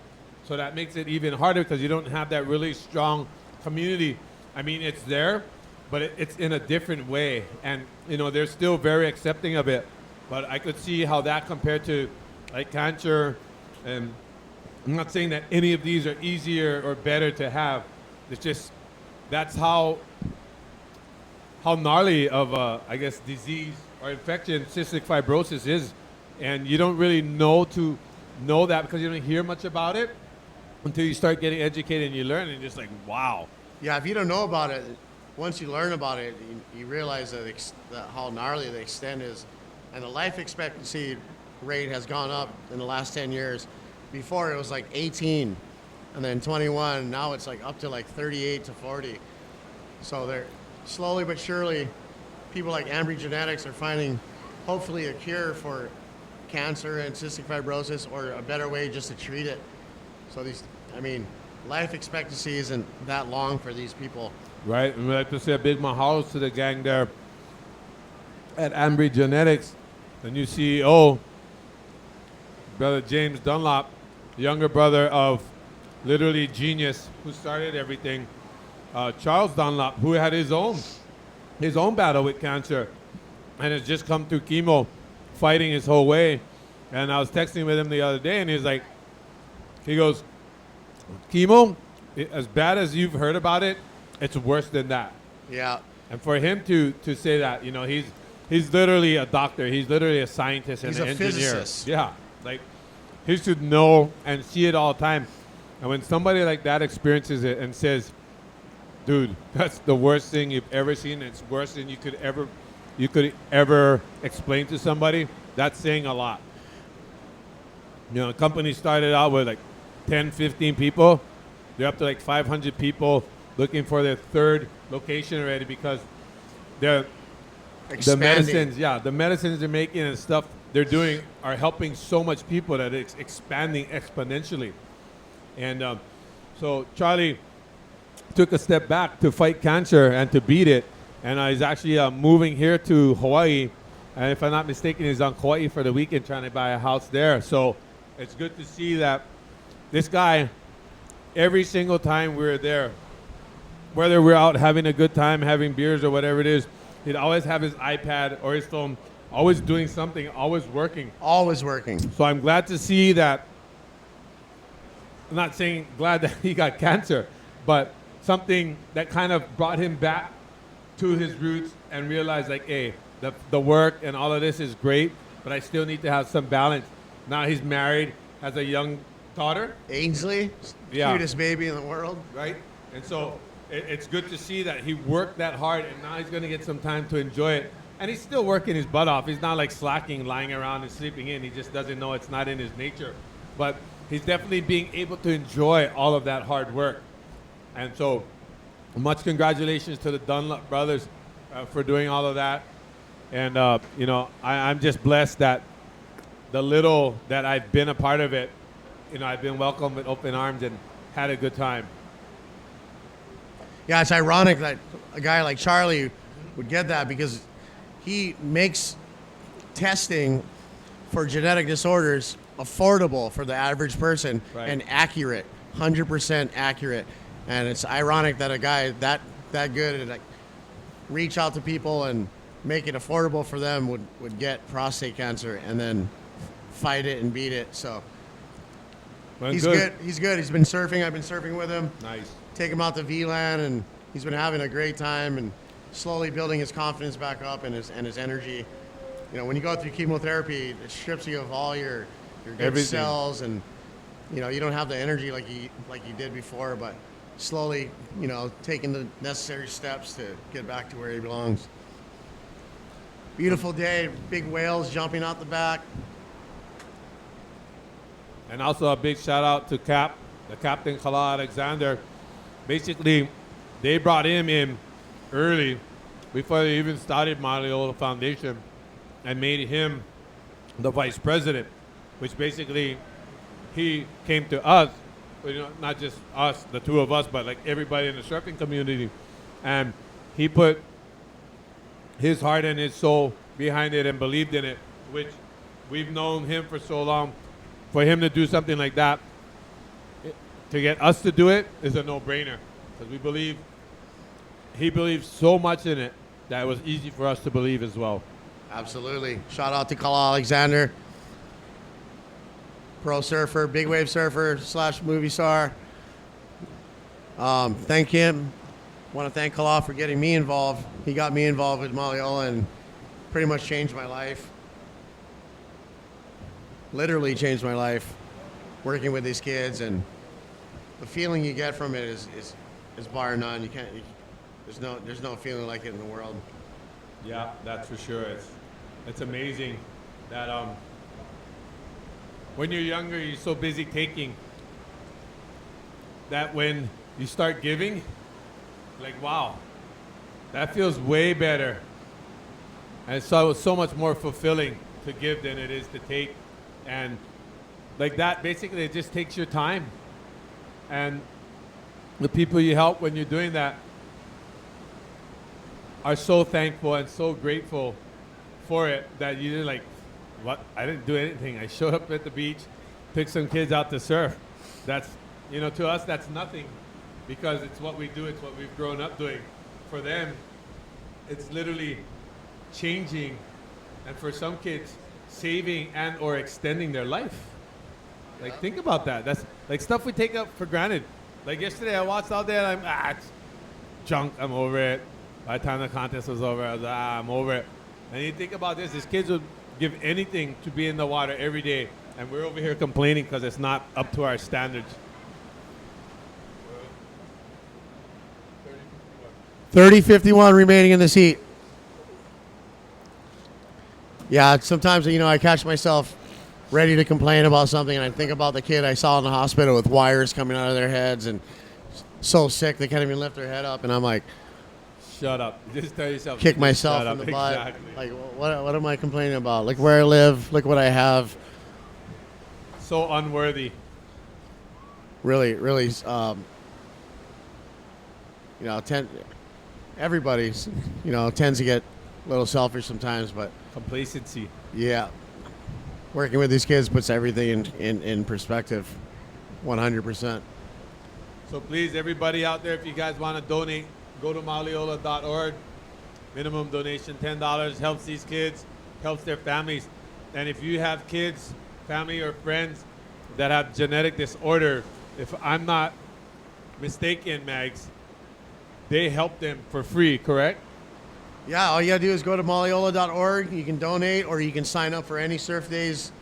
So that makes it even harder because you don't have that really strong community. I mean, it's there, but it's in a different way. And, you know, they're still very accepting of it. But I could see how that compared to like cancer, and I'm not saying that any of these are easier or better to have. It's just, that's how gnarly of I guess, disease or infection cystic fibrosis is. And you don't really know that because you don't hear much about it until you start getting educated and you learn, and you're just like, wow. Yeah, if you don't know about it, once you learn about it, you realize that how gnarly the extent is. And the life expectancy rate has gone up in the last 10 years. Before it was like 18, and then 21. Now it's like up to like 38 to 40. So they're slowly but surely, people like Ambry Genetics are finding hopefully a cure for cancer and cystic fibrosis, or a better way just to treat it. So life expectancy isn't that long for these people. Right, and we'd like to say a big mahalo to the gang there at Ambry Genetics, the new CEO, Brother James Dunlop, the younger brother of literally genius who started everything, Charles Dunlop, who had his own battle with cancer and has just come through chemo, fighting his whole way. And I was texting with him the other day, and he goes, chemo, as bad as you've heard about it, it's worse than that. Yeah. And for him to say that, you know, he's literally a doctor. He's literally a scientist and He's an a engineer. physicist. Yeah. Like, he should know and see it all the time. And when somebody like that experiences it and says, dude, that's the worst thing you've ever seen, it's worse than you could ever explain to somebody, that's saying a lot. You know, the company started out with like 10, 15 people. They're up to like 500 people looking for their third location already, because the medicines they're making and stuff they're doing are helping so much people that it's expanding exponentially. And so Charlie took a step back to fight cancer and to beat it, and he's actually moving here to Hawaii, and if I'm not mistaken, he's on Hawaii for the weekend trying to buy a house there. So it's good to see that this guy, every single time we're there, whether we're out having a good time, having beers or whatever it is, he'd always have his iPad or his phone, always doing something, always working. Always working. So I'm glad to see that. I'm not saying glad that he got cancer, but something that kind of brought him back to his roots and realized, like, hey, the work and all of this is great, but I still need to have some balance. Now he's married, has a young daughter. Ainsley, Yeah. cutest baby in the world. Right? And so it's good to see that he worked that hard, and now he's going to get some time to enjoy it. And he's still working his butt off. He's not like slacking, lying around and sleeping in. He just doesn't know, it's not in his nature. But he's definitely being able to enjoy all of that hard work. And so much congratulations to the Dunlop brothers for doing all of that. And, you know, I'm just blessed that the little that I've been a part of it, you know, I've been welcomed with open arms and had a good time. Yeah, it's ironic that a guy like Charlie would get that, because he makes testing for genetic disorders affordable for the average person, Right. and accurate, 100% accurate. And it's ironic that a guy that good at like reach out to people and make it affordable for them would get prostate cancer and then fight it and beat it. So Well, he's good. He's good. He's been surfing. I've been surfing with him. Nice. Take him out to VLAN, and he's been having a great time and slowly building his confidence back up and his energy. You know, when you go through chemotherapy, it strips you of all your good Everything. cells, and you know, you don't have the energy like you did before. But slowly, you know, taking the necessary steps to get back to where he belongs. Beautiful day. Big whales jumping out the back. And also a big shout out to the Captain Khala Alexander. Basically, they brought him in early before they even started Maliola Foundation and made him the vice president, which basically he came to us, not just us, the two of us, but like everybody in the surfing community, and he put his heart and his soul behind it and believed in it, which we've known him for so long. For him to do something like that, to get us to do it is a no-brainer, because he believes so much in it that it was easy for us to believe as well. Absolutely. Shout out to Kala Alexander, pro surfer, big wave surfer / movie star. Thank him. Want to thank Kala for getting me involved. He got me involved with Maliola and pretty much changed my life. Literally changed my life working with these kids, and the feeling you get from it is bar none. There's no feeling like it in the world. Yeah, that's for sure. It's amazing that when you're younger, you're so busy taking that when you start giving, like, wow, that feels way better. And so it's so much more fulfilling to give than it is to take. And like that, basically, it just takes your time. And the people you help when you're doing that are so thankful and so grateful for it that you're like, what? I didn't do anything. I showed up at the beach, picked some kids out to surf. That's, to us, that's nothing, because it's what we do. It's what we've grown up doing. For them, it's literally changing, and for some kids, saving and or extending their life. Like, think about that. That's like stuff we take up for granted. Like yesterday, I watched out there, and it's junk. I'm over it. By the time the contest was over, I was like, I'm over it. And you think about this, these kids would give anything to be in the water every day, and we're over here complaining because it's not up to our standards. 30:51 remaining in this heat. Yeah, sometimes, I catch myself ready to complain about something, and I think about the kid I saw in the hospital with wires coming out of their heads and so sick they can't even lift their head up, and I'm like, shut up. Just tell yourself. Kick myself in the butt. Exactly. Like, what am I complaining about? Look where I live. Look what I have. So unworthy. Really, everybody, tends to get a little selfish sometimes, but complacency. Yeah. Working with these kids puts everything in perspective, 100%. So please, everybody out there, if you guys want to donate, go to maliola.org. Minimum donation $10, helps these kids, helps their families. And if you have kids, family, or friends that have genetic disorder, if I'm not mistaken, Mags, they help them for free, correct? Yeah, all you gotta do is go to maliola.org. You can donate, or you can sign up for any surf days,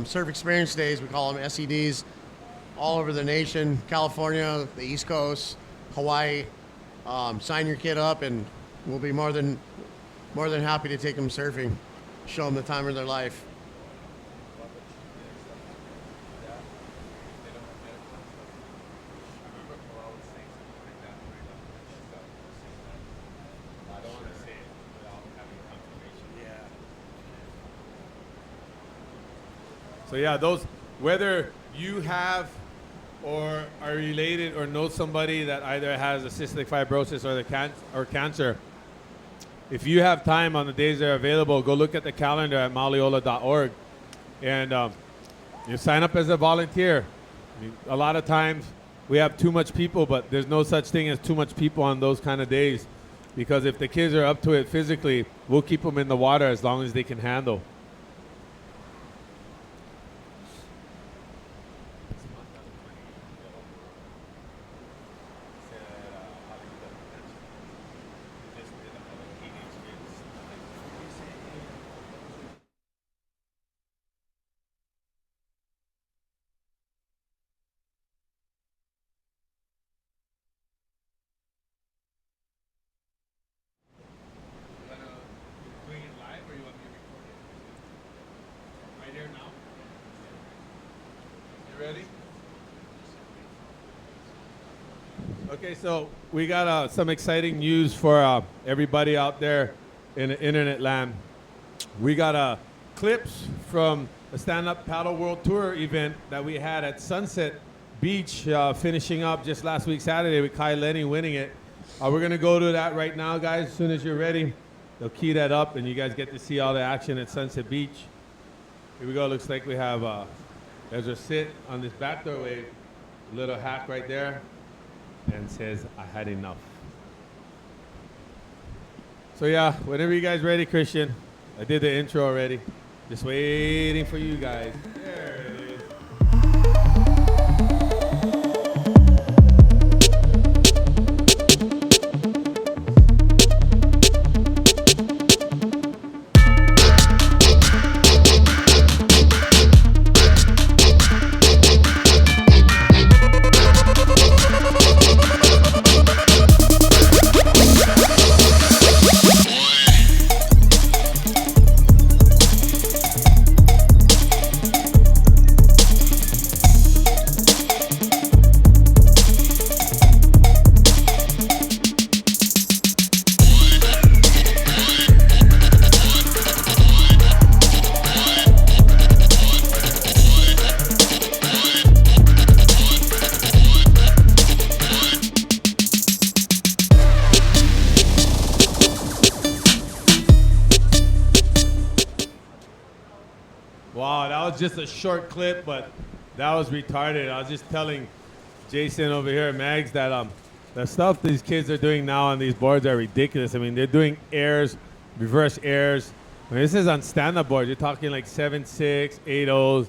surf experience days. We call them SEDs, all over the nation, California, the East Coast, Hawaii. Sign your kid up, and we'll be more than happy to take them surfing, show them the time of their life. So yeah, those, whether you have or are related or know somebody that either has a cystic fibrosis or cancer, if you have time on the days they're available, go look at the calendar at maliola.org, and you sign up as a volunteer. I mean, a lot of times we have too much people, but there's no such thing as too much people on those kind of days, because if the kids are up to it physically, we'll keep them in the water as long as they can handle. Okay, so we got some exciting news for everybody out there in the internet land. We got clips from the Stand Up Paddle World Tour event that we had at Sunset Beach, finishing up just last week Saturday with Kai Lenny winning it. We're going to go to that right now, guys. As soon as you're ready, they'll key that up, and you guys get to see all the action at Sunset Beach. Here we go. Looks like we have Ezra sit on this backdoor wave. Little hack right there, and says, I had enough. So yeah, whenever you guys ready, Christian. I did the intro already. Just waiting for you guys. There it is. Wow, that was just a short clip, but that was retarded. I was just telling Jason over here at Mags that the stuff these kids are doing now on these boards are ridiculous. I mean, they're doing airs, reverse airs. I mean, this is on stand-up boards. You're talking like 7.6, 8.0s,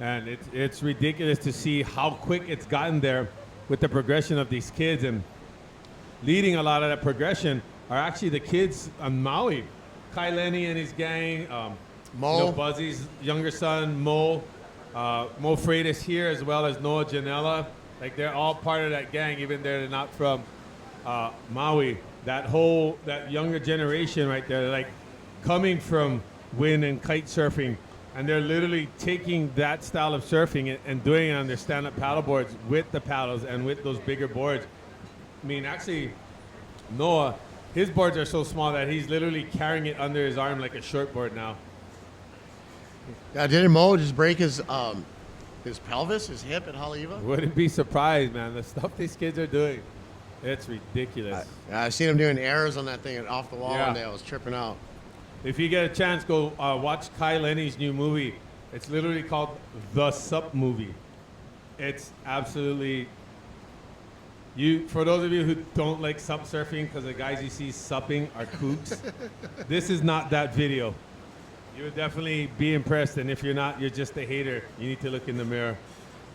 and it's ridiculous to see how quick it's gotten there with the progression of these kids. And leading a lot of that progression are actually the kids on Maui. Kai Lenny and his gang, Mo. you know, Buzzy's younger son, Mo. Mo Freitas here, as well as Noah Janela. Like, they're all part of that gang, even though they're not from Maui. That younger generation right there, they're like coming from wind and kite surfing, and they're literally taking that style of surfing and doing it on their stand-up paddle boards with the paddles and with those bigger boards. I mean, actually, Noah, his boards are so small that he's literally carrying it under his arm like a shortboard now. Yeah, didn't Mo just break his pelvis, his hip at Haleiwa? Wouldn't be surprised, man. The stuff these kids are doing, it's ridiculous. I've seen him doing airs on that thing off the wall Yeah. one day. I was tripping out. If you get a chance, go watch Kai Lenny's new movie. It's literally called The Sup Movie. It's absolutely... For those of you who don't like sup surfing because the guys you see supping are kooks, this is not that video. You would definitely be impressed, and if you're not, you're just a hater. You need to look in the mirror.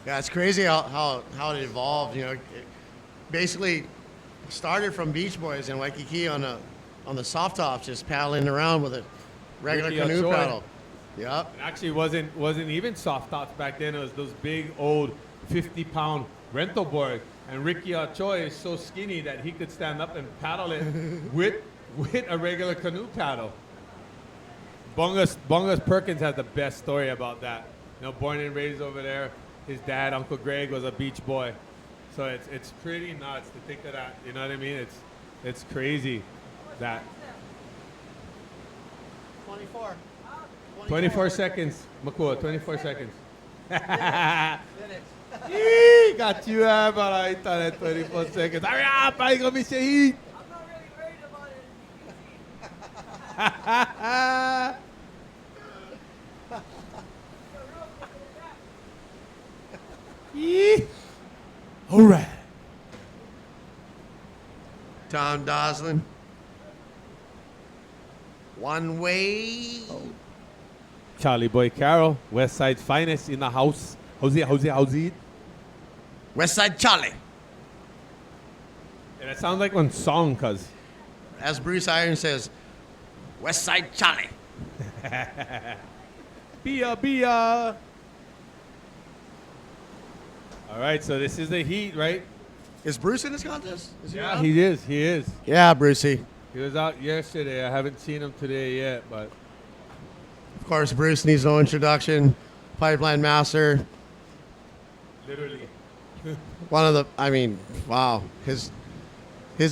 Yeah, it's crazy how it evolved. You know, it basically started from Beach Boys in Waikiki on the soft tops, just paddling around with a regular Ricky canoe Ochoa. paddle. Yep. It actually wasn't even soft tops back then. It was those big old 50-pound rental boards. And Ricky Ochoa is so skinny that he could stand up and paddle it with a regular canoe paddle. Bungus Perkins has the best story about that. You know, born and raised over there. His dad, Uncle Greg, was a beach boy. So it's pretty nuts to think of that. You know what I mean? It's crazy that 24 seconds, Makua, 24 seconds. Yee, got you out, but I thought at 24 seconds. Hurry up, I gonna be shahid. I'm not really worried about it. Yee. All right. Tom Doslin. One way. Charlie Boy Carroll, West Side's finest in the house. How's it? West Side Charlie. And it sounds like one song, cuz. As Bruce Irons says, West Side Charlie. Bia. All right, so this is the heat, right? Is Bruce in this contest? Is he Yeah, around? he is. Yeah, Brucey. He was out yesterday. I haven't seen him today yet, but Of course, Bruce needs no introduction. Pipeline master. literally. One of the, I mean, wow. His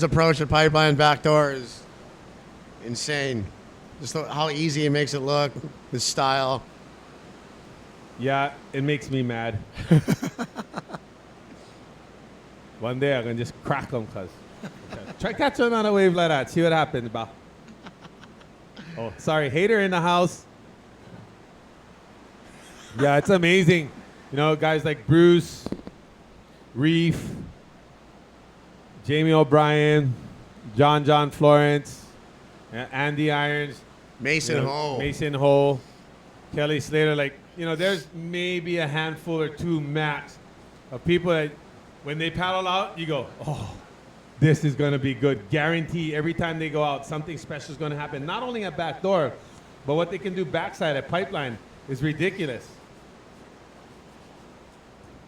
approach to pipeline backdoor is insane. Just how easy it makes it look, the style. Yeah, it makes me mad. One day I can just crack them, cuz. Try catch them on a wave like that. See what happens, ba. Oh, sorry, hater in the house. Yeah, it's amazing. You know, guys like Bruce, Reef, Jamie O'Brien, John Florence, Andy Irons, Mason Ho. Mason Ho, Kelly Slater. Like, you know, there's maybe a handful or two max of people that when they paddle out, you go, oh, this is going to be good. Guarantee every time they go out, something special is going to happen. Not only at backdoor, but what they can do backside at Pipeline is ridiculous.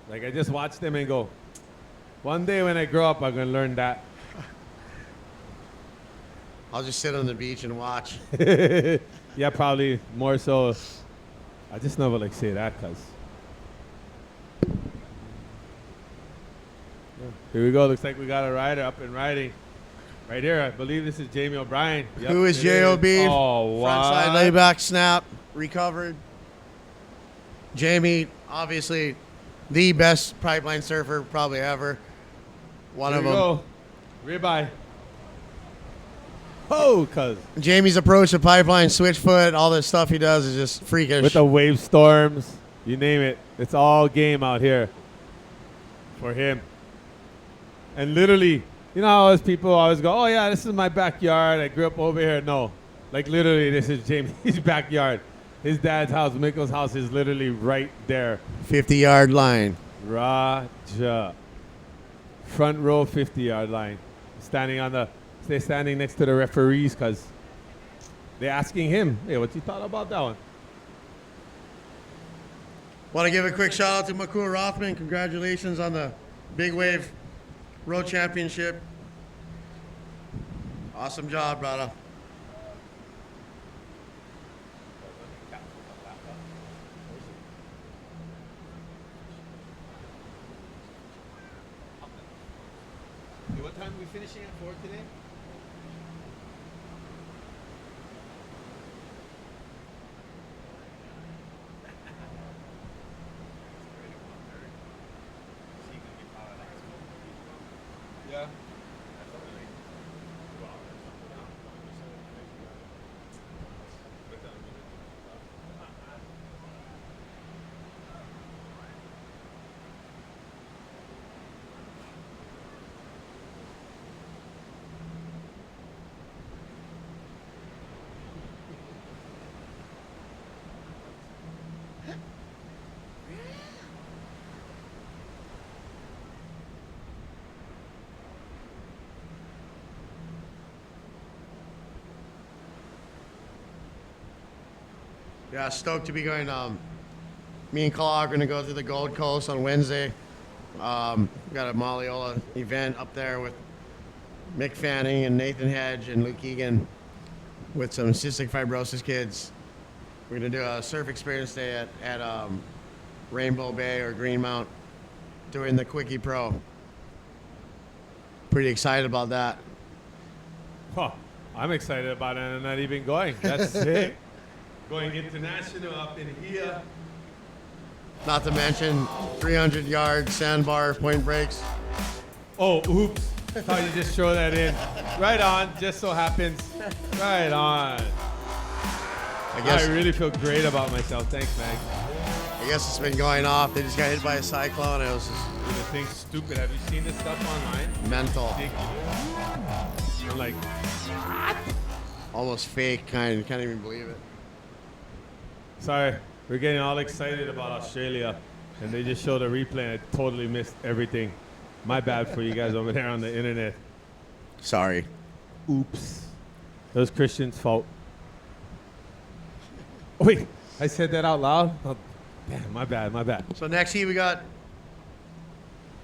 Like, I just watch them and go, one day when I grow up, I'm going to learn that. I'll just sit on the beach and watch. Yeah, probably more so. I just never like say that, cuz. Here we go. Looks like we got a rider up and riding. Right here, I believe this is Jamie O'Brien. Yep, Who is it J.O.B.? Oh, wow. Frontside layback snap, recovered. Jamie, obviously the best pipeline surfer probably ever. One Here of we them. go. Ribeye. Oh, cuz. Jamie's approach to pipeline, switchfoot, all this stuff he does is just freakish. With the wave storms, you name it. It's all game out here for him. And literally, you know how people always go, oh yeah, this is my backyard. I grew up over here. No. Like literally, this is Jamie's backyard. His dad's house, Mikkel's house, is literally right there. 50-yard line. Raja. Front row 50-yard line. They're standing next to the referees because they're asking him, hey, what you thought about that one? Want to give a quick shout out to Makua Rothman. Congratulations on the Big Wave World Championship. Awesome job, brother. What time are we finishing at 4 today? Yeah. Yeah, stoked to be going. Me and Claw are going to go to the Gold Coast on Wednesday. Got a Malleola event up there with Mick Fanning and Nathan Hedge and Luke Egan with some cystic fibrosis kids. We're going to do a surf experience day at Rainbow Bay or Greenmount doing the Quickie Pro. Pretty excited about that. Huh. I'm excited about it and I'm not even going. That's sick. Going international up in here. Not to mention 300-yard sandbar point breaks. Oh, oops. Thought you just throw that in. Right on. Just so happens. Right on. I really feel great about myself. Thanks, Meg. I guess it's been going off. They just got hit by a cyclone. It was just Dude, the thing's stupid. Have you seen this stuff online? mental. Ridiculous. I'm like, Almost fake, can't even believe it. sorry. We're getting all excited about Australia. And they just showed a replay and I totally missed everything. My bad for you guys over there on the internet. Sorry. Oops. That was Christian's fault. Oh, wait, I said that out loud? Oh, damn, my bad. So next heat we got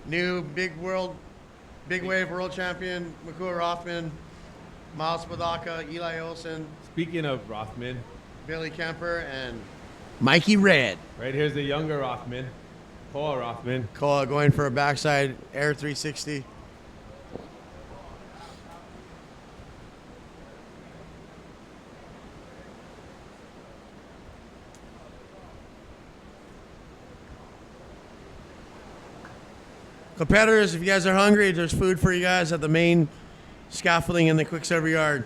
new big wave world champion Makua Rothman, Miles Spadaka, Eli Olsen, Speaking of Rothman, Billy Kemper, and Mikey Red. right here's the younger Rothman, Paul Rothman. Koa going for a backside air 360. Competitors, if you guys are hungry, there's food for you guys at the main scaffolding in the quick serve yard.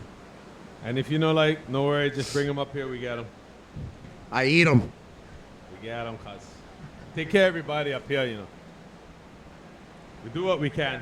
And if you know, like, no worry, just bring them up here. We got them. I eat them. We got them, cuz. Take care of everybody up here, you know. We do what we can.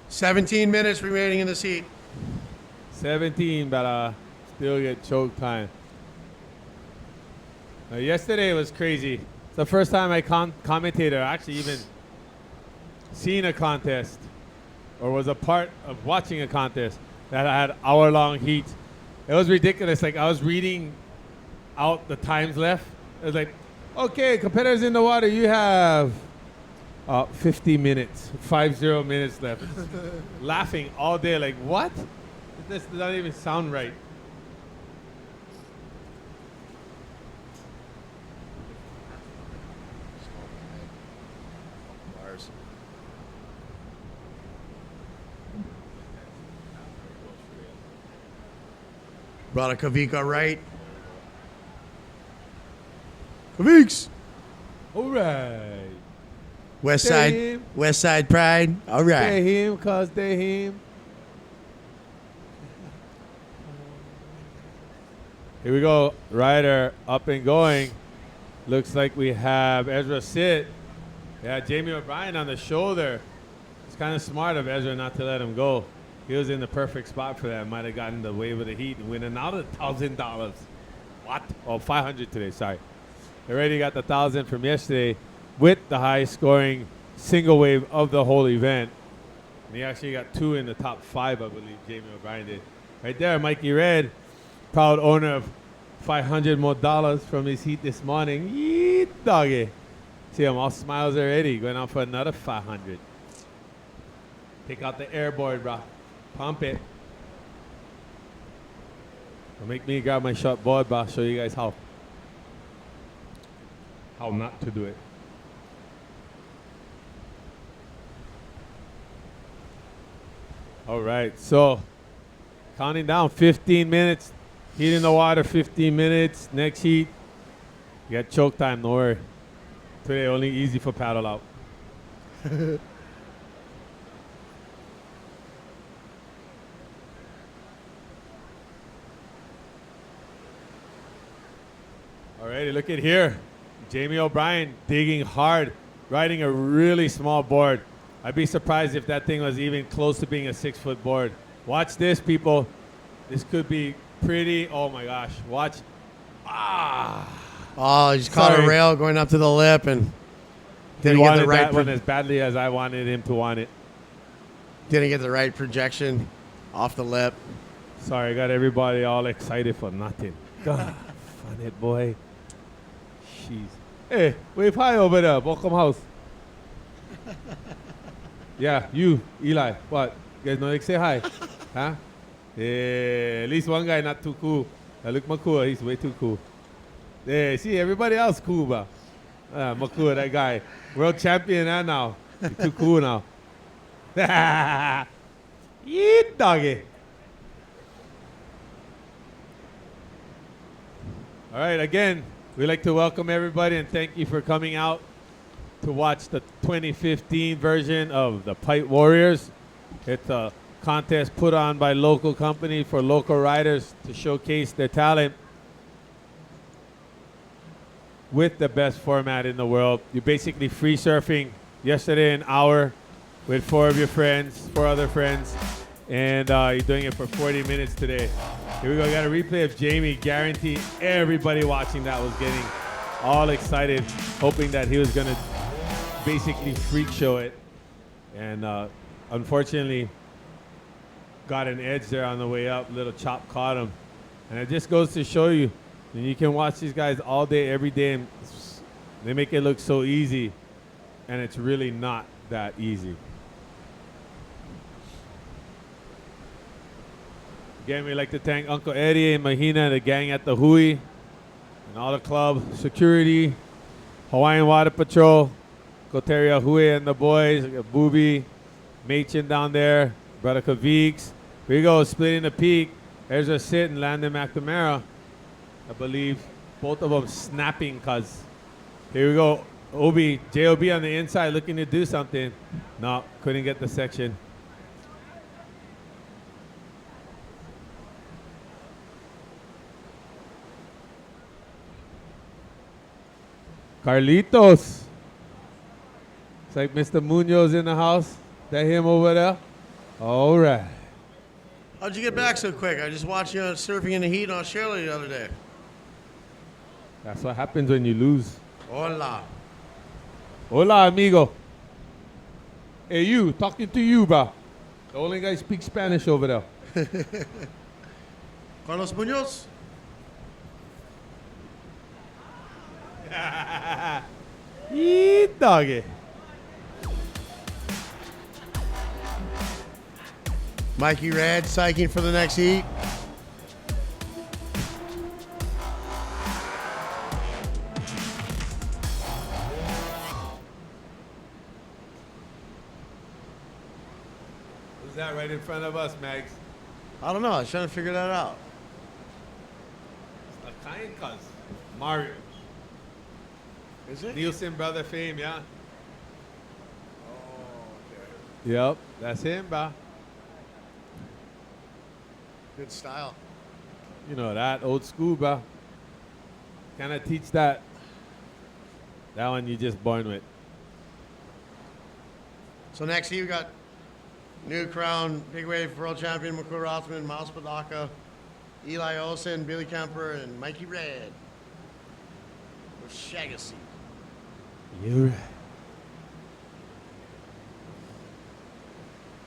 $17 minutes remaining in this heat. 17, but still get choke time. Now, yesterday was crazy. It's the first time I commentated, or actually even seen a contest, or was a part of watching a contest that had hour-long heat. It was ridiculous. Like, I was reading out the times left. It was like, okay, competitors in the water, you have 50 minutes, 50 minutes left. Laughing all day, like, what? This does not even sound right. Brought a Kavika right. Kaviks! All right. West They Side, West Side Pride. All right. They him, cause they him. Here we go. Rider up and going. Looks like we have Ezra sit. Yeah, Jamie O'Brien on the shoulder. It's kind of smart of Ezra not to let him go. He was in the perfect spot for that. Might have gotten the wave of the heat and win another $1,000. What? Oh, 500 today. Sorry. Already got the 1,000 from yesterday with the highest scoring single wave of the whole event. And he actually got 2 in the top 5, I believe Jamie O'Brien did. Right there, Mikey Red, proud owner of $500 more from his heat this morning. Yeet, doggy. See him all smiles already, going on for another 500. Take out the airboard, bro. Pump it. Don't make me grab my short board, bro. Show you guys how not to do it. All right, so counting down 15 minutes. Heat in the water, 15 minutes. Next heat, you got choke time, no worry. Today, only easy for paddle out. Alrighty, look at here. Jamie O'Brien digging hard, riding a really small board. I'd be surprised if that thing was even close to being a 6-foot board. Watch this, people. This could be pretty. Oh my gosh, watch. Ah. Oh, he just caught a Sorry. rail going up to the lip and He didn't get wanted the right that one as badly as I wanted him to want it. didn't get the right projection off the lip. Sorry, I got everybody all excited for nothing. God, fun it, boy. Jeez. Hey, wave hi over there. Welcome house. Yeah, you, Eli. What? You guys know they say hi? Huh? Yeah, at least one guy not too cool. Look Makua, he's way too cool. Yeah, see, everybody else cool, bro. Makua, that guy. World champion now. He's too cool now. Yeet, doggy. All right, again, we'd like to welcome everybody and thank you for coming out to watch the 2015 version of the Pipe Warriors. It's a contest put on by local company for local riders to showcase their talent with the best format in the world. You're basically free surfing yesterday an hour with 4 of your friends, 4 other friends, and you're doing it for 40 minutes today. Here we go. Got a replay of Jamie. Guarantee everybody watching that was getting all excited, hoping that he was going to basically freak show it. And unfortunately, got an edge there on the way up. Little chop caught him. And it just goes to show you, and you can watch these guys all day, every day, and They make it look so easy, and it's really not that easy. Again, we'd like to thank Uncle Eddie and Mahina and the gang at the Hui, and all the club, security, Hawaiian Water Patrol, Koteria Hui and the boys, Booby, Machin down there, Brother Kaviks. Here we go, splitting the peak. There's a sit and Landon McNamara. I believe both of them snapping cuz. Here we go. Obi, JOB on the inside looking to do something. No, couldn't get the section. Carlitos. It's like Mr. Munoz in the house. That him over there? All right. How'd you get back so quick? I just watched you surfing in the heat in Australia the other day. That's what happens when you lose. Hola. Hola, amigo. Hey, you, talking to you, bro. The only guy speaks Spanish over there. Carlos Munoz? Yee, doggy. Mikey Red psyching for the next heat. Who's that right in front of us, Mags? I don't know. I was trying to figure that out. A kind cuz. Mario. Is it? Nielsen brother fame, yeah? Oh, okay. Yep, that's him, bro. Good style. You know that, old school, bro. Kind of teach that. That one you just born with. So next heat we got new crown big wave world champion McCool Rothman, Miles Padaka, Eli Olsen, Billy Kemper, and Mikey Red. With Shagacy. You're right.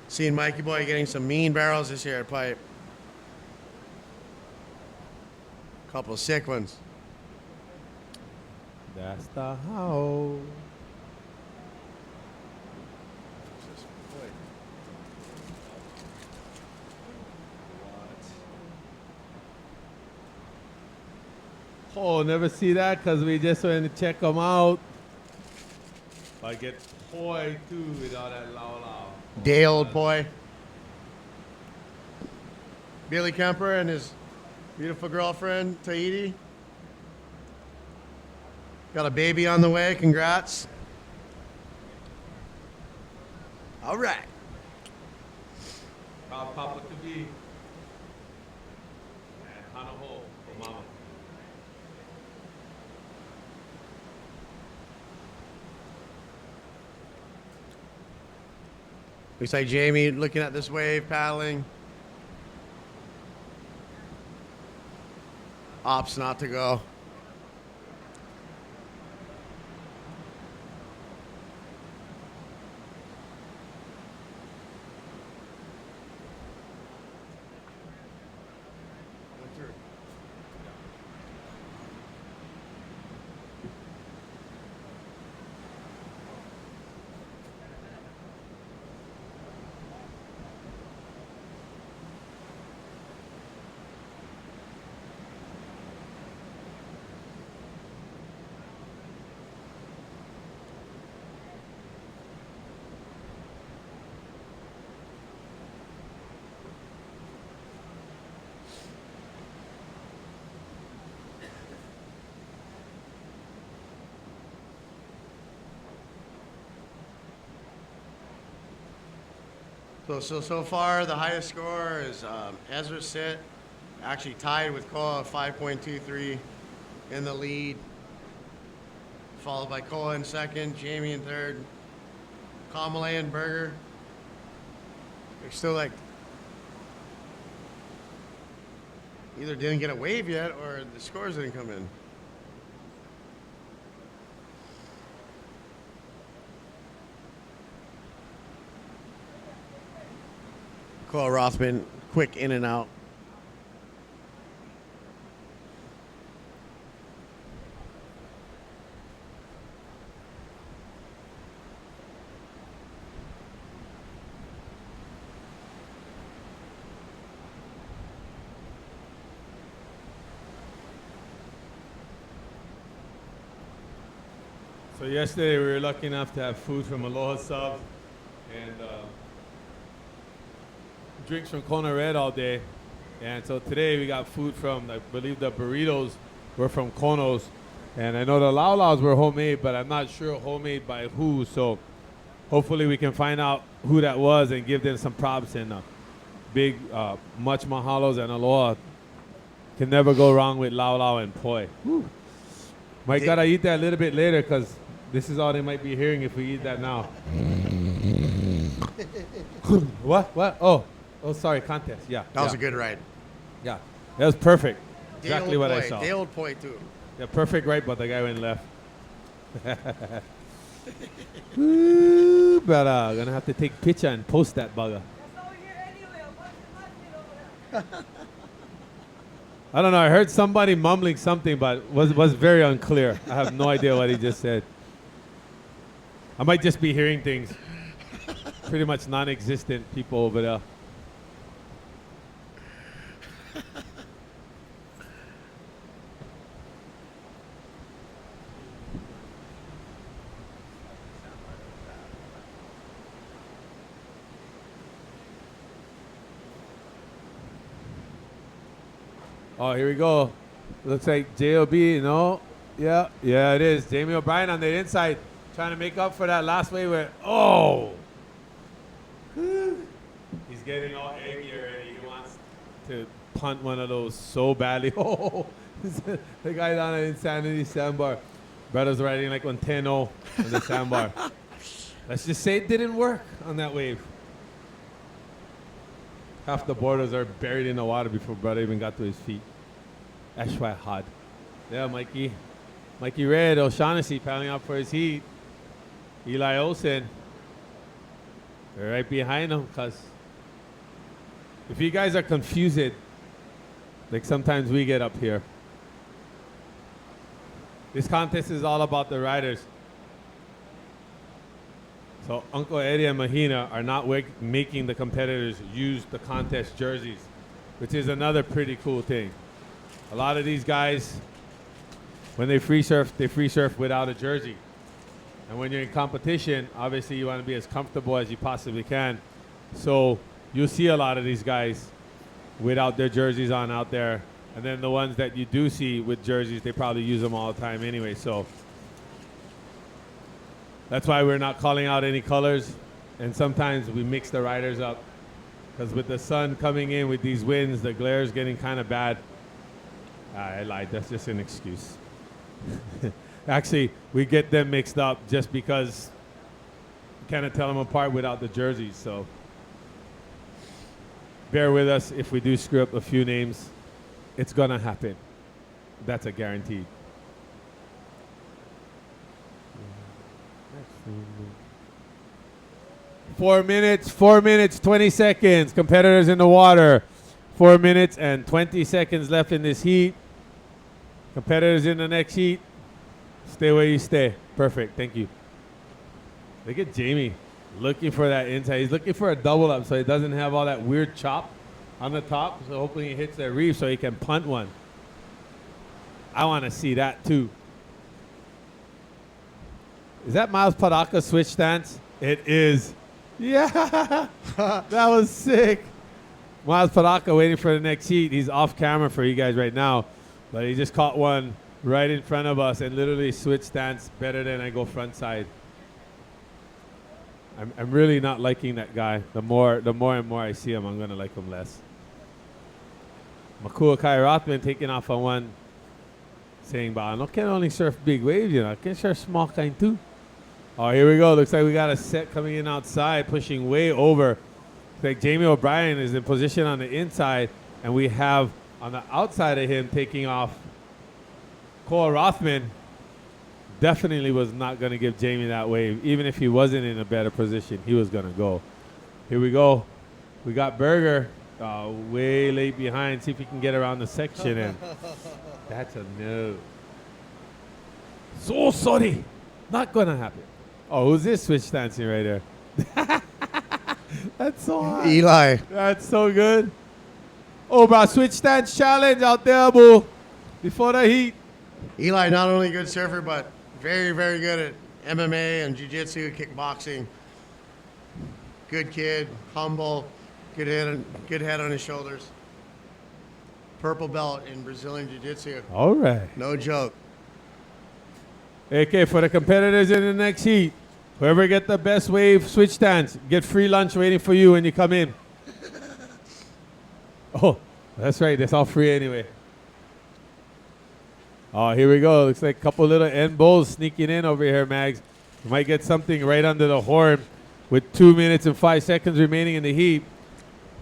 Seeing Mikey Boy getting some mean barrels this year at Pipe. Couple of sick ones. That's the how. Oh, never see that because we just went to check them out. I get poi too with all that lao lao. Day old boy. Billy Kemper and his beautiful girlfriend, Tahiti. Got a baby on the way. Congrats. All right. Papa Kabi. And Hanaho, Mama. Looks like Jamie looking at this wave, paddling. Opts not to go. So far, the highest score is Ezra Sit, actually tied with Koa, 5.23 in the lead. Followed by Koa in second, Jamie in third, Kamale and Berger. They're still like, either didn't get a wave yet or the scores didn't come in. Koa Rothman, quick in and out. So yesterday we were lucky enough to have food from Aloha Subs and drinks from Kona Red all day. And so today we got food from, I believe the burritos were from Kono's. And I know the Lau Laus were homemade, but I'm not sure homemade by who. So hopefully we can find out who that was and give them some props and big much mahalos and aloha. Can never go wrong with Lau Lau and poi. Woo. Might gotta eat that a little bit later because this is all they might be hearing if we eat that now. What? Oh, sorry, contest. Yeah. That was a good ride. Yeah, that was perfect. Day Exactly old what I poi. saw. Day old poi too. Yeah, perfect right, but the guy went left. Woo, but gonna have to take picture and post that bugger. That's over here anyway. I'm watching over there. I don't know. I heard somebody mumbling something, but was very unclear. I have no idea what he just said. I might just be hearing things. Pretty much non-existent people over there. Oh, here we go. Looks like J.O.B., no? Yeah, it is. Jamie O'Brien on the inside trying to make up for that last wave where, he's getting all eggy already. He wants to punt one of those so badly. Oh, the guy down at Insanity Sandbar. Brother's riding like on 10-0 on the sandbar. Let's just say it didn't work on that wave. Half the borders are buried in the water before brother even got to his feet. Ashwai hard. Yeah, Mikey. Mikey Red, O'Shaughnessy paddling out for his heat. Eli Olsen. They're right behind him because if you guys are confused, like sometimes we get up here, this contest is all about the riders. So Uncle Eddie and Mahina are not making the competitors use the contest jerseys, which is another pretty cool thing. A lot of these guys, when they free surf without a jersey. And when you're in competition, obviously you want to be as comfortable as you possibly can. So you'll see a lot of these guys without their jerseys on out there. And then the ones that you do see with jerseys, they probably use them all the time anyway. So that's why we're not calling out any colors. And sometimes we mix the riders up. Because with the sun coming in with these winds, the glare is getting kind of bad. I lied. That's just an excuse. Actually, we get them mixed up just because you kind of tell them apart without the jerseys. So bear with us if we do screw up a few names. It's going to happen. That's a guarantee. 4 minutes, 20 seconds. Competitors in the water. 4 minutes and 20 seconds left in this heat. Competitors in the next heat. Stay where you stay. Perfect. Thank you. Look at Jamie looking for that inside. He's looking for a double up so he doesn't have all that weird chop on the top. So hopefully he hits that reef so he can punt one. I want to see that too. Is that Miles Padaka's switch stance? It is. Yeah. That was sick. Miles Padaka waiting for the next heat. He's off camera for you guys right now. But he just caught one right in front of us and literally switch stance better than I go front side. I'm really not liking that guy. The more and more I see him, I'm going to like him less. Makua Kai Rothman taking off on one, saying, "But I can only surf big waves, you know. I can surf small kind too." Oh, here we go. Looks like we got a set coming in outside, pushing way over. Looks like Jamie O'Brien is in position on the inside, and we have on the outside of him taking off Cole Rothman. Definitely was not going to give Jamie that wave. Even if he wasn't in a better position, he was going to go. Here we go. We got Berger way late behind. See if he can get around the section. And that's a no. So sorry. Not going to happen. Oh, who's this switch dancing right there? That's so hot. Eli. That's so good. Oh, bro, switch dance challenge out there, boo. Before the heat. Eli, not only a good surfer, but very, very good at MMA and jiu-jitsu, kickboxing. Good kid, humble, good head on his shoulders. Purple belt in Brazilian jiu-jitsu. All right. No joke. Okay, for the competitors in the next heat, whoever get the best wave switch stance, get free lunch waiting for you when you come in. Oh, that's right. That's all free anyway. Oh, here we go. Looks like a couple little end bowls sneaking in over here, Mags. You might get something right under the horn with 2 minutes and 5 seconds remaining in the heat.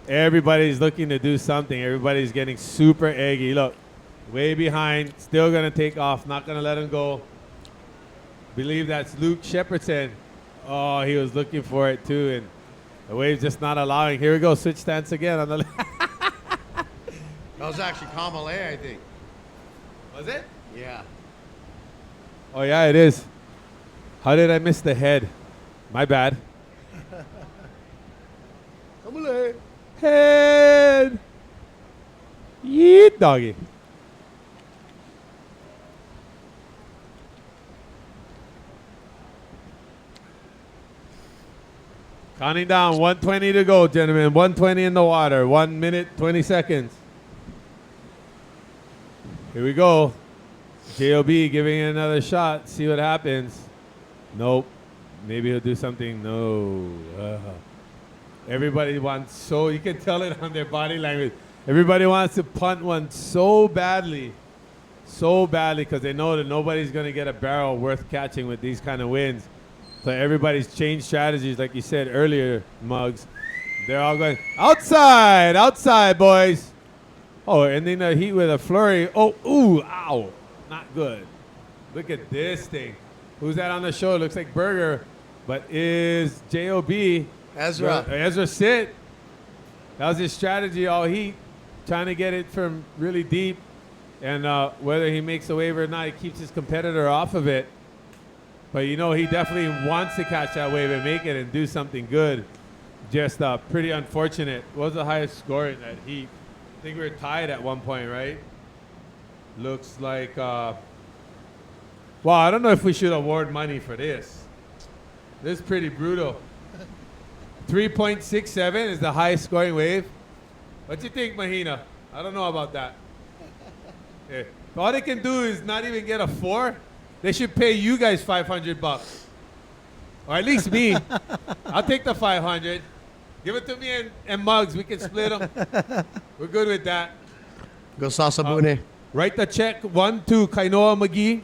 Everybody's looking to do something. Everybody's getting super eggy. Look, way behind. Still going to take off. Not going to let him go. Believe that's Luke Shepardson. Oh, he was looking for it too, and the wave's just not allowing. Here we go. Switch stance again on the That was actually Kamale, I think. Was it? Yeah. Oh, yeah, it is. How did I miss the head? My bad. Kamale. Head. Yeet, doggy. Counting down, 120 to go, gentlemen. 120 in the water. 1 minute, 20 seconds. Here we go. J.O.B. giving it another shot. See what happens. Nope. Maybe he'll do something. No. Everybody wants so, you can tell it on their body language. Everybody wants to punt one so badly. So badly because they know that nobody's going to get a barrel worth catching with these kind of winds. So everybody's changed strategies, like you said earlier, Muggs. They're all going, outside, outside, boys. Oh, ending the heat with a flurry. Oh, ooh, ow. Not good. Look at this thing. Who's that on the show? Looks like Berger, but is J.O.B. Ezra. Ezra sit. That was his strategy all heat, trying to get it from really deep. And whether he makes a wave or not, he keeps his competitor off of it. But, you know, he definitely wants to catch that wave and make it and do something good. Just pretty unfortunate. What was the highest score in that heat? I think we were tied at one point, right? Looks like, well, I don't know if we should award money for this. This is pretty brutal. 3.67 is the highest scoring wave. What do you think, Mahina? I don't know about that. Yeah. All they can do is not even get a 4. They should pay you guys $500, or at least me. I'll take the 500. Give it to me and Muggs. We can split them. We're good with that. Go Sasabune. Write the check 1 to Kainoa McGee.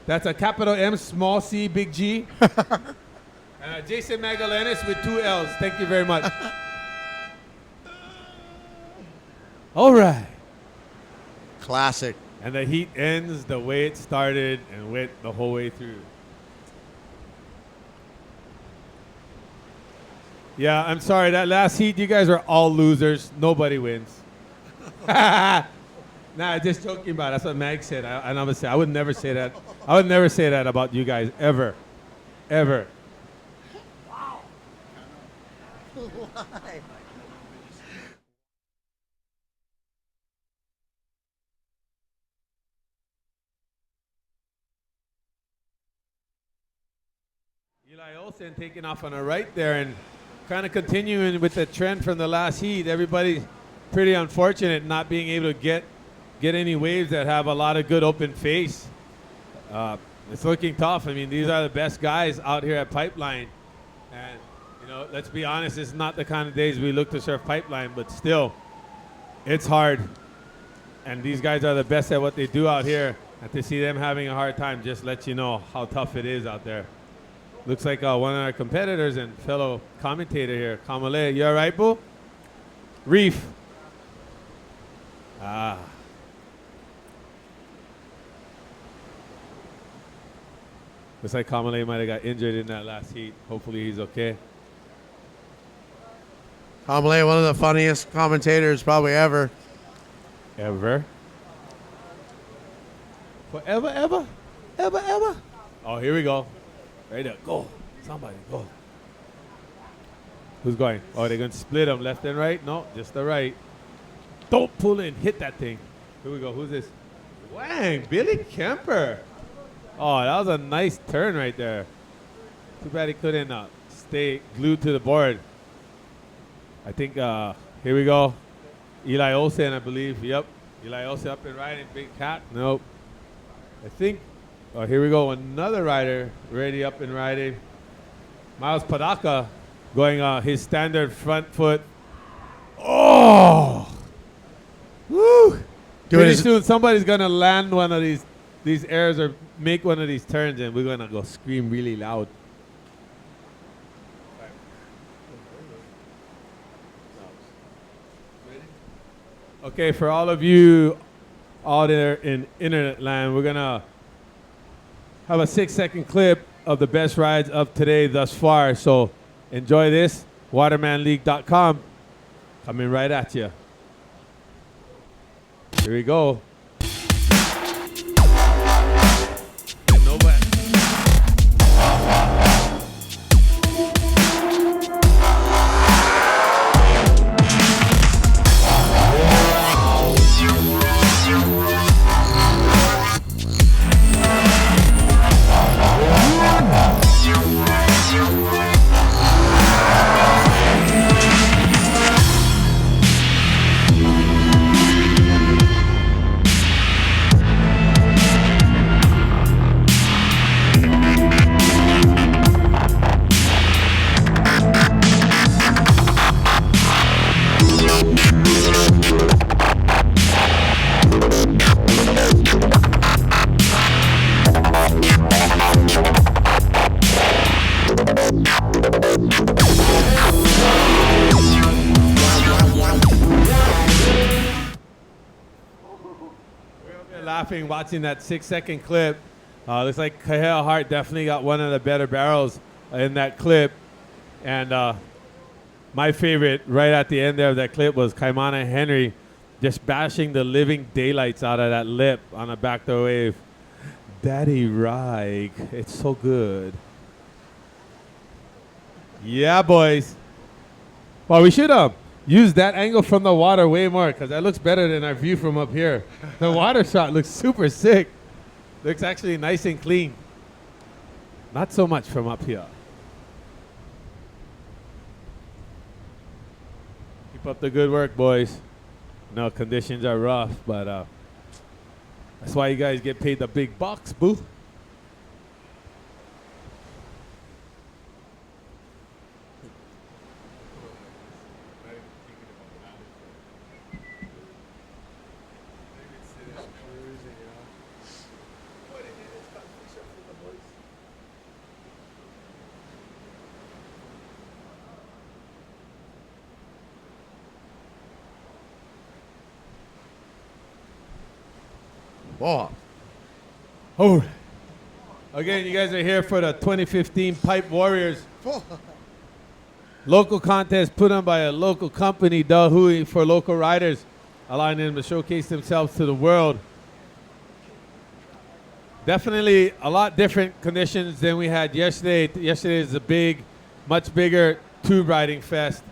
That's a capital M, small C, big G. And Jason Magdalenas with 2 L's. Thank you very much. All right. Classic. And the heat ends the way it started and went the whole way through. Yeah, I'm sorry. That last heat, you guys are all losers. Nobody wins. Nah, just joking about it. That's what Mag said. And I'm gonna say I would never say that. I would never say that about you guys ever, ever. Wow. Why? Eli Olsen taking off on the right there and kind of continuing with the trend from the last heat. Everybody's pretty unfortunate not being able to get any waves that have a lot of good open face. It's looking tough. I mean, these are the best guys out here at Pipeline. And, you know, let's be honest, it's not the kind of days we look to surf Pipeline, but still, it's hard. And these guys are the best at what they do out here. And to see them having a hard time just lets you know how tough it is out there. Looks like one of our competitors and fellow commentator here, Kamale. You all right, boo? Reef. Ah. Looks like Kamale might have got injured in that last heat. Hopefully he's okay. Kamale, one of the funniest commentators probably ever. Ever? Forever, ever? Ever, ever? Oh, here we go. Right there. Go. Somebody, go. Who's going? Oh, they're going to split them left and right? No, just the right. Don't pull in. Hit that thing. Here we go. Who's this? Wang, Billy Kemper. Oh, that was a nice turn right there. Too bad he couldn't stay glued to the board. I think here we go. Eli Olsen, I believe. Yep. Eli Olsen up and riding. Big cat. Nope. I think. Oh, here we go. Another rider ready up and riding. Miles Padaka going his standard front foot. Oh! Woo! Pretty soon somebody's gonna land one of these airs or make one of these turns, and we're gonna go scream really loud. Okay, for all of you out there in internet land, we're gonna have a 6-second clip of the best rides of today thus far. So enjoy this. WatermanLeague.com coming right at you. Here we go. Laughing watching that 6-second clip. Looks like Kahel Hart definitely got one of the better barrels in that clip. And my favorite right at the end there of that clip was Kaimana Henry just bashing the living daylights out of that lip on a backdoor wave. Daddy Reich, it's so good. Yeah, boys. Well, we should use that angle from the water way more, because that looks better than our view from up here. The water shot looks super sick. Looks actually nice and clean. Not so much from up here. Keep up the good work, boys. No, conditions are rough, but that's why you guys get paid the big bucks, boo. Whoa. Oh. Again, you guys are here for the 2015 Pipe Warriors. Local contest put on by a local company, Dahui, for local riders, allowing them to showcase themselves to the world. Definitely a lot different conditions than we had yesterday. Yesterday is a big, much bigger tube riding fest.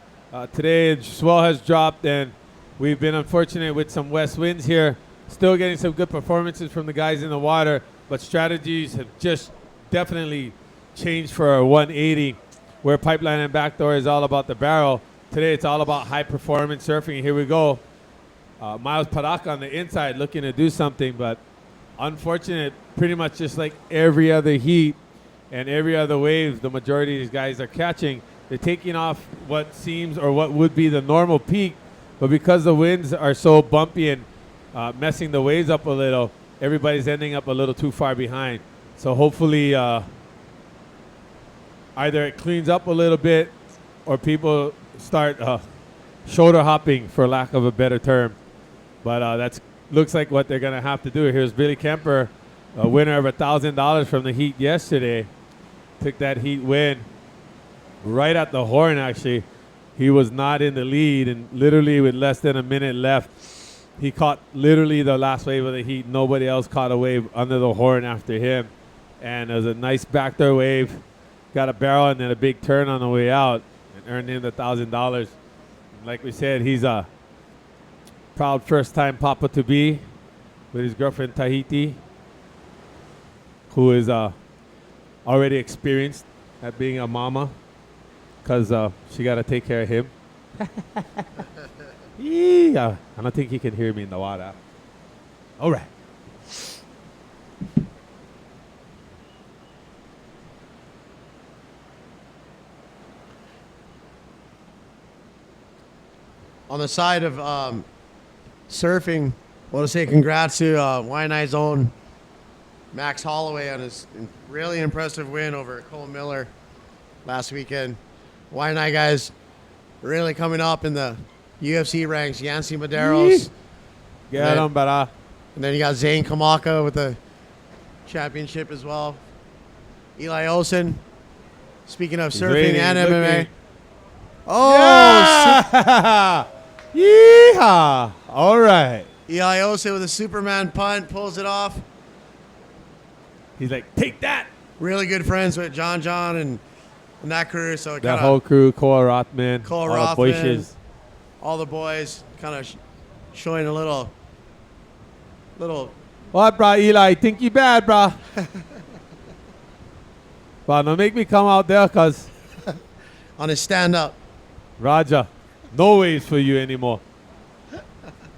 Today, swell has dropped, and we've been unfortunate with some west winds here. Still getting some good performances from the guys in the water, but strategies have just definitely changed for a 180, where pipeline and backdoor is all about the barrel. Today it's all about high performance surfing. Here we go. Miles Padaka on the inside looking to do something, but unfortunate, pretty much just like every other heat and every other wave the majority of these guys are catching. They're taking off what seems or what would be the normal peak, but because the winds are so bumpy and messing the waves up a little, everybody's ending up a little too far behind. So hopefully either it cleans up a little bit or people start shoulder hopping, for lack of a better term. But that's looks like what they're going to have to do. Here's Billy Kemper, a winner of $1,000 from the heat yesterday. Took that heat win right at the horn, actually. He was not in the lead, and literally with less than a minute left, he caught literally the last wave of the heat. Nobody else caught a wave under the horn after him. And it was a nice backdoor wave. Got a barrel and then a big turn on the way out and earned him the $1,000. Like we said, he's a proud first-time papa-to-be with his girlfriend Tahiti, who is already experienced at being a mama because she got to take care of him. Yeah. I don't think he can hear me in the water. All right. On the side of surfing, I want to say congrats to Waianae's own Max Holloway on his really impressive win over Cole Miller last weekend. Waianae guys really coming up in the UFC ranks. Yancy Medeiros. Get him, brother. And then you got Zane Kamaka with the championship as well. Eli Olsen. Speaking of surfing waiting, and he's MMA. looking. Oh, Yeah! Yeehaw! All right. Eli Olsen with a Superman punt, pulls it off. He's like, take that. Really good friends with John and that crew. So it That kinda, whole crew, Cole Rothman, Cole all the Rothman, boys. all the boys, kind of showing a little. What, bro, Eli? Think you bad, bro? But don't make me come out there, cause On his stand-up. Raja, no ways for you anymore.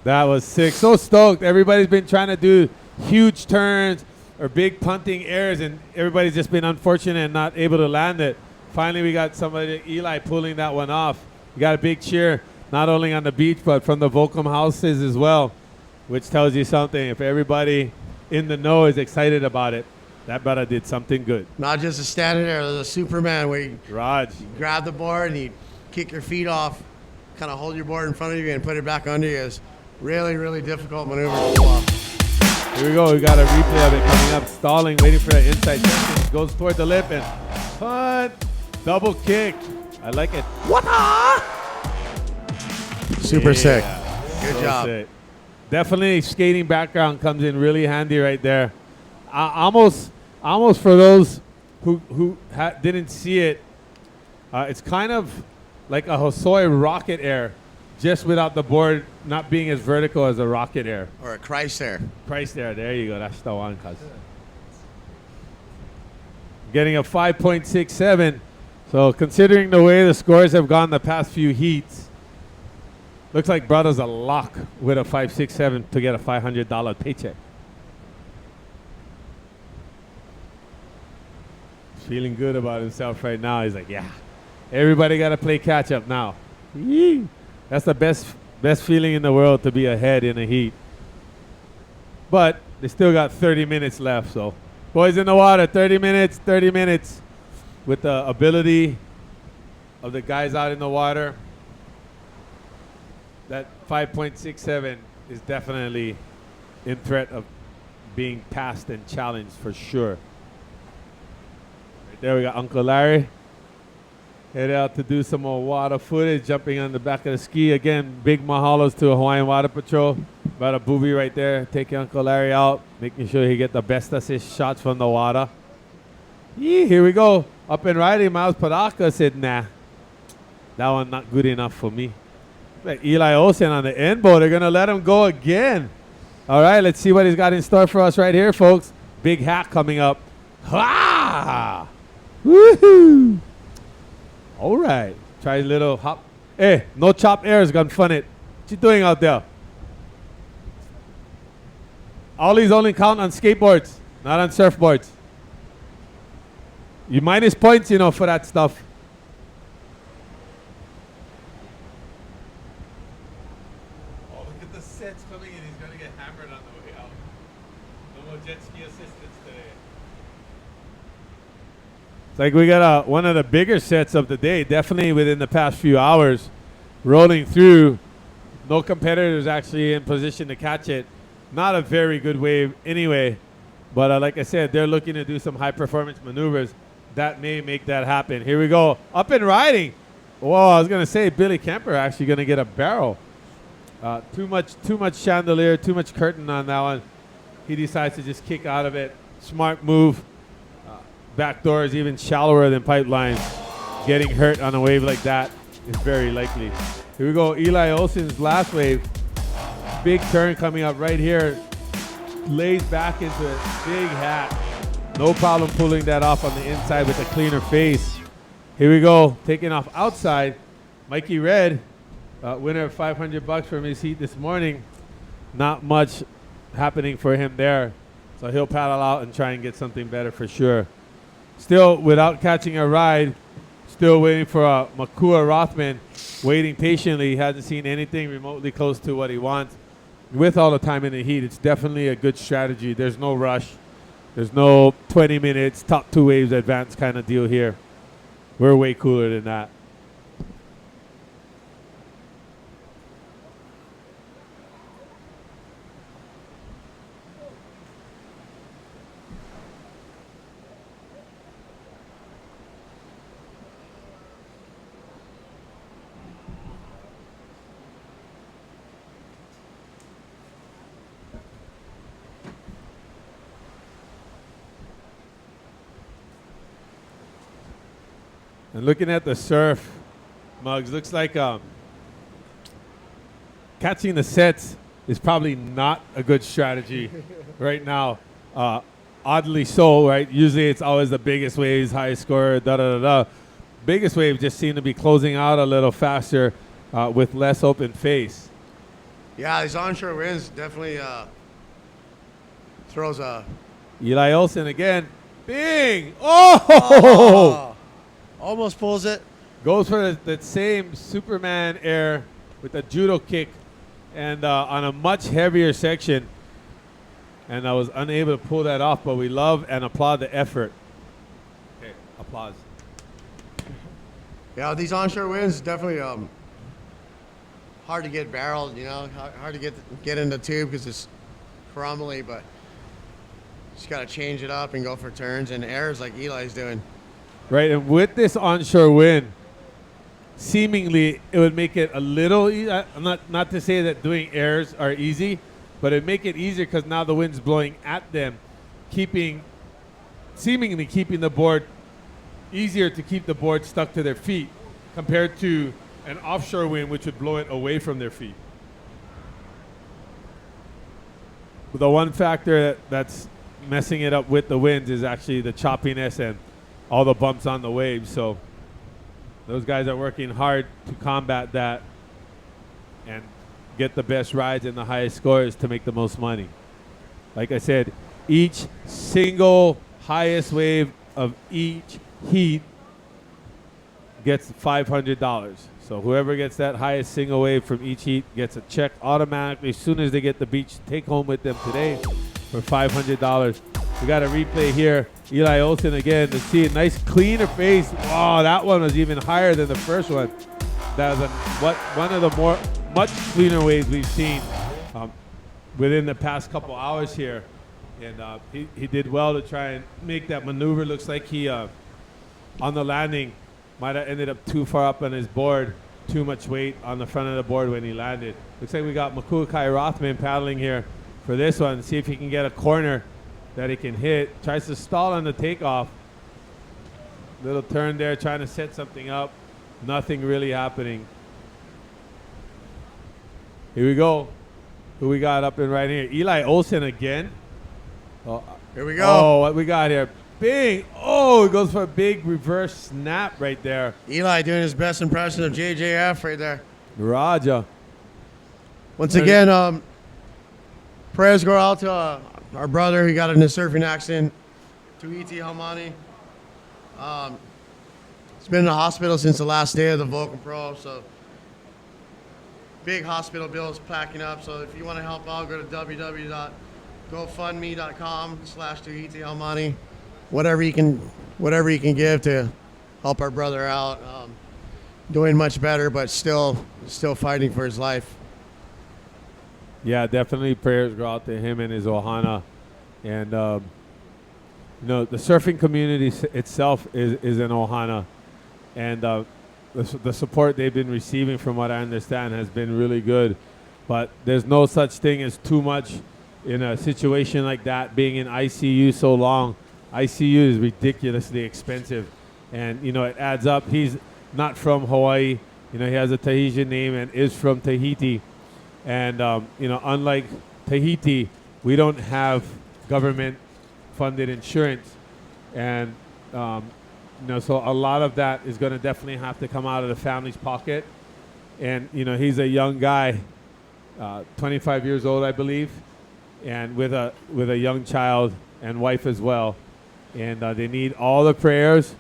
That was sick. So stoked. Everybody's been trying to do huge turns or big punting airs, and everybody's just been unfortunate and not able to land it. Finally, we got somebody, Eli, pulling that one off. We got a big cheer, not only on the beach, but from the Volcom houses as well, which tells you something. If everybody in the know is excited about it, that brother did something good. Not just a standing there, there's a Superman where you Raj. grab the board and you kick your feet off, kind of hold your board in front of you and put it back under you. It's really, really difficult maneuver to pull off. Here we go. We got a replay of it coming up. Stalling, waiting for the inside session. Goes toward the lip and punt. Double kick. I like it. What? Super sick. Good So job. sick. Definitely skating background comes in really handy right there. Almost for those who didn't see it, it's kind of like a Hosoi rocket air, just without the board not being as vertical as a rocket air. Or a Christ there. Price there you go. That's the one, cuz. Getting a 5.67. So considering the way the scores have gone the past few heats, looks like brother's a lock with a 5.67 to get a $500 paycheck. Feeling good about himself right now. He's like, yeah, everybody got to play catch up now. Yee. That's the best feeling in the world, to be ahead in a heat. But they still got 30 minutes left. So boys in the water, 30 minutes with the ability of the guys out in the water. That 5.67 is definitely in threat of being passed and challenged for sure. Right there we got Uncle Larry. Headed out to do some more water footage, jumping on the back of the ski. Again, big mahalos to Hawaiian Water Patrol. About a booby right there, taking Uncle Larry out, making sure he get the best assist shots from the water. Here we go. Up and riding, Miles Padaka said, nah, that one not good enough for me. Like Eli Olsen on the end bowl. They're going to let him go again. All right, let's see what he's got in store for us right here, folks. Big hack coming up. Ha! Woohoo! All right. Try a little hop. Hey, no chop airs, gun fun it. What you doing out there? Ollies only count on skateboards, not on surfboards. You minus points, for that stuff. Oh, look at the sets coming in. He's going to get hammered on the way out. No more jet ski assistance today. It's like we got one of the bigger sets of the day, definitely within the past few hours, rolling through. No competitors actually in position to catch it. Not a very good wave anyway, but like I said, they're looking to do some high performance maneuvers that may make that happen. Here we go, up and riding. Whoa, I was gonna say Billy Kemper actually gonna get a barrel. Too much chandelier, too much curtain on that one. He decides to just kick out of it. Smart move. Back door is even shallower than pipeline. Getting hurt on a wave like that is very likely. Here we go, Eli Olsen's last wave. Big turn coming up right here. Lays back into it. Big hat. No problem pulling that off on the inside with a cleaner face. Here we go, taking off outside. Mikey Red, winner of $500 from his heat this morning. Not much happening for him there. So he'll paddle out and try and get something better for sure. Still, without catching a ride, still waiting for Makua Rothman, waiting patiently. He hasn't seen anything remotely close to what he wants. With all the time in the heat, it's definitely a good strategy. There's no rush. There's no 20 minutes, top 2 waves advance kind of deal here. We're way cooler than that. And looking at the surf, Muggs, looks like catching the sets is probably not a good strategy right now. Oddly so, right? Usually it's always the biggest waves, highest scorer, da-da-da-da. Biggest waves just seem to be closing out a little faster with less open face. Yeah, these onshore winds definitely throws a... Eli Olsen again. Bing! Oh! Almost pulls it. Goes for that same Superman air with a judo kick and on a much heavier section. And I was unable to pull that off, but we love and applaud the effort. Okay, applause. Yeah, these onshore winds definitely hard to get barreled, you know, hard to get in the tube because it's crumbly, but just got to change it up and go for turns and airs like Eli's doing. Right, and with this onshore wind, seemingly it would make it a little not to say that doing airs are easy, but it'd make it easier because now the wind's blowing at them, seemingly keeping the board easier to keep the board stuck to their feet compared to an offshore wind which would blow it away from their feet. But the one factor that's messing it up with the winds is actually the choppiness and all the bumps on the waves. So those guys are working hard to combat that and get the best rides and the highest scores to make the most money. Like I said, each single highest wave of each heat gets $500. So whoever gets that highest single wave from each heat gets a check automatically as soon as they get the beach to take home with them today for $500. We got a replay here. Eli Olsen again to see a nice cleaner face. Oh, that one was even higher than the first one. That was one of the much cleaner waves we've seen within the past couple hours here. And he did well to try and make that maneuver. Looks like he, on the landing, might have ended up too far up on his board. Too much weight on the front of the board when he landed. Looks like we got Makuakai Rothman paddling here for this one. See if he can get a corner that he can hit. Tries to stall on the takeoff. Little turn there, trying to set something up. Nothing really happening. Here we go. Who we got up and right here? Eli Olsen again. Oh, here we go. Oh, what we got here? Bing. Oh, it goes for a big reverse snap right there. Eli doing his best impression of JJF right there. Raja. Once again, prayers go out to our brother who got in a surfing accident, Tuiti Halmani. He's been in the hospital since the last day of the Vulcan Pro, so big hospital bills packing up. So if you want to help out, go to www.gofundme.com/Tuiti Halmani. Whatever you can give to help our brother out. Doing much better, but still fighting for his life. Yeah, definitely prayers go out to him and his ohana. And, the surfing community itself is an ohana. And the support they've been receiving, from what I understand, has been really good. But there's no such thing as too much in a situation like that, being in ICU so long. ICU is ridiculously expensive. And, it adds up. He's not from Hawaii. He has a Tahitian name and is from Tahiti. And, unlike Tahiti, we don't have government-funded insurance. and so a lot of that is going to definitely have to come out of the family's pocket. And he's a young guy, 25 years old, I believe, and with a young child and wife as well, and they need all the prayers.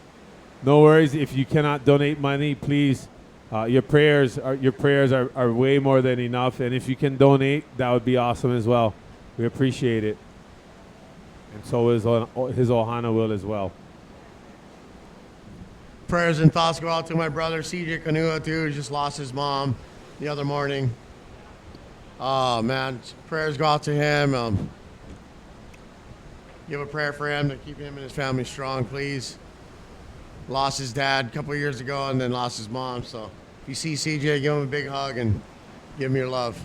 No worries if you cannot donate money, please. Your prayers are way more than enough, and if you can donate, that would be awesome as well. We appreciate it, and so is his Ohana will as well. Prayers and thoughts go out to my brother CJ Kanua too. He just lost his mom the other morning. Oh man, prayers go out to him. Give a prayer for him to keep him and his family strong, please. Lost his dad a couple of years ago and then lost his mom. So if you see CJ, give him a big hug and give him your love.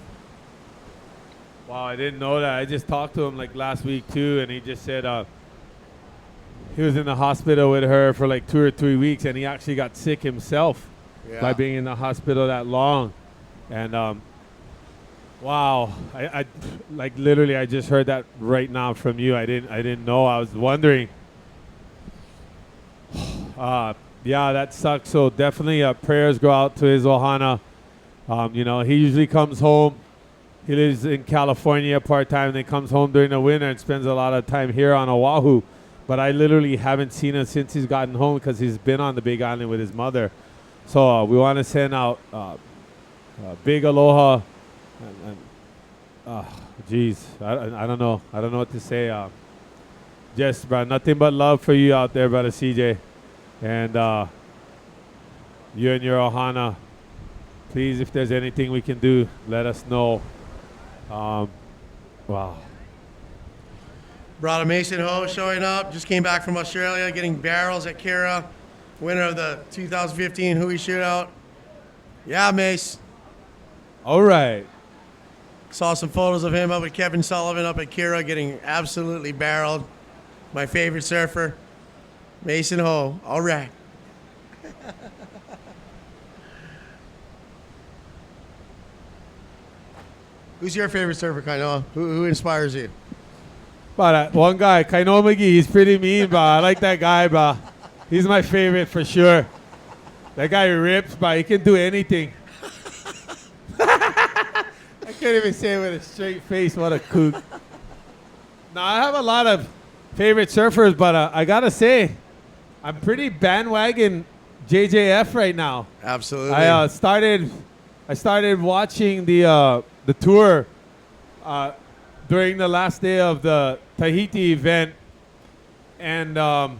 Wow, I didn't know that. I just talked to him like last week too, and he just said he was in the hospital with her for like 2 or 3 weeks, and he actually got sick himself by being in the hospital that long. And wow, I like literally I just heard that right now from you. I didn't know. I was wondering. Yeah, that sucks. So definitely prayers go out to his Ohana. He usually comes home. He lives in California part-time, and then comes home during the winter and spends a lot of time here on Oahu. But I literally haven't seen him since he's gotten home because he's been on the Big Island with his mother. So we want to send out big aloha. Geez, I don't know. I don't know what to say. Just, bro, nothing but love for you out there, brother CJ. And you and your Ohana, please, if there's anything we can do, let us know. Wow. Brother Mason Ho showing up. Just came back from Australia, getting barrels at Kira. Winner of the 2015 Hui Shootout. Yeah, Mace. All right. Saw some photos of him up with Kevin Sullivan up at Kira getting absolutely barreled. My favorite surfer, Mason Ho. All right. Who's your favorite surfer, Kainoa? Who inspires you? But one guy, Kainoa McGee, he's pretty mean, bro. I like that guy, bro. He's my favorite for sure. That guy rips, bro. He can do anything. I can't even say it with a straight face. What a kook. Now, I have a lot of favorite surfers, but I got to say, I'm pretty bandwagon JJF right now. Absolutely. I started watching the tour during the last day of the Tahiti event, and I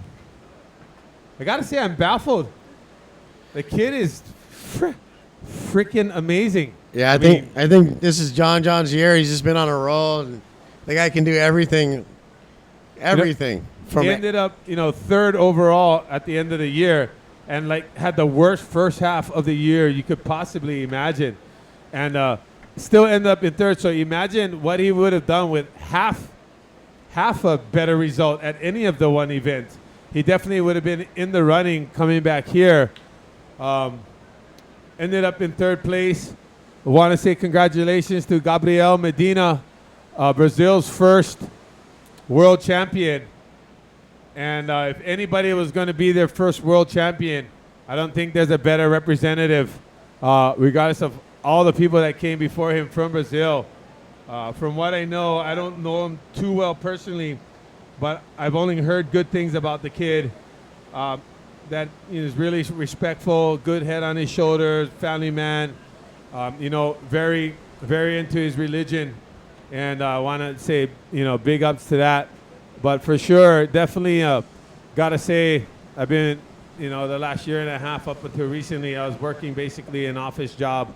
gotta say I'm baffled. The kid is freaking amazing. Yeah, I think this is John's year. He's just been on a roll. And the guy can do everything. Everything. He ended up, third overall at the end of the year, and had the worst first half of the year you could possibly imagine, and still ended up in third. So imagine what he would have done with half a better result at any of the one events. He definitely would have been in the running coming back here. Ended up in third place. I want to say congratulations to Gabriel Medina, Brazil's first world champion. And if anybody was going to be their first world champion, I don't think there's a better representative, regardless of all the people that came before him from Brazil. From what I know, I don't know him too well personally, but I've only heard good things about the kid. That is really respectful, good head on his shoulders, family man, very, very into his religion. And I want to say, big ups to that. But for sure, definitely got to say, I've been, the last year and a half up until recently, I was working basically an office job,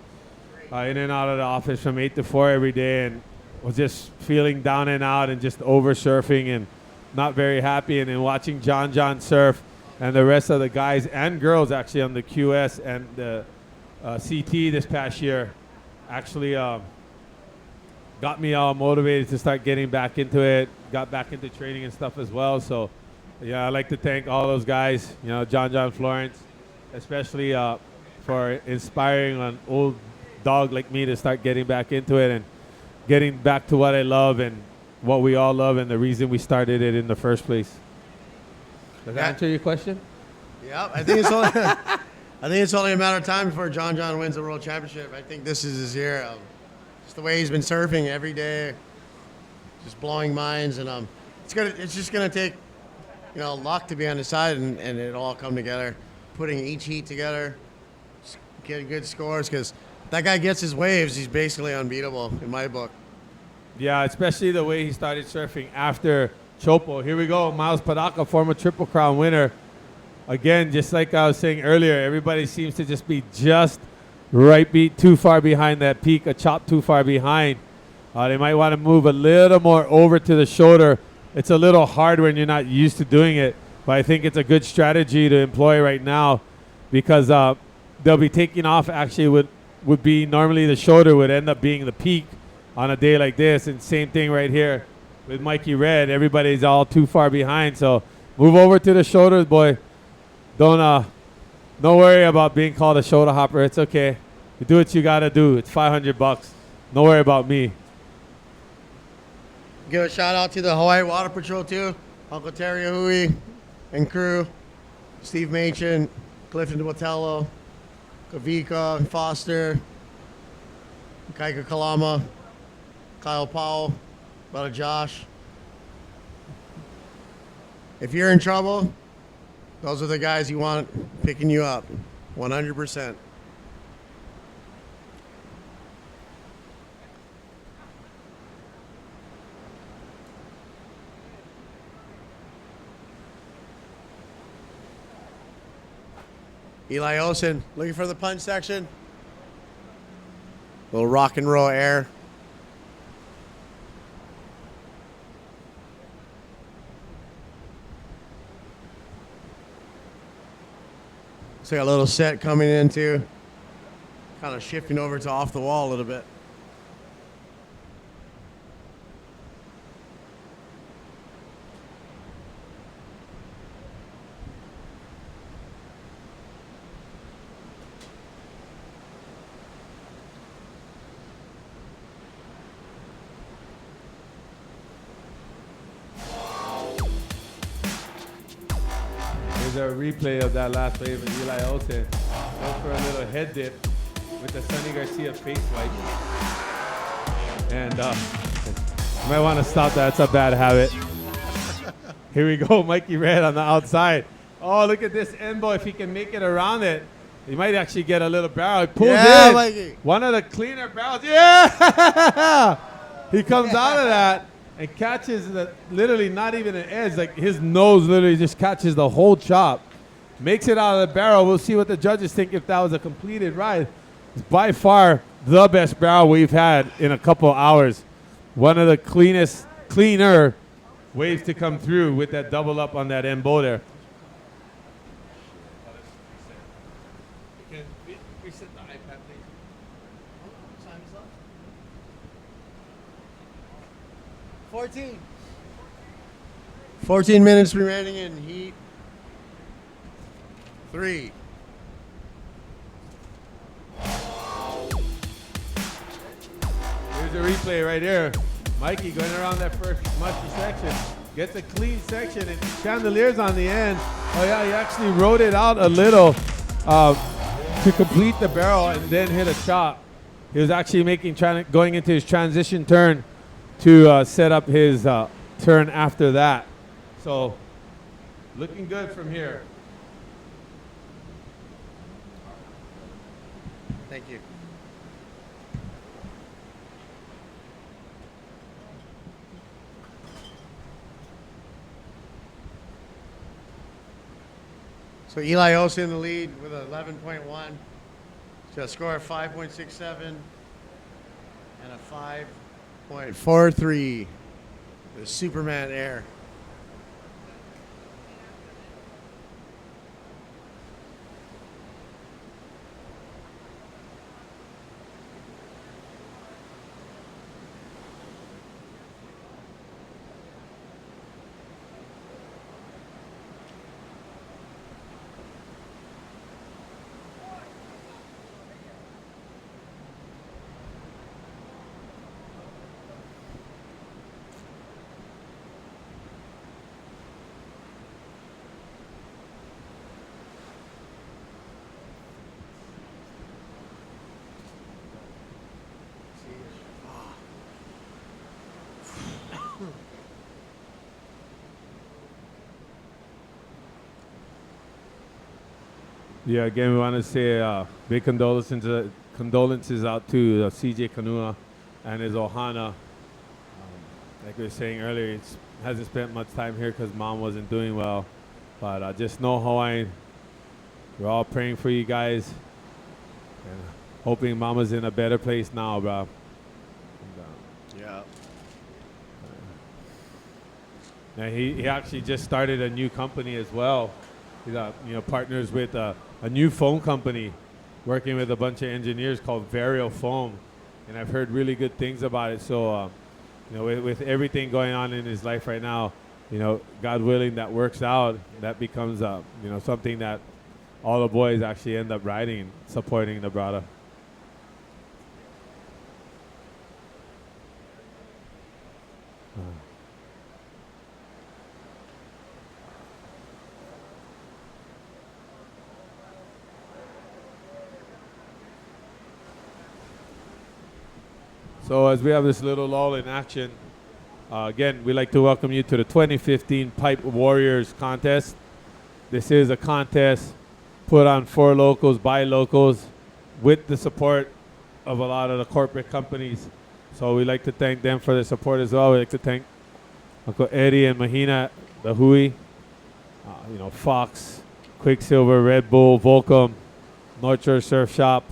in and out of the office from 8 to 4 every day, and was just feeling down and out and just over surfing and not very happy. And then watching John surf and the rest of the guys and girls actually on the QS and the CT this past year actually got me all motivated to start getting back into it, got back into training and stuff as well. So, yeah, I'd like to thank all those guys, John Florence, especially for inspiring an old dog like me to start getting back into it and getting back to what I love and what we all love and the reason we started it in the first place. Does Yeah. that answer your question? Yep, I think it's only I think it's only a matter of time before John wins the world championship. I think this is his year. Just the way he's been surfing every day, just blowing minds, and it's just gonna take luck to be on his side, and it all come together. Putting each heat together, just getting good scores, because that guy gets his waves, he's basically unbeatable in my book. Yeah, especially the way he started surfing after Chopo. Here we go, Miles Padaka, former Triple Crown winner. Again, just like I was saying earlier, everybody seems to just be just too far behind that peak, a chop too far behind. They might want to move a little more over to the shoulder. It's a little hard when you're not used to doing it, but I think it's a good strategy to employ right now, because they'll be taking off. Actually, would be normally the shoulder would end up being the peak on a day like this, and same thing right here with Mikey Red. Everybody's all too far behind, so move over to the shoulders, boy. Don't worry about being called a shoulder hopper. It's okay. You do what you gotta do. It's $500. Don't worry about me. Give a shout out to the Hawaii Water Patrol too, Uncle Terry Ahui and crew, Steve Machen, Clifton Botello, Kavika Foster, Kaika Kalama, Kyle Powell, brother Josh. If you're in trouble, those are the guys you want picking you up, 100%. Eli Olsen, looking for the punch section. Little rock and roll air. So got a little set coming in too. Kind of shifting over to off the wall a little bit. Here's a replay of that last wave of Eli Olsen. Goes for a little head dip with the Sonny Garcia face wipe. And you might want to stop that. It's a bad habit. Here we go, Mikey Red on the outside. Oh, look at this Embo. If he can make it around it, he might actually get a little barrel. He pulls in. Mikey. One of the cleaner barrels. Yeah! He comes out of that and catches literally not even an edge. Like his nose literally just catches the whole chop. Makes it out of the barrel. We'll see what the judges think if that was a completed ride. It's by far the best barrel we've had in a couple hours. One of the cleaner waves to come through with that double up on that Embo there. Reset the iPad, please. Time is up. 14. 14 minutes remaining in heat 3. Here's a replay right here. Mikey going around that first mushy section. Gets a clean section and chandeliers on the end. Oh yeah, he actually rode it out a little to complete the barrel and then hit a chop. He was actually going into his transition turn to set up his turn after that. So looking good from here. Thank you. So Eli Olsen in the lead with 11.1. So a score of 5.67 and a 5.43. The Superman air. Yeah, again, we want to say big condolences out to CJ Kanua and his Ohana. Like we were saying earlier, he hasn't spent much time here because mom wasn't doing well. But just know, Hawaiian, we're all praying for you guys and hoping mama's in a better place now, bro. Yeah. And he actually just started a new company as well. He got partners with a new foam company, working with a bunch of engineers called Vario Foam, and I've heard really good things about it. So, with everything going on in his life right now, God willing, that works out. That becomes something that all the boys actually end up riding, supporting the brother. So as we have this little lull in action, again, we'd like to welcome you to the 2015 Pipe Warriors contest. This is a contest put on for locals, by locals, with the support of a lot of the corporate companies. So we'd like to thank them for their support as well. We'd like to thank Uncle Eddie and Mahina, the Hui, Fox, Quicksilver, Red Bull, Volcom, North Shore Surf Shop,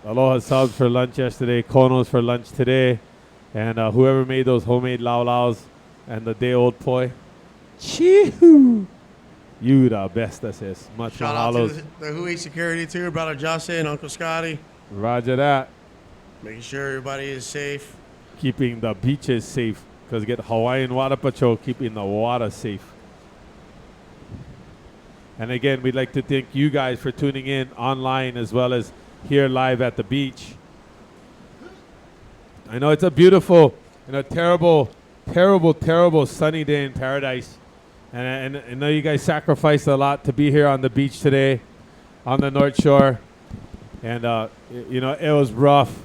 Aloha Subs for lunch yesterday, Konos for lunch today, and whoever made those homemade lau laus and the day old poi. Chee-hoo! You the best, that says. Much Shout out to mahalos. the Hui security too, brother Jose and Uncle Scotty. Roger that. Making sure everybody is safe. Keeping the beaches safe, because get Hawaiian Water Patrol keeping the water safe. And again, we'd like to thank you guys for tuning in online as well as here live at the beach. I know it's a beautiful and a terrible, terrible, terrible sunny day in paradise. And I know you guys sacrificed a lot to be here on the beach today on the North Shore. And, it was rough.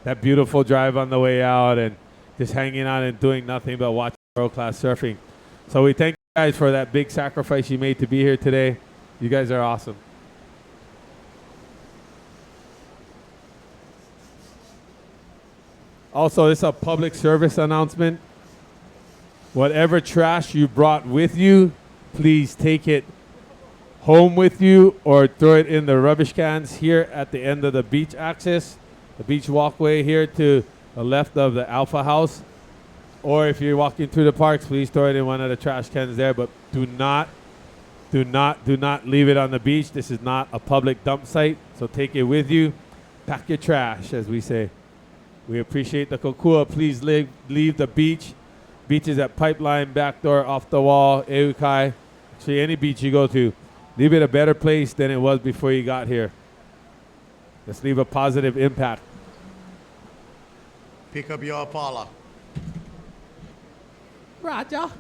That beautiful drive on the way out and just hanging out and doing nothing but watching world-class surfing. So we thank you guys for that big sacrifice you made to be here today. You guys are awesome. Also, this is a public service announcement. Whatever trash you brought with you, please take it home with you or throw it in the rubbish cans here at the end of the beach access, the beach walkway here to the left of the Alpha House. Or if you're walking through the parks, please throw it in one of the trash cans there. But do not leave it on the beach. This is not a public dump site, so take it with you. Pack your trash, as we say. We appreciate the kokua. Please leave the beach. Beaches at Pipeline, Backdoor, Off the Wall, Eukai. Actually, any beach you go to, leave it a better place than it was before you got here. Let's leave a positive impact. Pick up your Paula. Raja.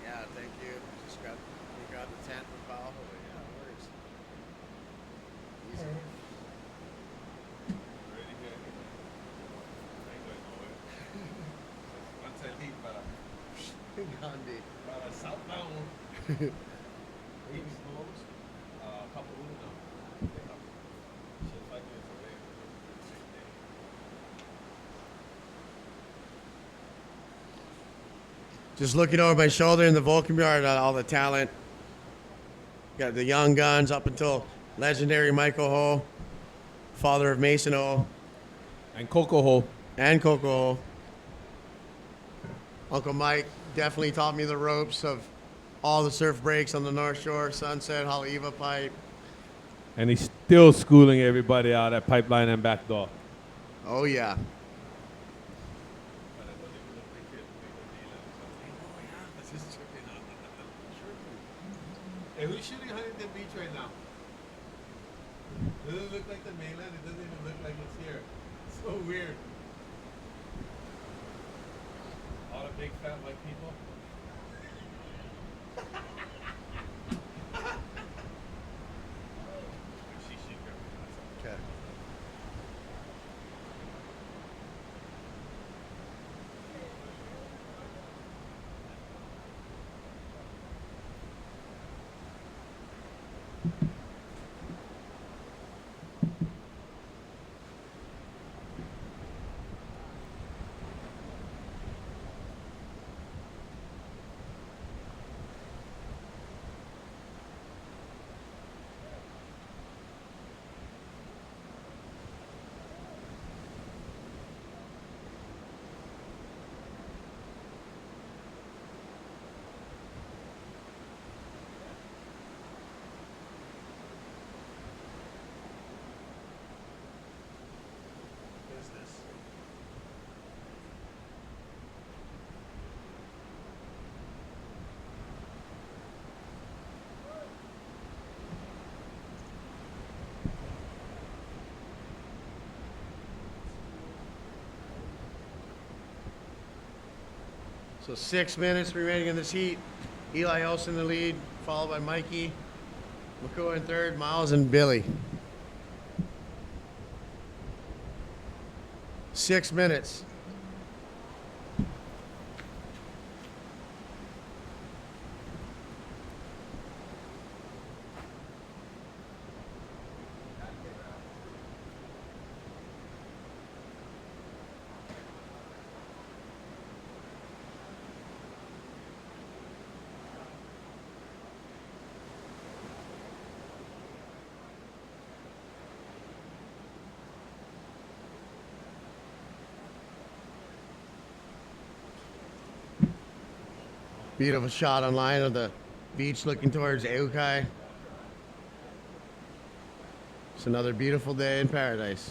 Yeah, thank you. Just got the tent with Paula. Yeah, it works. Easy. Gandhi. Just looking over my shoulder in the Vulcan yard at all the talent. Got the young guns up until legendary Michael Ho, father of Mason Ho, And Coco Ho. and Coco Ho. Uncle Mike definitely taught me the ropes of all the surf breaks on the North Shore, Sunset, Haleiwa Pipe. And he's still schooling everybody out at Pipeline and Backdoor. Oh, yeah. Hey, who's shooting Huntington Beach right now? Doesn't it look like the mainland? It doesn't even look like it's here. It's so weird. All the big fat white people. Okay. So 6 minutes remaining in this heat. Eli Olsen in the lead, followed by Mikey, McCoy in third, Miles and Billy. 6 minutes. Beautiful shot on line of the beach looking towards Eukai. It's another beautiful day in paradise.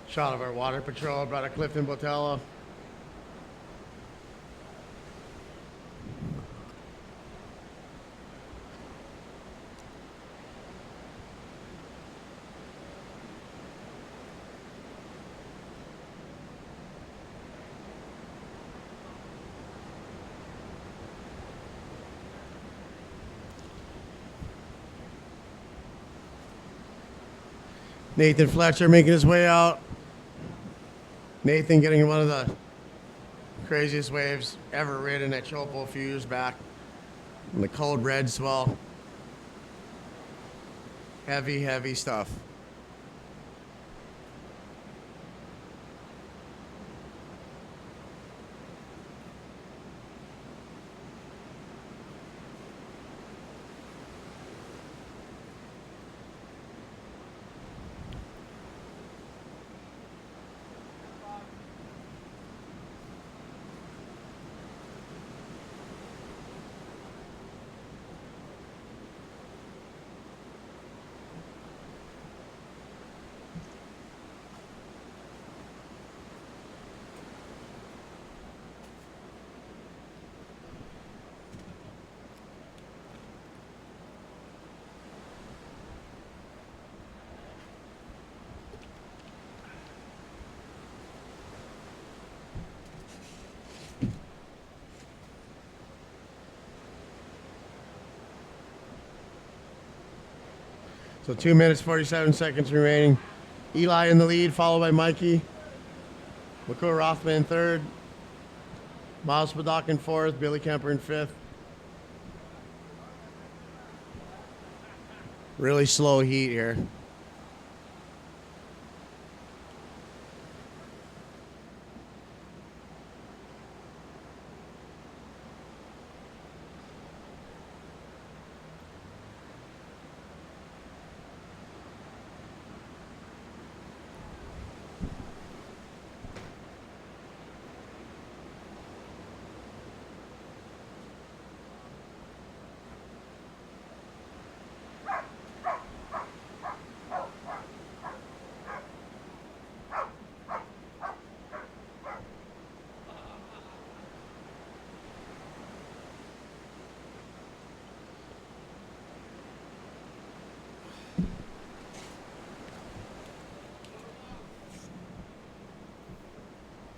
Shot of our water patrol, brother Clifton Botello. Nathan Fletcher making his way out. Nathan getting one of the craziest waves ever ridden at Chopo a few years back. And the cold red swell. Heavy, heavy stuff. So 2 minutes, 47 seconds remaining. Eli in the lead, followed by Mikey. McCool Rothman in third. Miles Spadak in fourth. Billy Kemper in fifth. Really slow heat here.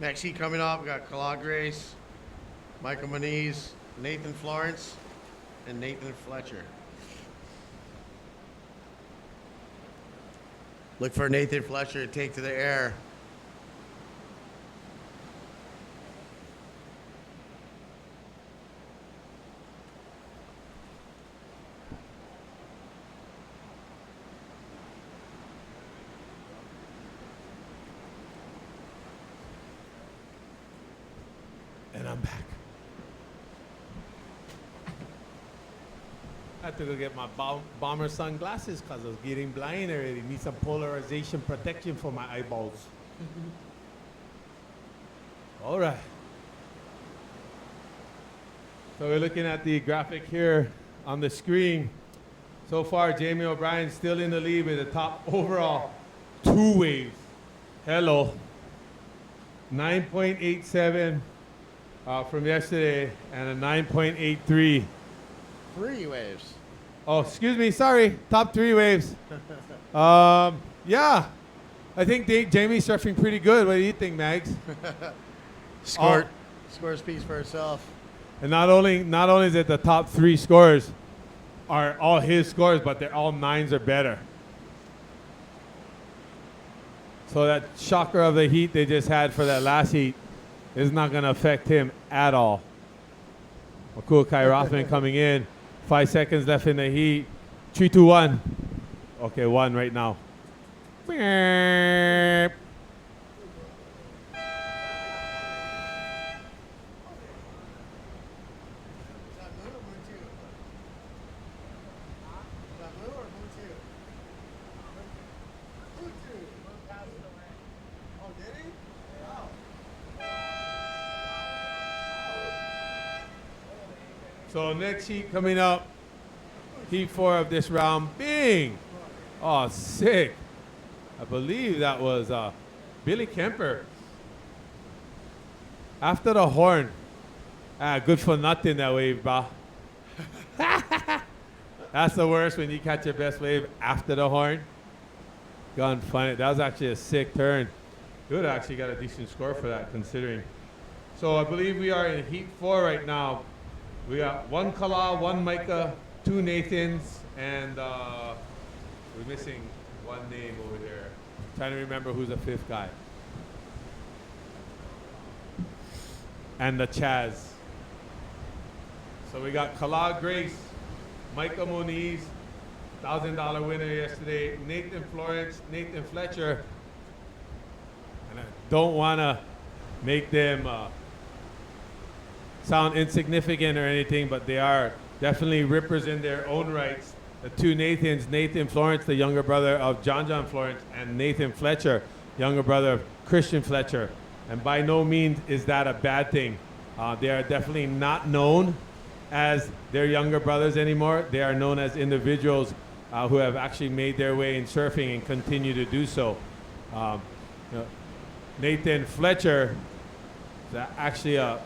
Next heat coming up, we got Claude Grace, Michael Moniz, Nathan Florence, and Nathan Fletcher. Look for Nathan Fletcher to take to the air. And I'm back. I had to go get my bomber sunglasses because I was getting blind already. Need some polarization protection for my eyeballs. All right. So we're looking at the graphic here on the screen. So far, Jamie O'Brien still in the lead with the top overall 2 waves. Hello. 9.87 from yesterday and a 9.83. 3 waves. Oh, excuse me. Sorry. Top 3 waves. Yeah. I think Jamie's surfing pretty good. What do you think, Mags? Score speaks for itself. And not only is it the top 3 scores are all his scores, but they're all 9s or better. So that shocker of the heat they just had for that last heat is not going to affect him at all. Makul Kai Rothman coming in. 5 seconds left in the heat. 3, 2, 1. Okay, 1 right now. So next heat coming up, heat 4 of this round, Bing. Oh, sick. I believe that was Billy Kemper. After the horn. Good for nothing that wave, bro. That's the worst when you catch your best wave after the horn. Gone funny. That was actually a sick turn. You would actually got a decent score for that considering. So I believe we are in heat 4 right now. We got 1 Kala, 1 Micah, 2 Nathans, and we're missing 1 name over there. Trying to remember who's the 5th guy. And the Chaz. So we got Kala Grace, Micah Moniz, $1,000 winner yesterday, Nathan Florence, Nathan Fletcher. And I don't want to make them sound insignificant or anything, but they are definitely rippers in their own rights. The 2 Nathans, Nathan Florence, the younger brother of John Florence, and Nathan Fletcher, younger brother of Christian Fletcher. And by no means is that a bad thing. They are definitely not known as their younger brothers anymore. They are known as individuals who have actually made their way in surfing and continue to do so. Nathan Fletcher is actually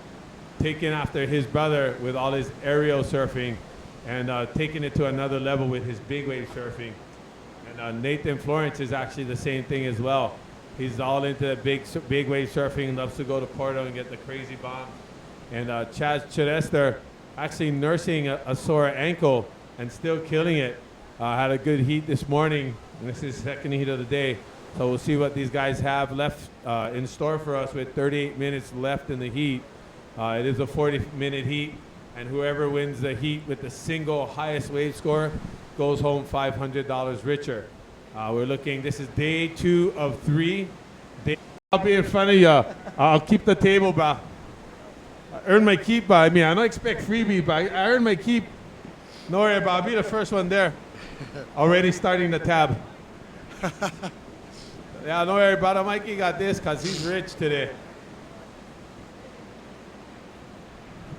taken after his brother with all his aerial surfing and taking it to another level with his big wave surfing. And Nathan Florence is actually the same thing as well. He's all into the big wave surfing, loves to go to Porto and get the crazy bomb. And Chaz Chidester actually nursing a sore ankle and still killing it. Had a good heat this morning, and this is his second heat of the day. So we'll see what these guys have left in store for us with 38 minutes left in the heat. It is a 40-minute heat, and whoever wins the heat with the single highest wave score goes home $500 richer. We're looking, this is day 2 of 3. I'll be in front of you. I'll keep the table, bro. I earned my keep, I mean, I don't expect freebie, but I earned my keep. No worry about it. I'll be the first one there. Already starting the tab. Yeah, don't worry about it. Mikey got this because he's rich today.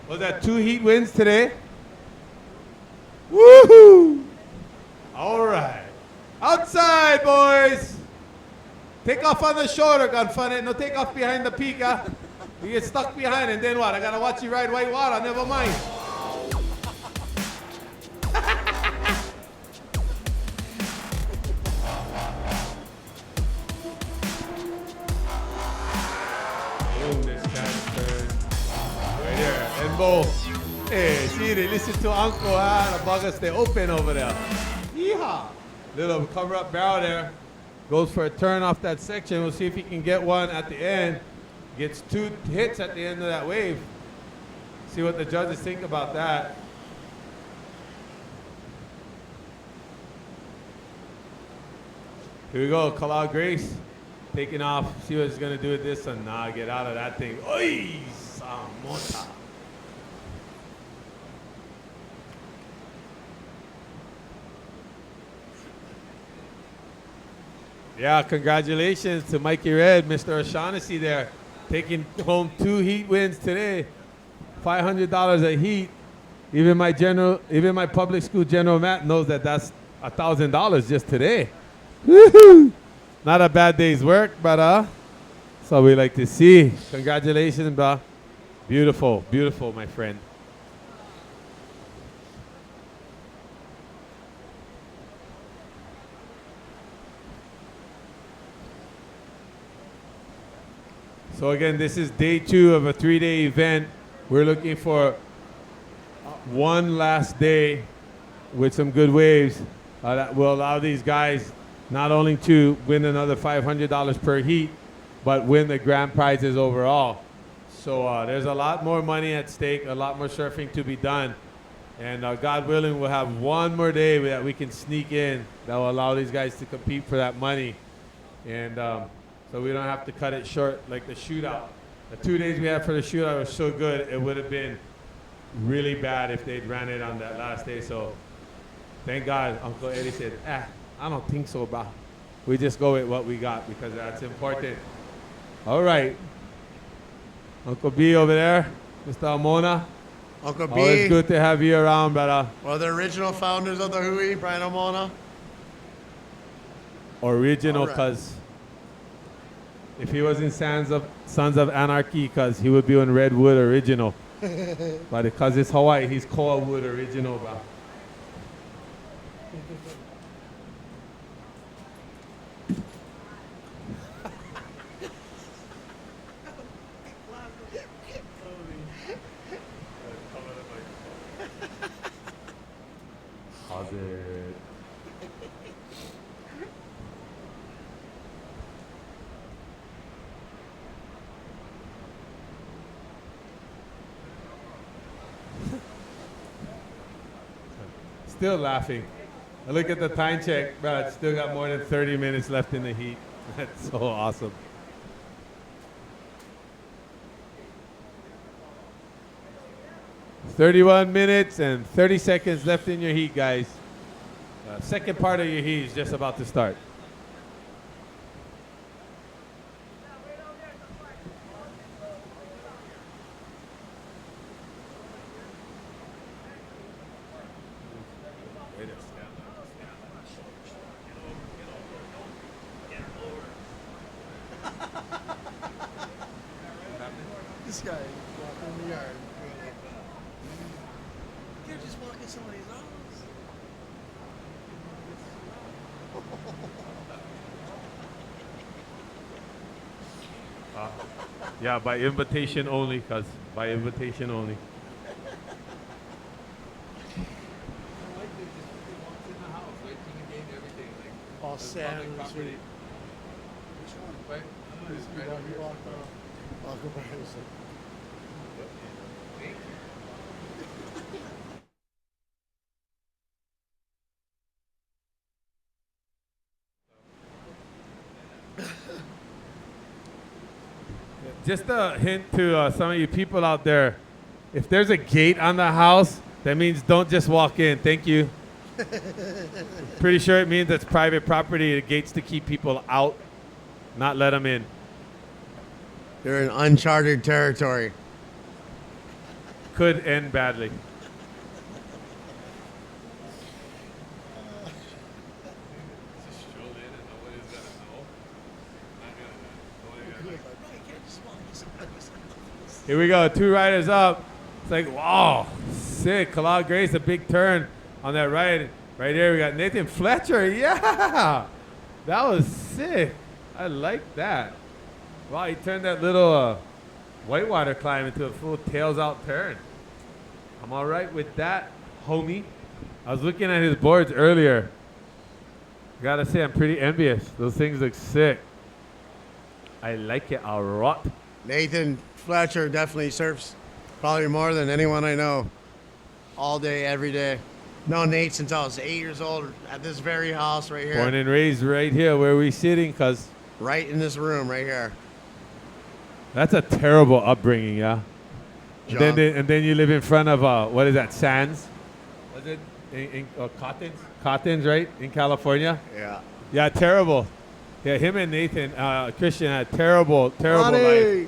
Was that 2 heat wins today? Woohoo! All right. Outside, boys. Take off on the shoulder, gunfunny. No take off behind the peak, huh? You get stuck behind, and then what? I gotta watch you ride white water. Never mind. Boom, this guy's turn. Right there. And boom. Hey, see, they listen to Uncle, huh? The buggers stay open over there. Yeehaw. Little cover up barrel there. Goes for a turn off that section. We'll see if he can get one at the end. Gets 2 hits at the end of that wave. See what the judges think about that. Here we go, Kalal Grace. Taking off. See what he's going to do with this one. Nah, get out of that thing. Oi! Samota. Yeah, congratulations to Mikey Red, Mr. O'Shaughnessy there, taking home 2 heat wins today, $500 a heat. Even my public school general Matt knows that that's $1,000 just today. Woohoo! Not a bad day's work, but that's what we like to see. Congratulations, bro. Beautiful, beautiful, my friend. So again, this is day 2 of a 3-day event. We're looking for one last day with some good waves that will allow these guys not only to win another $500 per heat, but win the grand prizes overall. So there's a lot more money at stake, a lot more surfing to be done. And God willing, we'll have one more day that we can sneak in that will allow these guys to compete for that money. And so we don't have to cut it short like the shootout. The 2 days we had for the shootout was so good, it would have been really bad if they'd ran it on that last day. So thank God Uncle Eddie said, I don't think so, bro. We just go with what we got because that's important. All right. Uncle B over there, Mr. Amona. Uncle B. Always good to have you around, brother. One of the original founders of the Hui, Brian Omona. Original, All right. because if he was in Sons of Anarchy, because he would be on Redwood Original. But because it's Hawaii, he's Koa Wood Original, bro. How's it? Still laughing. I look at the time check, bro. It's still got more than 30 minutes left in the heat. That's so awesome. "31 minutes and 30 seconds left in your heat, guys. Second part of your heat is just about to start. This guy walking in the yard. You can't just walk in somebody's house. Yeah, by invitation only, cuz by invitation only. All sand. Just a hint to some of you people out there. If there's a gate on the house, that means don't just walk in. Thank you. Pretty sure it means it's private property. The gate's to keep people out, not let them in. You're in uncharted territory. Could end badly. Here we go, 2 riders up. It's like, wow, sick. Kalal Grace, a big turn on that right. Right there, we got Nathan Fletcher. Yeah, that was sick. I like that. Wow, he turned that little whitewater climb into a full tails out turn. I'm all right with that, homie. I was looking at his boards earlier. Gotta say, I'm pretty envious. Those things look sick. I like it a lot. Nathan Fletcher definitely surfs probably more than anyone I know. All day, every day. Known Nate since I was 8 years old at this very house right here. Born and raised right here where we sitting, cuz. Right in this room right here. That's a terrible upbringing, yeah. John. And then you live in front of, what is that, Sands? Was it in Cottons? Cottons, right, in California? Yeah. Yeah, terrible. Yeah, him and Nathan, Christian had terrible life.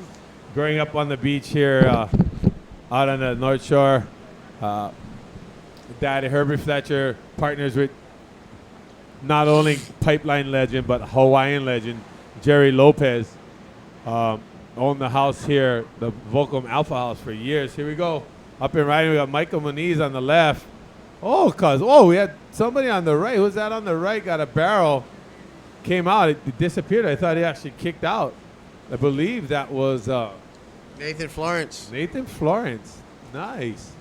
Growing up on the beach here, out on the North Shore. Dad, Herbert Fletcher, partners with not only Pipeline legend, but Hawaiian legend, Jerry Lopez. Owned the house here, the Volcom Alpha House, for years. Here we go. Up and riding, we got Michael Moniz on the left. We had somebody on the right. Who's that on the right? Got a barrel. Came out. It disappeared. I thought he actually kicked out. I believe that was Nathan Florence. Nathan Florence. Nice.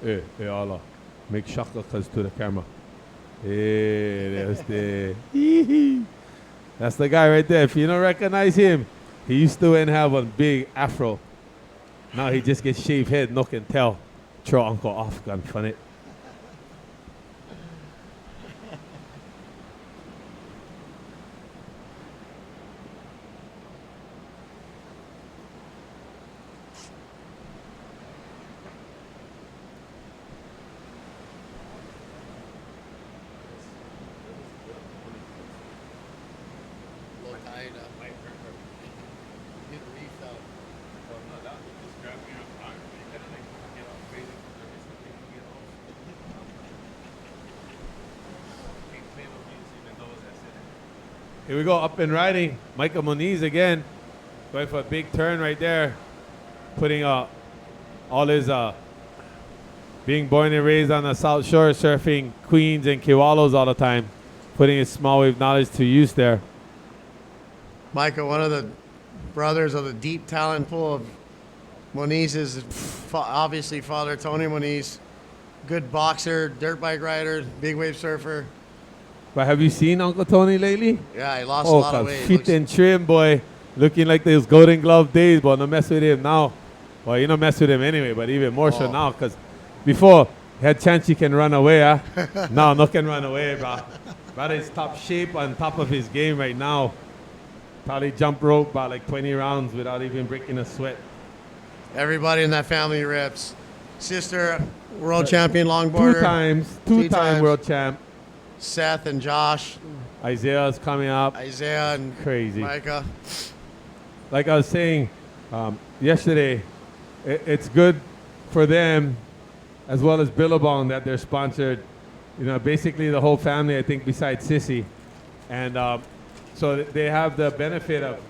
Hey, Allah. Make shaklakas to the camera. Hey, that's the guy right there. If you don't recognize him, he used to have a big afro. Now he just gets shaved head, no can tell. Throw Uncle off, gun fun it. Here we go, up and riding. Michael Moniz again, going for a big turn right there. Putting all his, being born and raised on the South Shore, surfing Queens and Kiwalos all the time. Putting his small wave knowledge to use there. Michael, one of the brothers of the deep talent pool of Moniz's, obviously father Tony Moniz. Good boxer, dirt bike rider, big wave surfer. But have you seen Uncle Tony lately? Yeah, he lost a lot of weight. Fit and trim, boy. Looking like those Golden Glove days, but no mess with him now. Well, you don't mess with him anyway, but even more so now, because before, he had chance he can run away, huh? Now, no can run away, bro. Brother is top shape, on top of his game right now. Probably jump rope about like 20 rounds without even breaking a sweat. Everybody in that family rips. Sister, world champion longboarder. Two time world champ. Seth and Josh. Isaiah's coming up. Isaiah and crazy. Micah. Like I was saying yesterday, it's good for them as well as Billabong that they're sponsored. You know, basically the whole family, I think, besides Sissy. And so they have the benefit of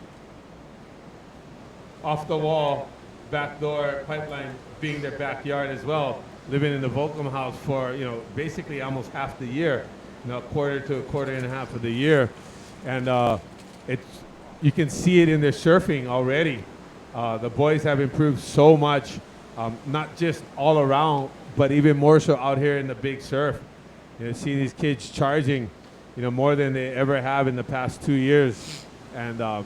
off the wall, back door, Pipeline being their backyard as well. Living in the Volcom house for, you know, basically almost half the year. You know, a quarter to a quarter and a half of the year. And you can see it in their surfing already. The boys have improved so much, not just all around, but even more so out here in the big surf. seeing these kids charging, more than they ever have in the past 2 years. And,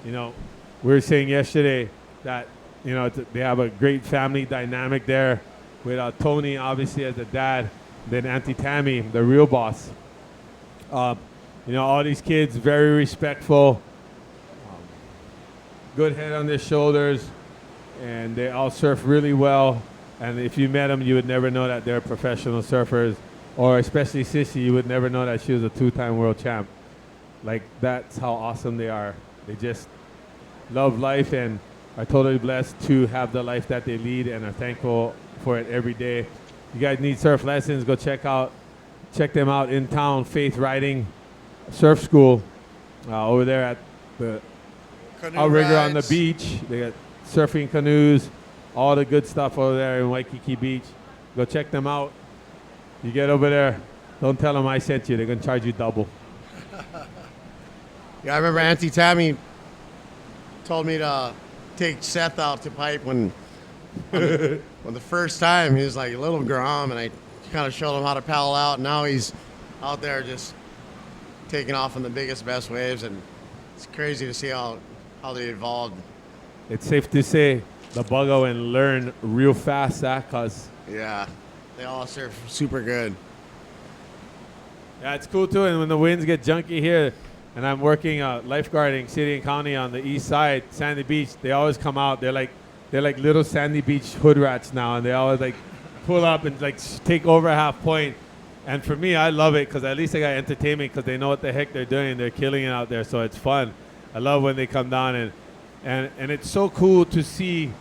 we were saying yesterday that, they have a great family dynamic there with Tony, obviously, as the dad, then Auntie Tammy, the real boss. All these kids, very respectful, good head on their shoulders, and they all surf really well. And if you met them, you would never know that they're professional surfers, or especially Sissy, you would never know that she was a 2-time world champ. Like, that's how awesome they are. They just love life and are totally blessed to have the life that they lead and are thankful for it every day. You guys need surf lessons, go check them out in town, Faith Riding Surf School, over there at the outrigger on the beach. They got surfing canoes, all the good stuff over there in Waikiki Beach. Go check them out. You get over there, don't tell them I sent you. They're going to charge you double. Yeah, I remember Auntie Tammy told me to take Seth out to pipe when the first time he was like a little grom, and I kind of showed him how to paddle out. Now he's out there just taking off on the biggest, best waves, and it's crazy to see how they evolved. It's safe to say the Buggo and learn real fast, cause yeah, they all surf super good. Yeah, it's cool too. And when the winds get junky here, and I'm working lifeguarding city and county on the east side, Sandy Beach, they always come out. They're like little Sandy Beach hood rats now, and they always like pull up and like take over half point. And for me, I love it because at least they got entertainment because they know what the heck they're doing. They're killing it out there, so it's fun. I love when they come down, and it's so cool to see,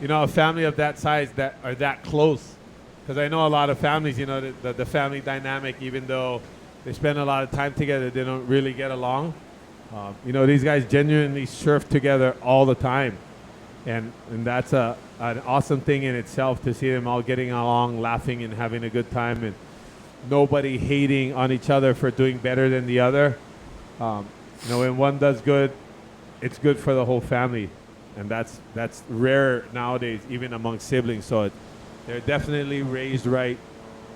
a family of that size that are that close. Because I know a lot of families, the family dynamic, even though they spend a lot of time together, they don't really get along. These guys genuinely surf together all the time. And that's an awesome thing in itself to see them all getting along, laughing, and having a good time, and nobody hating on each other for doing better than the other. When one does good, it's good for the whole family. And that's rare nowadays, even among siblings. So they're definitely raised right,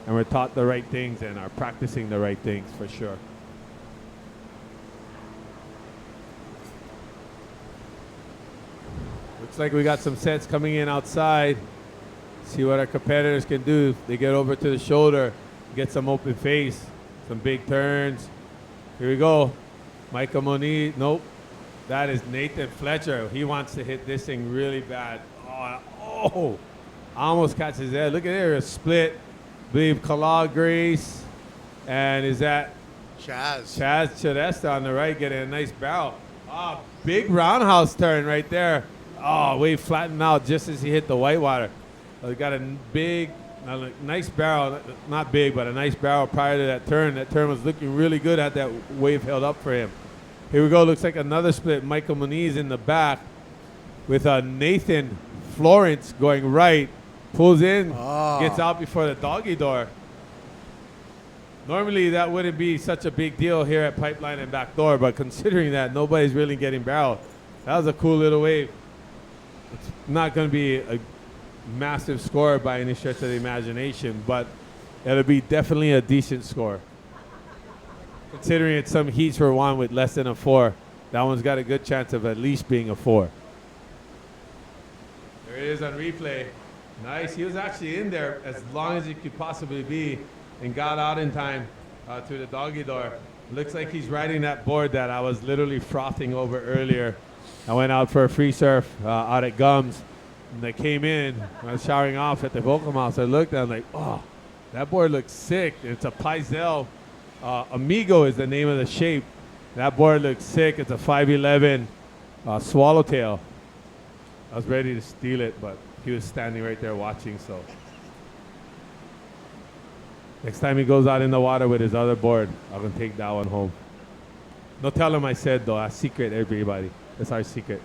and we're taught the right things and are practicing the right things for sure. Looks like we got some sets coming in outside. See what our competitors can do. They get over to the shoulder, get some open face, some big turns. Here we go. Michael Moniz. Nope. That is Nathan Fletcher. He wants to hit this thing really bad. Oh, almost catches his head. Look at there, a split. I believe Kala Grace. And is that Chaz Chadesta on the right getting a nice barrel. Big roundhouse turn right there. Wave flattened out just as he hit the whitewater. Got a nice barrel. Not big, but a nice barrel prior to that turn. That turn was looking really good. Had that wave held up for him. Here we go. Looks like another split. Michael Moniz in the back with Nathan Florence going right. Pulls in, gets out before the doggy door. Normally that wouldn't be such a big deal here at Pipeline and Backdoor, but considering that nobody's really getting barreled, that was a cool little wave. It's not going to be a massive score by any stretch of the imagination, but it'll be definitely a decent score. Considering it's some heats were won with less than a 4, that one's got a good chance of at least being a 4. There it is on replay. Nice. He was actually in there as long as he could possibly be and got out in time through the doggy door. Looks like he's riding that board that I was literally frothing over earlier. I went out for a free surf out at Gums, and they came in. I was showering off at the Volcom House. I looked, and I was like, oh, that board looks sick. It's a Paizel. Amigo is the name of the shape. That board looks sick. It's a 511 swallowtail. I was ready to steal it, but he was standing right there watching, so. Next time he goes out in the water with his other board, I'm going to take that one home. Don't tell him I said, though. That's secret, everybody. That's our secret.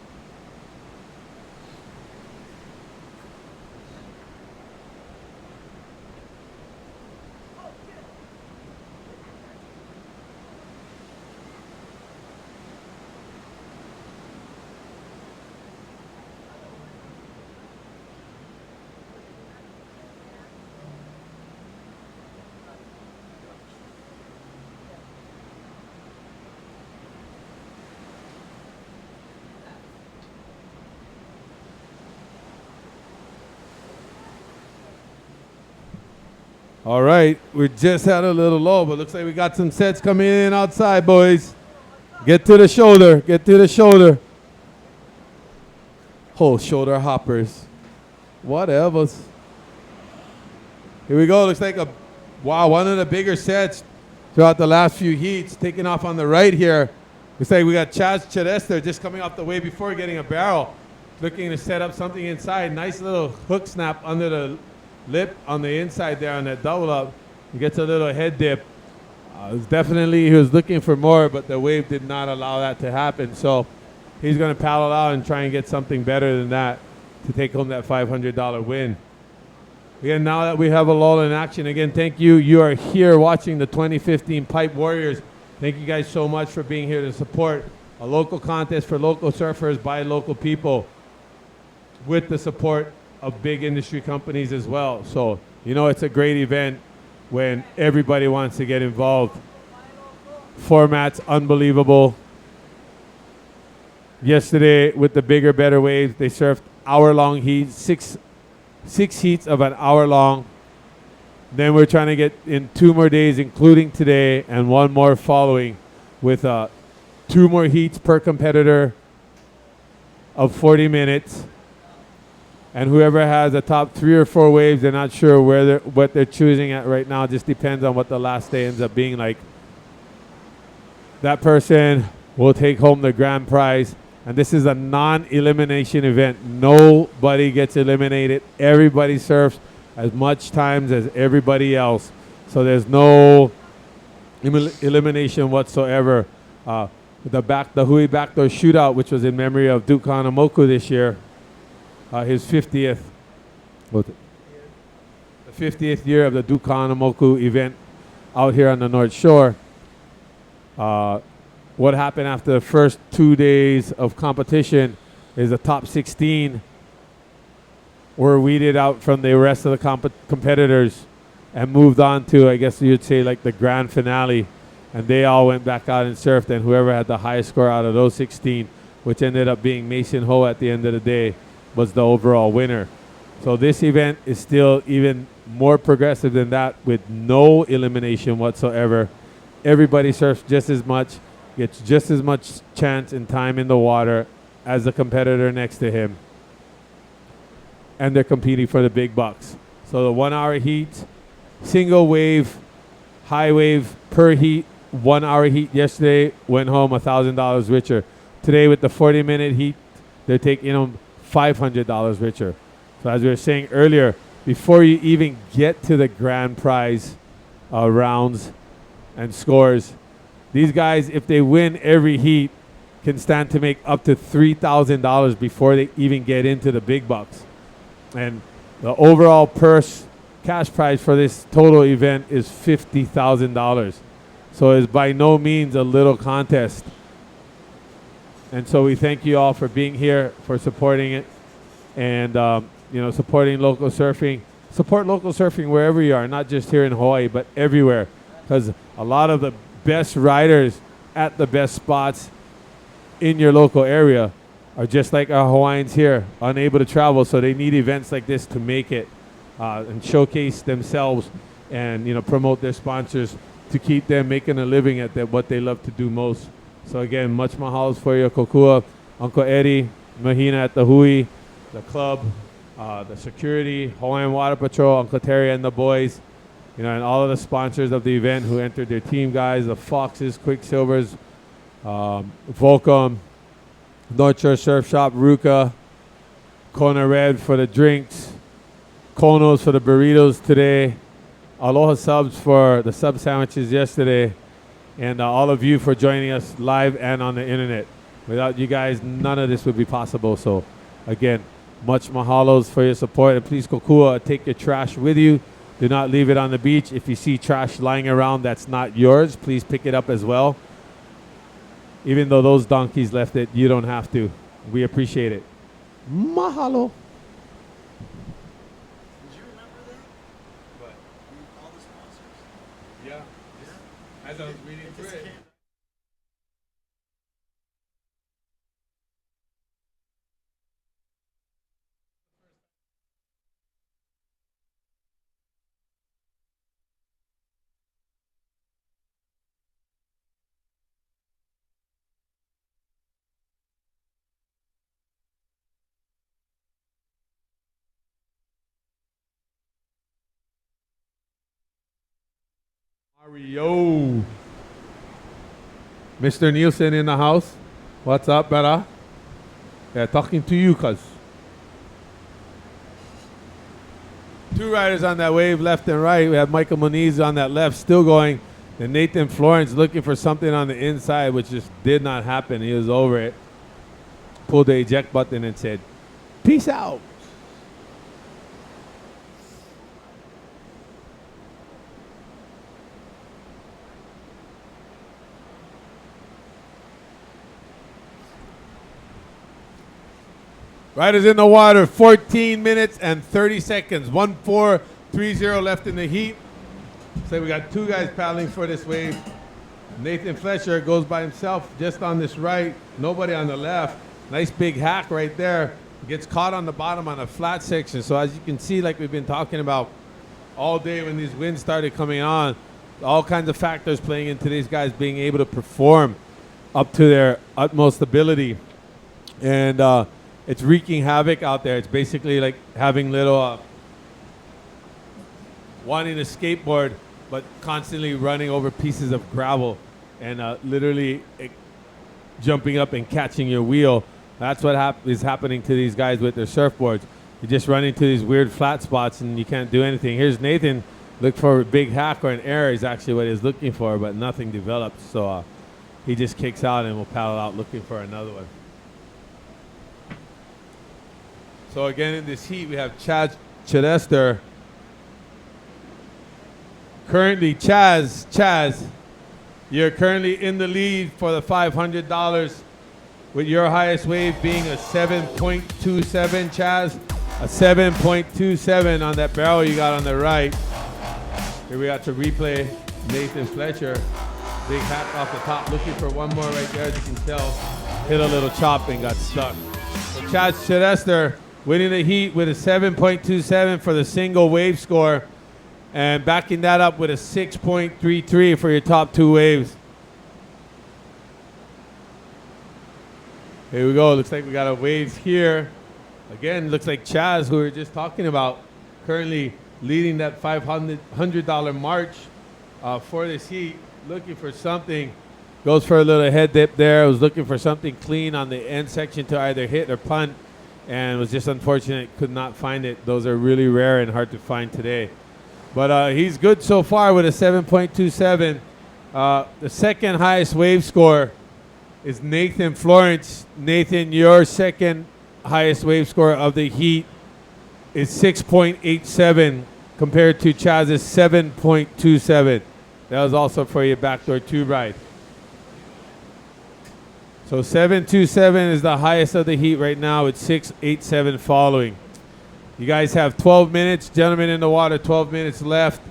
All right, we just had a little low, but looks like we got some sets coming in outside, boys. Get to the shoulder. Get to the shoulder. Oh, shoulder hoppers. Whatever. Here we go. Looks like one of the bigger sets throughout the last few heats. Taking off on the right here. Looks like we got Chaz Chedester just coming off the way before getting a barrel. Looking to set up something inside. Nice little hook snap under the lip on the inside there on that double up. He gets a little head dip. He was looking for more, but the wave did not allow that to happen. So he's going to paddle out and try and get something better than that to take home that $500 win. Again, now that we have a lull in action, again, thank you. You are here watching the 2015 Pipe Warriors. Thank you guys so much for being here to support a local contest for local surfers by local people with the support of big industry companies as well. So, you know, it's a great event when everybody wants to get involved. Format's unbelievable. Yesterday, with the bigger, better waves, they surfed hour-long heats, six heats of an hour long. Then we're trying to get in 2 more days, including today, and 1 more following, with 2 more heats per competitor of 40 minutes. And whoever has the top 3 or 4 waves, they're not sure what they're choosing at right now. It just depends on what the last day ends up being like. That person will take home the grand prize. And this is a non-elimination event. Nobody gets eliminated. Everybody surfs as much times as everybody else. So there's no elimination whatsoever. The Hui Backdoor Shootout, which was in memory of Duke Hanamoku this year, his 50th, the 50th year of the Duke Hanamoku event out here on the North Shore. What happened after the first 2 days of competition is the top 16 were weeded out from the rest of the competitors and moved on to, I guess you'd say, like the grand finale. And they all went back out and surfed, and whoever had the highest score out of those 16, which ended up being Mason Ho at the end of the day, was the overall winner. So this event is still even more progressive than that, with no elimination whatsoever. Everybody surfs just as much, gets just as much chance and time in the water as the competitor next to him. And they're competing for the big bucks. So the 1 hour heat, single wave, high wave per heat, 1 hour heat yesterday went home $1,000 richer. Today with the 40-minute heat, they're taking home $500 richer. So as we were saying earlier, before you even get to the grand prize rounds and scores, these guys, if they win every heat, can stand to make up to $3,000 before they even get into the big bucks. And the overall purse cash prize for this total event is $50,000. So it's by no means a little contest. And so we thank you all for being here, for supporting it, and supporting local surfing. Support local surfing wherever you are, not just here in Hawaii, but everywhere, because a lot of the best riders at the best spots in your local area are just like our Hawaiians here, unable to travel, so they need events like this to make it and showcase themselves and promote their sponsors to keep them making a living at what they love to do most. So again, much mahalos for your kokua, Uncle Eddie, Mahina at the Hui, the club, the security, Hawaiian Water Patrol, Uncle Terry and the boys, and all of the sponsors of the event who entered their team guys, the Foxes, Quicksilvers, Volcom, North Shore Surf Shop, Ruka, Kona Red for the drinks, Konos for the burritos today, Aloha Subs for the sub sandwiches yesterday, and all of you for joining us live and on the internet. Without you guys, none of this would be possible. So again, much mahalos for your support, and please kokua, take your trash with you. Do not leave it on the beach. If you see trash lying around that's not yours, please pick it up as well. Even though those donkeys left it, you don't have to. We appreciate it. Mahalo. Did you remember that? What? All the sponsors? Yeah. As I was reading through it. Mario. Mr. Nielsen in the house. What's up, brother? Yeah, talking to you, cuz. Two riders on that wave, left and right. We have Michael Moniz on that left, still going. And Nathan Florence looking for something on the inside, which just did not happen. He was over it. Pulled the eject button and said, "Peace out." Riders in the water, 14 minutes and 30 seconds. 1-4-3-0 left in the heat. So we got two guys paddling for this wave. Nathan Fletcher goes by himself just on this right. Nobody on the left. Nice big hack right there. Gets caught on the bottom on a flat section. So as you can see, like we've been talking about all day when these winds started coming on, all kinds of factors playing into these guys being able to perform up to their utmost ability. And it's wreaking havoc out there. It's basically like having little, wanting to skateboard, but constantly running over pieces of gravel and literally jumping up and catching your wheel. That's what is happening to these guys with their surfboards. You just run into these weird flat spots and you can't do anything. Here's Nathan, look for a big hack or an error is actually what he's looking for, but nothing develops. So he just kicks out and will paddle out looking for another one. So again, in this heat, we have Chad Chedester. Currently, Chaz, you're currently in the lead for the $500 with your highest wave being a 7.27, Chaz. A 7.27 on that barrel you got on the right. Here we got to replay Nathan Fletcher. Big hack off the top, looking for one more right there, as you can tell. Hit a little chop and got stuck. So Chad Chedester winning the heat with a 7.27 for the single wave score, and backing that up with a 6.33 for your top two waves. Here we go. Looks like we got a waves here. Again, looks like Chaz, who we were just talking about, currently leading that $500 march for this heat, looking for something. Goes for a little head dip there. Was looking for something clean on the end section to either hit or punt, and was just unfortunate, could not find it. Those are really rare and hard to find today. But he's good so far with a 7.27. The second highest wave score is Nathan Florence. Nathan, your second highest wave score of the heat is 6.87 compared to Chaz's 7.27. That was also for your backdoor tube ride. So 7.27 is the highest of the heat right now with 6.87 following. You guys have 12 minutes. Gentlemen in the water, 12 minutes left.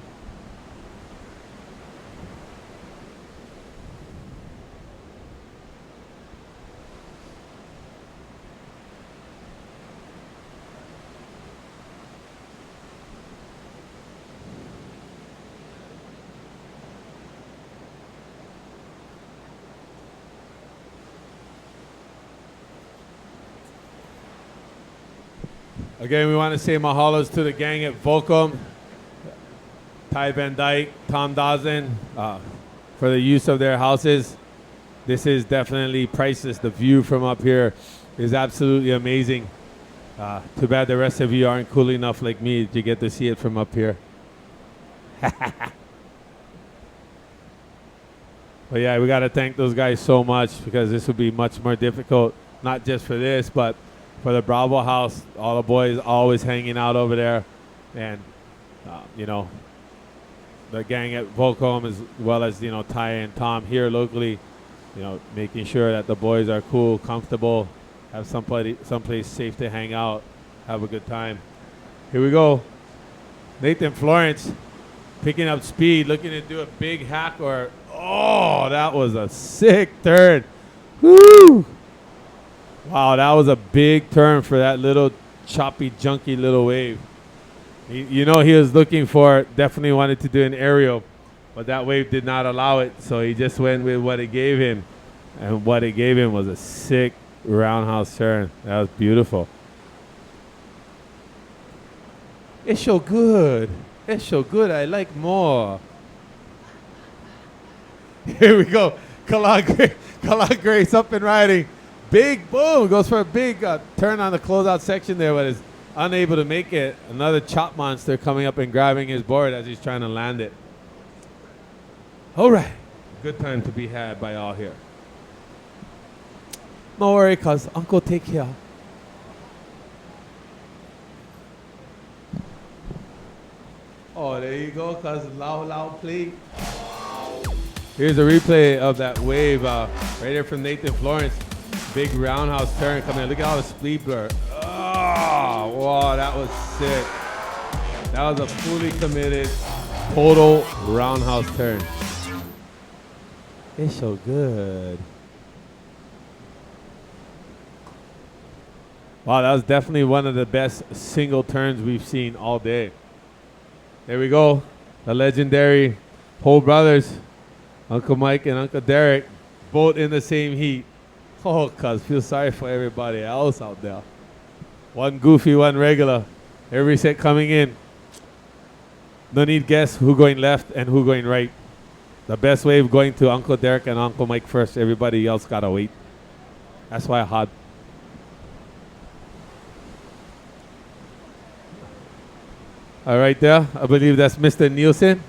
Again, we want to say mahalos to the gang at Volcom, Ty Van Dyke, Tom Dawson, for the use of their houses. This is definitely priceless. The view from up here is absolutely amazing. Too bad the rest of you aren't cool enough like me to get to see it from up here. But yeah, we got to thank those guys so much, because this would be much more difficult, not just for this, but for the Bravo house. All the boys always hanging out over there. And, you know, the gang at Volcom, as well as, you know, Ty and Tom here locally, you know, making sure that the boys are cool, comfortable, have someplace safe to hang out, have a good time. Here we go. Nathan Florence picking up speed, looking to do a big hack or, oh, that was a sick turn. Woo! Wow, that was a big turn for that little choppy, junky little wave. You know, he was looking for, definitely wanted to do an aerial, but that wave did not allow it, so he just went with what it gave him. And what it gave him was a sick roundhouse turn. That was beautiful. It's so good. It's so good. I like more. Here we go. Kalak Grace up and riding. Big boom. Goes for a big turn on the closeout section there, but is unable to make it. Another chop monster coming up and grabbing his board as he's trying to land it. All right. Good time to be had by all here. No worry, cuz Uncle take care. Oh, there you go, cuz loud play. Here's a replay of that wave right there from Nathan Florence. Big roundhouse turn coming in. Look at all the speed blur. Oh, wow, that was sick. That was a fully committed, total roundhouse turn. It's so good. Wow, that was definitely one of the best single turns we've seen all day. There we go. The legendary Hole brothers, Uncle Mike and Uncle Derek, both in the same heat. Oh, cuz, feel sorry for everybody else out there. One goofy, one regular. Every set coming in. No need guess who going left and who going right. The best wave going to Uncle Derek and Uncle Mike first. Everybody else gotta wait. That's why I had. All right there. I believe that's Mr. Nielsen.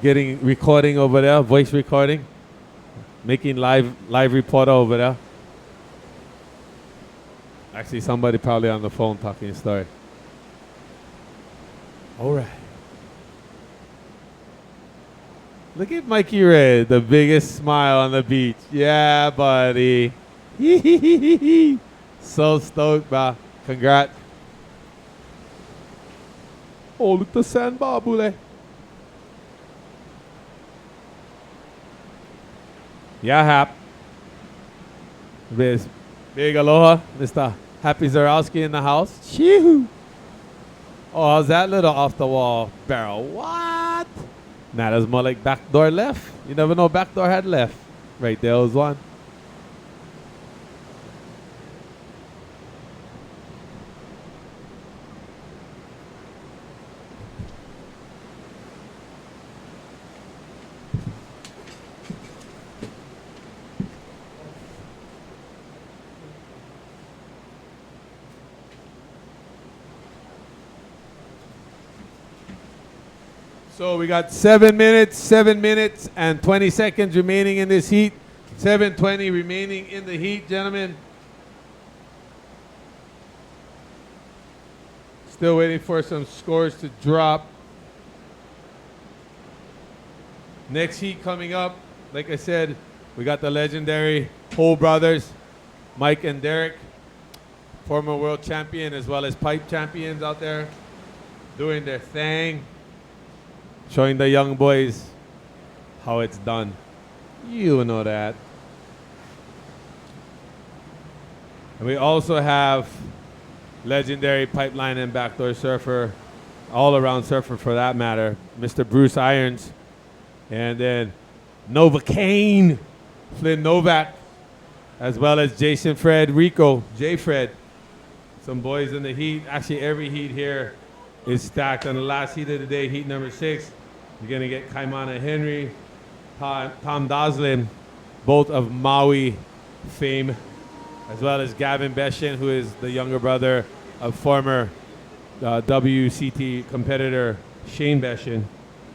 Getting recording over there, voice recording. Making live reporter over there. Actually, somebody probably on the phone talking a story. All right. Look at Mikey Red, the biggest smile on the beach. Yeah, buddy. So stoked, bro. Congrats. Oh, look the sandbar, bule. Yeah, Hap. Big aloha, Mr. Happy Zarowski in the house. Chee-hoo. Oh, how's that little off the wall barrel? What? Nah, that's more like backdoor left. You never know backdoor had left. Right there was one. So we got 7 minutes and 20 seconds remaining in this heat. 7:20 remaining in the heat, gentlemen. Still waiting for some scores to drop. Next heat coming up, like I said, we got the legendary Hole brothers, Mike and Derek, former world champion as well as pipe champions out there doing their thing. Showing the young boys how it's done. You know that. And we also have legendary pipeline and backdoor surfer, all-around surfer for that matter, Mr. Bruce Irons. And then Novocaine, Flynn Novak, as well as Jason Fred Rico, J-Fred. Some boys in the heat. Actually, every heat here is stacked. On the last heat of the day, heat number 6, you're going to get Kaimana Henry, Tom Doslin, both of Maui fame, as well as Gavin Beshin, who is the younger brother of former WCT competitor Shane Beshin,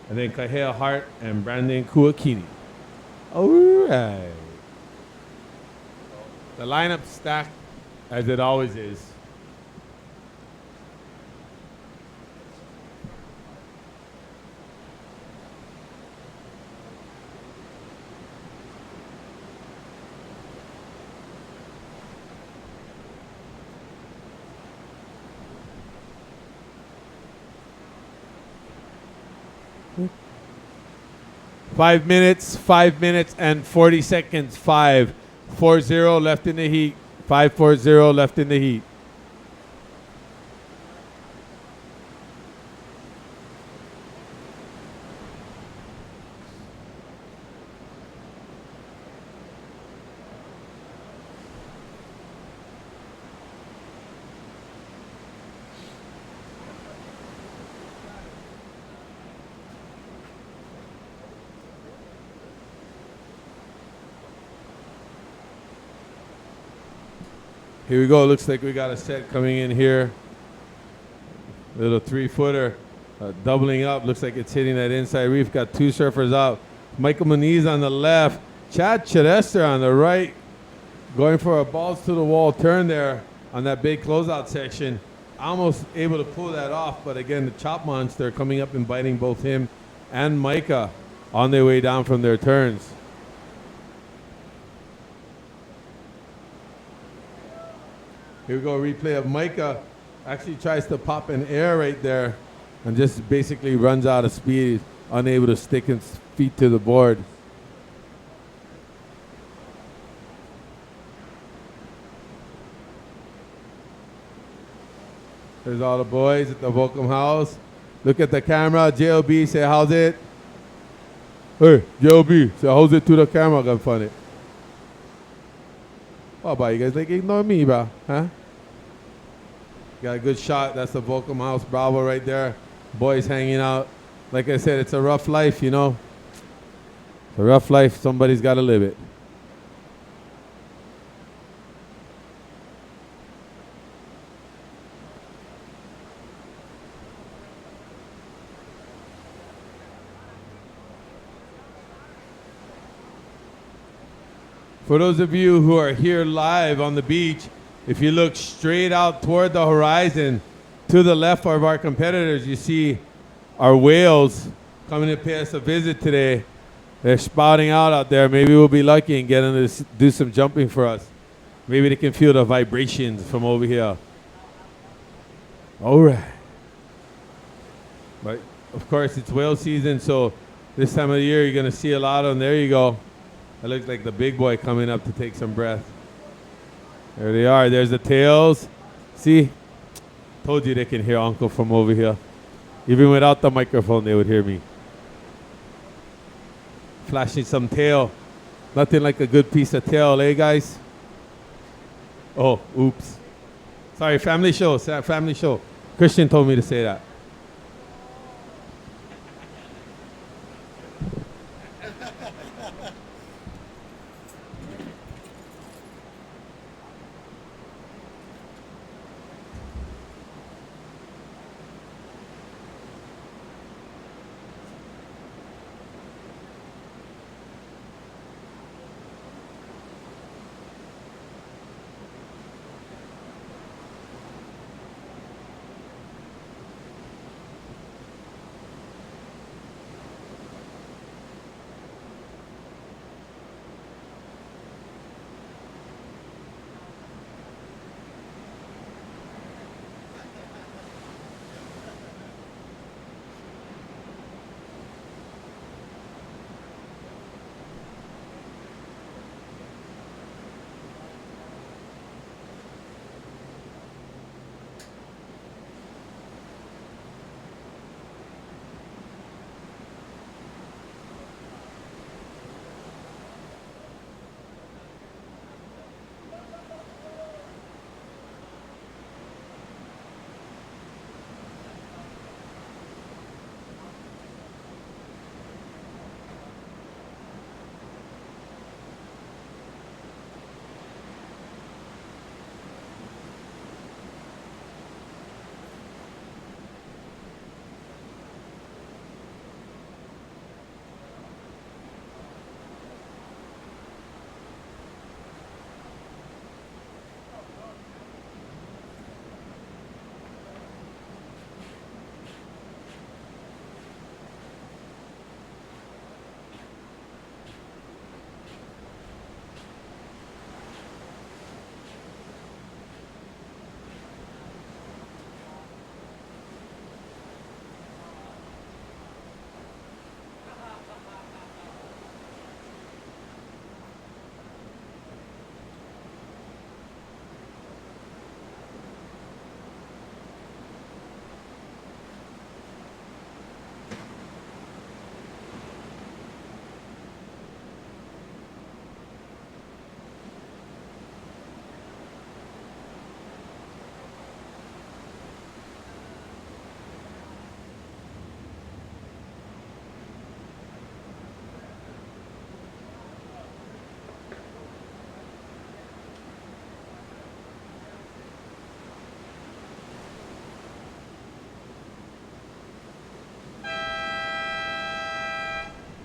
and then Kahea Hart and Brandon Kuakini. All right. The lineup stacked as it always is. Five minutes and 40 seconds. 5:40 left in the heat. 5:40 left in the heat. Here we go. Looks like we got a set coming in here. Little 3-footer. Doubling up. Looks like it's hitting that inside reef. Got 2 surfers out. Michael Moniz on the left. Chad Chidester on the right. Going for a balls to the wall turn there on that big closeout section. Almost able to pull that off. But again, the chop monster coming up and biting both him and Micah on their way down from their turns. Here we go, replay of Micah. Actually tries to pop an air right there and just basically runs out of speed, unable to stick his feet to the board. There's all the boys at the Volcom House. Look at the camera. JLB, say, how's it? Hey, JLB, say, how's it to the camera? Got funny. What about you guys? Like, ignore me, bro. Huh? Got a good shot. That's the Volcom House Bravo right there. Boys hanging out. Like I said, it's a rough life, you know. It's a rough life. Somebody's got to live it. For those of you who are here live on the beach, if you look straight out toward the horizon, to the left of our competitors, you see our whales coming to pay us a visit today. They're spouting out there. Maybe we'll be lucky and get them to do some jumping for us. Maybe they can feel the vibrations from over here. All right. But of course, it's whale season, so this time of the year, you're going to see a lot of them. There you go. That looks like the big boy coming up to take some breath. There they are. There's the tails. See? Told you they can hear Uncle from over here. Even without the microphone, they would hear me. Flashing some tail. Nothing like a good piece of tail, eh, guys? Oh, oops. Sorry, family show. Family show. Christian told me to say that.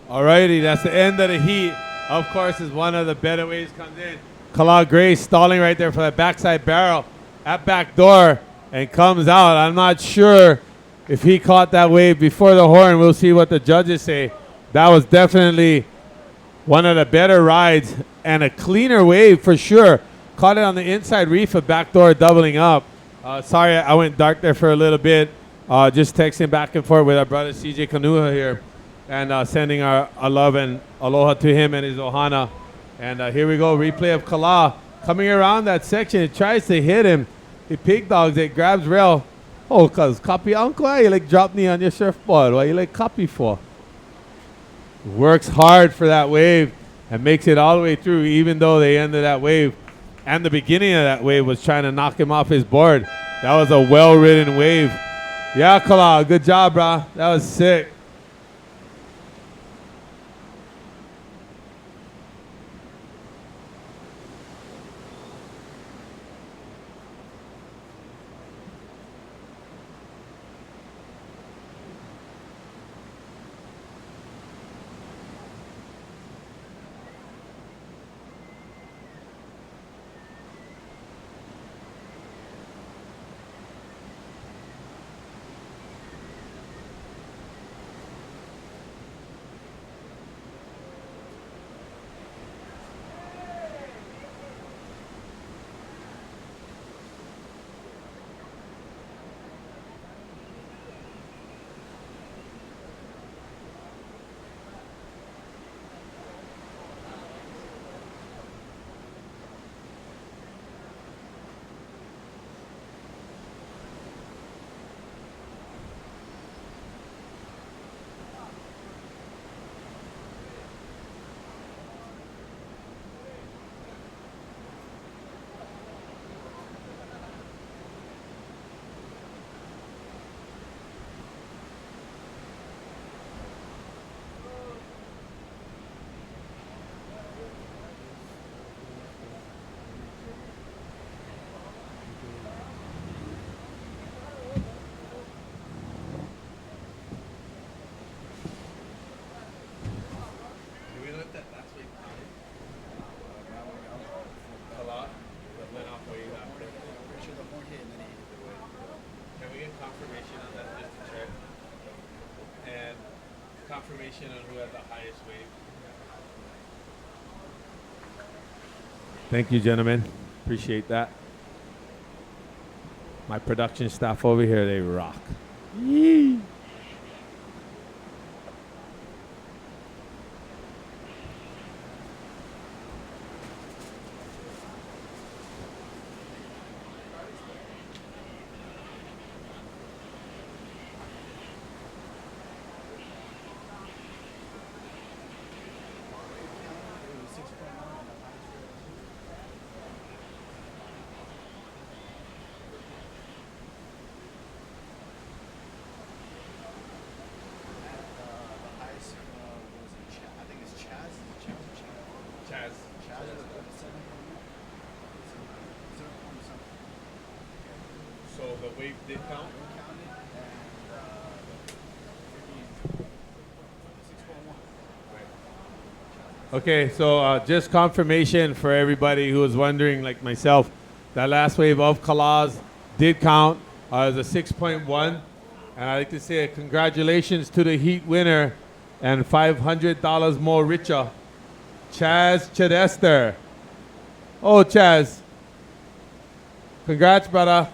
Alrighty, that's the end of the heat. Of course, as one of the better waves comes in. Kala Gray stalling right there for that backside barrel at back door and comes out. I'm not sure if he caught that wave before the horn. We'll see what the judges say. That was definitely one of the better rides and a cleaner wave for sure. Caught it on the inside reef of backdoor doubling up. Sorry, I went dark there for a little bit. Just texting back and forth with our brother CJ Kanuha here and sending our love and aloha to him and his ohana. And here we go, replay of Kala coming around that section. It tries to hit him. He pig dogs it, grabs rail. Oh, cause copy uncle, why you like drop knee on your surfboard? Why you like copy for? Works hard for that wave and makes it all the way through, even though the end of that wave and the beginning of that wave was trying to knock him off his board. That was a well-ridden wave. Yeah, Kala, good job, brah. That was sick. Confirmation on who had the highest wave. Thank you, gentlemen. Appreciate that. My production staff over here, they rock. Yee. So the wave did count? Okay, so just confirmation for everybody who was wondering, like myself, that last wave of Kala's did count as a 6.1. And I'd like to say congratulations to the heat winner and $500 more richer, Chaz Chedester. Oh, Chaz. Congrats, brother.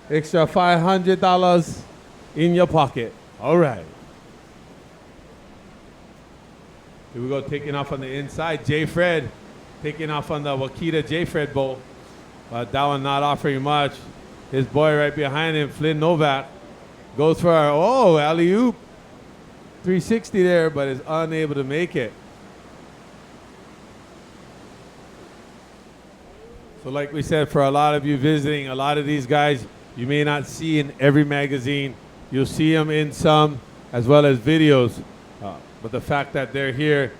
Extra $500 in your pocket. All right. Here we go, taking off on the inside. J. Fred taking off on the Wakita J. Fred bowl. But that one not offering much. His boy right behind him, Flynn Novak, goes for our, alley-oop. 360 there, but is unable to make it. So like we said, for a lot of you visiting, a lot of these guys you may not see in every magazine. You'll see them in some as well as videos. But the fact that they're here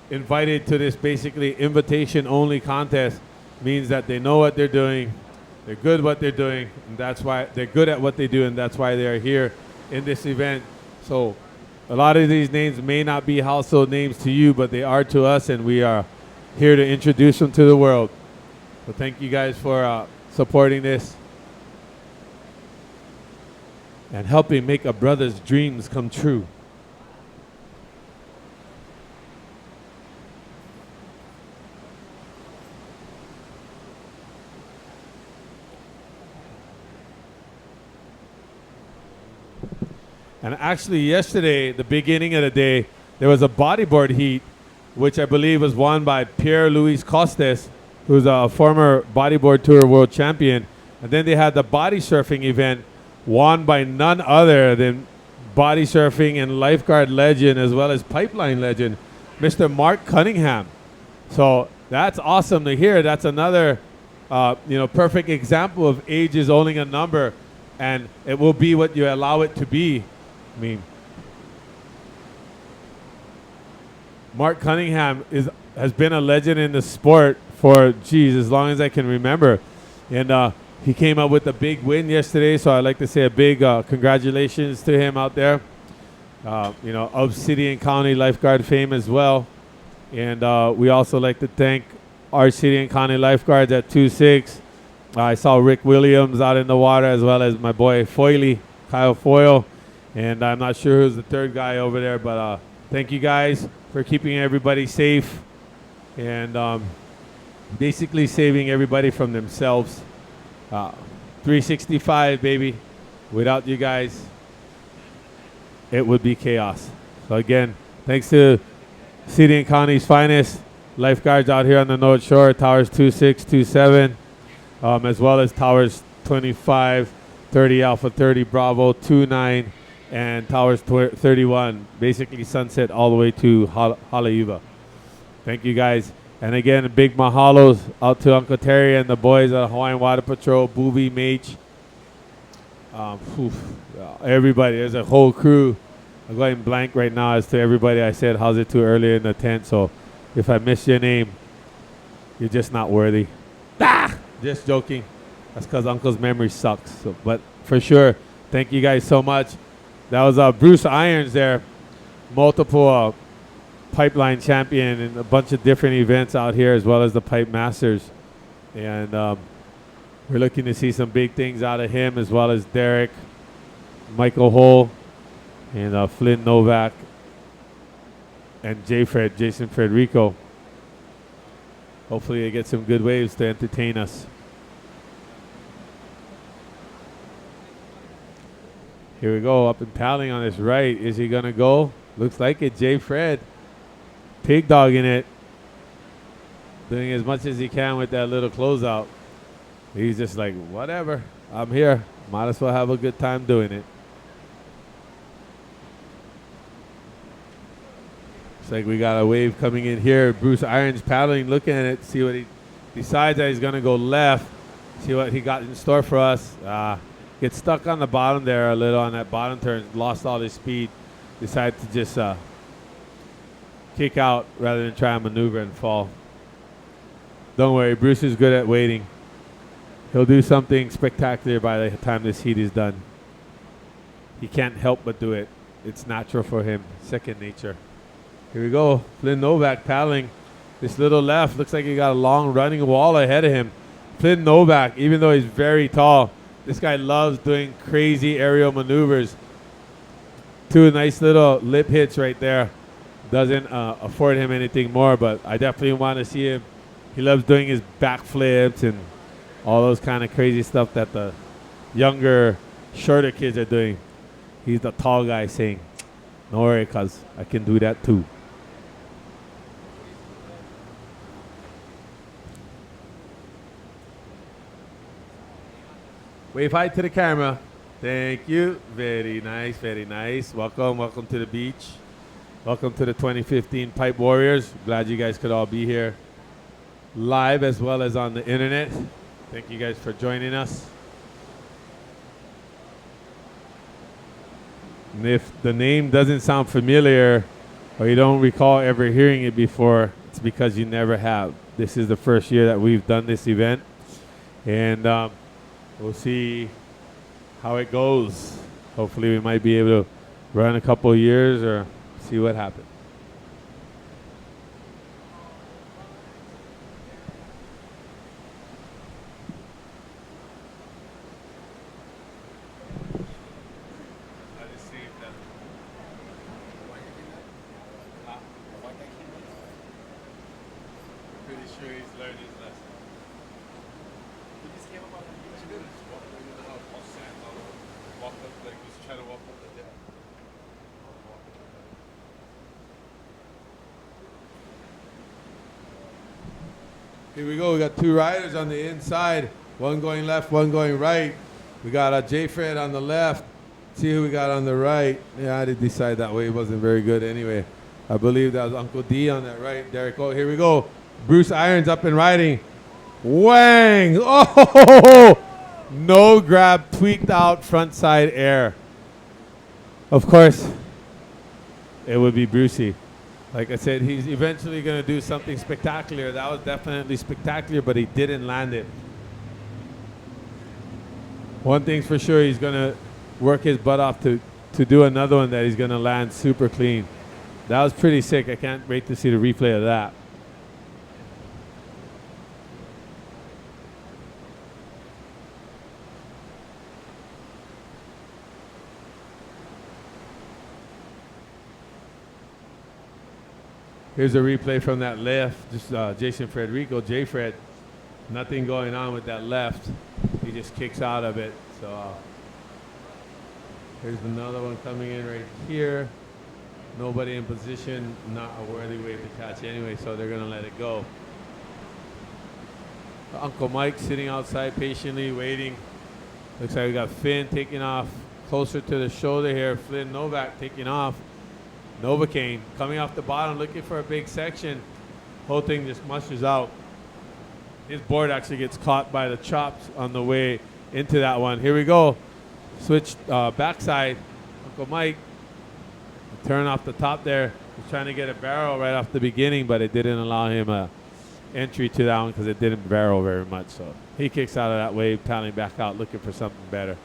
invited to this basically invitation-only contest means that they know what they're doing. They're good at what they're doing, and that's why they're good at what they do, and that's why they are here in this event. So a lot of these names may not be household names to you, but they are to us, and we are here to introduce them to the world. So thank you guys for supporting this and helping make a brother's dreams come true. And actually yesterday, the beginning of the day, there was a bodyboard heat, which I believe was won by Pierre Luis Costes, who's a former bodyboard tour world champion. And then they had the body surfing event won by none other than body surfing and lifeguard legend, as well as pipeline legend, Mr. Mark Cunningham. So that's awesome to hear. That's another, perfect example of age is only a number, and it will be what you allow it to be. I mean, Mark Cunningham has been a legend in the sport for, as long as I can remember. And he came up with a big win yesterday, so I'd like to say a big congratulations to him out there. Of city and county lifeguard fame as well. And we also like to thank our city and county lifeguards at 2-6. I saw Rick Williams out in the water, as well as my boy Foyle, Kyle Foyle. And I'm not sure who's the third guy over there, but thank you guys for keeping everybody safe and basically saving everybody from themselves. 365, baby. Without you guys, it would be chaos. So again, thanks to City and County's finest lifeguards out here on the North Shore, Towers 26, 27, as well as Towers 25, 30 Alpha, 30 Bravo, 29, and Towers 31, basically sunset all the way to Haleiwa. Thank you guys. And again, a big mahalos out to Uncle Terry and the boys at Hawaiian Water Patrol, Booby, Mage. Everybody, there's a whole crew. I'm going blank right now as to everybody I said how's it to earlier in the tent. So if I miss your name, you're just not worthy. Just joking. That's because Uncle's memory sucks. So, but for sure, thank you guys so much. That was Bruce Irons there, multiple pipeline champion in a bunch of different events out here, as well as the Pipe Masters. And we're looking to see some big things out of him, as well as Derek, Michael Hull, and Flynn Novak, and Jason Frederico. Hopefully they get some good waves to entertain us. Here we go, up and paddling on his right. Is he going to go? Looks like it. Jay Fred, pig dogging it, doing as much as he can with that little closeout. He's just like, whatever, I'm here. Might as well have a good time doing it. Looks like we got a wave coming in here. Bruce Irons paddling, looking at it, see what he decides that he's going to go left. See what he got in store for us. Gets stuck on the bottom there a little on that bottom turn, lost all his speed, decided to just kick out rather than try and maneuver and fall. Don't worry, Bruce is good at waiting. He'll do something spectacular by the time this heat is done. He can't help but do it. It's natural for him, second nature. Here we go, Flynn Novak paddling. This little left, looks like he got a long running wall ahead of him. Flynn Novak, even though he's very tall, this guy loves doing crazy aerial maneuvers. Two nice little lip hits right there. Doesn't afford him anything more, but I definitely want to see him. He loves doing his backflips and all those kind of crazy stuff that the younger, shorter kids are doing. He's the tall guy saying, "Don't worry, cuz I can do that too." Wave hi to the camera. Thank you. Very nice, very nice. Welcome to the beach. Welcome to the 2015 Pipe Warriors. Glad you guys could all be here live as well as on the internet. Thank you guys for joining us. And if the name doesn't sound familiar or you don't recall ever hearing it before, it's because you never have. This is the first year that we've done this event. And we'll see how it goes. Hopefully we might be able to run a couple of years or see what happens. Pretty sure he's learned his lesson. He just came up on the beach. Just walk all sand all over. Walk up like he's trying to walk up the deck. Here we go. We got two riders on the inside. One going left, one going right. We got J. Fred on the left. See who we got on the right. Yeah, I did decide that way. It wasn't very good anyway. I believe that was Uncle D on that right. Derek, oh, here we go. Bruce Irons up and riding. Wang! Oh! No grab, tweaked out front side air. Of course, it would be Brucey. Like I said, he's eventually going to do something spectacular. That was definitely spectacular, but he didn't land it. One thing's for sure, he's going to work his butt off to do another one that he's going to land super clean. That was pretty sick. I can't wait to see the replay of that. Here's a replay from that left. Just Jason Frederico, J-Fred. Nothing going on with that left. He just kicks out of it. So here's another one coming in right here. Nobody in position, not a worthy wave to catch anyway, so they're going to let it go. Uncle Mike sitting outside patiently waiting. Looks like we got Finn taking off closer to the shoulder here. Flynn Novak taking off. Novocaine coming off the bottom, looking for a big section. Whole thing just mushes out. His board actually gets caught by the chops on the way into that one. Here we go. Switch backside. Uncle Mike turn off the top there. He's trying to get a barrel right off the beginning, but it didn't allow him a entry to that one because it didn't barrel very much. So he kicks out of that wave, paddling back out, looking for something better.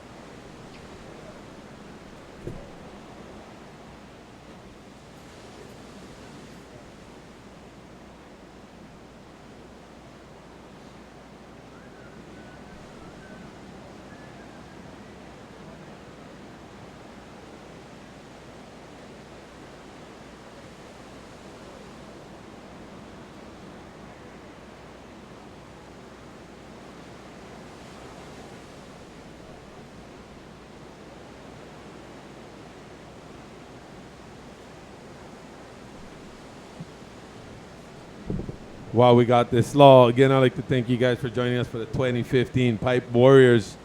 While we got this law, again, I'd like to thank you guys for joining us for the 2015 Pipe Warriors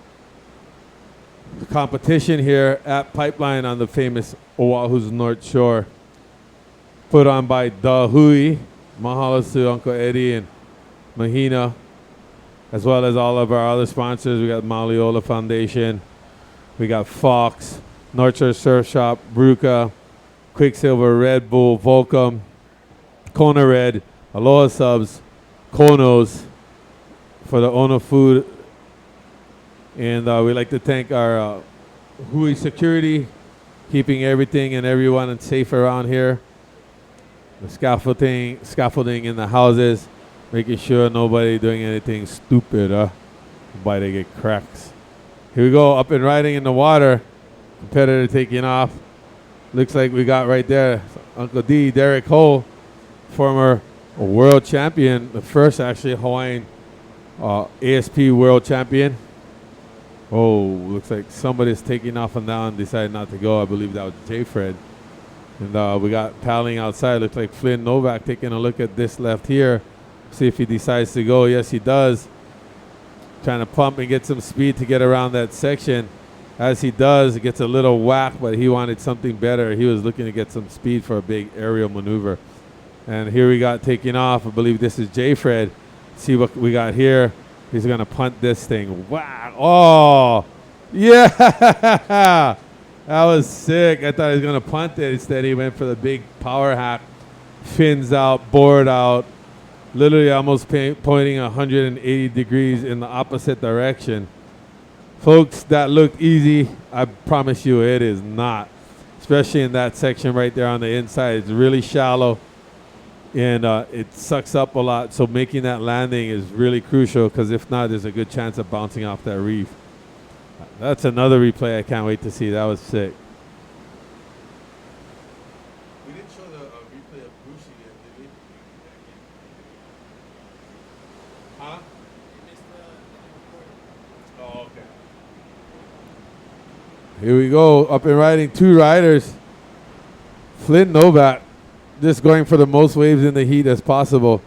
competition here at Pipeline on the famous Oahu's North Shore. Put on by Da Hui. Mahalo to Uncle Eddie and Mahina, as well as all of our other sponsors. We got Maliola Foundation. We got Fox, North Shore Surf Shop, Bruca, Quicksilver, Red Bull, Volcom, Kona Red, Aloha Subs, Konos for the Ono food. And we'd like to thank our Hui security, keeping everything and everyone safe around here. The scaffolding in the houses, making sure nobody doing anything stupid, why they get cracks. Here we go, up and riding in the water. Competitor taking off. Looks like we got right there Uncle D, Derek Ho, former world champion, the first actually Hawaiian ASP world champion. Oh, looks like somebody's taking off on that one, decided not to go. I believe that was J. Fred. And we got paddling outside. Looks like Flynn Novak taking a look at this left here. See if he decides to go. Yes, he does. Trying to pump and get some speed to get around that section. As he does, it gets a little whack, but he wanted something better. He was looking to get some speed for a big aerial maneuver. And here we got taking off. I believe this is J. Fred. See what we got here. He's going to punt this thing. Wow. Oh, yeah. That was sick. I thought he was going to punt it. Instead, he went for the big power hack. Fins out, board out. Literally almost pointing 180 degrees in the opposite direction. Folks, that looked easy. I promise you it is not. especially in that section right there on the inside. It's really shallow, and it sucks up a lot. So making that landing is really crucial, because if not, there's a good chance of bouncing off that reef. That's another replay I can't wait to see. That was sick. We didn't show the replay of Brucey yet, did we? Huh? Oh, okay. Here we go, up and riding, 2 riders. Flynn Novak, just going for the most waves in the heat as possible.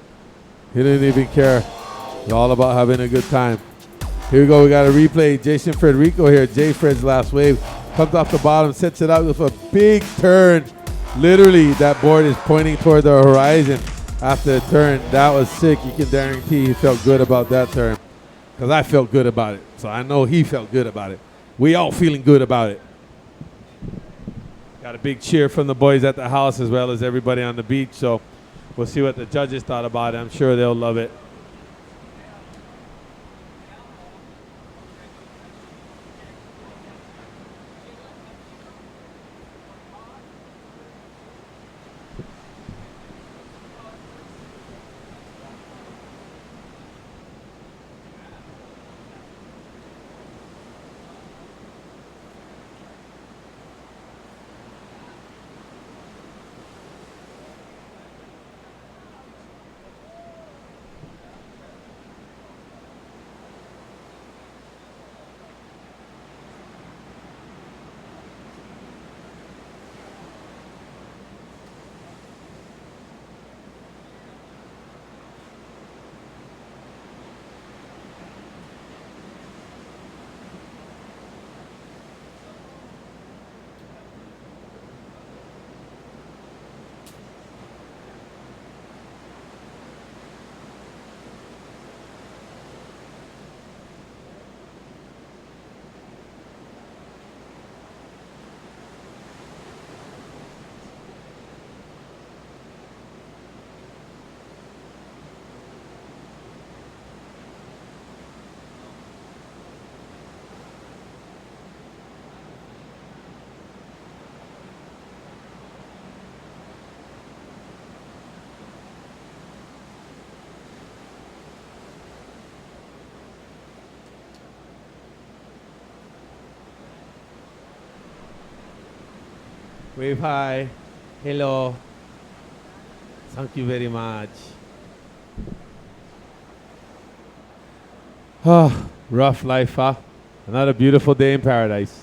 He didn't even care. It's all about having a good time. Here we go, we got a replay. Jason Frederico here, J Fred's last wave. Comes off the bottom, sets it out with a big turn. Literally, that board is pointing toward the horizon after the turn. That was sick. You can guarantee he felt good about that turn, because I felt good about it. So I know he felt good about it. We all feeling good about it. Got a big cheer from the boys at the house as well as everybody on the beach. So we'll see what the judges thought about it. I'm sure they'll love it. Wave hi. Hello. Thank you very much. Ah, rough life, huh? Another beautiful day in paradise.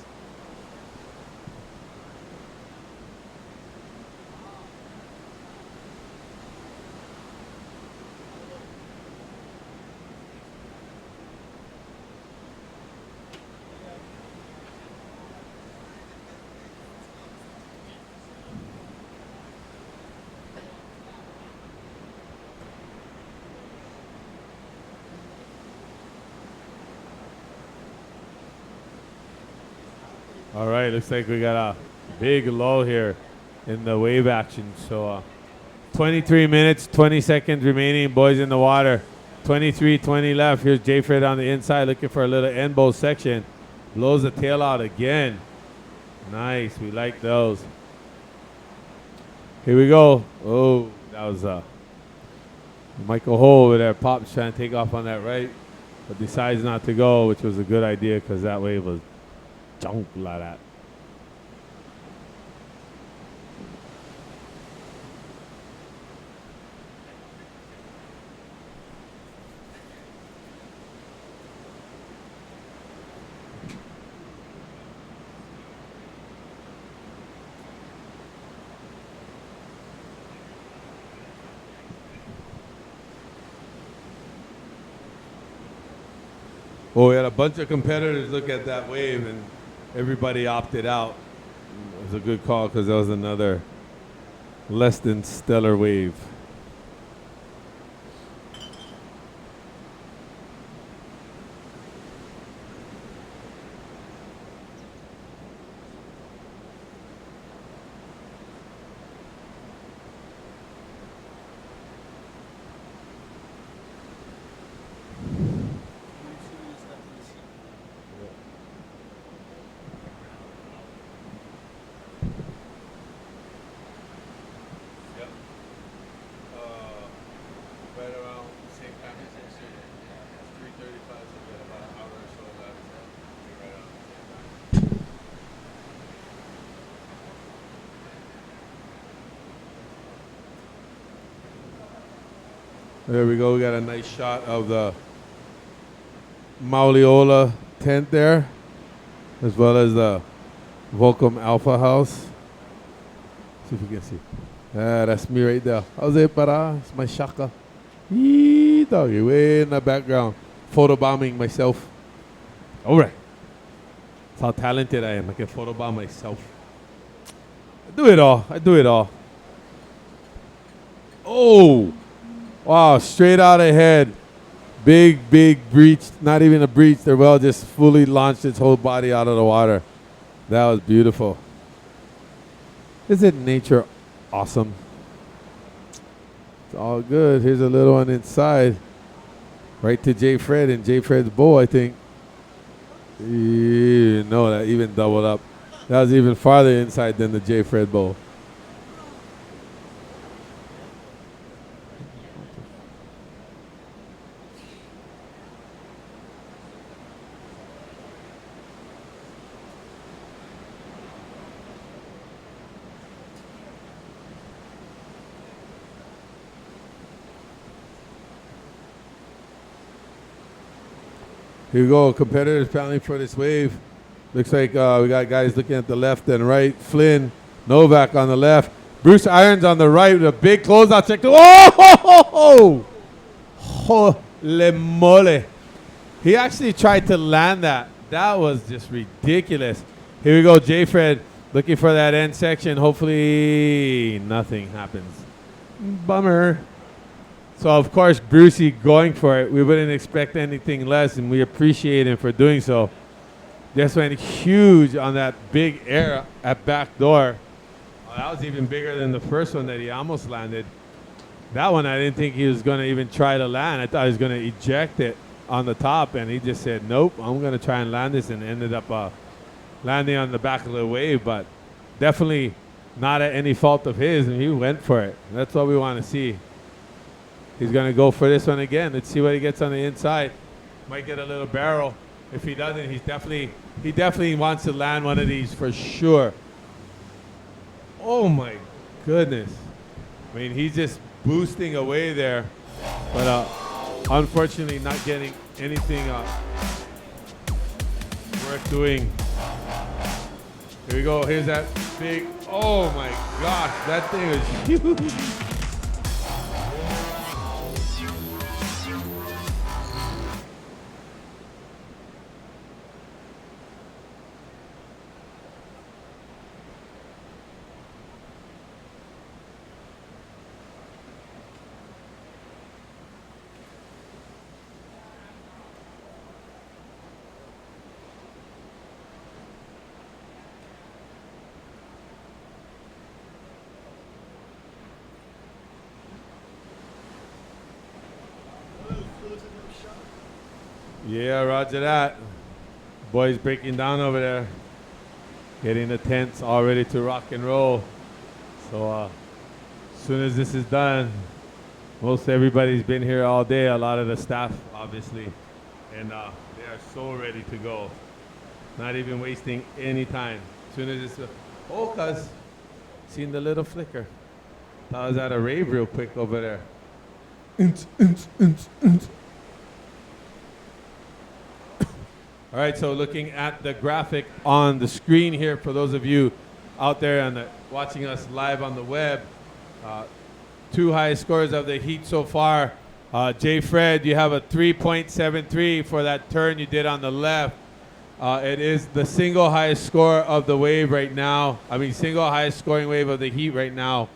All right, looks like we got a big low here in the wave action. So 23 minutes, 20 seconds remaining, boys in the water. 23-20 left. Here's J Fred on the inside looking for a little end bow section. Blows the tail out again. Nice, we like those. Here we go. Oh, that was Michael Ho over there. Pop's trying to take off on that right, but decides not to go, which was a good idea because that wave was junk like that. Well, we had a bunch of competitors look at that wave, and everybody opted out. It was a good call because that was another less than stellar wave. There we go. We got a nice shot of the Mauliola tent there, as well as the Volcom Alpha House. See if you can see. Ah, that's me right there. How's it, para? It's my shaka. Yee, doggy, way in the background. Photobombing myself. All right. That's how talented I am. I can photobomb myself. I do it all. I do it all. Oh! Wow, straight out ahead. Big breach. Not even a breach. The well just fully launched its whole body out of the water. That was beautiful. Isn't nature awesome? It's all good. Here's a little one inside. Right to J. Fred and J. Fred's bow, I think. No, that even doubled up. That was even farther inside than the J. Fred bow. Here we go, competitors paddling for this wave. Looks like we got guys looking at the left and right. Flynn, Novak on the left. Bruce Irons on the right with a big closeout check. Oh! Holy moly. He actually tried to land that. That was just ridiculous. Here we go, J. Fred looking for that end section. Hopefully nothing happens. Bummer. So, of course, Brucey going for it. We wouldn't expect anything less, and we appreciate him for doing so. Just went huge on that big air at back door. Oh, that was even bigger than the first one that he almost landed. That one, I didn't think he was going to even try to land. I thought he was going to eject it on the top, and he just said, nope, I'm going to try and land this, and ended up landing on the back of the wave, but definitely not at any fault of his, and he went for it. That's what we want to see. He's going to go for this one again. Let's see what he gets on the inside. Might get a little barrel. If he doesn't, he definitely wants to land one of these for sure. Oh my goodness. I mean, he's just boosting away there, but unfortunately not getting anything worth doing. Here we go. Here's that big, oh my gosh, that thing is huge. Yeah, roger that. Boys breaking down over there. Getting the tents all ready to rock and roll. So as soon as this is done, most everybody's been here all day, a lot of the staff, obviously. And they are so ready to go. Not even wasting any time. As soon as it's, oh, cuz, seen the little flicker. Thought I was at a rave real quick over there. All right, so looking at the graphic on the screen here for those of you out there and watching us live on the web, two highest scores of the heat so far. J. Fred, you have a 3.73 for that turn you did on the left. It is the single highest score of the wave right now. I mean, single highest scoring wave of the heat right now.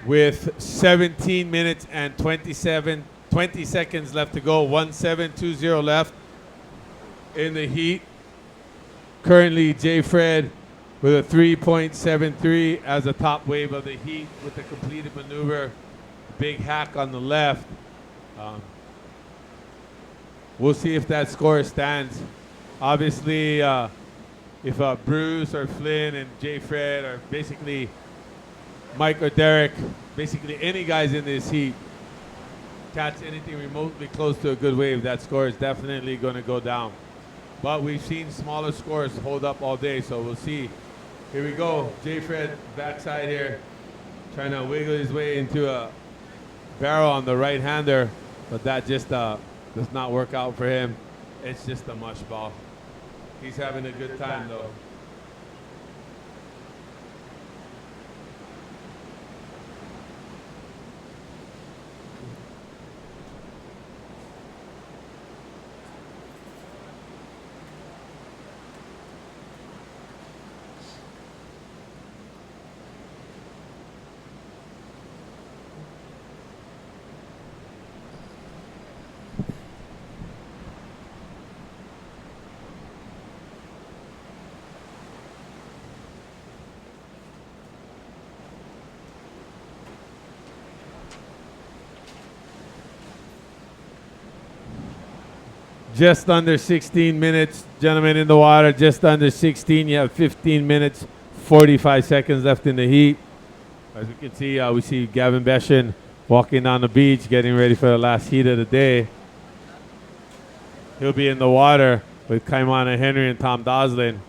With 17 minutes and 20 seconds left to go. 1720 left in the heat. Currently, J. Fred with a 3.73 as a top wave of the heat with the completed maneuver. Big hack on the left. We'll see if that score stands. Obviously, if Bruce or Flynn and J. Fred or basically Mike or Derek, basically any guys in this heat, catch anything remotely close to a good wave, that score is definitely going to go down. But we've seen smaller scores hold up all day, so we'll see. Here we go. J. Fred backside here, trying to wiggle his way into a barrel on the right-hander, but that just does not work out for him. It's just a mush ball. He's having a good time, though. Just under 16 minutes, gentlemen, in the water. Just under 16. You have 15 minutes, 45 seconds left in the heat. As we can see, we see Gavin Beshin walking down the beach, getting ready for the last heat of the day. He'll be in the water with Kaimana Henry and Tom Doslin,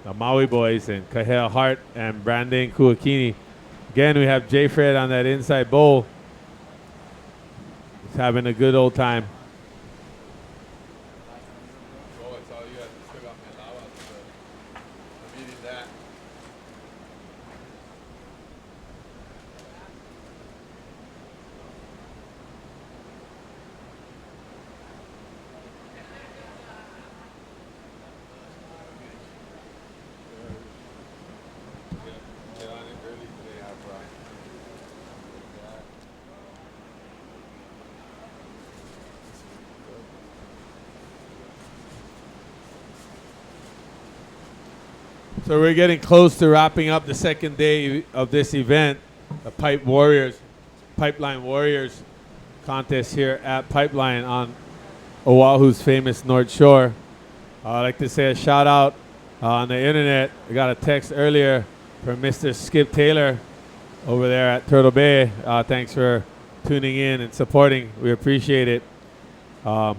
the Maui boys, and Kahea Hart and Brandon Kuakini. Again, we have Jay Fred on that inside bowl. He's having a good old time. So we're getting close to wrapping up the second day of this event, the Pipeline Warriors contest here at Pipeline on Oahu's famous North Shore. I'd like to say a shout out on the internet. I got a text earlier from Mr. Skip Taylor over there at Turtle Bay. Thanks for tuning in and supporting. We appreciate it. I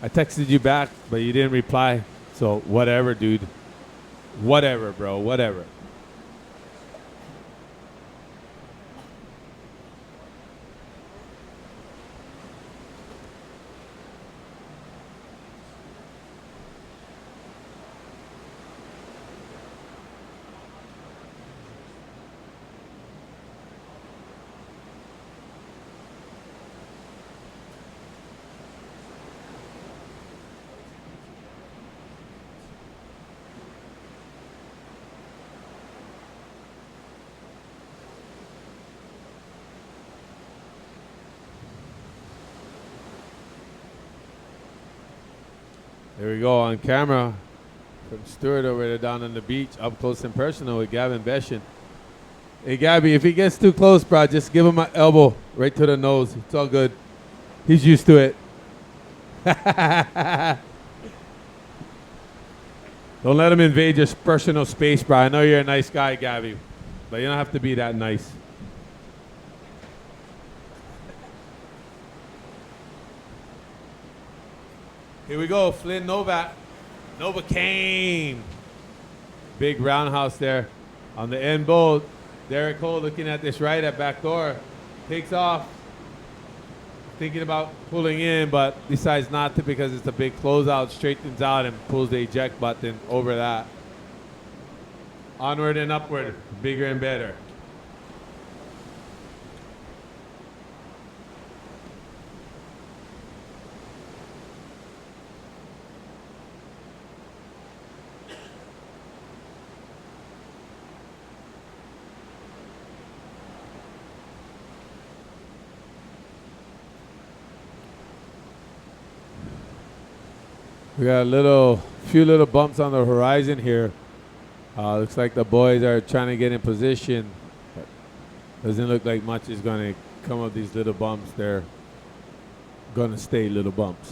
texted you back, but you didn't reply. So whatever, dude. Whatever, bro. Whatever. There we go on camera from Stuart over there down on the beach, up close and personal with Gavin Beshin. Hey, Gabby, if he gets too close, bro, just give him an elbow right to the nose. It's all good. He's used to it. Don't let him invade your personal space, bro. I know you're a nice guy, Gabby, but you don't have to be that nice. Here we go, Flynn Novak. Novocaine. Big roundhouse there on the end bowl. Derek Cole looking at this right at back door. Takes off. Thinking about pulling in, but decides not to because it's a big closeout. Straightens out and pulls the eject button over that. Onward and upward. Bigger and better. We got a few little bumps on the horizon here. Looks like the boys are trying to get in position. Doesn't look like much is going to come of these little bumps. They're going to stay little bumps.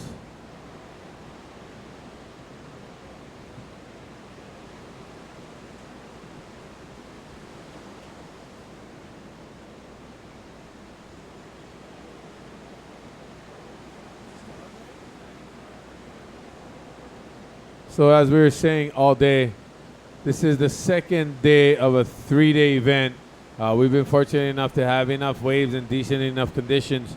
So as we were saying all day, this is the second day of a 3-day event. We've been fortunate enough to have enough waves and decent enough conditions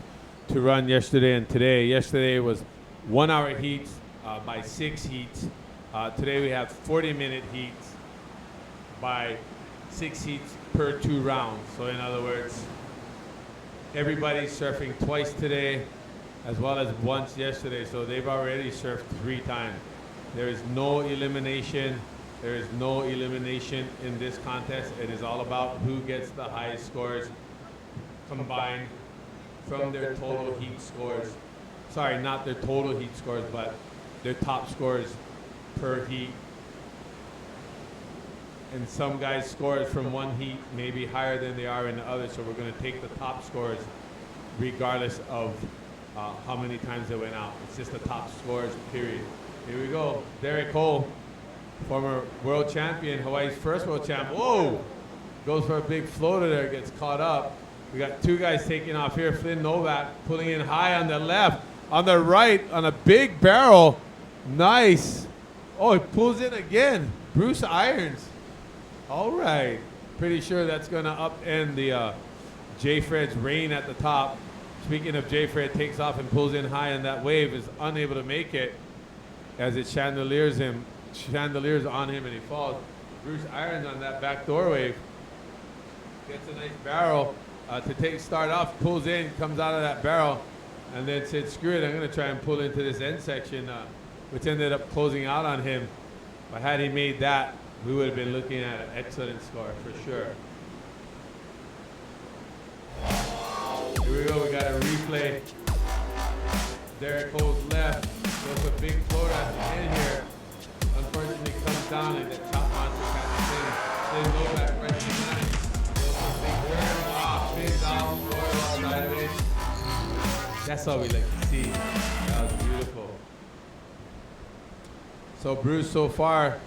to run yesterday and today. Yesterday was 1 hour heats by 6 heats. Today we have 40-minute heats by 6 heats per 2 rounds. So in other words, everybody's surfing twice today as well as once yesterday. So they've already surfed 3 times. There is no elimination. There is no elimination in this contest. It is all about who gets the highest scores combined from their total heat scores. Sorry, not their total heat scores, but their top scores per heat. And some guys' scores from one heat may be higher than they are in the other, so we're going to take the top scores regardless of how many times they went out. It's just the top scores, period. Here we go. Derek Cole, former world champion, Hawaii's first world champ. Whoa! Goes for a big floater there, gets caught up. We got 2 guys taking off here. Flynn Novak pulling in high on the left. On the right, on a big barrel. Nice. Oh, he pulls in again. Bruce Irons. All right. Pretty sure that's going to upend the J. Fred's reign at the top. Speaking of J. Fred, takes off and pulls in high, and that wave is unable to make it as it chandeliers on him, and he falls. Bruce Irons on that backdoor wave gets a nice barrel to start off, pulls in, comes out of that barrel, and then said, screw it, I'm going to try and pull into this end section, which ended up closing out on him. But had he made that, we would have been looking at an excellent score for sure. Here we go, we got a replay. Derek Cole's left, goes a big floater at the end here. Unfortunately comes down and the top monster catches him. Then Novak right behind. Goes for a big turn, spins out, floater sideways. That's all we like to see. That was beautiful. So Bruce so far,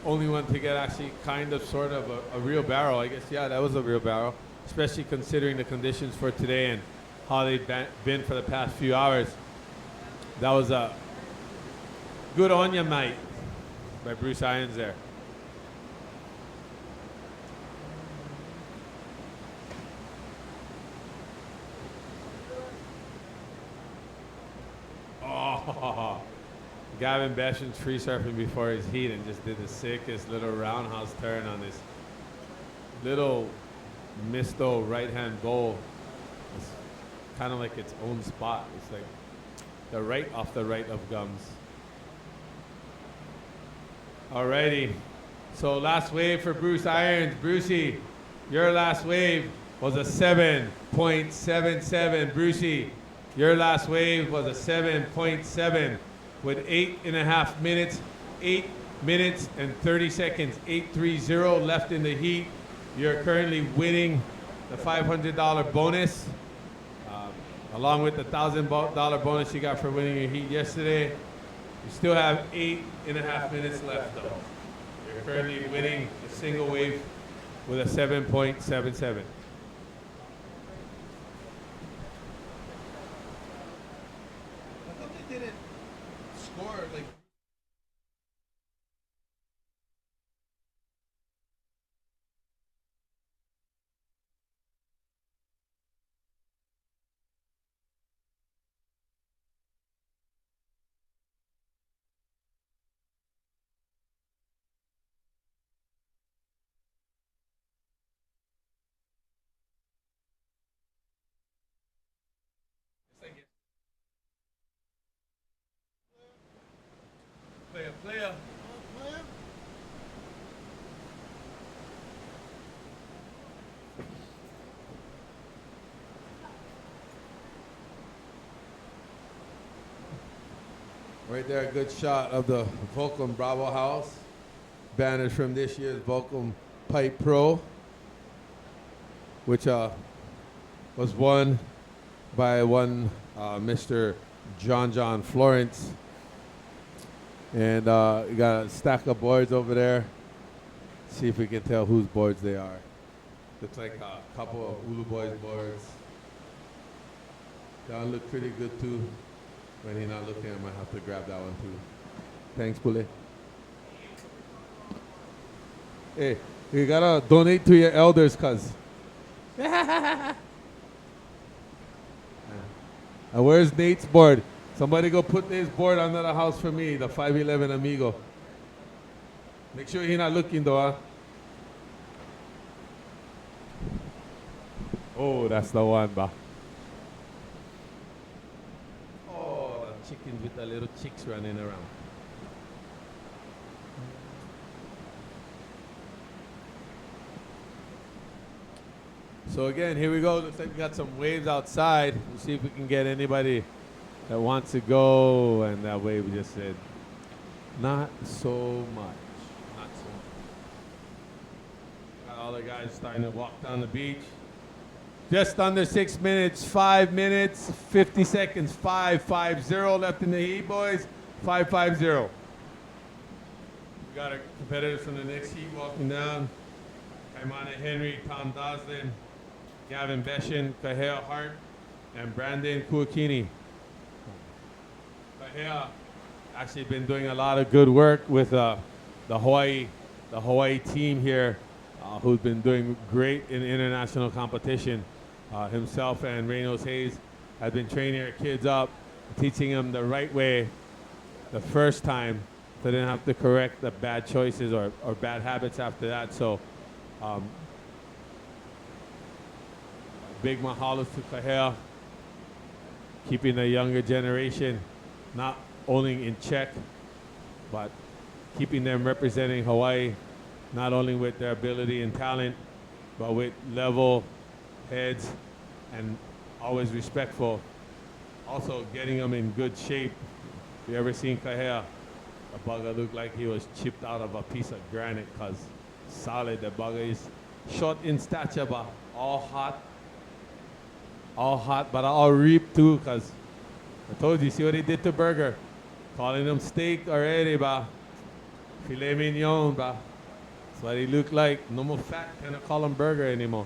only one to get actually kind of sort of a real barrel. I guess, yeah, that was a real barrel, especially considering the conditions for today and how they've been for the past few hours. That was a good on ya, mate, by Bruce Irons there. Oh, Gavin Besham's free surfing before his heat and just did the sickest little roundhouse turn on this little misto right-hand bowl. It's kind of like its own spot. It's like the right off the right of gums. Alrighty, so last wave for Bruce Irons. Brucey, your last wave was a 7.77. Brucey, your last wave was a 7.7 with 8.5 minutes, 8 minutes and 30 seconds, 8:30 left in the heat. You're currently winning the $500 bonus, along with the $1,000 bonus you got for winning your heat yesterday. You still have 8.5 minutes left though. You're currently winning the single wave with a 7.77. I thought they didn't score like. Player. Right there, a good shot of the Volcom Bravo House. Banners from this year's Volcom Pipe Pro, which was won by one Mr. John Florence. And you got a stack of boards over there. See if we can tell whose boards they are. Looks like a couple of Ulu Boys boards. John look pretty good too. When he's not looking, I might have to grab that one too. Thanks, Pule. Hey, you gotta donate to your elders, cuz. And where's Nate's board? Somebody go put his board under the house for me, the 5'11 amigo. Make sure he's not looking though, huh? Oh, that's the one, ba. Oh, the chickens with the little chicks running around. So again, here we go. Looks like we got some waves outside. We'll see if we can get anybody that wants to go. And that wave just said, not so much. Not so much. Got all the guys starting to walk down the beach. Just under 6 minutes, 5 minutes, 50 seconds, 5-5-0 left in the heat, boys. 5-5-0. We got our competitors from the next heat walking down. Kaimana Henry, Tom Doslin, Gavin Beshin, Kahea Hart, and Brandon Kuakini. Kahea actually been doing a lot of good work with the Hawaii team here, who's been doing great in international competition. Himself and Reynolds Hayes have been training our kids up, teaching them the right way the first time, so they didn't have to correct the bad choices or bad habits after that. So big mahalos to Kahea, keeping the younger generation not only in check, but keeping them representing Hawaii, not only with their ability and talent, but with level heads and always respectful. Also getting them in good shape. If you ever seen Kahea, the bugger looked like he was chipped out of a piece of granite, because solid. The bugger is short in stature, but all hot, but all ripped too, because I told you, see what he did to Burger. Calling him steak already, ba. Filet mignon, ba. That's what he looked like. No more fat, can't call him Burger anymore.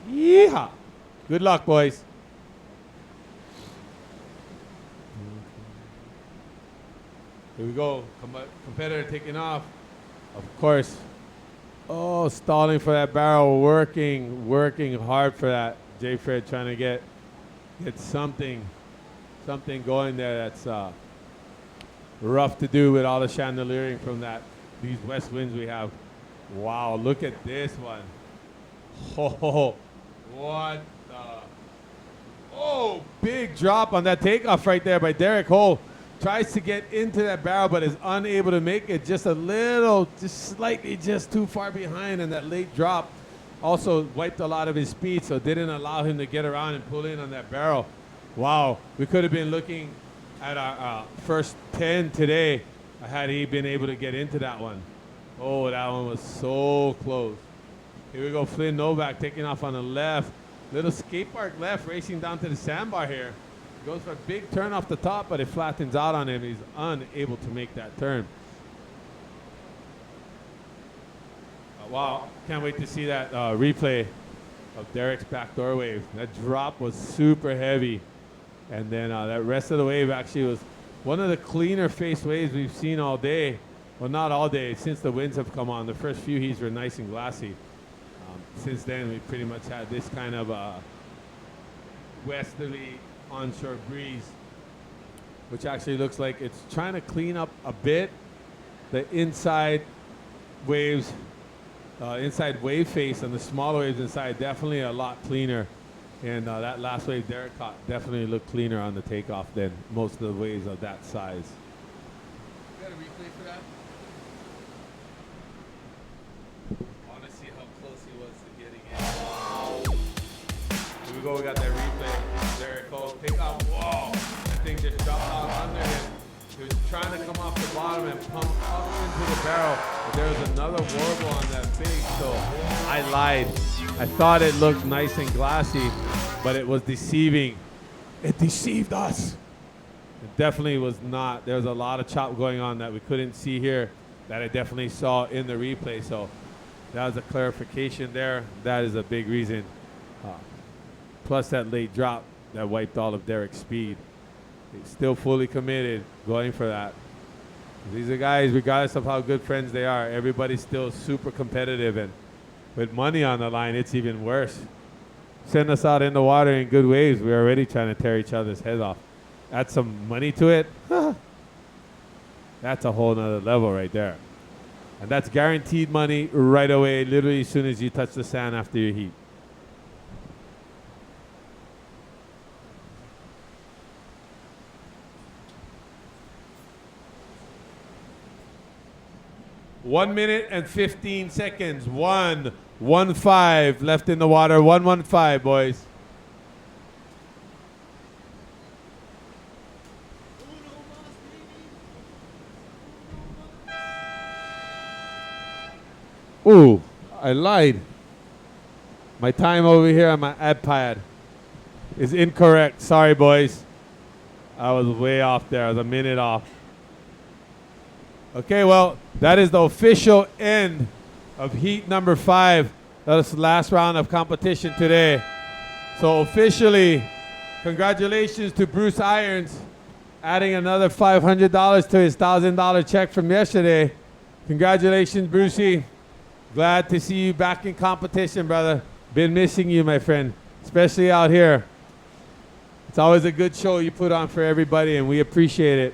Yeehaw. Good luck, boys. Here we go. Competitor taking off. Of course. Oh, stalling for that barrel. Working hard for that. J. Fred trying to get something going there that's rough to do with all the chandeliering from these west winds we have. Wow, look at this one. Oh, what the? Oh, big drop on that takeoff right there by Derek Hole. Tries to get into that barrel, but is unable to make it. Just slightly too far behind, and that late drop also wiped a lot of his speed, so didn't allow him to get around and pull in on that barrel. Wow, we could have been looking at our first 10 today had he been able to get into that one. Oh, that one was so close. Here we go, Flynn Novak taking off on the left. Little skate park left, racing down to the sandbar here. Goes for a big turn off the top, but it flattens out on him. He's unable to make that turn. Wow, can't wait to see that replay of Derek's backdoor wave. That drop was super heavy. And then that rest of the wave actually was one of the cleaner face waves we've seen all day. Well, not all day, since the winds have come on. The first few heats were nice and glassy. Since then, we pretty much had this kind of westerly onshore breeze, which actually looks like it's trying to clean up a bit. The inside waves, inside wave face and the smaller waves inside, definitely a lot cleaner. And that last wave Derek caught definitely looked cleaner on the takeoff than most of the waves of that size. You got a replay for that? I want to see how close he was to getting in. Here we go, we got that replay. Derek Cole, takeoff. Whoa! That thing just dropped out under him. He was trying to come off the bottom and pump up into the barrel, but there was another warble on that big, so I lied. I thought it looked nice and glassy, but it was deceiving. It deceived us. It definitely was not. There was a lot of chop going on that we couldn't see here that I definitely saw in the replay, so that was a clarification there. That is a big reason. Plus that late drop that wiped all of Derek's speed. He's still fully committed, going for that. These are guys, regardless of how good friends they are, everybody's still super competitive, and with money on the line, it's even worse. send us out in the water in good waves. We're already trying to tear each other's heads off. Add some money to it. That's a whole nother level right there. And that's guaranteed money right away, literally as soon as you touch the sand after your heat. One minute and 15 seconds. 1:15 left in the water. 1:15, boys. Ooh, I lied. My time over here on my iPad is incorrect. Sorry, boys. I was way off there. I was a minute off. Okay, well, that is the official end of heat number 5. That's the last round of competition today. So officially, congratulations to Bruce Irons, adding another $500 to his $1,000 check from yesterday. Congratulations, Brucey. Glad to see you back in competition, brother. Been missing you, my friend, especially out here. It's always a good show you put on for everybody, and we appreciate it.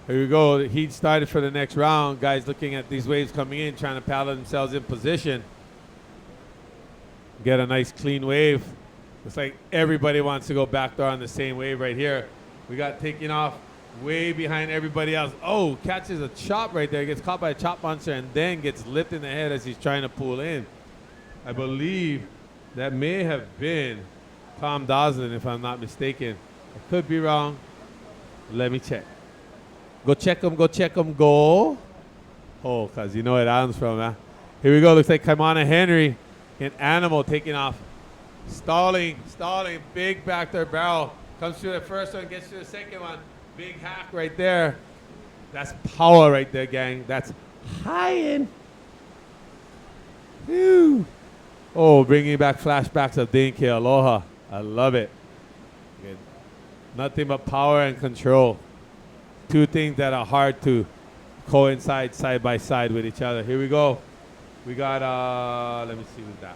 Here we go. The heat started for the next round. Guys looking at these waves coming in, trying to paddle themselves in position. Get a nice clean wave. Looks like everybody wants to go backdoor on the same wave right here. We got taking off way behind everybody else. Oh, catches a chop right there. Gets caught by a chop monster and then gets lipped in the head as he's trying to pull in. I believe that may have been Tom Doslin, if I'm not mistaken. I could be wrong. Let me check. Go check him, go check him, go. Oh, because you know where Adam's from, huh? Here we go. Looks like Kaimana Henry, an animal taking off. Stalling, big back there barrel. Comes through the first one, gets to the second one. Big hack right there. That's power right there, gang. That's high in. Whew. Oh, bringing back flashbacks of Dane K. Aloha. I love it. Good. Nothing but power and control. Two things that are hard to coincide side by side with each other. Here we go. We got, let me see who's that.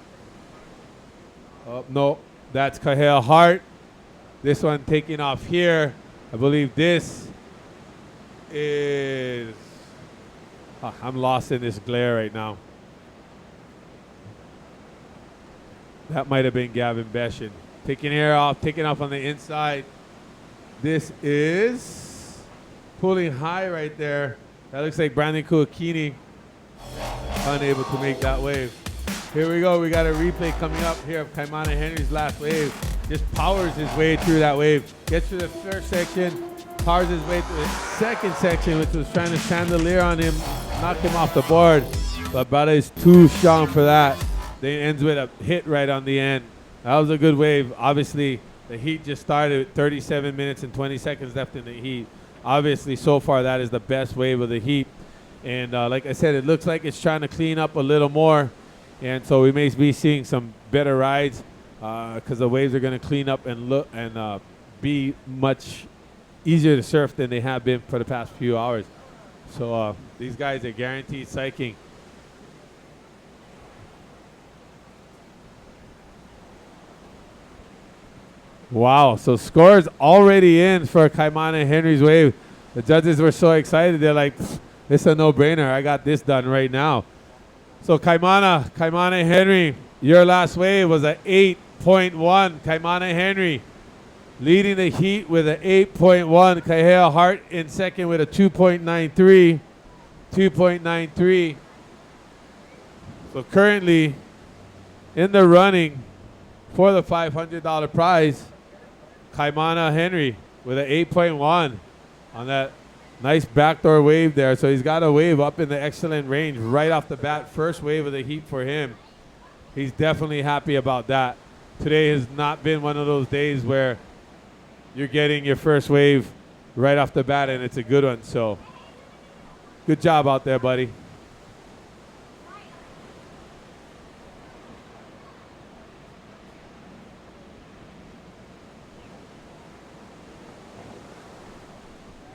Oh, no, that's Kahea Hart. This one taking off here. I believe this is, I'm lost in this glare right now. That might have been Gavin Beshin. Taking off on the inside. This is pulling high right there. That looks like Brandon Kuakini. Unable to make that wave. Here we go. We got a replay coming up here of Kaimana Henry's last wave. Just powers his way through that wave. Gets to the first section. Powers his way to the second section, which was trying to chandelier on him, knock him off the board. But brother is too strong for that. Then ends with a hit right on the end. That was a good wave. Obviously, the heat just started with 37 minutes and 20 seconds left in the heat. Obviously, so far, that is the best wave of the heat. And like I said, it looks like it's trying to clean up a little more. And so we may be seeing some better rides because the waves are going to clean up and look and be much easier to surf than they have been for the past few hours. So these guys are guaranteed psyching. Wow, so scores already in for Kaimana Henry's wave. The judges were so excited. They're like, this is a no-brainer. I got this done right now. So Kaimana Henry, your last wave was an 8.1. Kaimana Henry leading the heat with an 8.1. Kahea Hart in second with a 2.93. 2.93. So currently in the running for the $500 prize, Kaimana Henry with an 8.1 on that nice backdoor wave there. So he's got a wave up in the excellent range right off the bat. First wave of the heat for him. He's definitely happy about that. Today has not been one of those days where you're getting your first wave right off the bat and it's a good one. So good job out there, buddy.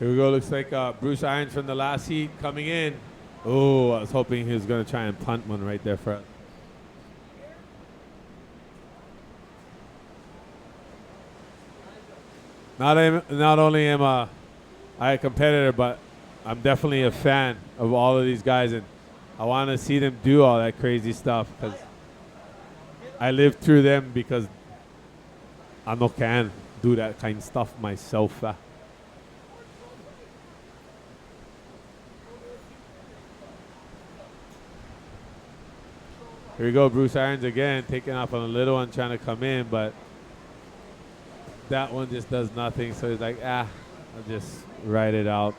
Here we go. Looks like Bruce Irons from the last heat coming in. Oh, I was hoping he was going to try and punt one right there for us. Not only am I a competitor, but I'm definitely a fan of all of these guys, and I want to see them do all that crazy stuff because I lived through them because I no can do that kind of stuff myself. Here we go, Bruce Irons again, taking off on a little one, trying to come in, but that one just does nothing. So he's like, I'll just ride it out,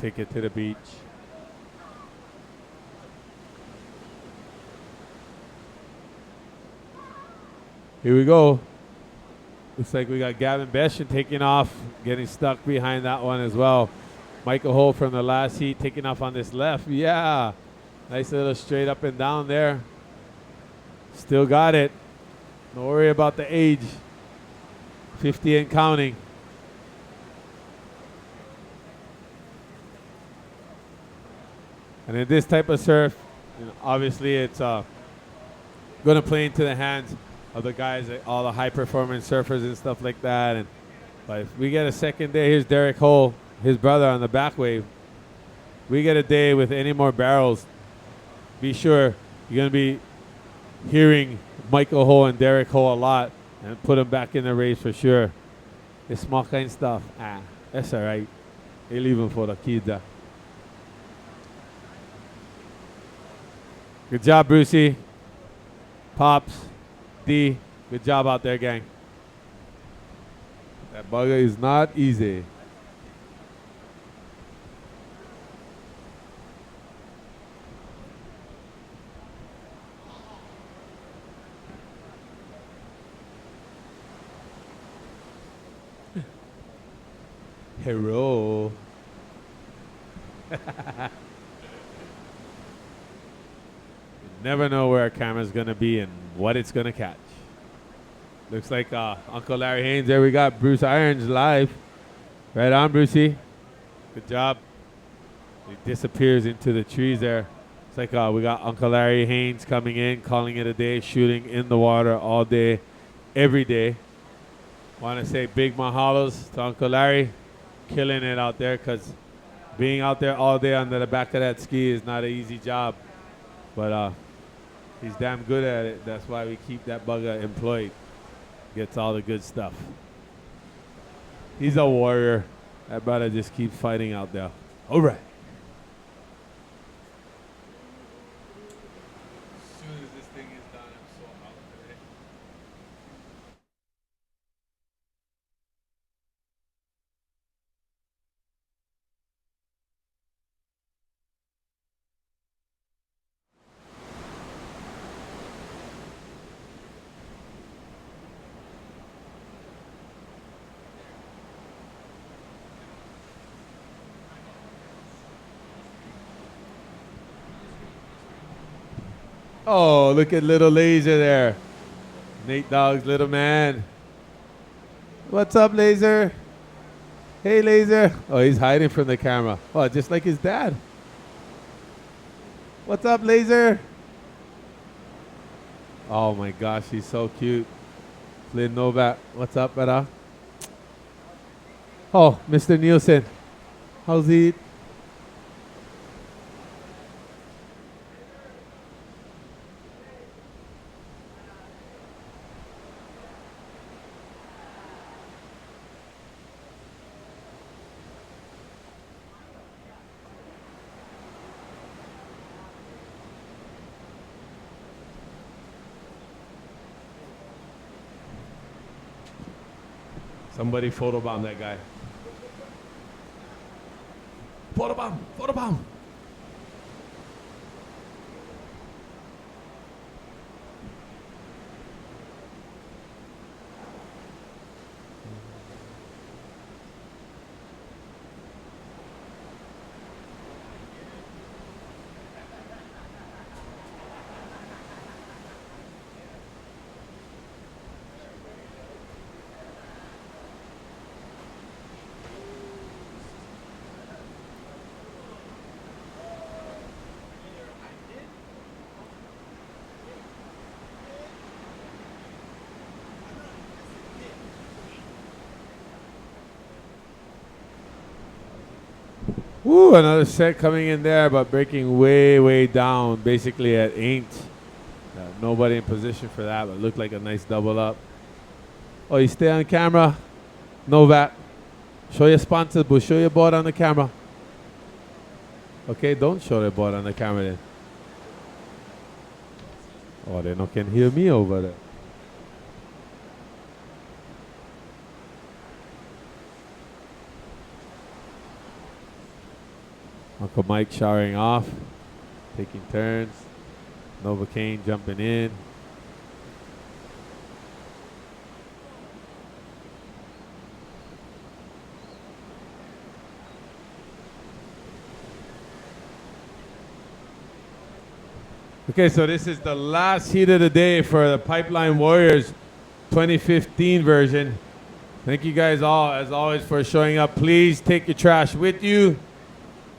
take it to the beach. Here we go. Looks like we got Gavin Beshin taking off, getting stuck behind that one as well. Michael Holt from the last heat taking off on this left. Yeah, nice little straight up and down there. Still got it. Don't worry about the age. 50 and counting. And in this type of surf, obviously it's going to play into the hands of the guys, all the high performance surfers and stuff like that. But if we get a second day, here's Derek Hull, his brother on the back wave. We get a day with any more barrels, be sure you're going to be hearing Michael Hull and Derek Hull a lot and put them back in the race for sure. It's small kind stuff. That's all right. They leave them for the kids. Good job, Brucey. Pops. D. Good job out there, gang. That bugger is not easy. Hero. You never know where a camera's going to be and what it's going to catch. Looks like Uncle Larry Haynes. There we got Bruce Irons live. Right on, Brucey. Good job. He disappears into the trees there. It's like we got Uncle Larry Haynes coming in, calling it a day, shooting in the water all day, every day. Want to say big mahalos to Uncle Larry. Killing it out there because being out there all day under the back of that ski is not an easy job. But he's damn good at it. That's why we keep that bugger employed. Gets all the good stuff. He's a warrior. That brother just keeps fighting out there. All right. As soon as this thing is done, I'm so out today. Oh, look at little Laser there. Nate Dogg's little man. What's up, Laser? Hey, Laser. Oh, he's hiding from the camera. Oh, just like his dad. What's up, Laser? Oh, my gosh, he's so cute. Flynn Novak. What's up, brother? Oh, Mr. Nielsen. How's he? Somebody photobomb that guy. Photobomb! Photobomb! Woo, another set coming in there, but breaking way, way down, basically at 8. Nobody in position for that, but looked like a nice double up. Oh, you stay on camera? Novak. Show your sponsors, but show your board on the camera. Okay, don't show the board on the camera then. Oh, they no can hear me over there. Uncle Mike showering off, taking turns. Novocaine jumping in. Okay, so this is the last heat of the day for the Pipeline Warriors 2015 version. Thank you guys all, as always, for showing up. Please take your trash with you.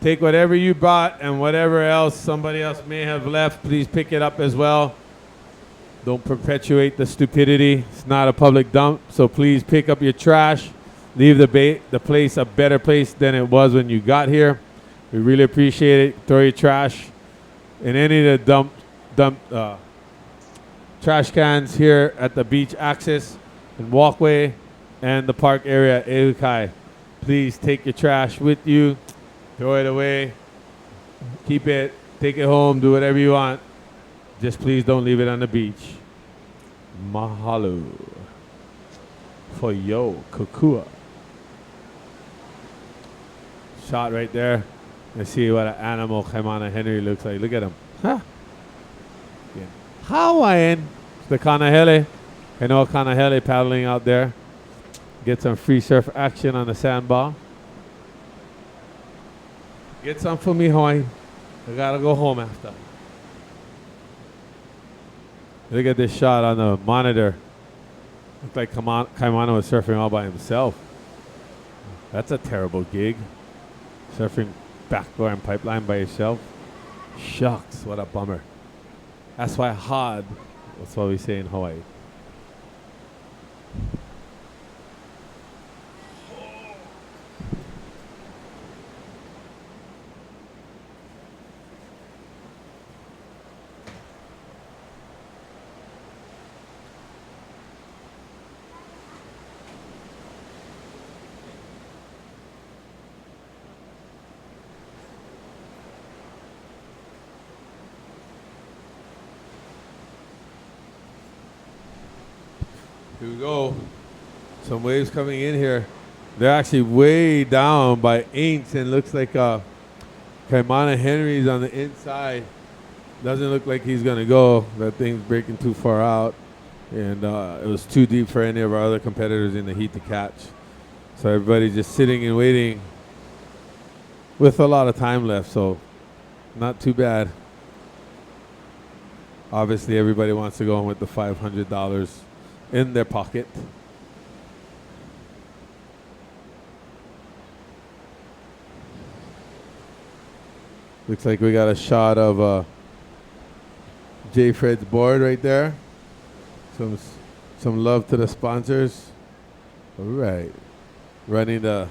Take whatever you brought and whatever else somebody else may have left, please pick it up as well. Don't perpetuate the stupidity. It's not a public dump, so please pick up your trash. Leave the place a better place than it was when you got here. We really appreciate it. Throw your trash in any of the trash cans here at the beach access and walkway and the park area at Ehukai. Please take your trash with you. Throw it away. Keep it. Take it home. Do whatever you want. Just please don't leave it on the beach. Mahalo. For yo, Kukua. Shot right there. Let's see what an animal Kaimana Henry looks like. Look at him. Huh? Yeah. Hawaiian. It's the Kanahele. I know Kanahele paddling out there. Get some free surf action on the sandbar. Get some for me, Hawaii. I gotta go home after. Look at this shot on the monitor. Looks like Kaimana was surfing all by himself. That's a terrible gig. Surfing backdoor and pipeline by yourself. Shucks, what a bummer. That's why hard. That's what we say in Hawaii. Here we go. Some waves coming in here. They're actually way down by inch and looks like Kaimana Henry's on the inside. Doesn't look like he's going to go. That thing's breaking too far out. And it was too deep for any of our other competitors in the heat to catch. So everybody's just sitting and waiting with a lot of time left. So not too bad. Obviously, everybody wants to go in with the $500 in their pocket. Looks like we got a shot of J. Fred's board right there. Some love to the sponsors. All right. Running the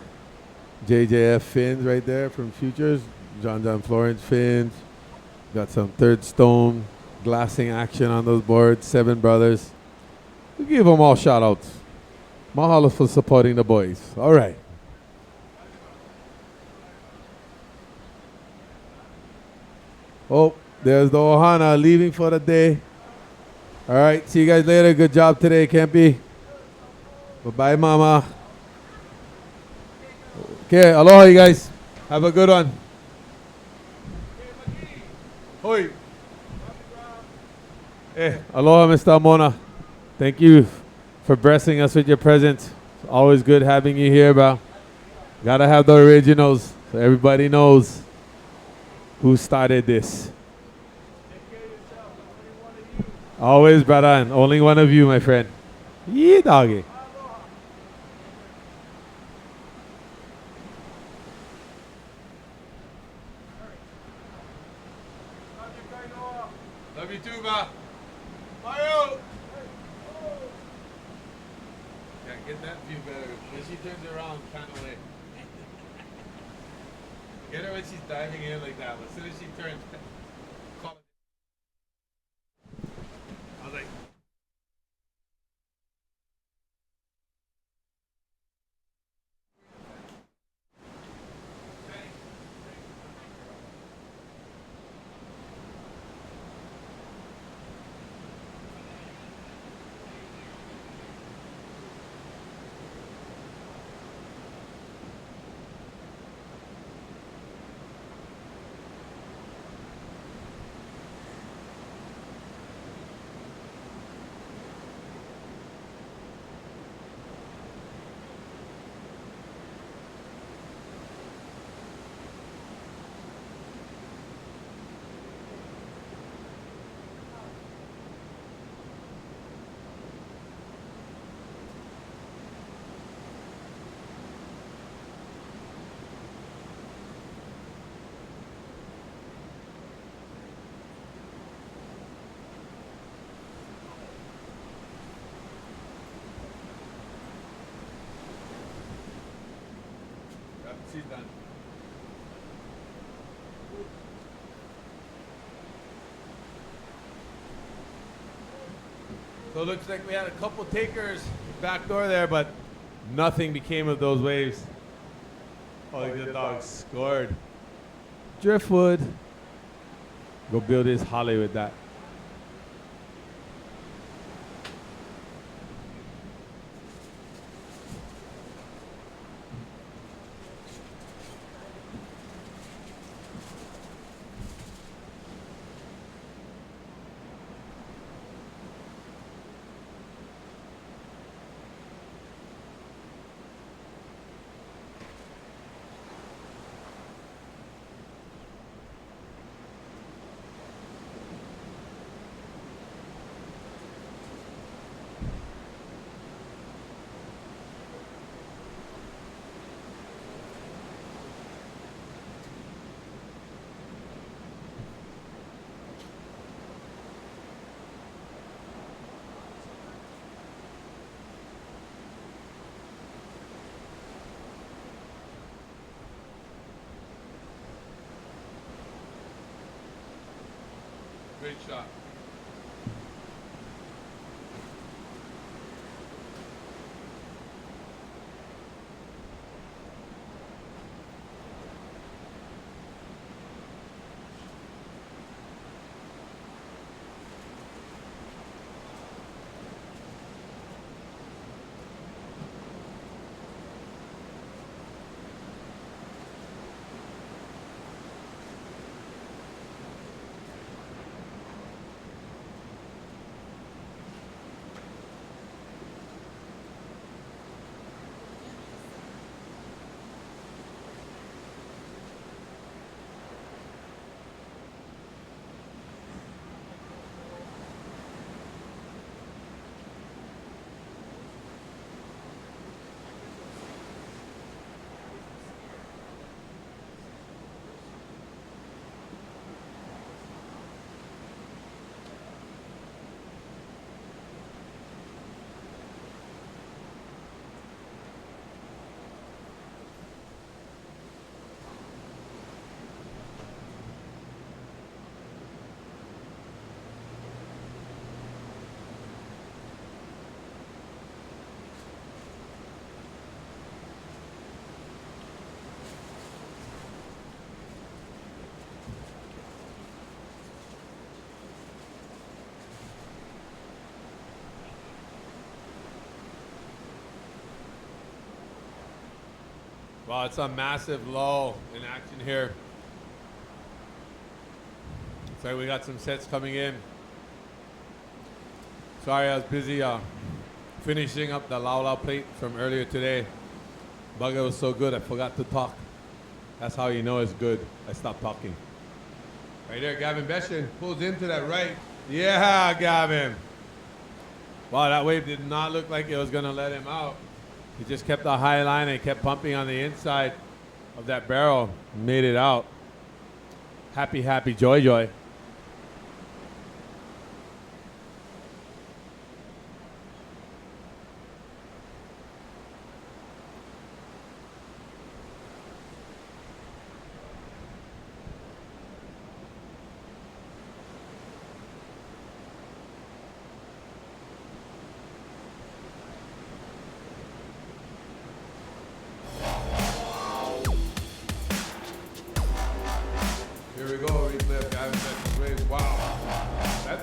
JJF fins right there from Futures. John Florence fins. Got some third stone glassing action on those boards. 7 brothers. We give them all shout outs. Mahalo for supporting the boys. All right. Oh, there's the Ohana leaving for the day. All right. See you guys later. Good job today, Kempy. Bye-bye, Mama. Okay. Aloha, you guys. Have a good one. Hoi. Aloha, Mr. Amona. Thank you for blessing us with your presence. It's always good having you here, bro. Gotta have the originals so everybody knows who started this. Always, brother, and only one of you, my friend. Yeah, doggy. Love you too, bro. Mario! Yeah, get that view better. When she turns around, kind of way. Get her when she's diving in like that. As soon as she turns, call it. I was like, she's done. So it looks like we had a couple takers back door there, but nothing became of those waves. Oh, the good dog scored. Driftwood. Go build his holly with that. Great shot. Wow, it's a massive lull in action here. So we got some sets coming in. Sorry, I was busy finishing up the Lao Lao plate from earlier today. Bugger was so good, I forgot to talk. That's how you know it's good. I stopped talking. Right there, Gavin Beshin pulls into that right. Yeah, Gavin. Wow, that wave did not look like it was going to let him out. He just kept the high line and kept pumping on the inside of that barrel. Made it out. Happy, happy, joy, joy.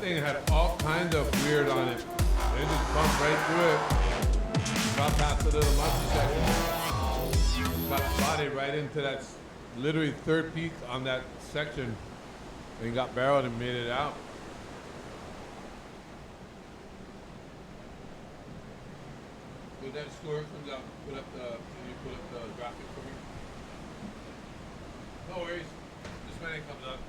thing had all kinds of weird on it. They just bumped right through it. Got past the little musty section. Got spotted right into that literally third peak on that section. And got barreled and made it out. When that score comes out, can you put up the graphic for me? No worries. Just when it comes up.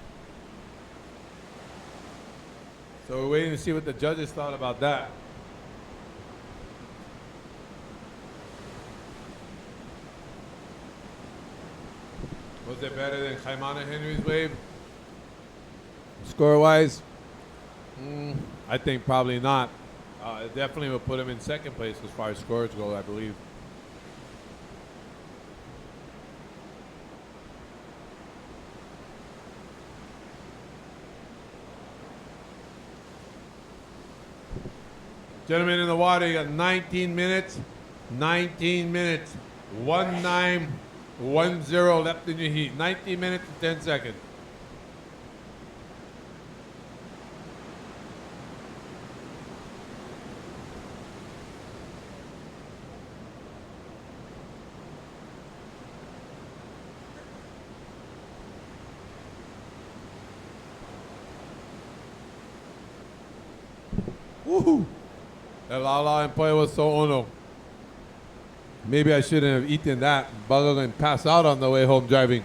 So we're waiting to see what the judges thought about that. Was it better than Kaimana Henry's wave? Score-wise? I think probably not. It definitely will put him in second place as far as scores go, I believe. Gentlemen in the water, you got 19 minutes. 19 minutes. 1910 left in your heat. 19 minutes and 10 seconds. Woohoo! El ala en Pueblo so ono. Maybe I shouldn't have eaten that. Bugger and pass out on the way home driving.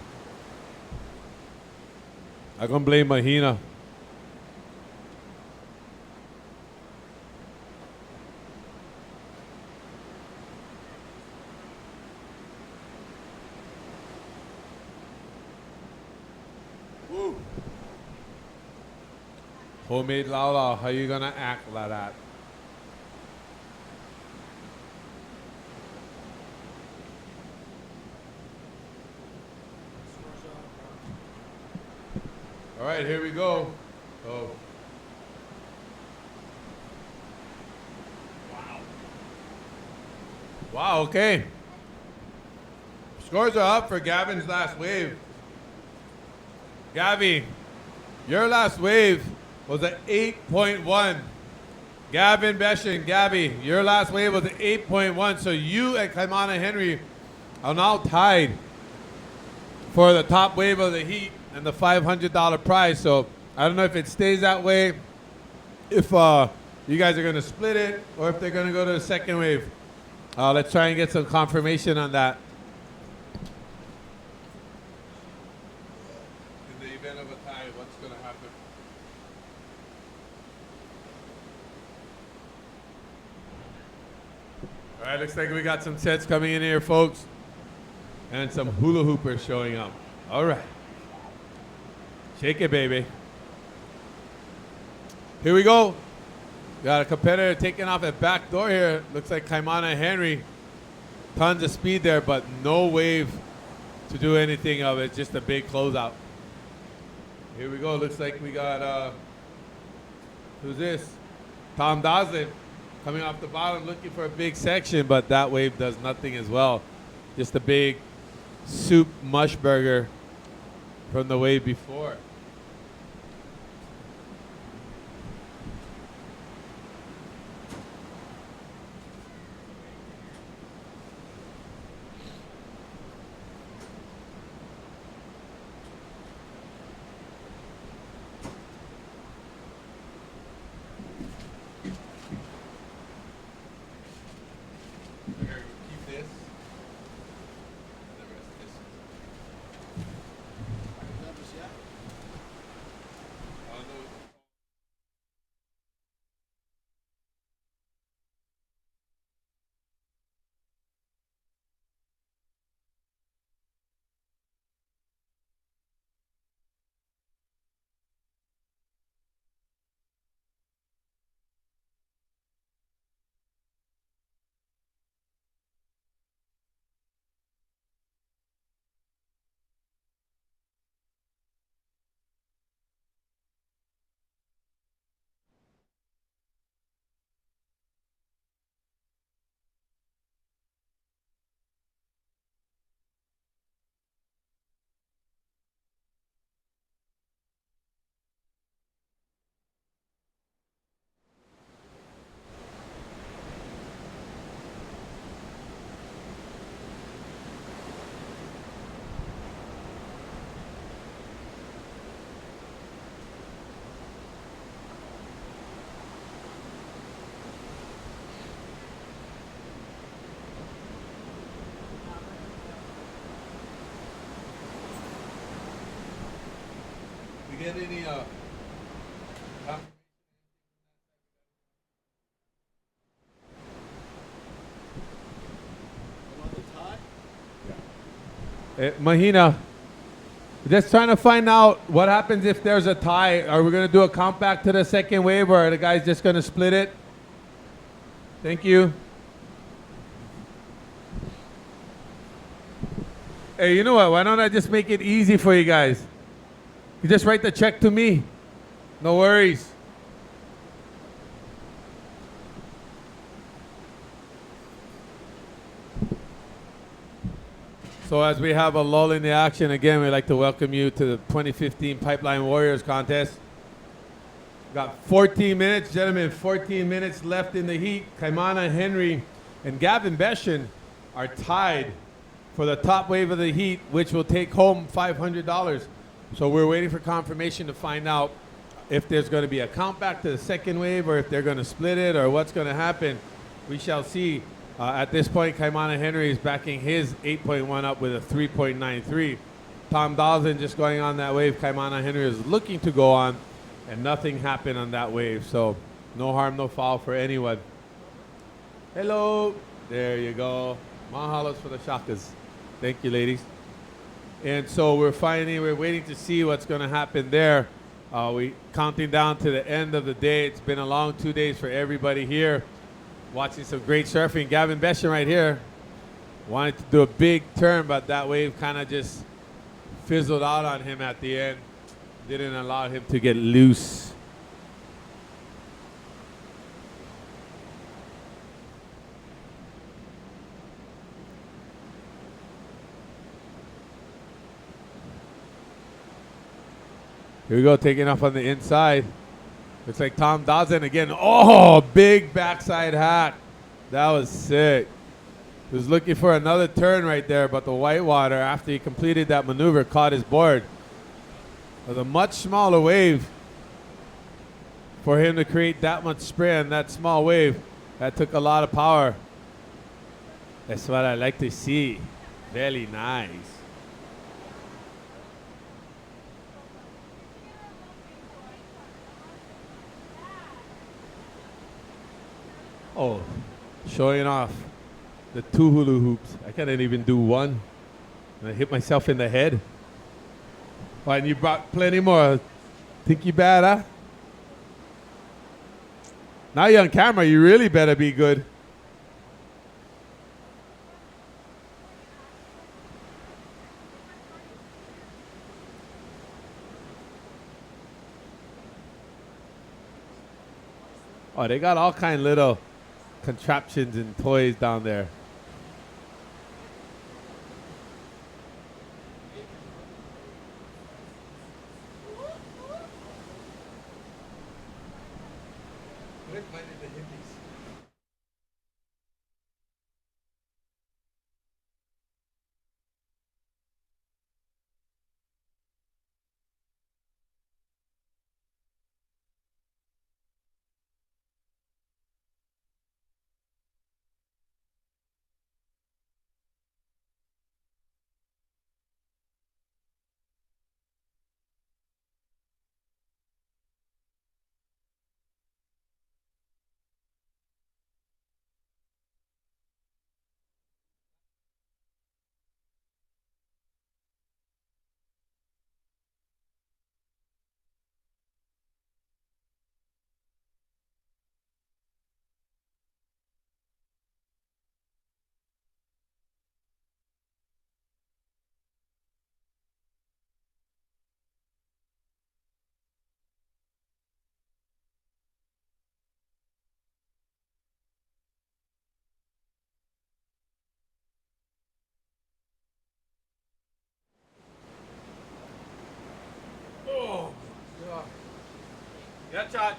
I can blame Mahina. Woo. Homemade Lala, how you gonna act like that? All right, here we go. Oh. Wow, okay. Scores are up for Gavin's last wave. Gavi, your last wave was an 8.1. Gavin Beshin, Gavi, your last wave was an 8.1. So you and Kaimana Henry are now tied for the top wave of the heat and the $500 prize. So I don't know if it stays that way, if you guys are going to split it, or if they're going to go to the second wave. Let's try and get some confirmation on that. In the event of a tie, what's going to happen? All right, looks like we got some sets coming in here, folks, and some hula hoopers showing up. All right. Shake it, baby. Here we go. Got a competitor taking off at back door here. Looks like Kaimana Henry. Tons of speed there, but no wave to do anything of it. Just a big closeout. Here we go. Looks like we got, who's this? Tom Doslin coming off the bottom looking for a big section, but that wave does nothing as well. Just a big soup mush burger from the wave before. get any Mahina, just trying to find out what happens if there's a tie. Are we going to do a count back to the second wave, or are the guys just going to split it? Thank you. Hey, you know what? Why don't I just make it easy for you guys? You just write the check to me. No worries. So as we have a lull in the action, again, we'd like to welcome you to the 2015 Pipeline Warriors Contest. Got 14 minutes, gentlemen, 14 minutes left in the heat. Kaimana Henry and Gavin Beshin are tied for the top wave of the heat, which will take home $500. So we're waiting for confirmation to find out if there's going to be a count back to the second wave, or if they're going to split it, or what's going to happen. We shall see. At this point, Kaimana Henry is backing his 8.1 up with a 3.93. Tom Dawson just going on that wave. Kaimana Henry is looking to go on, and nothing happened on that wave. So no harm, no foul for anyone. Hello. There you go. Mahalos for the Shakas. Thank you, ladies. And so we're waiting to see what's going to happen there. We counting down to the end of the day. It's been a long 2 days for everybody here. Watching some great surfing. Gavin Beshin right here wanted to do a big turn, but that wave kind of just fizzled out on him at the end. Didn't allow him to get loose. Here we go, taking off on the inside. Looks like Tom Dawson again. Oh, big backside hack. That was sick. He was looking for another turn right there, but the whitewater, after he completed that maneuver, caught his board. It was a much smaller wave for him to create that much spray on that small wave. That took a lot of power. That's what I like to see. Very nice. Oh, showing off the two hula hoops. I couldn't even do one. And I hit myself in the head. Why, and you brought plenty more. Think you bad, huh? Now you're on camera, you really better be good. Oh, they got all kind of little contraptions and toys down there. Yeah, Chach.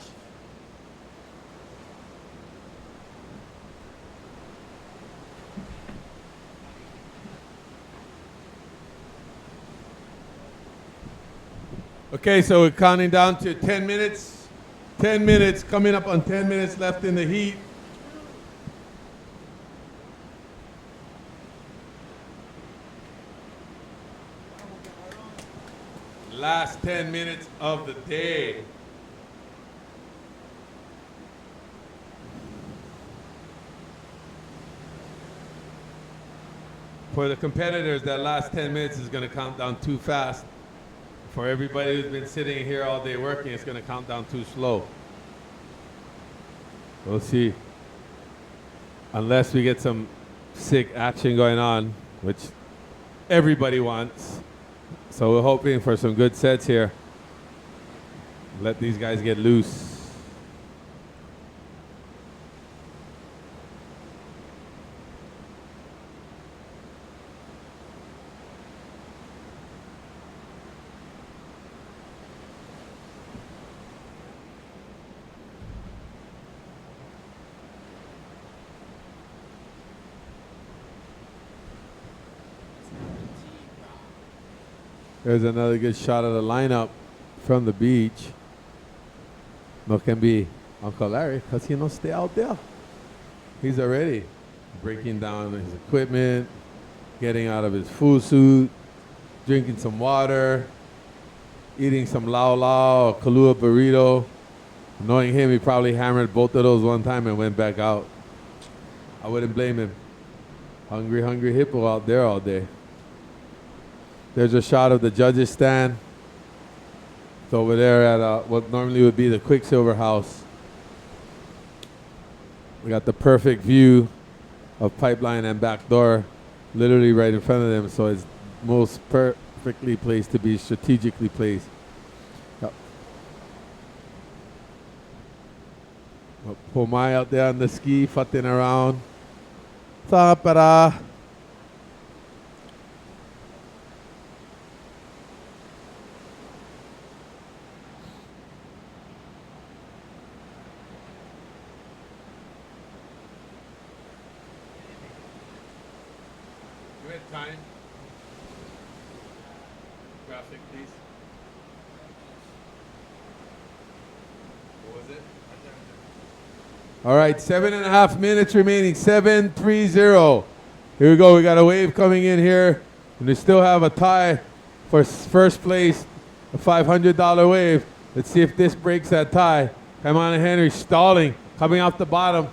Okay, so we're counting down to 10 minutes. 10 minutes, coming up on 10 minutes left in the heat. last 10 minutes of the day. For the competitors, that last 10 minutes is going to count down too fast. For everybody who's been sitting here all day working, it's going to count down too slow. We'll see. Unless we get some sick action going on, which everybody wants. So we're hoping for some good sets here. Let these guys get loose. There's another good shot of the lineup from the beach. No can be Uncle Larry because he don't stay out there. He's already breaking down his equipment, getting out of his full suit, drinking some water, eating some lao lao or Kahlua burrito. Knowing him, he probably hammered both of those one time and went back out. I wouldn't blame him. Hungry, hungry hippo out there all day. There's a shot of the judges' stand. It's over there at what normally would be the Quicksilver House. We got the perfect view of Pipeline and back door literally right in front of them, so it's most perfectly placed to be strategically placed. Yep. Pomai out there on the ski, futting around. Tapara. Time. Graphic, please. What was it? All right, 7.5 minutes remaining. 7:30. Here we go. We got a wave coming in here, and we still have a tie for first place, a $500 wave. Let's see if this breaks that tie. Come on, Henry, stalling, coming off the bottom.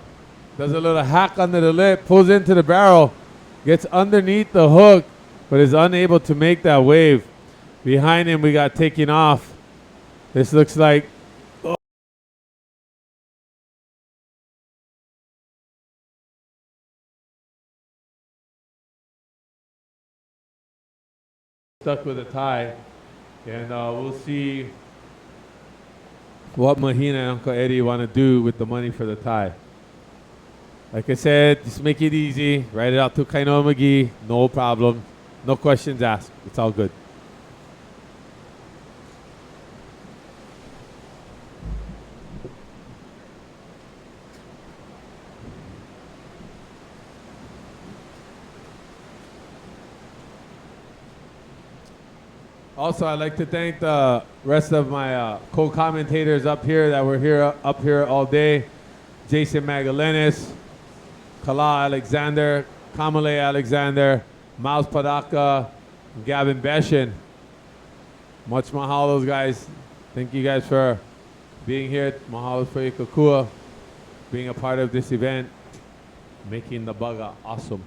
Does a little hack under the lip, pulls into the barrel. Gets underneath the hook, but is unable to make that wave. Behind him, we got taking off. This looks like stuck with a tie. And we'll see what Mahina and Uncle Eddie want to do with the money for the tie. Like I said, just make it easy. Write it out to Kainoa McGee. No problem. No questions asked. It's all good. Also, I'd like to thank the rest of my co-commentators up here that were up here all day. Jason Magalenis, Kala Alexander, Kamale Alexander, Miles Padaka, Gavin Beshin. Much mahalos, guys. Thank you guys for being here. Mahalos for Ikakua, being a part of this event, making the baga awesome.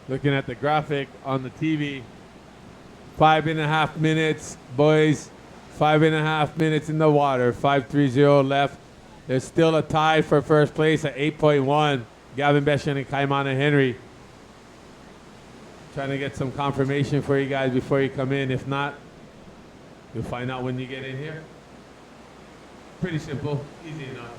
Looking at the graphic on the TV, 5.5 minutes, boys. 5.5 minutes in the water. 5:30 left. There's still a tie for first place at 8.1. Gavin Beshan and Kaimana Henry. Trying to get some confirmation for you guys before you come in. If not, you'll find out when you get in here. Pretty simple, easy enough.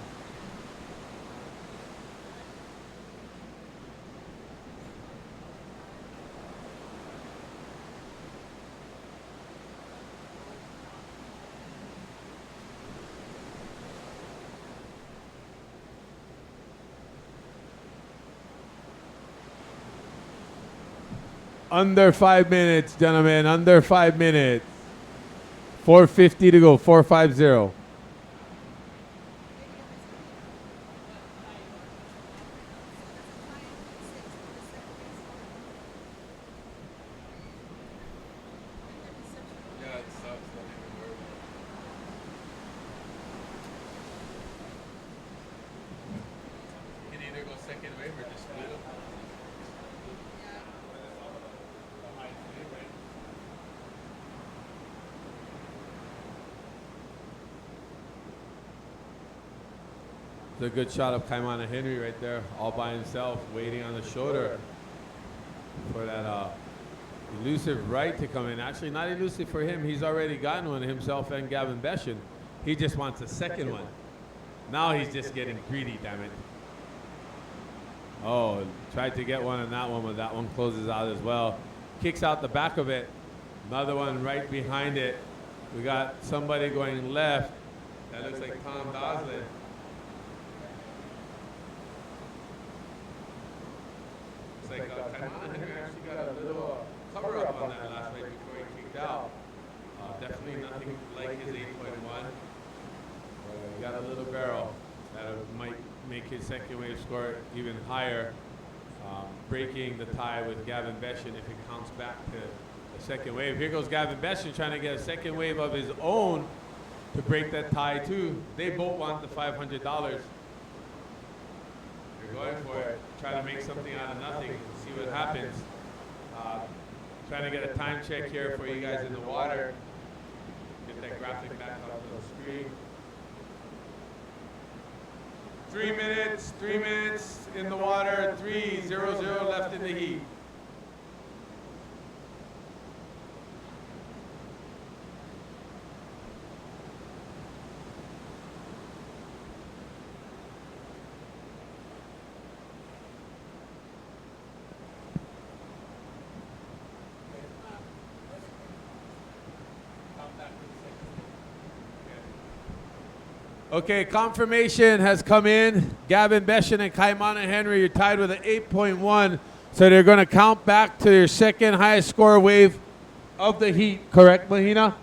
Under 5 minutes, gentlemen. Under 5 minutes. 4:50 to go. 4:50. You can either go second wave or just split them. It's a good shot of Kaimana Henry right there, all by himself, waiting on the shoulder for that elusive right to come in. Actually, not elusive for him. He's already gotten one himself and Gavin Beshin. He just wants a second one. Now he's just getting greedy, damn it. Oh, tried to get one on that one, but that one closes out as well. Kicks out the back of it. Another one right behind it. We got somebody going left. That looks like Tom Doslin. Looks like Kaimana Henry actually got a little cover up on that last wave before he kicked out. Definitely nothing like his 8.1. He got a little barrel that might make his second wave score even higher, breaking the tie with Gavin Beshin if it counts back to the second wave. Here goes Gavin Beshin trying to get a second wave of his own to break that tie too. They both want the $500. They're going for it, trying to make something out of nothing, see what happens. Trying to get a time check here for you guys in the water. Get that graphic back up on the screen. 3 minutes in the water, 3:00 left in the heat. Okay, confirmation has come in. Gavin Beshin and Kaimana Henry are tied with an 8.1. So they're going to count back to their second highest score wave of the heat. Correct, Mahina?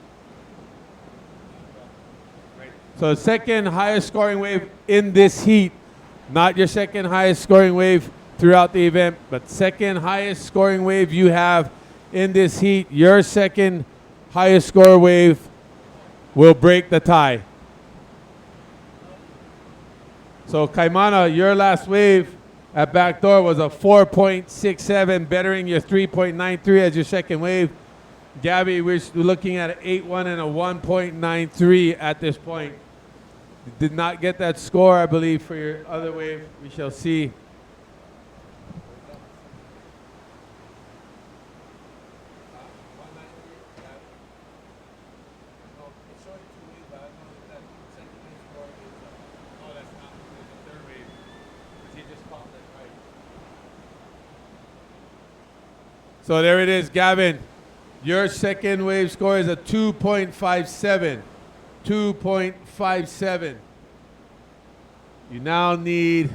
Right. So second highest scoring wave in this heat. Not your second highest scoring wave throughout the event, but second highest scoring wave you have in this heat. Your second highest score wave will break the tie. So Kaimana, your last wave at backdoor was a 4.67, bettering your 3.93 as your second wave. Gabby, we're looking at an 8.1 and a 1.93 at this point. You did not get that score, I believe, for your other wave. We shall see. So there it is, Gavin. Your second wave score is a 2.57. 2.57. You now need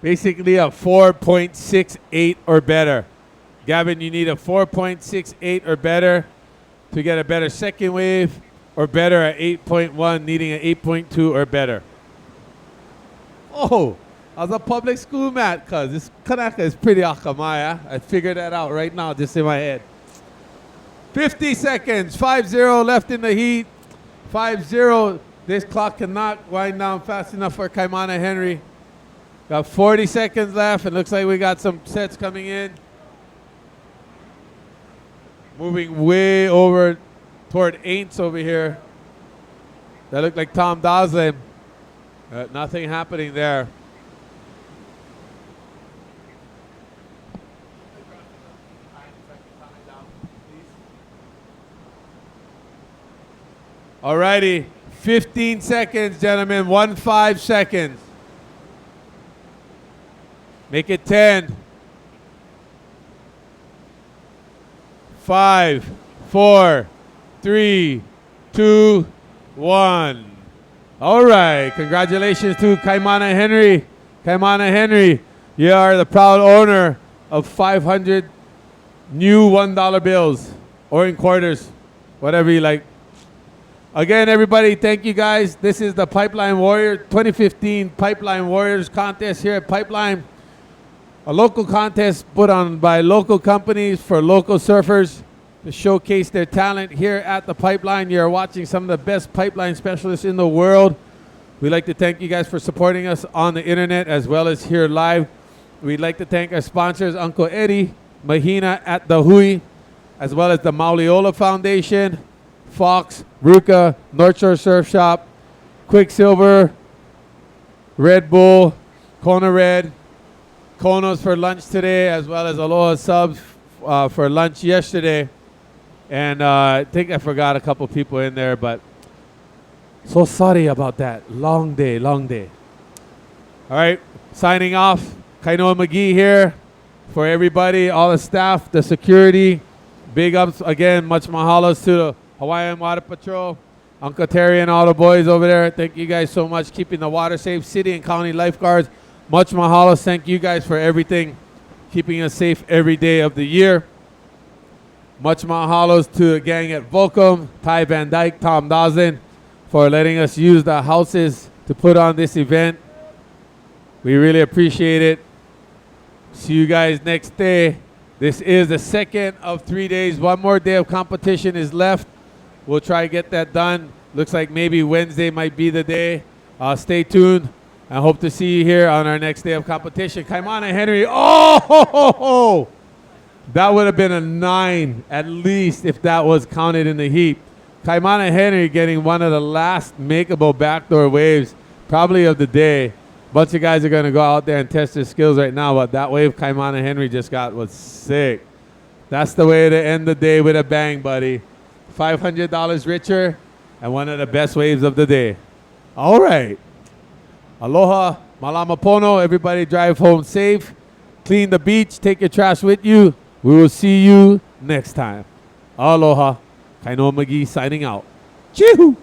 basically a 4.68 or better. Gavin, you need a 4.68 or better to get a better second wave, or better at 8.1, needing an 8.2 or better. Oh! I was a public school mat, cuz this Kanaka is pretty akamaya. I figured that out right now, just in my head. 50 seconds, 5-0 left in the heat. 5-0. This clock cannot wind down fast enough for Kaimana Henry. Got 40 seconds left, and looks like we got some sets coming in. Moving way over toward Aints over here. That looked like Tom Doslin. Nothing happening there. Alrighty, 15 seconds, gentlemen. 15 seconds. Make it 10. 5, 4, 3, 2, 1. All right, congratulations to Kaimana Henry. Kaimana Henry You are the proud owner of 500 new $1 bills or in quarters, whatever you like. Again, everybody, thank you guys. This is the Pipeline Warrior 2015 Pipeline Warriors contest here at Pipeline. A local contest put on by local companies for local surfers to showcase their talent here at the Pipeline. You're watching some of the best pipeline specialists in the world. We'd like to thank you guys for supporting us on the internet as well as here live. We'd like to thank our sponsors, Uncle Eddie, Mahina at the Hui, as well as the Mauliola Foundation, Fox, Ruka, North Shore Surf Shop, Quicksilver, Red Bull, Kona Red, Konos for lunch today, as well as Aloha Subs for lunch yesterday. And I think I forgot a couple people in there, but so sorry about that. Long day, long day. All right, signing off. Kainoa McGee here for everybody, all the staff, the security. Big ups again, much mahalos to the Hawaiian Water Patrol, Uncle Terry and all the boys over there. Thank you guys so much, keeping the water safe. City and county lifeguards, much mahalos. Thank you guys for everything, keeping us safe every day of the year. Much mahalos to the gang at Volcom, Ty Van Dyke, Tom Dawson, for letting us use the houses to put on this event. We really appreciate it. See you guys next day. This is the second of 3 days. One more day of competition is left. We'll try to get that done. Looks like maybe Wednesday might be the day. Stay tuned. I hope to see you here on our next day of competition. Kaimana Henry. Oh, ho, ho, ho. That would have been a 9 at least if that was counted in the heat. Kaimana Henry getting one of the last makeable backdoor waves probably of the day. Bunch of guys are going to go out there and test their skills right now, but that wave Kaimana Henry just got was sick. That's the way to end the day with a bang, buddy. $500 richer and one of the best waves of the day. All right. Aloha, malama pono. Everybody drive home safe. Clean the beach. Take your trash with you. We will see you next time. Aloha. Kainoa McGee signing out. Chee-hoo.